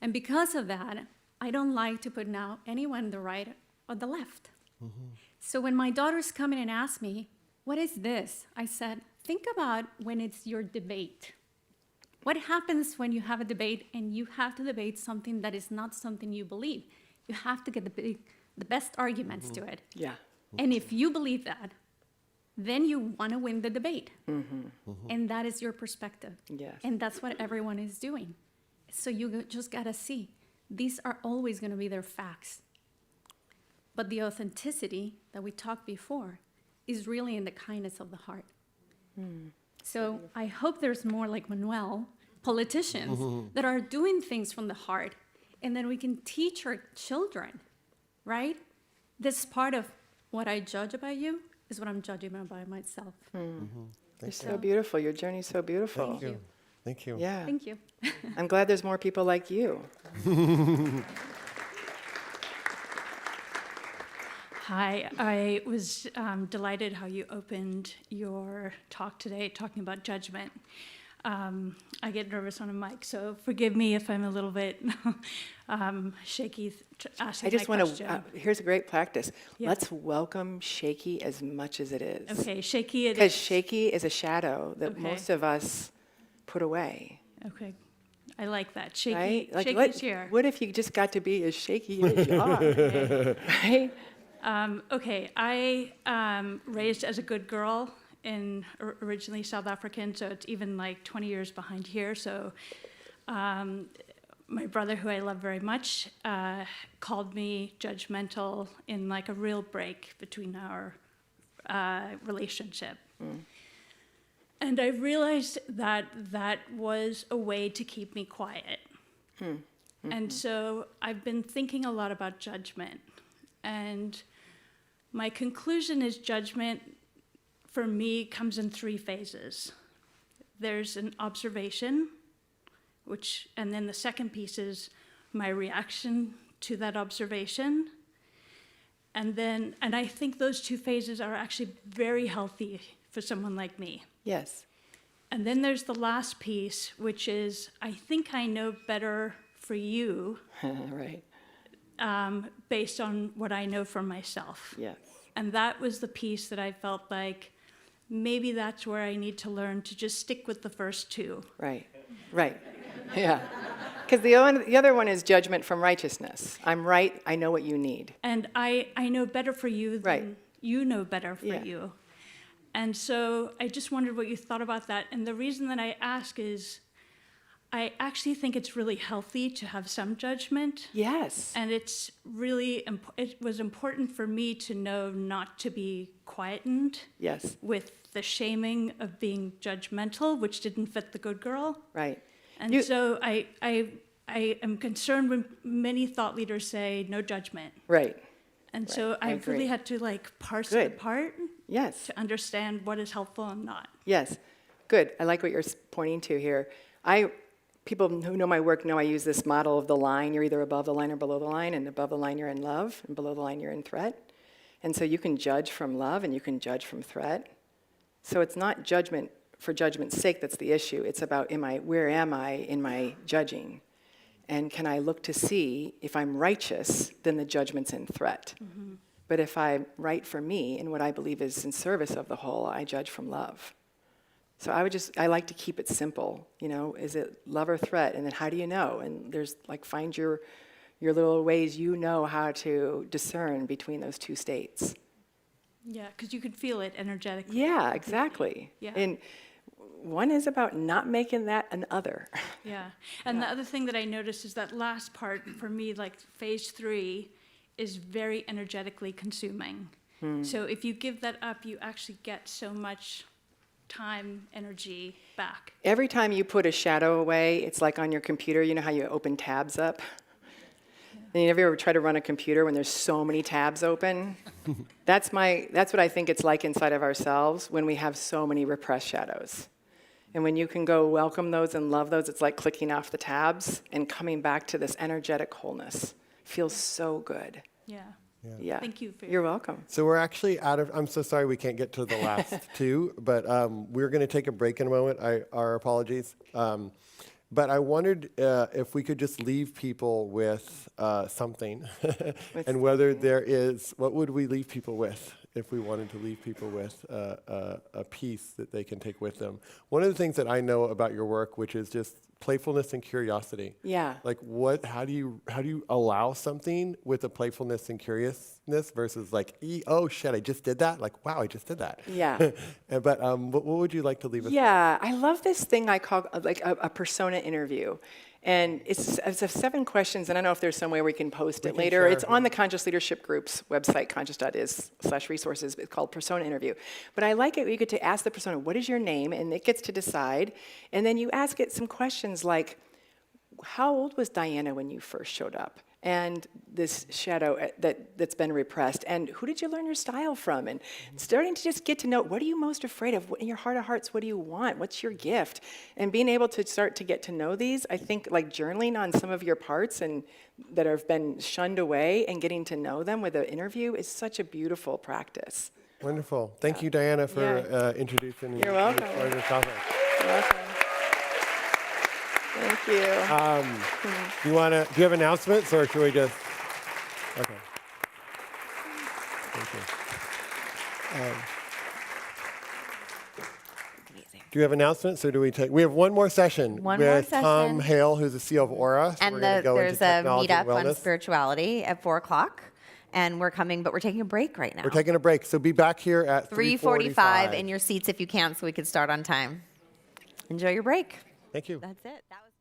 And because of that, I don't like to put now anyone on the right or the left. So when my daughters come in and ask me, what is this? I said, think about when it's your debate. What happens when you have a debate and you have to debate something that is not something you believe? You have to get the best arguments to it. Yeah. And if you believe that, then you want to win the debate. And that is your perspective. Yes. And that's what everyone is doing. So you just got to see, these are always going to be their facts. But the authenticity that we talked before is really in the kindness of the heart. So I hope there's more like Manuel, politicians that are doing things from the heart, and then we can teach our children, right? This part of what I judge about you is what I'm judging about myself. You're so beautiful. Your journey's so beautiful. Thank you. Thank you. Yeah. Thank you. I'm glad there's more people like you. Hi, I was delighted how you opened your talk today talking about judgment. I get nervous on a mic, so forgive me if I'm a little bit shaky asking I just my want question. to, here's a great practice. Yeah. Let's welcome shaky as much as it is. Okay, shaky it Because is. shaky is a shadow that Okay. most of us put away. Okay, I like that. Shaky, Right? Like, shaky's here. what if you just got to be as shaky as you are? Right? Okay, I raised as a good girl in originally South African, so it's even like 20 years behind here. So my brother, who I love very much, called me judgmental in like a real break between our relationship. And I realized that that was a way to keep me quiet. And so I've been thinking a lot about judgment. And my conclusion is judgment, for me, comes in 3 phases. There's an observation, and then the second piece is my reaction to that observation. And I think those 2 phases are actually very healthy for someone like me. Yes. And then there's the last piece, which is, I think I know better for you. Right. Based on what I know for myself. Yes. And that was the piece that I felt like maybe that's where I need to learn to just stick with the first 2. Right. Right. Yeah. Because the other one is judgment from righteousness. I'm right. I know what you need. And I know better for you than you know better for you. And so I just wondered what you thought about that. And the reason that I ask is I actually think it's really healthy to have some judgment. Yes. And it's really, it was important for me to know not to be quietened. Yes. With the shaming of being judgmental, which didn't fit the good girl. Right. And so I am concerned when many thought leaders say no judgment. Right. And so I I agree. really had to like parse Good. it apart. Yes. To understand what is helpful and not. Yes. Good. I like what you're pointing to here. People who know my work know I use this model of the line. You're either above the line or below the line, and above the line you're in love, and below the line you're in threat. And so you can judge from love and you can judge from threat. So it's not judgment for judgment's sake that's the issue. It's about where am I in my judging? And can I look to see if I'm righteous, then the judgment's in threat. But if I'm right for me and what I believe is in service of the whole, I judge from love. So I like to keep it simple. You know, is it love or threat? And then how do you know? And there's like, find your little ways you know how to discern between those two states. Yeah, because you could feel it energetically. Yeah, exactly. Yeah. And one is about not making that an other. Yeah. And the other thing that I noticed is that last part for me, like phase 3, is very energetically consuming. So if you give that up, you actually get so much time, energy back. Every time you put a shadow away, it's like on your computer, you know how you open tabs up? And you ever try to run a computer when there's so many tabs open? That's what I think it's like inside of ourselves when we have so many repressed shadows. And when you can go welcome those and love those, it's like clicking off the tabs and coming back to this energetic wholeness. Feels so good. Yeah. Yeah. Thank you for You're welcome. So we're actually I'm so sorry we can't get to the last two, but we're going to take a break in a moment. Our apologies. But I wondered if we could just leave people with something, and whether there is, what would we leave people with if we wanted to leave people with a piece that they can take with them? One of the things that I know about your work, which is just playfulness and curiosity. Yeah. Like how do you allow something with a playfulness and curiousness versus like, oh shit, I just did that? Like, wow, I just did that. Yeah. But what would you like to leave us with? Yeah, I love this thing I call like a persona interview. And it's 7 questions, and I don't know if there's some way we can post it later. share. It's on the Conscious Leadership Group's website, conscious.is/resources. It's called Persona Interview. But I like it, you get to ask the persona, what is your name? And it gets to decide. And then you ask it some questions like, how old was Diana when you first showed up? And this shadow that's been repressed. And who did you learn your style from? And starting to just get to know, what are you most afraid of? In your heart of hearts, what do you want? What's your gift? And being able to start to get to know these, I think like journaling on some of your parts and that have been shunned away and getting to know them with an interview is such a beautiful practice. Wonderful. Thank you, Diana, for introducing me. You're welcome. to this topic. You're welcome. Thank you. Do you have announcements, or should we just? Okay. Thank you. Do you have announcements, or do we take? We have one more session One with more session. Tom Hale, who's the CEO of Aura. So And we're gonna go there's into a technology and meetup on wellness. spirituality at 4 o'clock. And we're coming, but we're taking a break right now. We're taking a break, so be back here at 3:45 in your seats if you can, so we could start on time. Enjoy your break. Thank you. That's it. That was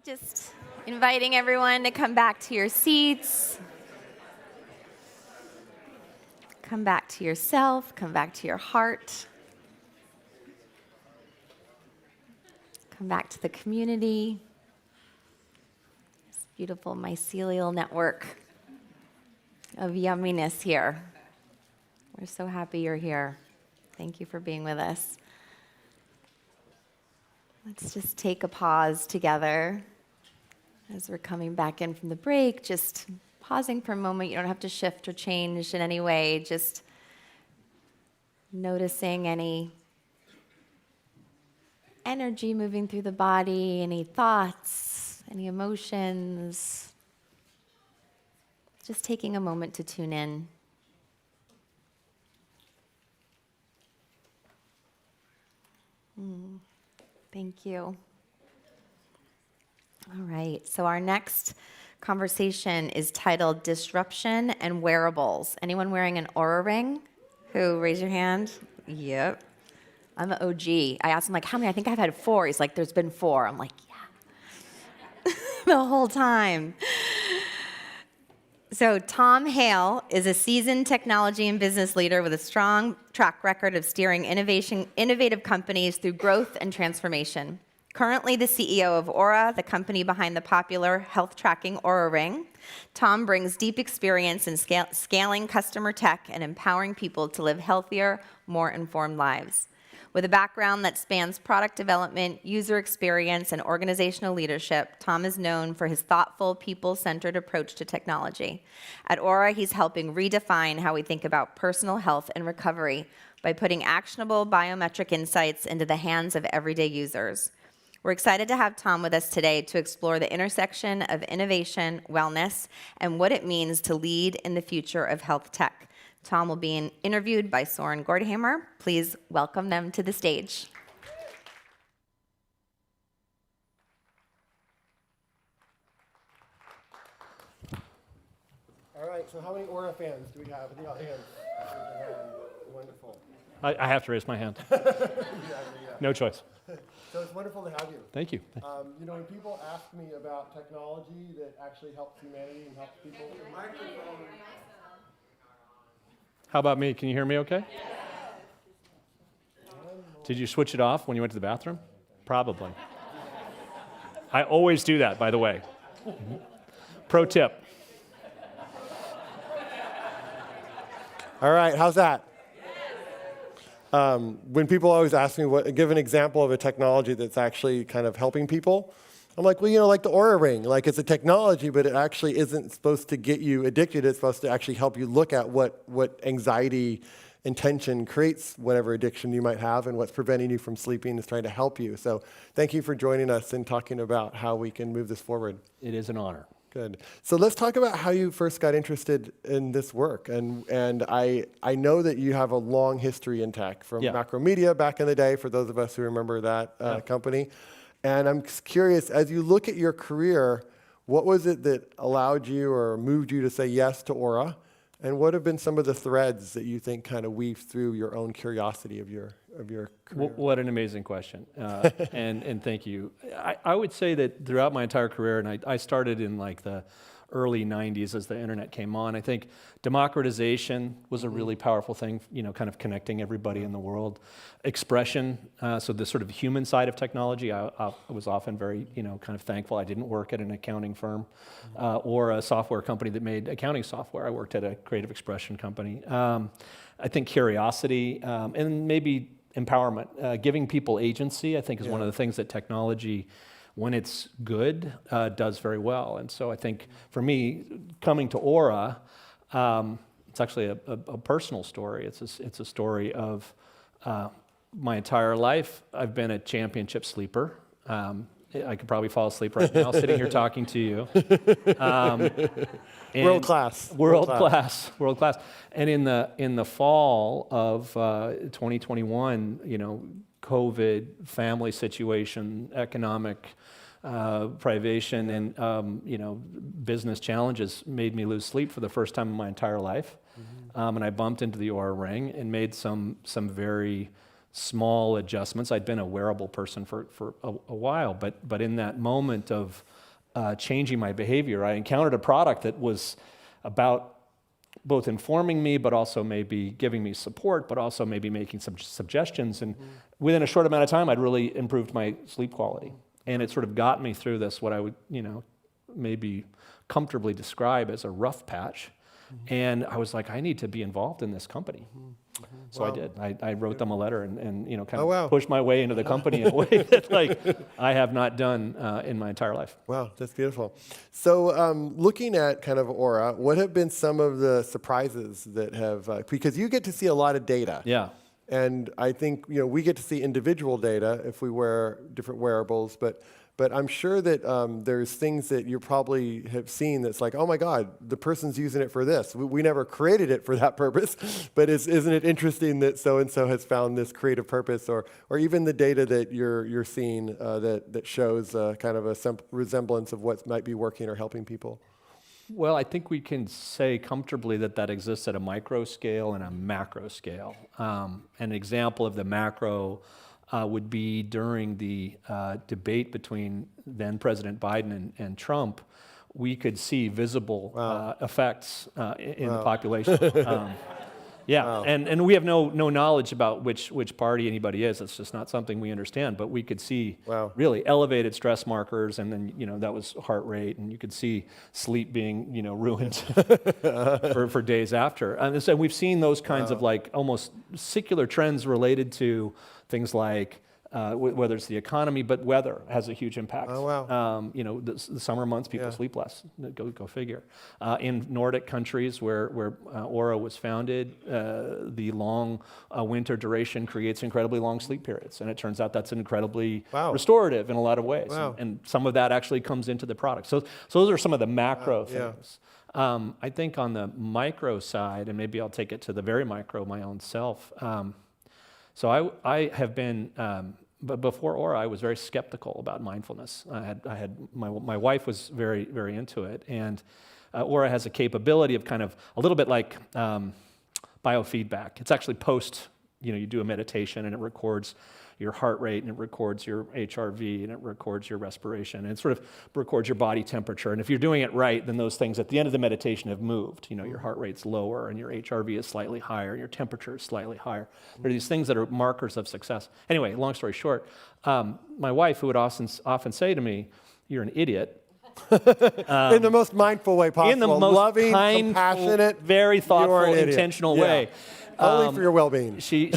Just inviting everyone to come back to your seats. Come back to yourself, come back to your heart. Come back to the community. This beautiful mycelial network of yumminess here. We're so happy you're here. Thank you for being with us. Let's just take a pause together as we're coming back in from the break, just pausing for a moment. You don't have to shift or change in any way, just noticing any energy moving through the body, any thoughts, any emotions. Just taking a moment to tune in. Thank you. All right, so our next conversation is titled Disruption and Wearables. Anyone wearing an Oura ring? Who? Raise your hand. Yep. I'm an OG. I asked him, like, how many? I think I've had 4. He's like, there's been 4. I'm like, yeah. The whole time. So Tom Hale is a seasoned technology and business leader with a strong track record of steering innovative companies through growth and transformation. Currently the CEO of Oura, the company behind the popular health tracking Oura Ring, Tom brings deep experience in scaling customer tech and empowering people to live healthier, more informed lives. With a background that spans product development, user experience, and organizational leadership, Tom is known for his thoughtful, people-centered approach to technology. At Oura, he's helping redefine how we think about personal health and recovery by putting actionable biometric insights into the hands of everyday users. We're excited to have Tom with us today to explore the intersection of innovation, wellness, and what it means to lead in the future of health tech. Tom will be interviewed by Soren Gordhammer. Please welcome them to the stage. All right, so how many Oura fans do we have in the audience? Wonderful. I have to raise my hand. Yeah. No choice. So it's wonderful to have you. Thank you. You know, when people ask me about technology that actually helps humanity and helps people, How about me? Can you hear me okay? Did you switch it off when you went to the bathroom? Probably. I always do that, by the way. Pro tip. All right, how's that? When people always ask me, give an example of a technology that's actually kind of helping people, I'm like, well, you know, like the Oura Ring, like it's a technology, but it actually isn't supposed to get you addicted. It's supposed to actually help you look at what anxiety and tension creates whatever addiction you might have, and what's preventing you from sleeping is trying to help you. So thank you for joining us and talking about how we can move this forward. It is an honor. Good. So let's talk about how you first got interested in this work. And I know that you have a long history in tech, from Macromedia back in the day, for those of us who remember that company. And I'm curious, as you look at your career, what was it that allowed you or moved you to say yes to Oura? And what have been some of the threads that you think kind of weave through your own curiosity of your career? What an amazing question, and thank you. I would say that throughout my entire career, and I started in like the early 90s as the internet came on. I think democratization was a really powerful thing, you know, kind of connecting everybody in the world. Expression, so the sort of human side of technology, I was often very, you know, kind of thankful. I didn't work at an accounting firm or a software company that made accounting software. I worked at a creative expression company. I think curiosity and maybe empowerment, giving people agency, I think is one of the things that technology, when it's good, does very well. And so I think for me, coming to Oura, it's actually a personal story. It's a story of my entire life. I've been a championship sleeper. I could probably fall asleep right now sitting here talking to you. World class. World class. And in the fall of 2021, you know, COVID, family situation, economic privation, and you know, business challenges made me lose sleep for the first time in my entire life. And I bumped into the Oura Ring and made some very small adjustments. I'd been a wearable person for a while, but in that moment of changing my behavior, I encountered a product that was about both informing me, but also maybe giving me support, but also maybe making some suggestions. And within a short amount of time, I'd really improved my sleep quality. And it sort of got me through this, what I would, maybe comfortably describe as a rough patch. And I was like, I need to be involved in this company. So I did. I wrote them a letter and kind of pushed my way into the company in a way that I have not done in my entire life. Wow, that's beautiful. So looking at kind of Aura, what have been some of the surprises that have, because you get to see a lot of data. Yeah. And I think, we get to see individual data if we wear different wearables, but I'm sure that there's things that you probably have seen that's like, oh my God, the person's using it for this. We never created it for that purpose, but isn't it interesting that so-and-so has found this creative purpose, or even the data that you're seeing that shows kind of a resemblance of what might be working or helping people? Well, I think we can say comfortably that exists at a micro scale and a macro scale. An example of the macro would be during the debate between then President Biden and Trump. We could see visible effects in the population. And we have no knowledge about which party anybody is. It's just not something we understand. But we could see really elevated stress markers, and then that was heart rate, and you could see sleep being ruined for days after. And so we've seen those kinds of like almost secular trends related to things like whether it's the economy, but weather has a huge impact. Oh, wow. The summer months, people sleep less. Go figure. In Nordic countries where Aura was founded, the long winter duration creates incredibly long sleep periods, and it turns out that's incredibly restorative in a lot of ways. Wow. And some of that actually comes into the product. So those are some of the macro things. I think on the micro side, and maybe I'll take it to the very micro, my own self. So I have been, but before Aura, I was very skeptical about mindfulness. My wife was very, very into it, and Aura has a capability of kind of a little bit like biofeedback. It's actually you do a meditation and it records your heart rate, and it records your HRV, and it records your respiration, and it sort of records your body temperature. And if you're doing it right, then those things at the end of the meditation have moved. Your heart rate's lower, and your HRV is slightly higher, and your temperature is slightly higher. There are these things that are markers of success. Anyway, long story short, my wife, who would often say to me, "You're an idiot." In the most mindful way possible. In the most loving, kindful, compassionate, very thoughtful, intentional way. Only for your well-being. She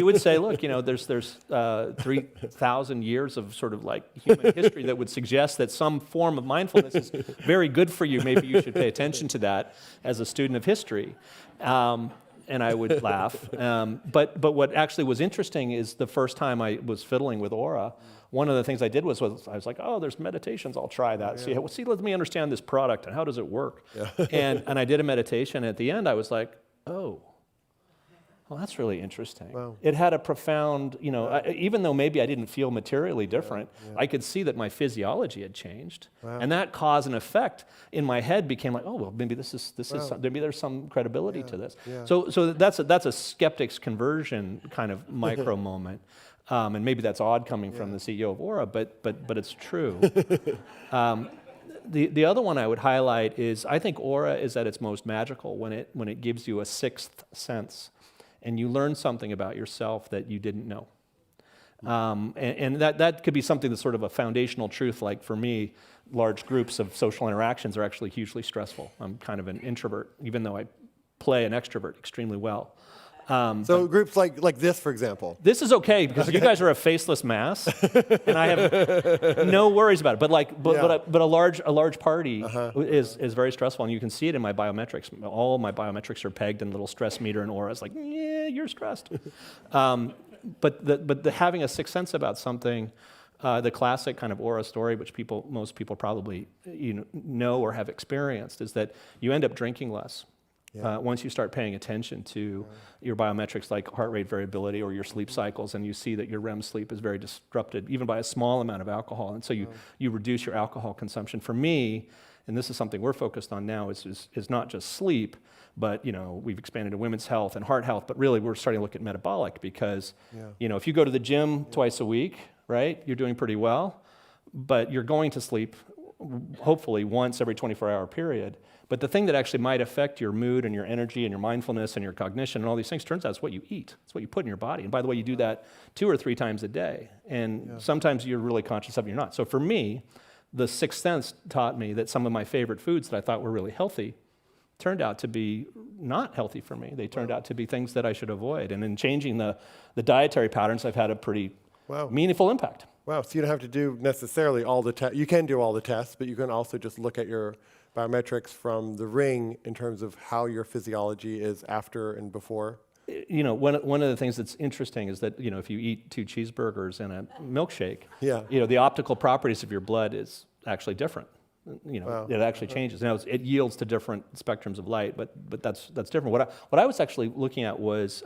would say, look, there's 3,000 years of sort of like human history that would suggest that some form of mindfulness is very good for you. Maybe you should pay attention to that as a student of history. And I would laugh. But what actually was interesting is the first time I was fiddling with Aura, one of the things I did was I was like, oh, there's meditations, I'll try that. See, let me understand this product and how does it work? And I did a meditation, and at the end I was like, oh. Well, that's really interesting. Wow. It had a profound, even though maybe I didn't feel materially different, I could see that my physiology had changed. Wow. And that cause and effect in my head became like, oh, well, maybe this is maybe there's some credibility to this. Yeah. So that's a skeptic's conversion kind of micro moment. And maybe that's odd coming from the CEO of Aura, but it's true. The other one I would highlight is I think Aura is at its most magical when it gives you a sixth sense, and you learn something about yourself that you didn't know. And that could be something that's sort of a foundational truth. Like for me, large groups of social interactions are actually hugely stressful. I'm kind of an introvert, even though I play an extrovert extremely well. So groups like this, for example. This is okay because you guys are a faceless mass, and I have no worries about it. But a large party is very stressful, and you can see it in my biometrics. All my biometrics are pegged in a little stress meter, and Aura's like, yeah, you're stressed. But having a sixth sense about something, the classic kind of Aura story, which most people probably know or have experienced, is that you end up drinking less. Once you start paying attention to your biometrics like heart rate variability or your sleep cycles, and you see that your REM sleep is very disrupted even by a small amount of alcohol, and so you reduce your alcohol consumption. For me, and this is something we're focused on now, is not just sleep, but we've expanded to women's health and heart health, but really we're starting to look at metabolic because if you go to the gym twice a week, right, you're doing pretty well, but you're going to sleep hopefully once every 24-hour period. But the thing that actually might affect your mood and your energy and your mindfulness and your cognition and all these things, turns out it's what you eat. It's what you put in your body. And by the way, you do that 2 or 3 times a day. And sometimes you're really conscious of it, you're not. So for me, the Sixth Sense taught me that some of my favorite foods that I thought were really healthy turned out to be not healthy for me. They turned out to be things that I should avoid. And in changing the dietary patterns, I've had a pretty meaningful impact. Wow, so you don't have to do necessarily all the tests. You can do all the tests, but you can also just look at your biometrics from the ring in terms of how your physiology is after and before. One of the things that's interesting is that, if you eat 2 cheeseburgers and a milkshake, the optical properties of your blood is actually different. It actually changes. Now, it yields to different spectrums of light, but that's different. What I was actually looking at was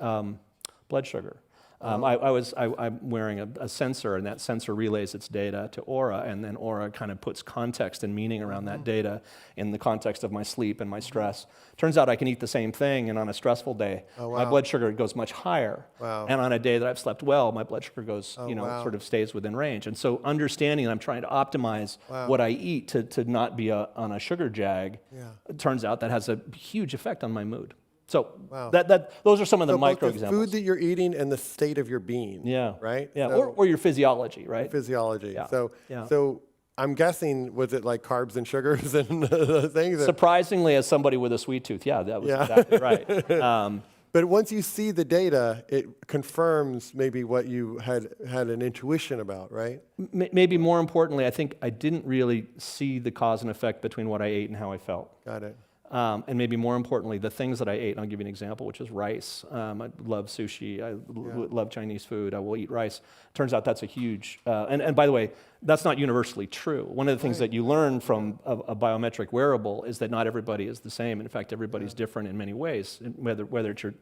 blood sugar. I'm wearing a sensor, and that sensor relays its data to Aura, and then Aura kind of puts context and meaning around that data in the context of my sleep and my stress. Turns out I can eat the same thing, and on a stressful day, my blood sugar goes much higher. And on a day that I've slept well, my blood sugar goes, sort of stays within range. And so understanding that I'm trying to optimize what I eat to not be on a sugar jag, it turns out that has a huge effect on my mood. So those are some of the micro both the examples. food that you're eating and the state of your being. Right. Yeah. So, or your physiology. Right. Physiology. Yeah. So I'm guessing, was it like carbs and sugars and the things? Surprisingly, as somebody with a sweet tooth, that was exactly right. But once you see the data, it confirms maybe what you had an intuition about, right? Maybe more importantly, I think I didn't really see the cause and effect between what I ate and how I felt. Got it. And maybe more importantly, the things that I ate, and I'll give you an example, which is rice. I love sushi. I love Chinese food. I will eat rice. Turns out that's a huge, and by the way, that's not universally true. One of the things that you learn from a biometric wearable is that not everybody is the same. In fact, everybody's different in many ways, whether it's your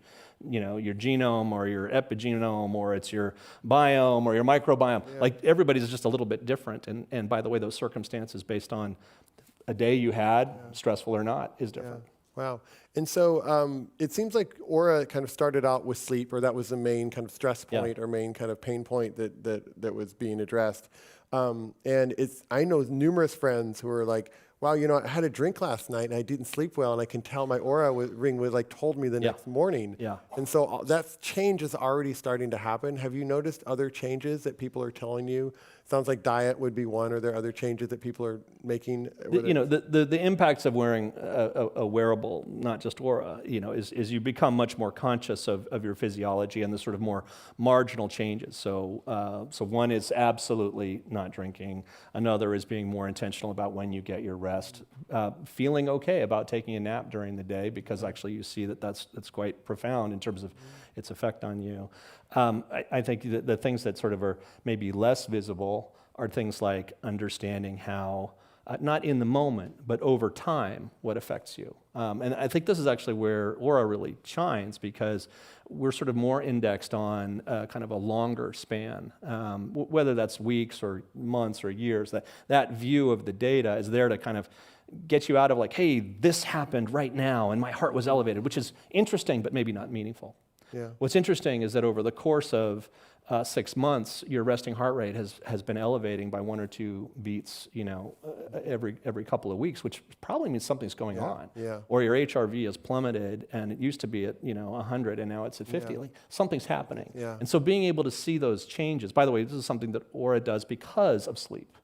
genome or your epigenome or it's your biome or your microbiome. Like everybody's just a little bit different. And by the way, those circumstances based on a day you had, stressful or not, is different. Wow. And so it seems like Aura kind of started out with sleep, or that was the main kind of stress point or main kind of pain point that was being addressed. And I know numerous friends who are like, wow, I had a drink last night and I didn't sleep well, and I can tell my Aura ring told me the next morning. And so that change is already starting to happen. Have you noticed other changes that people are telling you? Sounds like diet would be one. Are there other changes that people are making? The impacts of wearing a wearable, not just Aura, is you become much more conscious of your physiology and the sort of more marginal changes. So one is absolutely not drinking. Another is being more intentional about when you get your rest. Feeling okay about taking a nap during the day, because actually you see that's quite profound in terms of its effect on you. I think the things that sort of are maybe less visible are things like understanding how, not in the moment, but over time, what affects you. And I think this is actually where Aura really shines, because we're sort of more indexed on kind of a longer span, whether that's weeks or months or years. That view of the data is there to kind of get you out of like, hey, this happened right now and my heart was elevated, which is interesting, but maybe not meaningful. What's interesting is that over the course of 6 months, your resting heart rate has been elevating by 1 or 2 beats, every couple of weeks, which probably means something's going on. Or your HRV has plummeted, and it used to be at 100, and now it's at 50. Like something's happening. And so being able to see those changes. By the way, this is something that Aura does because of sleep.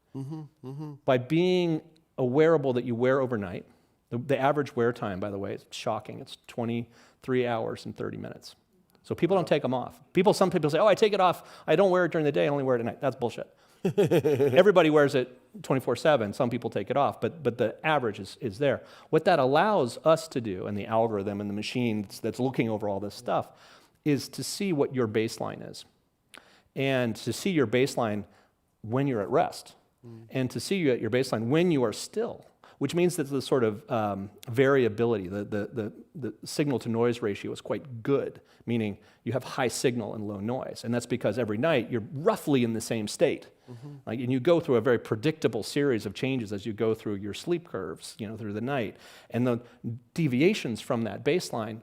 By being a wearable that you wear overnight, the average wear time, by the way, is shocking. It's 23 hours and 30 minutes. So people don't take them off. Some people say, oh, I take it off. I don't wear it during the day. I only wear it at night. That's bullshit. Everybody wears it 24/7. Some people take it off, but the average is there. What that allows us to do, and the algorithm and the machine that's looking over all this stuff, is to see what your baseline is. And to see your baseline when you're at rest. And to see you at your baseline when you are still. which means that the sort of variability, the signal to noise ratio is quite good, meaning you have high signal and low noise. And that's because every night you're roughly in the same state. Like, and you go through a very predictable series of changes as you go through your sleep curves, through the night. And the deviations from that baseline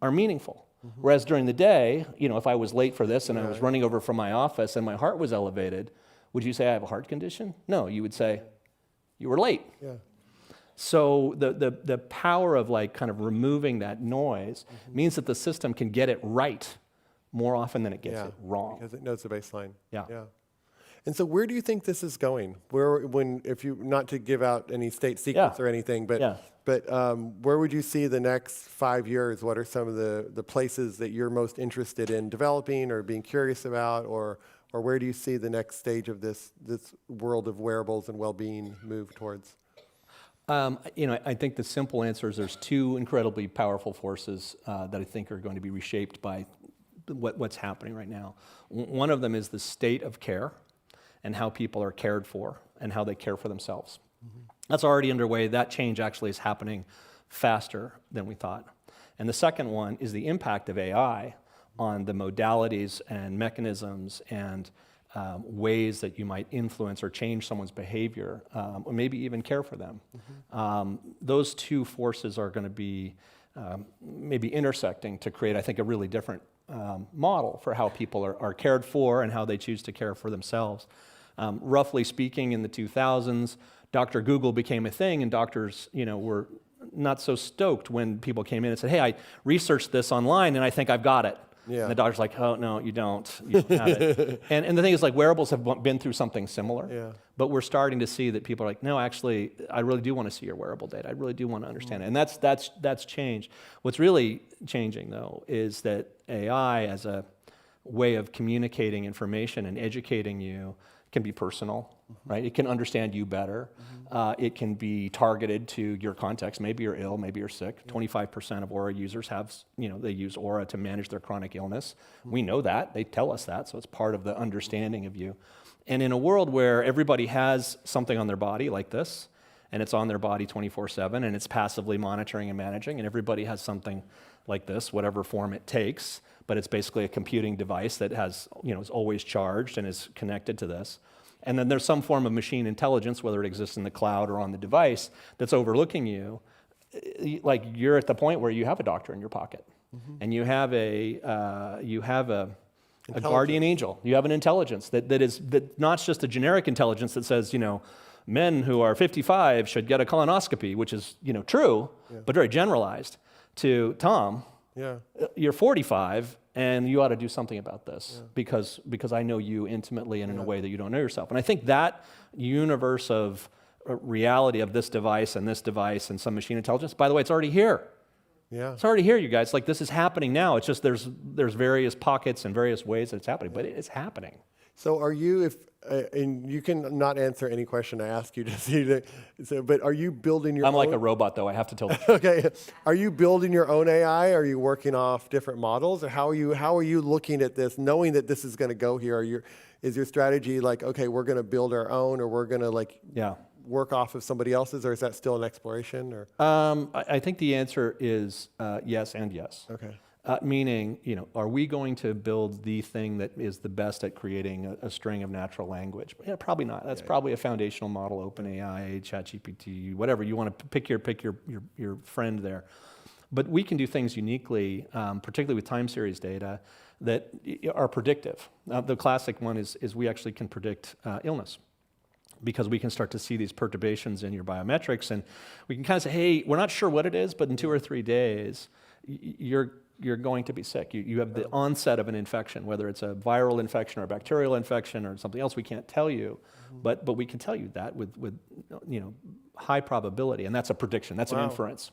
are meaningful. Whereas during the day, if I was late for this and I was running over from my office and my heart was elevated, would you say I have a heart condition? No, you would say you were late. Yeah. So the power of kind of removing that noise means that the system can get it right more often than it gets it wrong. Because it knows the baseline. Yeah. And so where do you think this is going? Not to give out any state secrets or anything, but where would you see the next 5 years? What are some of the places that you're most interested in developing or being curious about, or where do you see the next stage of this world of wearables and well-being move towards? I think the simple answer is there's two incredibly powerful forces that I think are going to be reshaped by what's happening right now. One of them is the state of care and how people are cared for and how they care for themselves. That's already underway. That change actually is happening faster than we thought. And the second one is the impact of AI on the modalities and mechanisms and ways that you might influence or change someone's behavior, or maybe even care for them. Those two forces are going to be maybe intersecting to create, I think, a really different model for how people are cared for and how they choose to care for themselves. Roughly speaking, in the 2000s, Dr. Google became a thing, and doctors, were not so stoked when people came in and said, "Hey, I researched this online, and I think I've got it." Yeah. And the doctor's like, "Oh, no, you don't. You don't have it." And the thing is, wearables have been through something similar. Yeah. But we're starting to see that people are like, "No, actually, I really do want to see your wearable data. I really do want to understand it." And that's changed. What's really changing, though, is that AI, as a way of communicating information and educating you, can be personal, right? It can understand you better. It can be targeted to your context. Maybe you're ill, maybe you're sick. 25% of Aura users have, they use Aura to manage their chronic illness. We know that. They tell us that, so it's part of the understanding of you. And in a world where everybody has something on their body like this, and it's on their body 24/7, and it's passively monitoring and managing, and everybody has something like this, whatever form it takes, but it's basically a computing device that has, is always charged and is connected to this. And then there's some form of machine intelligence, whether it exists in the cloud or on the device, that's overlooking you. Like, you're at the point where you have a doctor in your pocket, and you have a guardian angel. You have an intelligence that not just a generic intelligence that says, men who are 55 should get a colonoscopy, which is, true, but very generalized. To Tom, you're 45 and you ought to do something about this because I know you intimately and in a way that you don't know yourself. And I think that universe of reality of this device and some machine intelligence, by the way, it's already here. Yeah. It's already here, you guys. Like, this is happening now. It's just there's various pockets and various ways that it's happening, but it is happening. So are you, and you can not answer any question I ask you, but are you building your own? I'm like a robot, though, I have to tell the truth. Okay. Are you building your own AI? Are you working off different models? Or how are you looking at this, knowing that this is going to go here? Is your strategy like, okay, we're going to build our own, or we're going to work off of somebody else's, or is that still an exploration? Or I think the answer is yes and yes. Okay. Meaning, are we going to build the thing that is the best at creating a string of natural language? Yeah, probably not. That's probably a foundational model, OpenAI, ChatGPT, whatever. You want to pick your friend there. But we can do things uniquely, particularly with time series data, that are predictive. The classic one is we actually can predict illness, because we can start to see these perturbations in your biometrics, and we can kind of say, hey, we're not sure what it is, but in 2 or 3 days, you're going to be sick. You have the onset of an infection, whether it's a viral infection or a bacterial infection or something else. We can't tell you, but we can tell you that with high probability, and that's a prediction. That's an inference.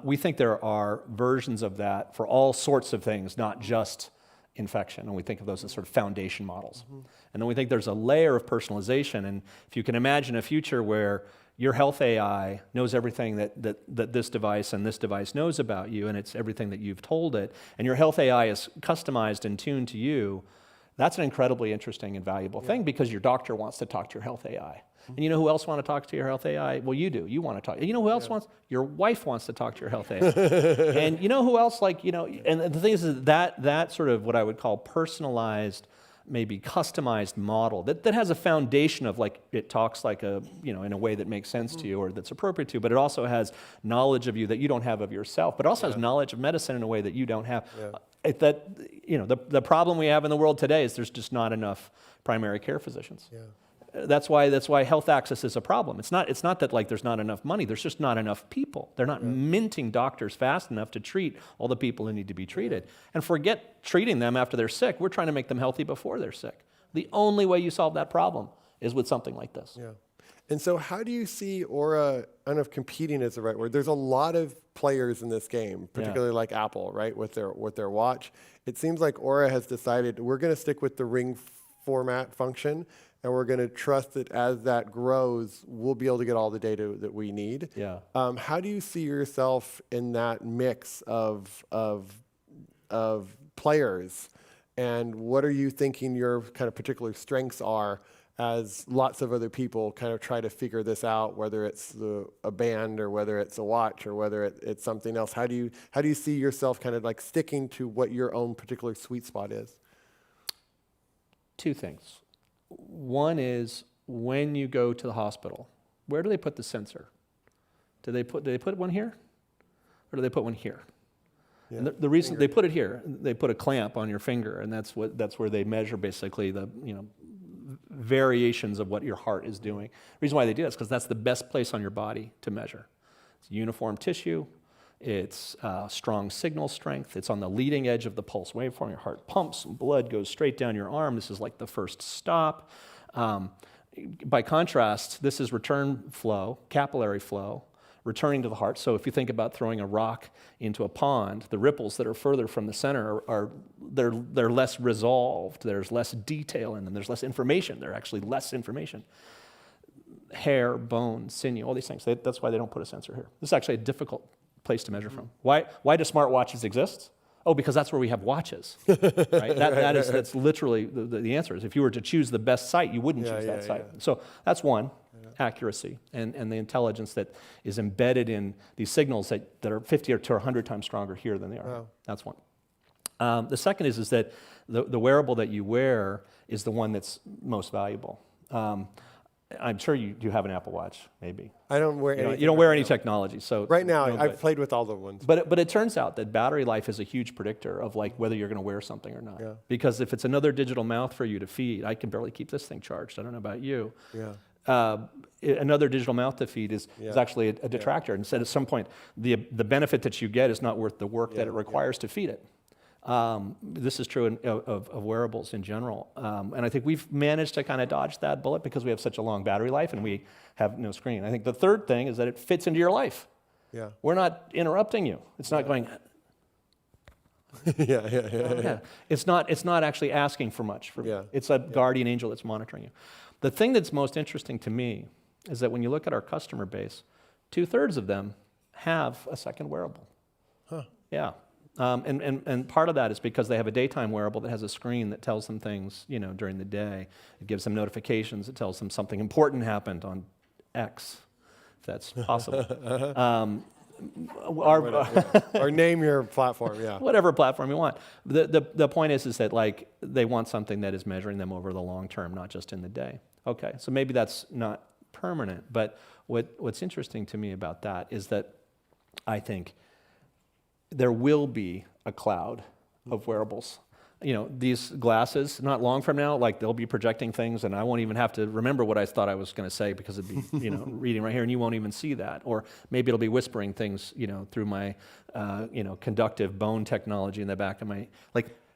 We think there are versions of that for all sorts of things, not just infection, and we think of those as sort of foundation models. And then we think there's a layer of personalization, and if you can imagine a future where your health AI knows everything that this device and this device knows about you, and it's everything that you've told it, and your health AI is customized and tuned to you, That's an incredibly interesting and valuable thing because your doctor wants to talk to your health AI. And you know who else want to talk to your health AI? Well, you do. You want to talk. You know who else wants? Your wife wants to talk to your health AI. And you know who else, and the thing is that sort of what I would call personalized, maybe customized model that has a foundation of it talks in a way that makes sense to you or that's appropriate to you, but it also has knowledge of you that you don't have of yourself, but also has knowledge of medicine in a way that you don't have. The problem we have in the world today is there's just not enough primary care physicians. That's why health access is a problem. It's not that there's not enough money. There's just not enough people. They're not minting doctors fast enough to treat all the people who need to be treated. And forget treating them after they're sick. We're trying to make them healthy before they're sick. The only way you solve that problem is with something like this. Yeah. And so how do you see Aura, I don't know if competing is the right word, there's a lot of players in this game, particularly like Apple, right, with their watch. It seems like Aura has decided we're going to stick with the ring format function, and we're going to trust that as that grows, we'll be able to get all the data that we need. Yeah. How do you see yourself in that mix of players, and what are you thinking your kind of particular strengths are as lots of other people kind of try to figure this out, whether it's a band or whether it's a watch or whether it's something else? How do you see yourself kind of sticking to what your own particular sweet spot is? Two things. One is when you go to the hospital, where do they put the sensor? Do they put one here, or do they put one here? Yeah. And the reason they put it here, they put a clamp on your finger, and that's where they measure basically the variations of what your heart is doing. The reason why they do that is because that's the best place on your body to measure. It's uniform tissue. It's strong signal strength. It's on the leading edge of the pulse waveform. Your heart pumps, and blood goes straight down your arm. This is like the first stop. By contrast, this is return flow, capillary flow, returning to the heart. So if you think about throwing a rock into a pond, the ripples that are further from the center they're less resolved. There's less detail in them. There's less information. They're actually less information. Hair, bone, sinew, all these things. That's why they don't put a sensor here. This is actually a difficult place to measure from. Why do smartwatches exist? Oh, because that's where we have watches, right? That's literally the answer is if you were to choose the best site, you wouldn't choose that site. So that's one, accuracy and the intelligence that is embedded in these signals that are 50 to 100 times stronger here than they are. Wow. That's one. The second is that the wearable that you wear is the one that's most valuable. I'm sure you have an Apple Watch, maybe. I don't wear anything. You don't wear any technology, so right now I've played with all the ones. But it turns out that battery life is a huge predictor of whether you're going to wear something or not. Yeah. Because if it's another digital mouth for you to feed, I can barely keep this thing charged. I don't know about you. Yeah. Another digital mouth to feed is actually a detractor. And said at some point, the benefit that you get is not worth the work that it requires to feed it. This is true of wearables in general. And I think we've managed to kind of dodge that bullet because we have such a long battery life and we have no screen. I think the third thing is that it fits into your life. Yeah. We're not interrupting you. It's not going... yeah. It's not actually asking for much from you. It's a guardian angel that's monitoring you. The thing that's most interesting to me is that when you look at our customer base, 2/3 of them have a second wearable. Huh. Yeah. And part of that is because they have a daytime wearable that has a screen that tells them things, during the day. It gives them notifications. It tells them something important happened on X, if that's possible. Or name your platform, yeah. Whatever platform you want. The point is that they want something that is measuring them over the long term, not just in the day. Okay, so maybe that's not permanent, but what's interesting to me about that is that I think there will be a cloud of wearables. These glasses, not long from now, they'll be projecting things and I won't even have to remember what I thought I was going to say because it'd be, reading right here and you won't even see that. Or maybe it'll be whispering things, through my, conductive bone technology in the back of my,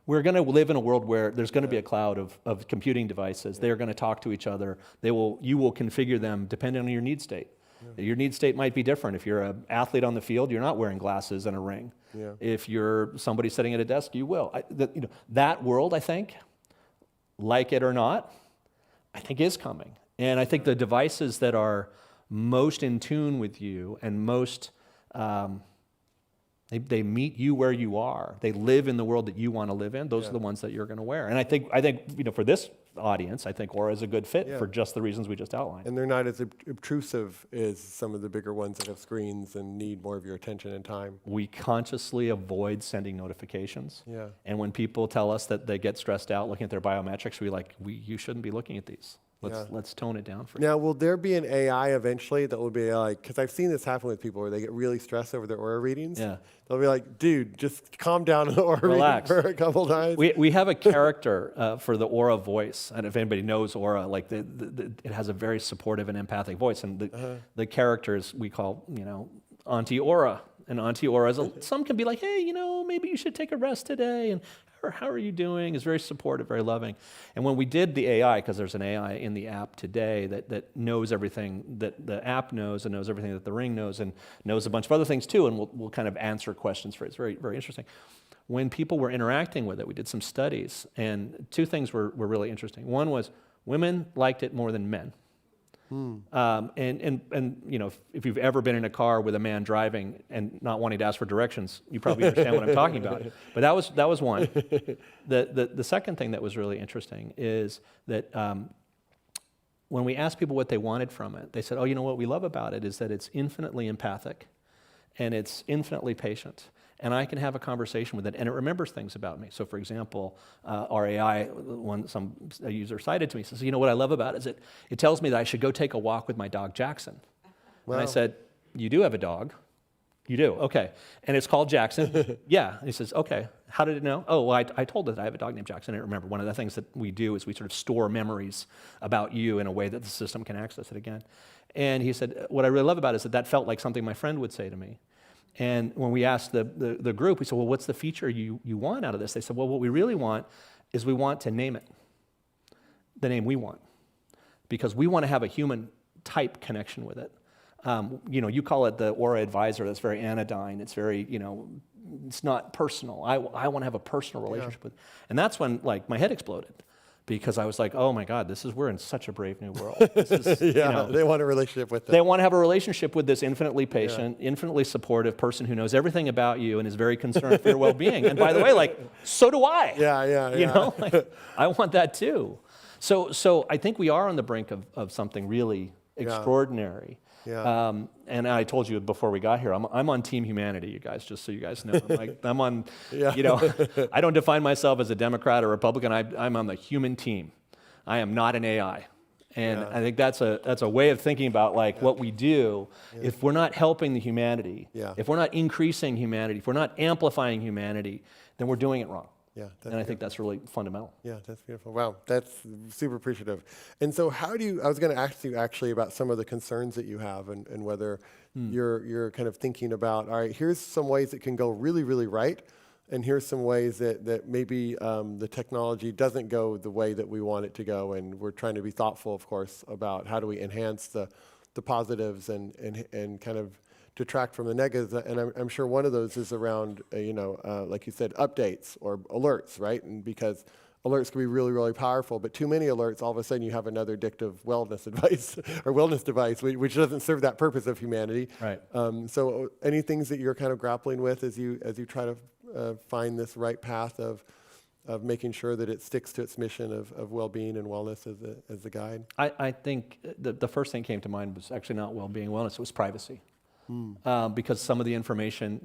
we're going to live in a world where there's going to be a cloud of computing devices. They're going to talk to each other. You will configure them depending on your need state. Yeah. Your need state might be different. If you're an athlete on the field, you're not wearing glasses and a ring. Yeah. If you're somebody sitting at a desk, you will. That world, I think, like it or not, I think is coming. And I think the devices that are most in tune with you and most They meet you where you are. They live in the world that you want to live in. Those are the ones that you're going to wear. And I think for this audience, I think Aura is a good fit for just the reasons we just outlined. And they're not as obtrusive as some of the bigger ones that have screens and need more of your attention and time. We consciously avoid sending notifications. Yeah. And when people tell us that they get stressed out looking at their biometrics, you shouldn't be looking at these. Let's tone it down for you. Now, will there be an AI eventually that will be like, because I've seen this happen with people where they get really stressed over their Aura readings. Yeah. They'll be like, dude, just calm down on the Aura reading for a couple times. We have a character for the Aura voice, and if anybody knows Aura, like it has a very supportive and empathic voice, and the characters we call, Auntie Aura. And Auntie Aura, some can be like, hey, maybe you should take a rest today, and how are you doing? Is very supportive, very loving. And when we did the AI, because there's an AI in the app today that knows everything that the app knows and knows everything that the Ring knows and knows a bunch of other things too, and we'll kind of answer questions for it. It's very, very interesting. When people were interacting with it, we did some studies, and two things were really interesting. One was women liked it more than men. If you've ever been in a car with a man driving and not wanting to ask for directions, you probably understand what I'm talking about. But that was one. The second thing that was really interesting is that when we asked people what they wanted from it, they said, what we love about it is that it's infinitely empathic and it's infinitely patient. And I can have a conversation with it, and it remembers things about me. So, for example, our AI, a user cited to me, says, what I love about it is it tells me that I should go take a walk with my dog, Jackson. Wow. And I said, you do have a dog? You do, okay. And it's called Jackson? Yeah. And he says, okay. How did it know? Oh, well, I told it that I have a dog named Jackson. And remember, one of the things that we do is we sort of store memories about you in a way that the system can access it again. And he said, what I really love about it is that felt like something my friend would say to me. And when we asked the group, we said, well, what's the feature you want out of this? They said, well, what we really want is we want to name it the name we want, because we want to have a human type connection with it. You call it the Aura Advisor. That's very anodyne. It's very, it's not personal. I want to have a personal relationship with it. And that's when, my head exploded. Because I was like, oh my God, we're in such a brave new world. This is, they want a relationship with it. They want to have a relationship with this infinitely patient, infinitely supportive person who knows everything about you and is very concerned for your well-being. And by the way, so do I. I want that too. So I think we are on the brink of something really extraordinary. Yeah. And I told you before we got here, I'm on Team Humanity, you guys, just so you guys know. I'm on, I don't define myself as a Democrat or Republican. I'm on the human team. I am not an AI. And I think that's a way of thinking about what we do. If we're not helping the humanity, if we're not increasing humanity, if we're not amplifying humanity, then we're doing it wrong. Yeah, and I think that's really fundamental. Yeah, that's beautiful. Wow, that's super appreciative. And so I was going to ask you actually about some of the concerns that you have and whether you're kind of thinking about, all right, here's some ways it can go really, really right, and here's some ways that maybe the technology doesn't go the way that we want it to go, and we're trying to be thoughtful, of course, about how do we enhance the positives and kind of detract from the negatives, and I'm sure one of those is around, like you said, updates or alerts, right? And because alerts can be really, really powerful, but too many alerts, all of a sudden you have another addictive wellness advice or wellness device, which doesn't serve that purpose of humanity. Right. So any things that you're kind of grappling with as you try to find this right path of making sure that it sticks to its mission of well-being and wellness as the guide? I think the first thing that came to mind was actually not well-being, wellness, it was privacy. Because some of the information,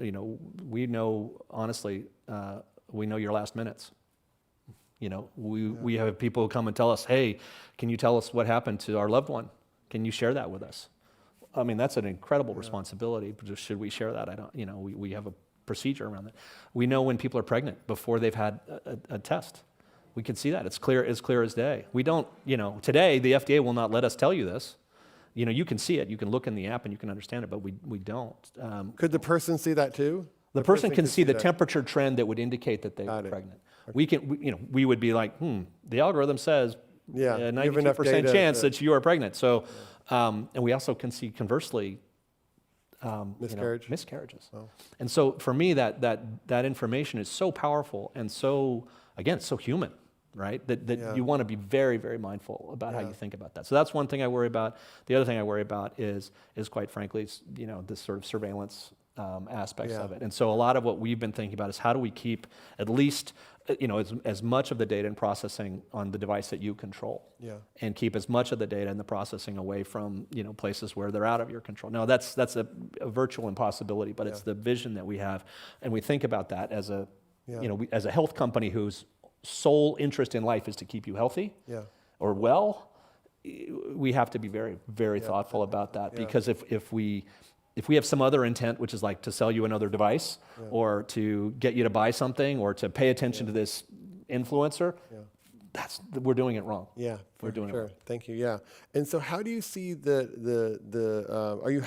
we know, honestly, we know your last minutes. We have people come and tell us, hey, can you tell us what happened to our loved one? Can you share that with us? I mean, that's an incredible responsibility. But should we share that? I don't, we have a procedure around that. We know when people are pregnant before they've had a test. We can see that. It's clear as day. We don't, today the FDA will not let us tell you this. You can see it. You can look in the app and you can understand it, but we don't. Could the person see that too? The person can see the temperature trend that would indicate that they were pregnant. Okay. We would be like, the algorithm says 92% chance that you are pregnant. So, and we also can see conversely miscarriages. Oh. And so for me, that information is so powerful and so, again, so human. Right? That you want to be very, very mindful about how you think about that. So that's one thing I worry about. The other thing I worry about is quite frankly, this sort of surveillance aspects Yeah. of it. And so a lot of what we've been thinking about is how do we keep at least as much of the data and processing on the device that you control, Yeah. and keep as much of the data and the processing away from places where they're out of your control. Now that's a virtual impossibility, but it's the vision that we have, and we think about that as a as a health company whose sole interest in life is to keep you healthy or well. We have to be very, very thoughtful about that, because if we have some other intent, which is like to sell you another device or to get you to buy something or to pay attention to this influencer, we're doing it wrong. Yeah, we're doing it wrong. Thank you. Yeah, and so how do you see are you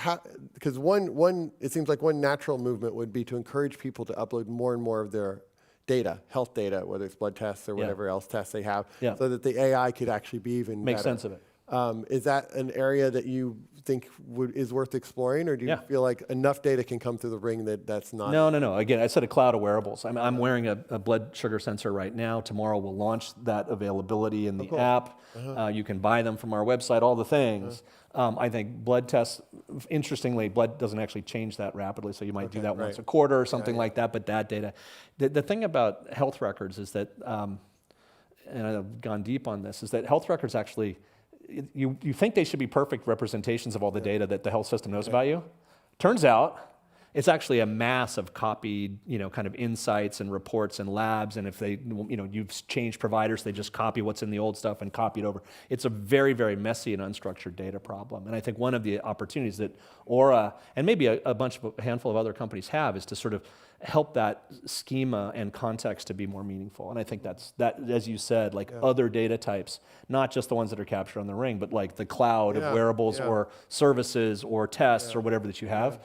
because one it seems like one natural movement would be to encourage people to upload more and more of their data, health data, whether it's blood tests or whatever else tests they have, so that the AI could actually be even Make better. sense of it. Is that an area that you think is worth exploring, or do you feel like enough data can come through the ring that's not? No. Again, I said a cloud of wearables. I'm wearing a blood sugar sensor right now. Tomorrow we'll launch that availability in the app. You can buy them from our website, all the things. I think blood tests, interestingly, blood doesn't actually change that rapidly, so you might do that once a quarter or something like that, but that data. The thing about health records is that, and I've gone deep on this, is that health records actually, you think they should be perfect representations of all the data that the health system knows about you. Turns out it's actually a mass of copied, kind of insights and reports and labs. And if they, you've changed providers, they just copy what's in the old stuff and copy it over. It's a very, very messy and unstructured data problem. And I think one of the opportunities that Aura and maybe a handful of other companies have is to sort of help that schema and context to be more meaningful. And I think that, as you said, like other data types, not just the ones that are captured on the ring, but like the cloud of wearables or services or tests or whatever that you have,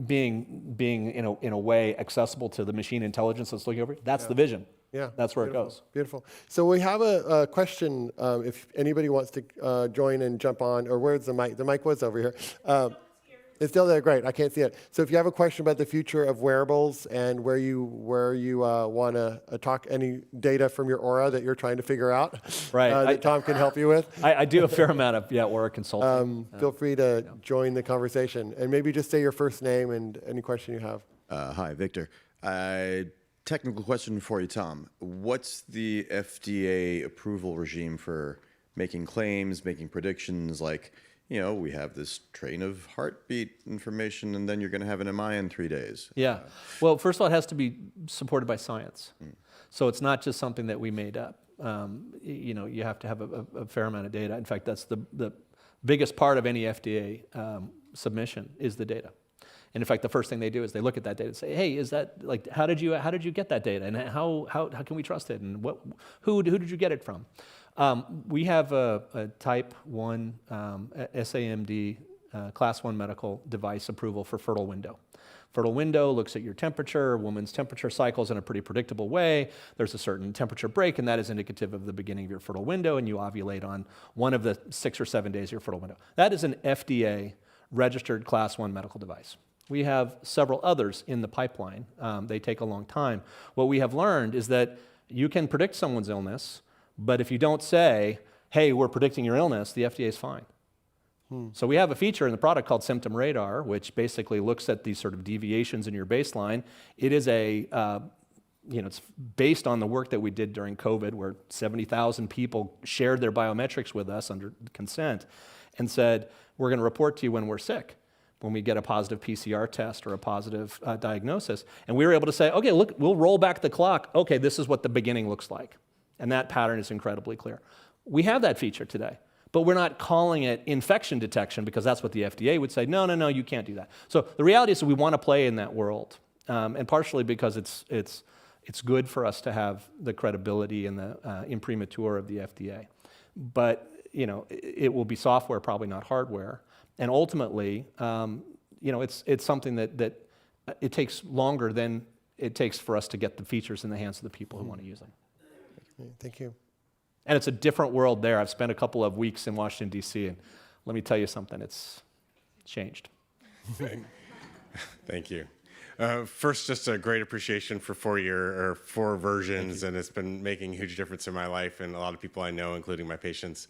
being in a way accessible to the machine intelligence that's looking over it. That's the vision. Yeah, that's where it goes. Beautiful. So we have a question. If anybody wants to join and jump on, or where's the mic? The mic was over here. It's still there. Great. I can't see it. So if you have a question about the future of wearables and where you want to talk, any data from your Aura that you're trying to figure out, that Tom can help you with. I do a fair amount of Aura consulting. Feel free to join the conversation, and maybe just say your first name and any question you have. Hi, Victor. Technical question for you, Tom. What's the FDA approval regime for making claims, making predictions like, we have this train of heartbeat information, and then you're going to have an MI in 3 days? Yeah. Well, first of all, it has to be supported by science. So it's not just something that we made up. You have to have a fair amount of data. In fact, that's the biggest part of any FDA submission is the data. And in fact, the first thing they do is they look at that data and say, "Hey, is that like how did you get that data, and how can we trust it, and who did you get it from?" We have a Type 1 SAMD Class 1 medical device approval for Fertile Window. Fertile Window looks at your temperature. A woman's temperature cycles in a pretty predictable way. There's a certain temperature break, and that is indicative of the beginning of your fertile window, and you ovulate on one of the 6 or 7 days of your fertile window. That is an FDA-registered Class 1 medical device. We have several others in the pipeline. They take a long time. What we have learned is that you can predict someone's illness, but if you don't say, "Hey, we're predicting your illness," the FDA is fine. So we have a feature in the product called Symptom Radar, which basically looks at these sort of deviations in your baseline. It is it's based on the work that we did during COVID, where 70,000 people shared their biometrics with us under consent and said, "We're going to report to you when we're sick, when we get a positive PCR test or a positive diagnosis." And we were able to say, "Okay, look, we'll roll back the clock. Okay, this is what the beginning looks like." And that pattern is incredibly clear. We have that feature today, but we're not calling it infection detection because that's what the FDA would say. No, you can't do that. So the reality is that we want to play in that world, and partially because it's good for us to have the credibility and the imprimatur of the FDA. But it will be software, probably not hardware. And ultimately, it's something that it takes longer than it takes for us to get the features in the hands of the people who want to use them. Thank you. And it's a different world there. I've spent a couple of weeks in Washington, D.C., and let me tell you something, it's changed. Thank you. First, just a great appreciation for 4 versions, and it's been making a huge difference in my life and a lot of people I know, including my patients.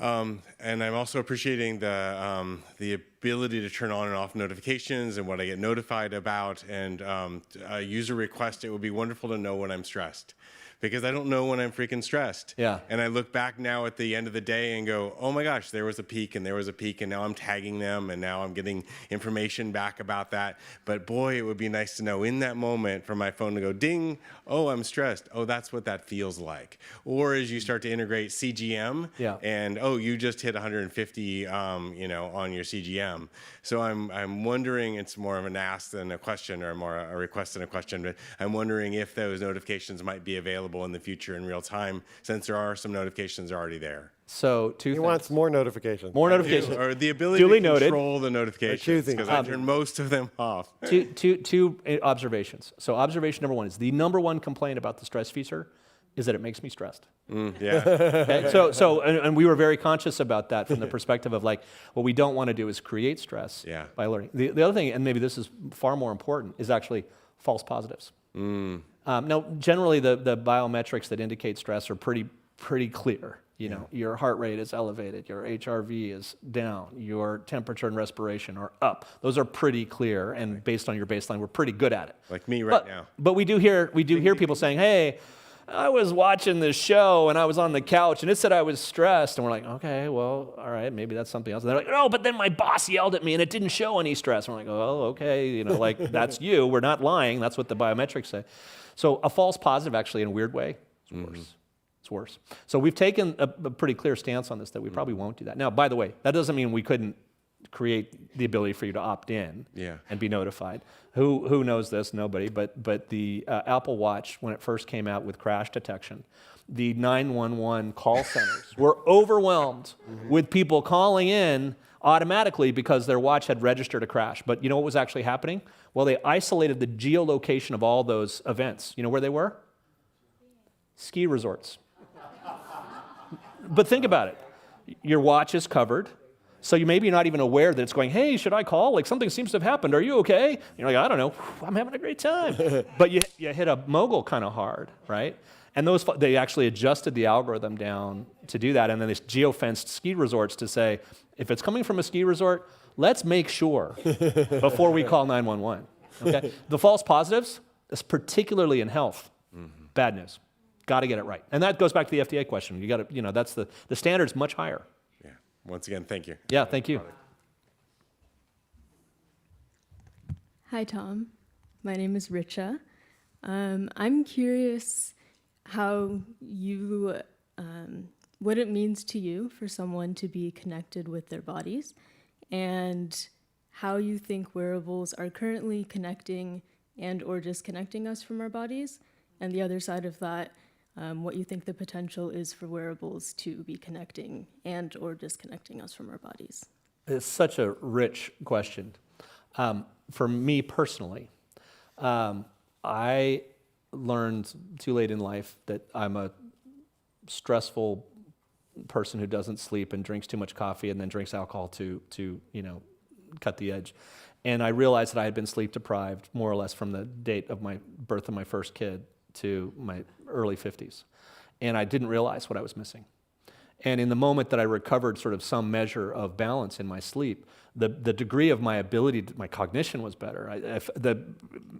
And I'm also appreciating the ability to turn on and off notifications and what I get notified about. And a user request, it would be wonderful to know when I'm stressed, because I don't know when I'm freaking stressed. Yeah. And I look back now at the end of the day and go, oh my gosh, there was a peak and there was a peak, and now I'm tagging them and now I'm getting information back about that. But boy, it would be nice to know in that moment for my phone to go ding, oh, I'm stressed. Oh, that's what that feels like. Or as you start to integrate CGM, and oh, you just hit 150, on your CGM. So I'm wondering, it's more of an ask than a question, or more a request than a question, but I'm wondering if those notifications might be available in the future in real time, since there are some notifications already there. So He wants more notifications. More notifications. Or the ability Duly to noted. control the notifications, because I turn most of them off. Two observations. So observation number one is the number one complaint about the stress feature is that it makes me stressed. Yeah. Okay? So we were very conscious about that from the perspective of like, what we don't want to do is create stress by alerting. The other thing, and maybe this is far more important, is actually false positives. Now, generally, the biometrics that indicate stress are pretty clear. Your heart rate is elevated, your HRV is down, your temperature and respiration are up. Those are pretty clear, and based on your baseline, we're pretty good at it. Like me right now. But we do hear people saying, "Hey, I was watching this show and I was on the couch and it said I was stressed," and we're like, "Okay, well, all right, maybe that's something else." And they're like, "No, but then my boss yelled at me and it didn't show any stress." And we're like, "Oh, okay, that's you. We're not lying. That's what the biometrics say." So a false positive, actually, in a weird way, is worse. It's worse. So we've taken a pretty clear stance on this that we probably won't do that. Now, by the way, that doesn't mean we couldn't create the ability for you to opt in and be notified. Who knows this? Nobody. But the Apple Watch, when it first came out with crash detection, the 911 call centers were overwhelmed with people calling in automatically because their watch had registered a crash. But you know what was actually happening? Well, they isolated the geolocation of all those events. You know where they were? Ski resorts. But think about it. Your watch is covered, so you maybe not even aware that it's going, "Hey, should I call? Like, something seems to have happened. Are you okay?" And you're like, "I don't know. I'm having a great time." But you hit a mogul kind of hard, right? And they actually adjusted the algorithm down to do that, and then they geofenced ski resorts to say, if it's coming from a ski resort, let's make sure before we call 911. Okay? The false positives, is particularly in health, bad news. Got to get it right. And that goes back to the FDA question. You got to, that's the standard's much higher. Yeah. Once again, thank you. Yeah, thank you. Hi, Tom. My name is Richa. I'm curious how you, what it means to you for someone to be connected with their bodies, and how you think wearables are currently connecting and or disconnecting us from our bodies, and the other side of that, what you think the potential is for wearables to be connecting and or disconnecting us from our bodies. It's such a rich question. For me personally, I learned too late in life that I'm a stressful person who doesn't sleep and drinks too much coffee and then drinks alcohol to cut the edge. And I realized that I had been sleep deprived more or less from the date of my birth of my first kid to my early 50s. And I didn't realize what I was missing. And in the moment that I recovered sort of some measure of balance in my sleep, the degree of my ability, my cognition was better. The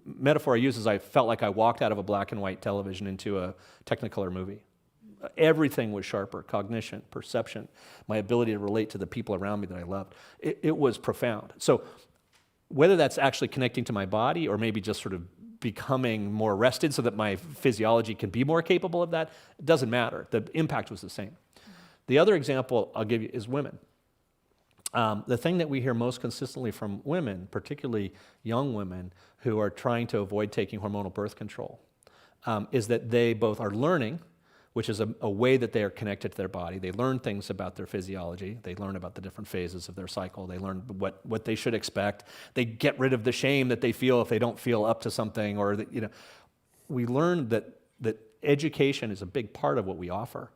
metaphor I use is I felt like I walked out of a black and white television into a Technicolor movie. Everything was sharper: cognition, perception, my ability to relate to the people around me that I loved. It was profound. So whether that's actually connecting to my body or maybe just sort of becoming more rested so that my physiology can be more capable of that, it doesn't matter. The impact was the same. The other example I'll give you is women. The thing that we hear most consistently from women, particularly young women who are trying to avoid taking hormonal birth control, is that they both are learning, which is a way that they are connected to their body. They learn things about their physiology. They learn about the different phases of their cycle. They learn what they should expect. They get rid of the shame that they feel if they don't feel up to something, or that, we learn that education is a big part of what we offer.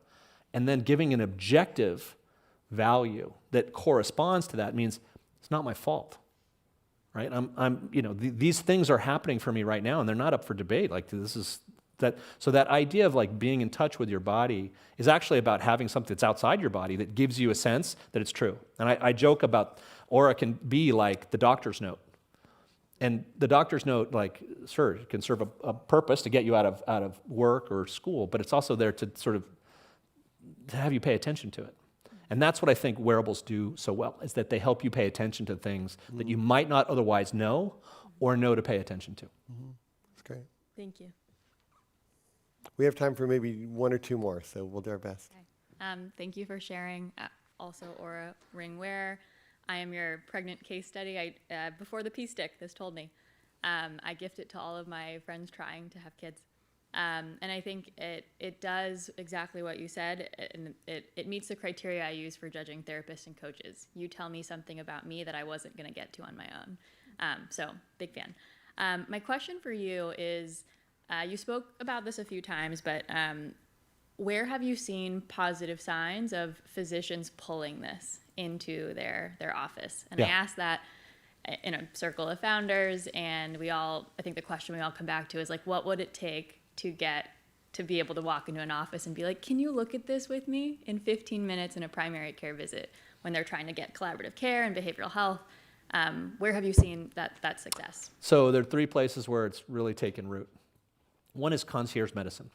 And then giving an objective value that corresponds to that means it's not my fault, right? These things are happening for me right now, and they're not up for debate. Like, this is So that idea of like being in touch with your body is actually about having something that's outside your body that gives you a sense that it's true. And I joke about aura can be like the doctor's note. And the doctor's note, like, sure, it can serve a purpose to get you out of work or school, but it's also there to sort of to have you pay attention to it. And that's what I think wearables do so well, is that they help you pay attention to things that you might not otherwise know or know to pay attention to. That's great. Thank you. We have time for maybe one or two more, so we'll do our best. Thank you for sharing. Also, Aura Ring Wear. I am your pregnant case study. Before the pee stick, this told me. I gift it to all of my friends trying to have kids. And I think it does exactly what you said, and it meets the criteria I use for judging therapists and coaches. You tell me something about me that I wasn't going to get to on my own. So, big fan. My question for you is, you spoke about this a few times, but where have you seen positive signs of physicians pulling this into their office? And I ask that in a circle of founders, and I think the question we all come back to is like, what would it take to be able to walk into an office and be like, can you look at this with me in 15 minutes in a primary care visit when they're trying to get collaborative care and behavioral health? Where have you seen that success? So there are three places where it's really taken root. One is concierge medicine.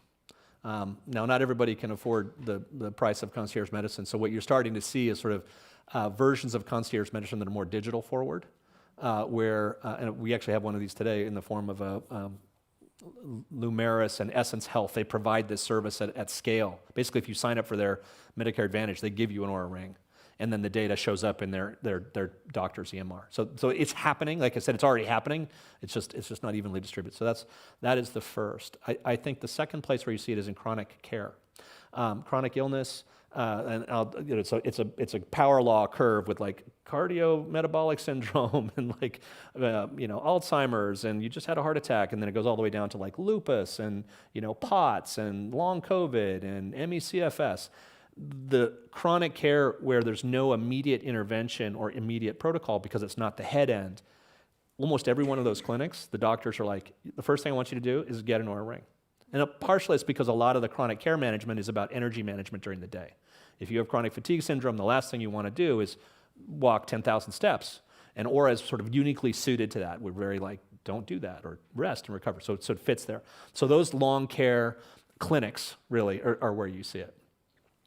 Now, not everybody can afford the price of concierge medicine, so what you're starting to see is sort of versions of concierge medicine that are more digital forward, and we actually have one of these today in the form of a Lumeris and Essence Health. They provide this service at scale. Basically, if you sign up for their Medicare Advantage, they give you an Aura Ring, and then the data shows up in their doctor's EMR. So it's happening. Like I said, it's already happening. It's just not evenly distributed. So that is the first. I think the second place where you see it is in chronic care, chronic illness. So it's a power law curve with like cardiometabolic syndrome and like Alzheimer's, and you just had a heart attack, and then it goes all the way down to like lupus and POTS and long COVID and ME/CFS. The chronic care where there's no immediate intervention or immediate protocol because it's not the head end. Almost every one of those clinics, the doctors are like, the first thing I want you to do is get an Aura Ring. And partially it's because a lot of the chronic care management is about energy management during the day. If you have chronic fatigue syndrome, the last thing you want to do is walk 10,000 steps. And Aura is sort of uniquely suited to that. We're very like, don't do that, or rest and recover. So it fits there. So those long care clinics really are where you see it.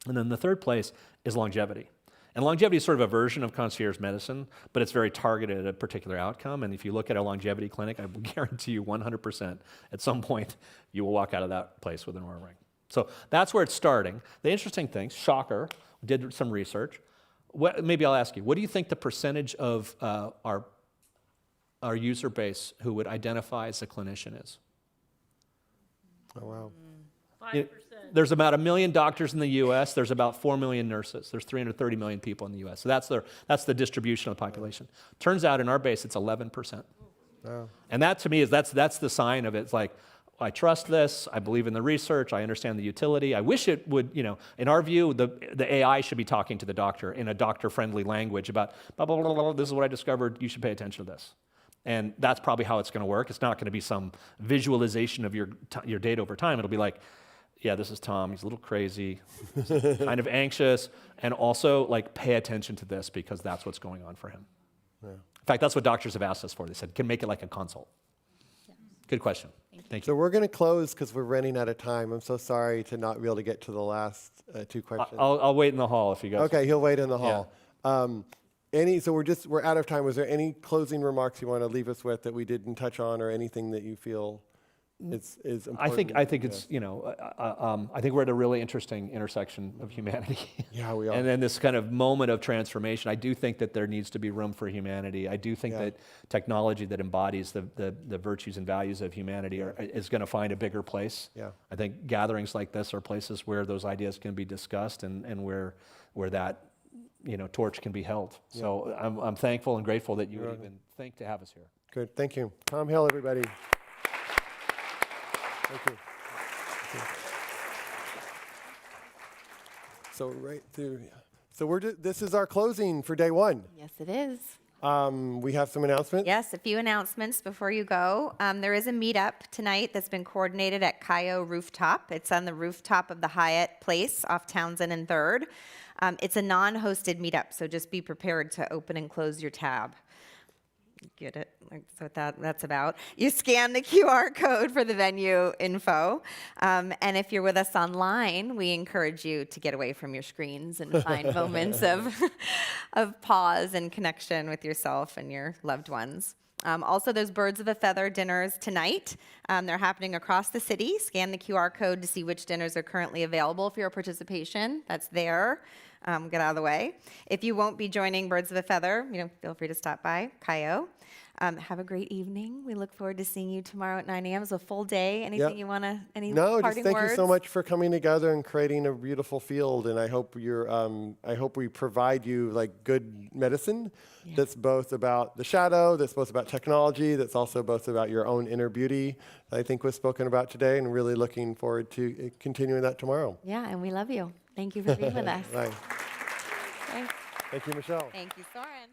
And then the third place is longevity. And longevity is sort of a version of concierge medicine, but it's very targeted at a particular outcome. And if you look at a longevity clinic, I guarantee you 100% at some point you will walk out of that place with an Aura Ring. So that's where it's starting. The interesting thing, shocker, did some research. Maybe I'll ask you, what do you think the percentage of our user base who would identify as a clinician is? Oh, wow. 5%. There's about 1 million doctors in the U.S. There's about 4 million nurses. There's 330 million people in the U.S. So that's the distribution of the population. Turns out in our base, it's 11%. Wow. And that to me is that's the sign of it. It's like, I trust this. I believe in the research. I understand the utility. I wish it would, in our view, the AI should be talking to the doctor in a doctor-friendly language about, blah, blah, blah, blah, this is what I discovered. You should pay attention to this. And that's probably how it's going to work. It's not going to be some visualization of your data over time. It'll be like, yeah, this is Tom. He's a little crazy, kind of anxious, and also like pay attention to this because that's what's going on for him. Yeah. In fact, that's what doctors have asked us for. They said, can make it like a consult. Yeah. Good question. Thank you. So we're going to close because we're running out of time. I'm so sorry to not be able to get to the last two questions. I'll wait in the hall if you guys. Okay, he'll wait in the hall. Yeah. So we're out of time. Was there any closing remarks you want to leave us with that we didn't touch on, or anything that you feel is important? I think it's I think we're at a really interesting intersection of humanity. Yeah, we are. And then this kind of moment of transformation. I do think that there needs to be room for humanity. I do think that technology that embodies the virtues and values of humanity is going to find a bigger place. Yeah. I think gatherings like this are places where those ideas can be discussed and where that torch can be held. Yeah. So I'm thankful and grateful that you would even think to have us here. Good. Thank you. Tom Hill, everybody. Thank you. So right through. So this is our closing for day one. Yes, it is. We have some announcements. Yes, a few announcements before you go. There is a meetup tonight that's been coordinated at Cayo Rooftop. It's on the rooftop of the Hyatt Place off Townsend and 3rd. It's a non-hosted meetup, so just be prepared to open and close your tab. Get it? That's what that's about. You scan the QR code for the venue info. And if you're with us online, we encourage you to get away from your screens and find moments of pause and connection with yourself and your loved ones. Also, there's Birds of a Feather dinners tonight. They're happening across the city. Scan the QR code to see which dinners are currently available for your participation. That's there. Get out of the way. If you won't be joining Birds of a Feather, feel free to stop by Cayo. Have a great evening. We look forward to seeing you tomorrow at 9 a.m. It's a full day. Anything you want to, any No, just parting thank words? you so much for coming together and creating a beautiful field. And I hope I hope we provide you like good medicine that's both about the shadow, that's both about technology, that's also both about your own inner beauty. I think was spoken about today, and really looking forward to continuing that tomorrow. Yeah, and we love you. Thank you for being with us. Bye. Thanks. Thank you, Michelle. Thank you, Soren.